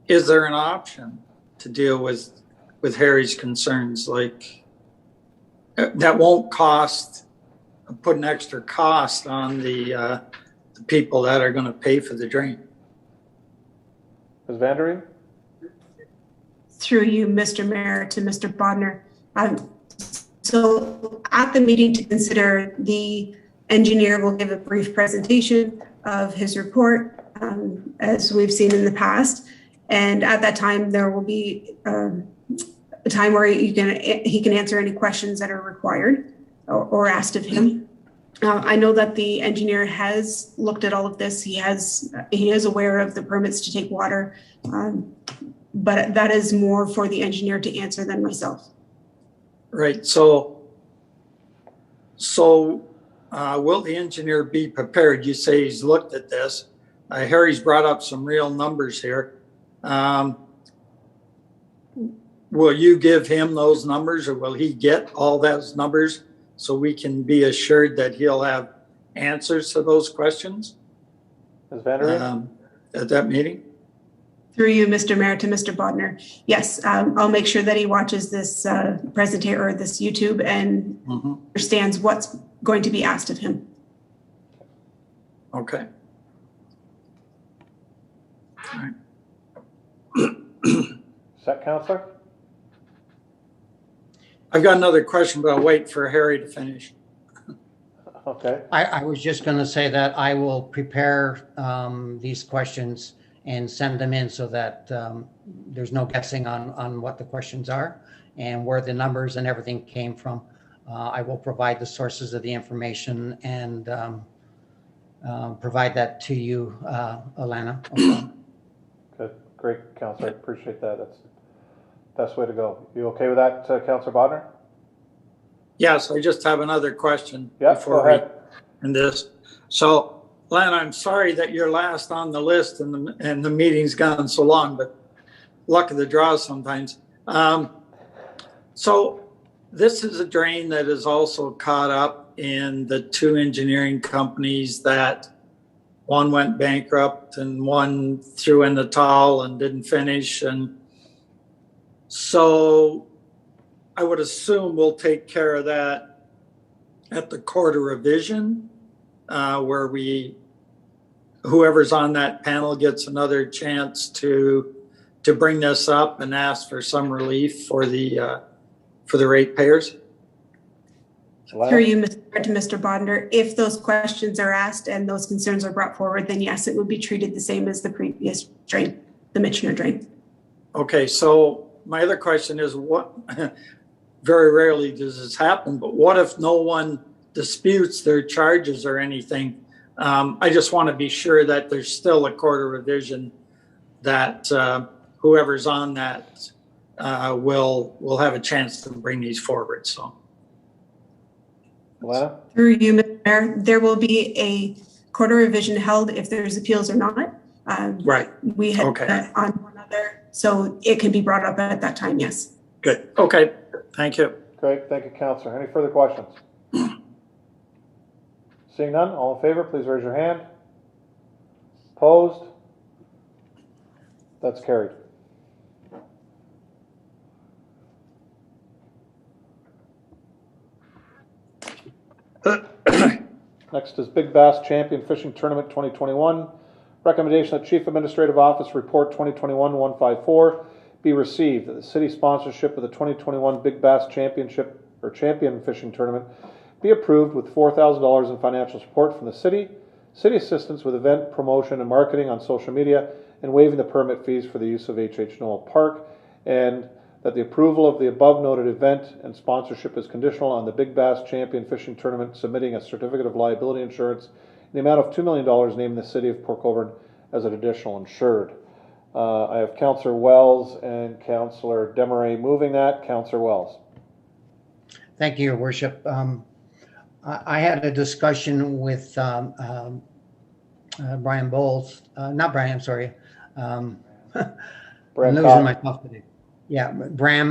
Is there an option to deal with Harry's concerns, like that won't put an extra cost on the people that are going to pay for the drain? Ms. Van der Veen? Through you, Mr. Mayor, to Mr. Bodnar. So at the meeting to consider, the engineer will give a brief presentation of his report, as we've seen in the past. And at that time, there will be a time where he can answer any questions that are required or asked of him. I know that the engineer has looked at all of this. He is aware of the permits to take water, but that is more for the engineer to answer than myself. Right. So will the engineer be prepared? You say he's looked at this. Harry's brought up some real numbers here. Will you give him those numbers, or will he get all those numbers so we can be assured that he'll have answers to those questions Ms. Vandereen? At that meeting? Through you, Mr. Mayor, to Mr. Bodner. Yes, I'll make sure that he watches this presentation or this YouTube and understands what's going to be asked of him. Okay. All right. Set, Councillor? I've got another question, but I'll wait for Harry to finish. Okay. I was just going to say that I will prepare these questions and send them in so that there's no guessing on what the questions are and where the numbers and everything came from. I will provide the sources of the information and provide that to you, Alana. Okay. Good. Great, Councillor. I appreciate that. That's the best way to go. You okay with that, Councillor Bodner? Yes, I just have another question before we end this. So, Len, I'm sorry that you're last on the list and the meeting's gone so long, but luck of the draw sometimes. So this is a drain that is also caught up in the two engineering companies that one went bankrupt and one threw in the towel and didn't finish. And so I would assume we'll take care of that at the Court of Revision, where whoever's on that panel gets another chance to bring this up and ask for some relief for the ratepayers. Through you, to Mr. Bodner, if those questions are asked and those concerns are brought forward, then yes, it would be treated the same as the previous drain, the Michener drain. Okay, so my other question is, what? Very rarely does this happen, but what if no one disputes their charges or anything? I just want to be sure that there's still a Court of Revision that whoever's on that will have a chance to bring these forward. So, Alana? Through you, Mr. Mayor, there will be a Court of Revision held if there's appeals or not. Right. We had that on one other, so it can be brought up at that time. Yes. Good. Okay. Thank you. Great. Thank you, Councillor. Any further questions? Seeing none, all in favor, please raise your hand. Opposed? That's carried. Next is Big Bass Champion Fishing Tournament 2021. Recommendation that Chief Administrative Office Report 2021-154 be received, that the city sponsorship of the 2021 Big Bass Championship or Champion Fishing Tournament be approved with $4,000 in financial support from the city assistance with event promotion and marketing on social media, and waiving the permit fees for the use of H.H. Noel Park, and that the approval of the above noted event and sponsorship is conditional on the Big Bass Champion Fishing Tournament submitting a certificate of liability insurance in the amount of $2 million, naming the city of Port Colborne as an additional insured. I have Councillor Wells and Councillor Desmarais moving that. Councillor Wells. Thank you, Your Worship. I had a discussion with Brian Bowles, not Brian, I'm sorry. I'm losing myself today. Yeah, Bram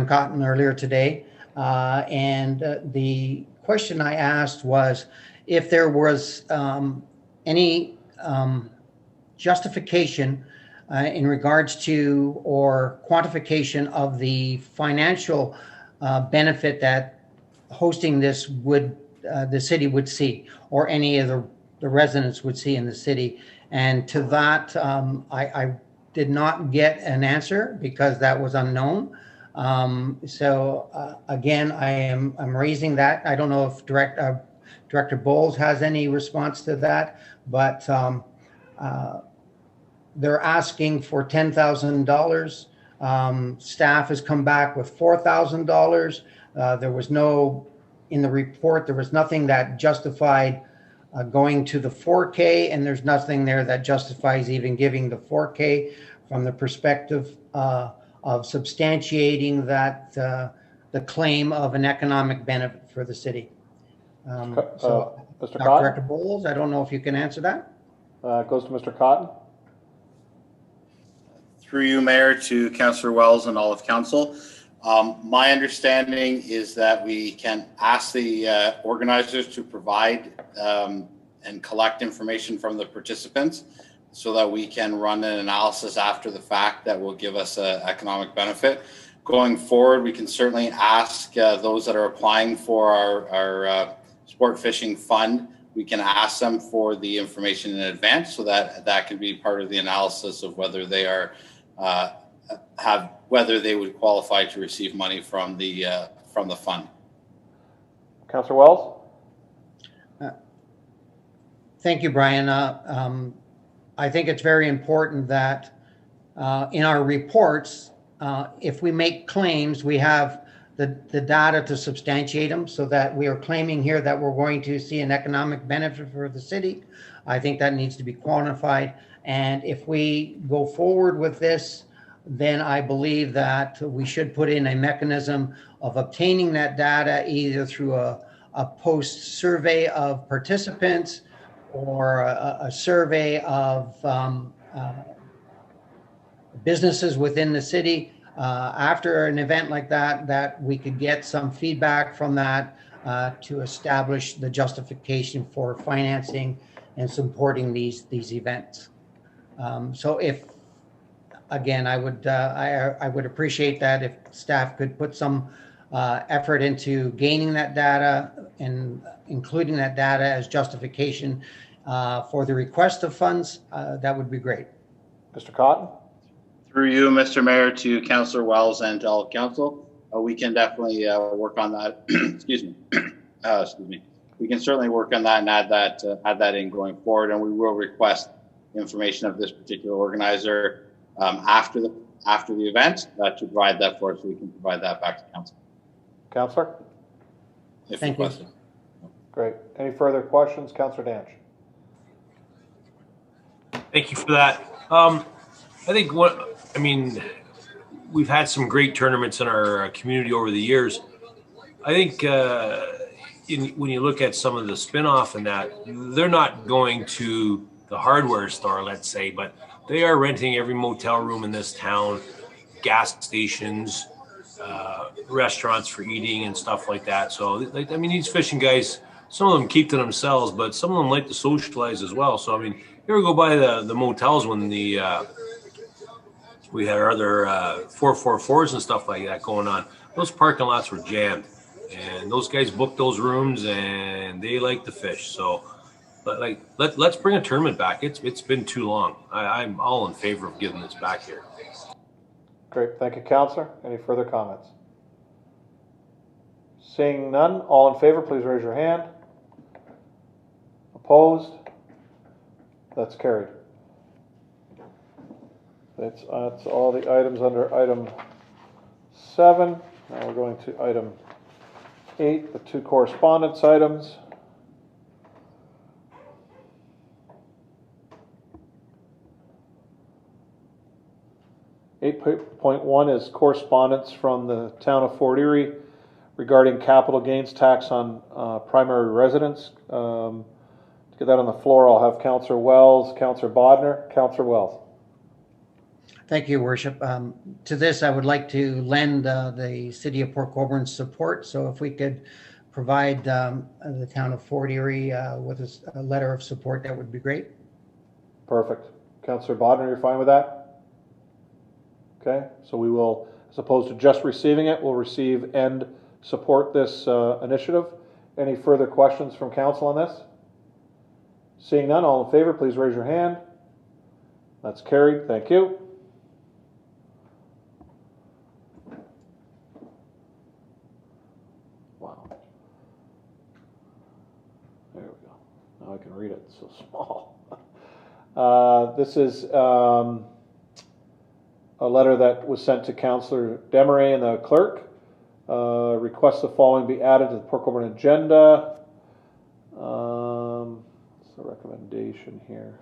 Cotton earlier today. And the question I asked was if there was any justification in regards to or quantification of the financial benefit that hosting this would the city would see, or any of the residents would see in the city. And to that, I did not get an answer because that was unknown. So again, I'm raising that. I don't know if Director Bowles has any response to that, but they're asking for $10,000. Staff has come back with $4,000. There was no in the report, there was nothing that justified going to the 4K, and there's nothing there that justifies even giving the 4K from the perspective of substantiating that the claim of an economic benefit for the city. So, Mr. Dr. Cotton? Director Bowles, I don't know if you can answer that. Goes to Mr. Cotton. Through you, Mayor, to Councillor Wells and all of Council. My understanding is that we can ask the organizers to provide and collect information from the participants so that we can run an analysis after the fact that will give us an economic benefit. Going forward, we can certainly ask those that are applying for our sport fishing fund, we can ask them for the information in advance so that that can be part of the analysis of whether they are whether they would qualify to receive money from the fund. Councillor Wells? Thank you, Brian. I think it's very important that in our reports, if we make claims, we have the data to substantiate them, so that we are claiming here that we're going to see an economic benefit for the city. I think that needs to be quantified. And if we go forward with this, then I believe that we should put in a mechanism of obtaining that data either through a post-survey of participants or a survey of businesses within the city. After an event like that we could get some feedback from that to establish the justification for financing and supporting these events. So if, again, I would appreciate that if staff could put some effort into gaining that data and including that data as justification for the request of funds, that would be great. Mr. Cotton? Through you, Mr. Mayor, to Councillor Wells and to all council, we can definitely work on that. Excuse me. Excuse me. We can certainly work on that and add that in going forward, and we will request information of this particular organizer after the event to provide that for us, so we can provide that back to council. Councillor? Thank you. Great. Any further questions? Councillor Danch. Thank you for that. I think we've had some great tournaments in our community over the years. I think when you look at some of the spin-off and that, they're not going to the hardware store, let's say, but they are renting every motel room in this town, gas stations, restaurants for eating and stuff like that. So, these fishing guys, some of them keep to themselves, but some of them like to socialize as well. So, you ever go by the motels when we had our other 444s and stuff like that going on, those parking lots were jammed. And those guys booked those rooms and they like to fish. So, but let's bring a tournament back. It's been too long. I'm all in favor of getting this back here. Great. Thank you, Councillor. Any further comments? Seeing none, all in favor, please raise your hand. Opposed? That's carried. That's all the items under item 7. Now we're going to item 8, the 2 correspondence items. .1 is correspondence from the town of Fort Erie regarding capital gains tax on primary residence. To get that on the floor, I'll have Councillor Wells, Councillor Bodner. Councillor Wells. Thank you, Worship. To this, I would like to lend the City of Port Colborne's support. So if we could provide the town of Fort Erie with a letter of support, that would be great. Perfect. Councillor Bodner, you're fine with that? Okay, so we will, as opposed to just receiving it, we'll receive and support this initiative. Any further questions from council on this? Seeing none, all in favor, please raise your hand. That's carried. Thank you. Wow. There we go. Now I can read it. It's so small. This is a letter that was sent to Councillor Desmarais and the clerk Request the following be added to the Port Colborne agenda. It's a recommendation here.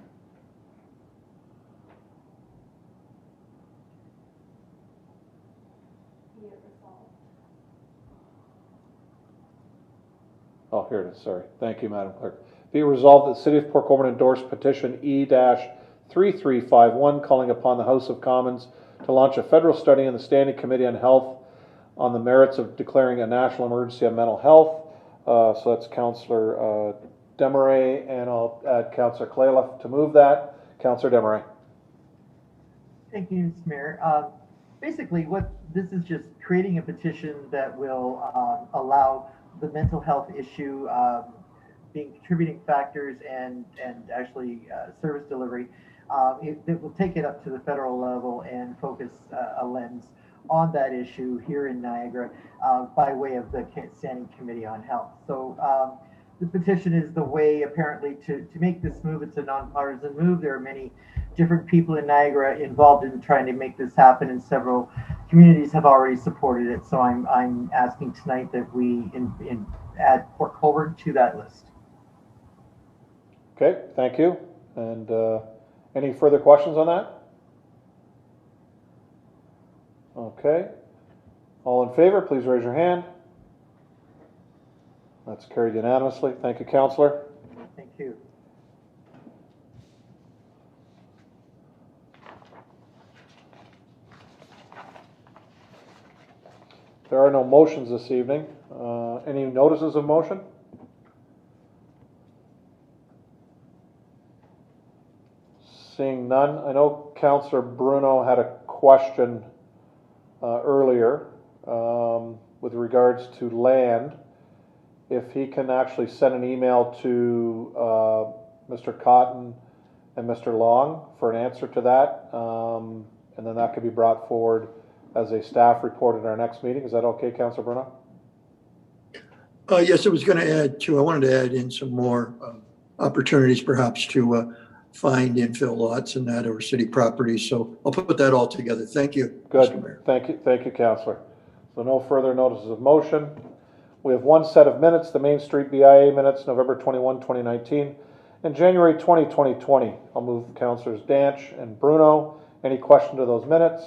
Oh, here it is, sorry. Thank you, Madam Clerk. Be it resolved that the City of Port Colborne endorse petition E-3351 calling upon the House of Commons to launch a federal study in the Standing Committee on Health on the merits of declaring a national emergency on mental health. So that's Councillor Desmarais, and I'll add Councillor Clayliff to move that. Councillor Desmarais. Thank you, Mr. Mayor. Basically, what this is just creating a petition that will allow the mental health issue being contributing factors and actually service delivery. It will take it up to the federal level and focus a lens on that issue here in Niagara by way of the Standing Committee on Health. So the petition is the way apparently to make this move. It's a nonpartisan move. There are many different people in Niagara involved in trying to make this happen, and several communities have already supported it. So I'm asking tonight that we add Port Colborne to that list. Okay, thank you. And any further questions on that? Okay. All in favor, please raise your hand. That's carried unanimously. Thank you, Councillor. Thank you. There are no motions this evening. Any notices of motion? Seeing none. I know Councillor Bruno had a question earlier with regards to land. If he can actually send an email to Mr. Cotton and Mr. Long for an answer to that, and then that could be brought forward as a staff report at our next meeting. Is that okay, Councillor Bruno? Yes, I was going to add I wanted to add in some more opportunities perhaps to find infill lots and that over city properties. So I'll put that all together. Thank you. Good. Mr. Mayor. Thank you, Councillor. So no further notices of motion. We have one set of minutes, the Main Street BIA minutes, November 21, 2019, and January 20, 2020. I'll move Councillors Danch and Bruno. Any question to those minutes?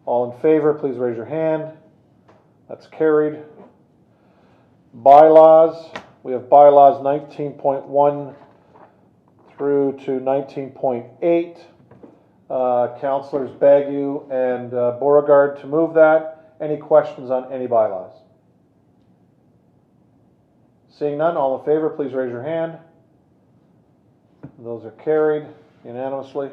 All in favor, please raise your hand. That's carried. Bylaws. We have bylaws 19.1 through to 19.8. Councillors Bagu and Beauregard to move that. Any questions on any bylaws? Seeing none, all in favor, please raise your hand. Those are carried unanimously.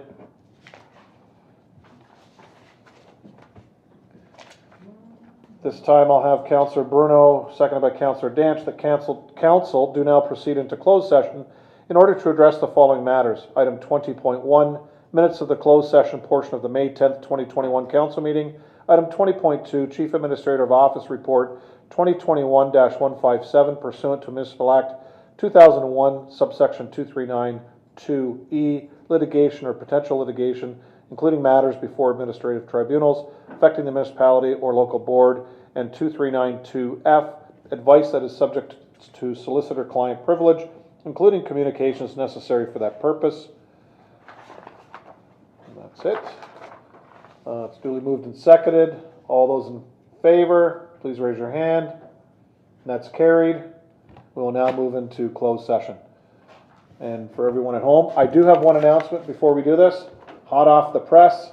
This time I'll have Councillor Bruno, seconded by Councillor Danch, that council do now proceed into closed session in order to address the following matters. Item 20.1, minutes of the closed session portion of the May 10th, 2021 council meeting. Item 20.2, Chief Administrator of Office Report 2021-157 pursuant to Municipal Act 2001, subsection 239(2)E, litigation or potential litigation, including matters before administrative tribunals affecting the municipality or local board, and 2392F, advice that is subject to solicitor-client privilege, including communications necessary for that purpose. And that's it. It's duly moved and seconded. All those in favor, please raise your hand. And that's carried. We will now move into closed session. And for everyone at home, I do have one announcement before we do this. Hot off the press,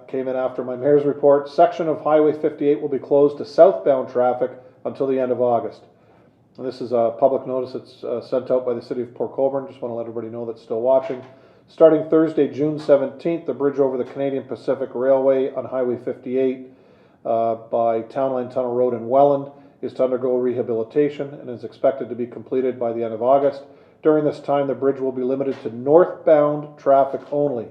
came in after my mayor's report. Section of Highway 58 will be closed to southbound traffic until the end of August. And this is a public notice that's sent out by the City of Port Colborne. Just want to let everybody know that's still watching. Starting Thursday, June 17th, the bridge over the Canadian Pacific Railway on Highway 58 by Town Line Tunnel Road in Welland is to undergo rehabilitation and is expected to be completed by the end of August. During this time, the bridge will be limited to northbound traffic only.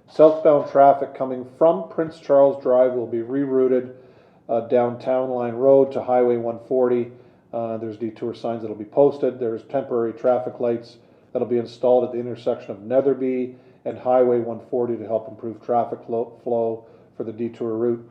Southbound traffic coming from Prince Charles Drive will be rerouted down Town Line Road to Highway 140. There's detour signs that will be posted. There's temporary traffic lights that will be installed at the intersection of Netherby and Highway 140 to help improve traffic flow for the detour route.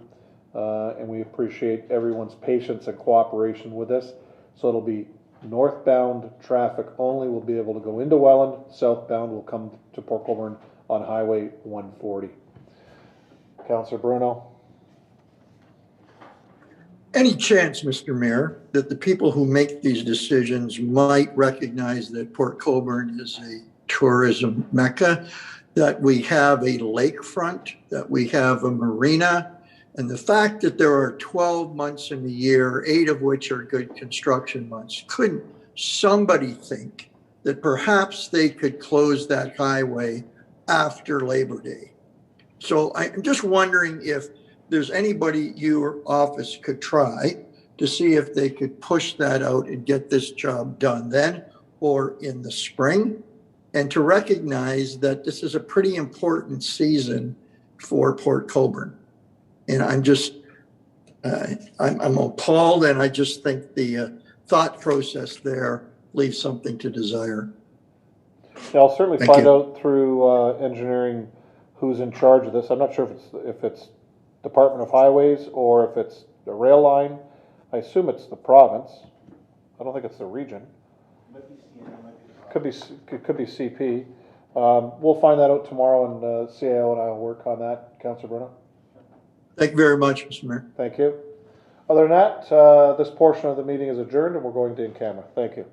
and we appreciate everyone's patience and cooperation with this. So it'll be northbound traffic only will be able to go into Welland. Southbound will come to Port Colborne on Highway 140. Councillor Bruno. Any chance, Mr. Mayor, that the people who make these decisions might recognize that Port Colborne is a tourism mecca, that we have a lakefront, that we have a marina, and the fact that there are 12 months in the year, 8 of which are good construction months, couldn't somebody think that perhaps they could close that highway after Labor Day? So I'm just wondering if there's anybody your office could try to see if they could push that out and get this job done then or in the spring, and to recognize that this is a pretty important season for Port Colborne. And I'm just, I'm appalled, and I just think the thought process there leaves something to desire. Yeah, I'll certainly find out through engineering who's in charge of this. I'm not sure if it's Department of Highways or if it's the rail line. I assume it's the province. I don't think it's the region. Could be CP. We'll find that out tomorrow, and CAO and I will work on that. Councillor Bruno. Thank you very much, Mr. Mayor. Thank you. Other than that, this portion of the meeting is adjourned, and we're going to in camera. Thank you.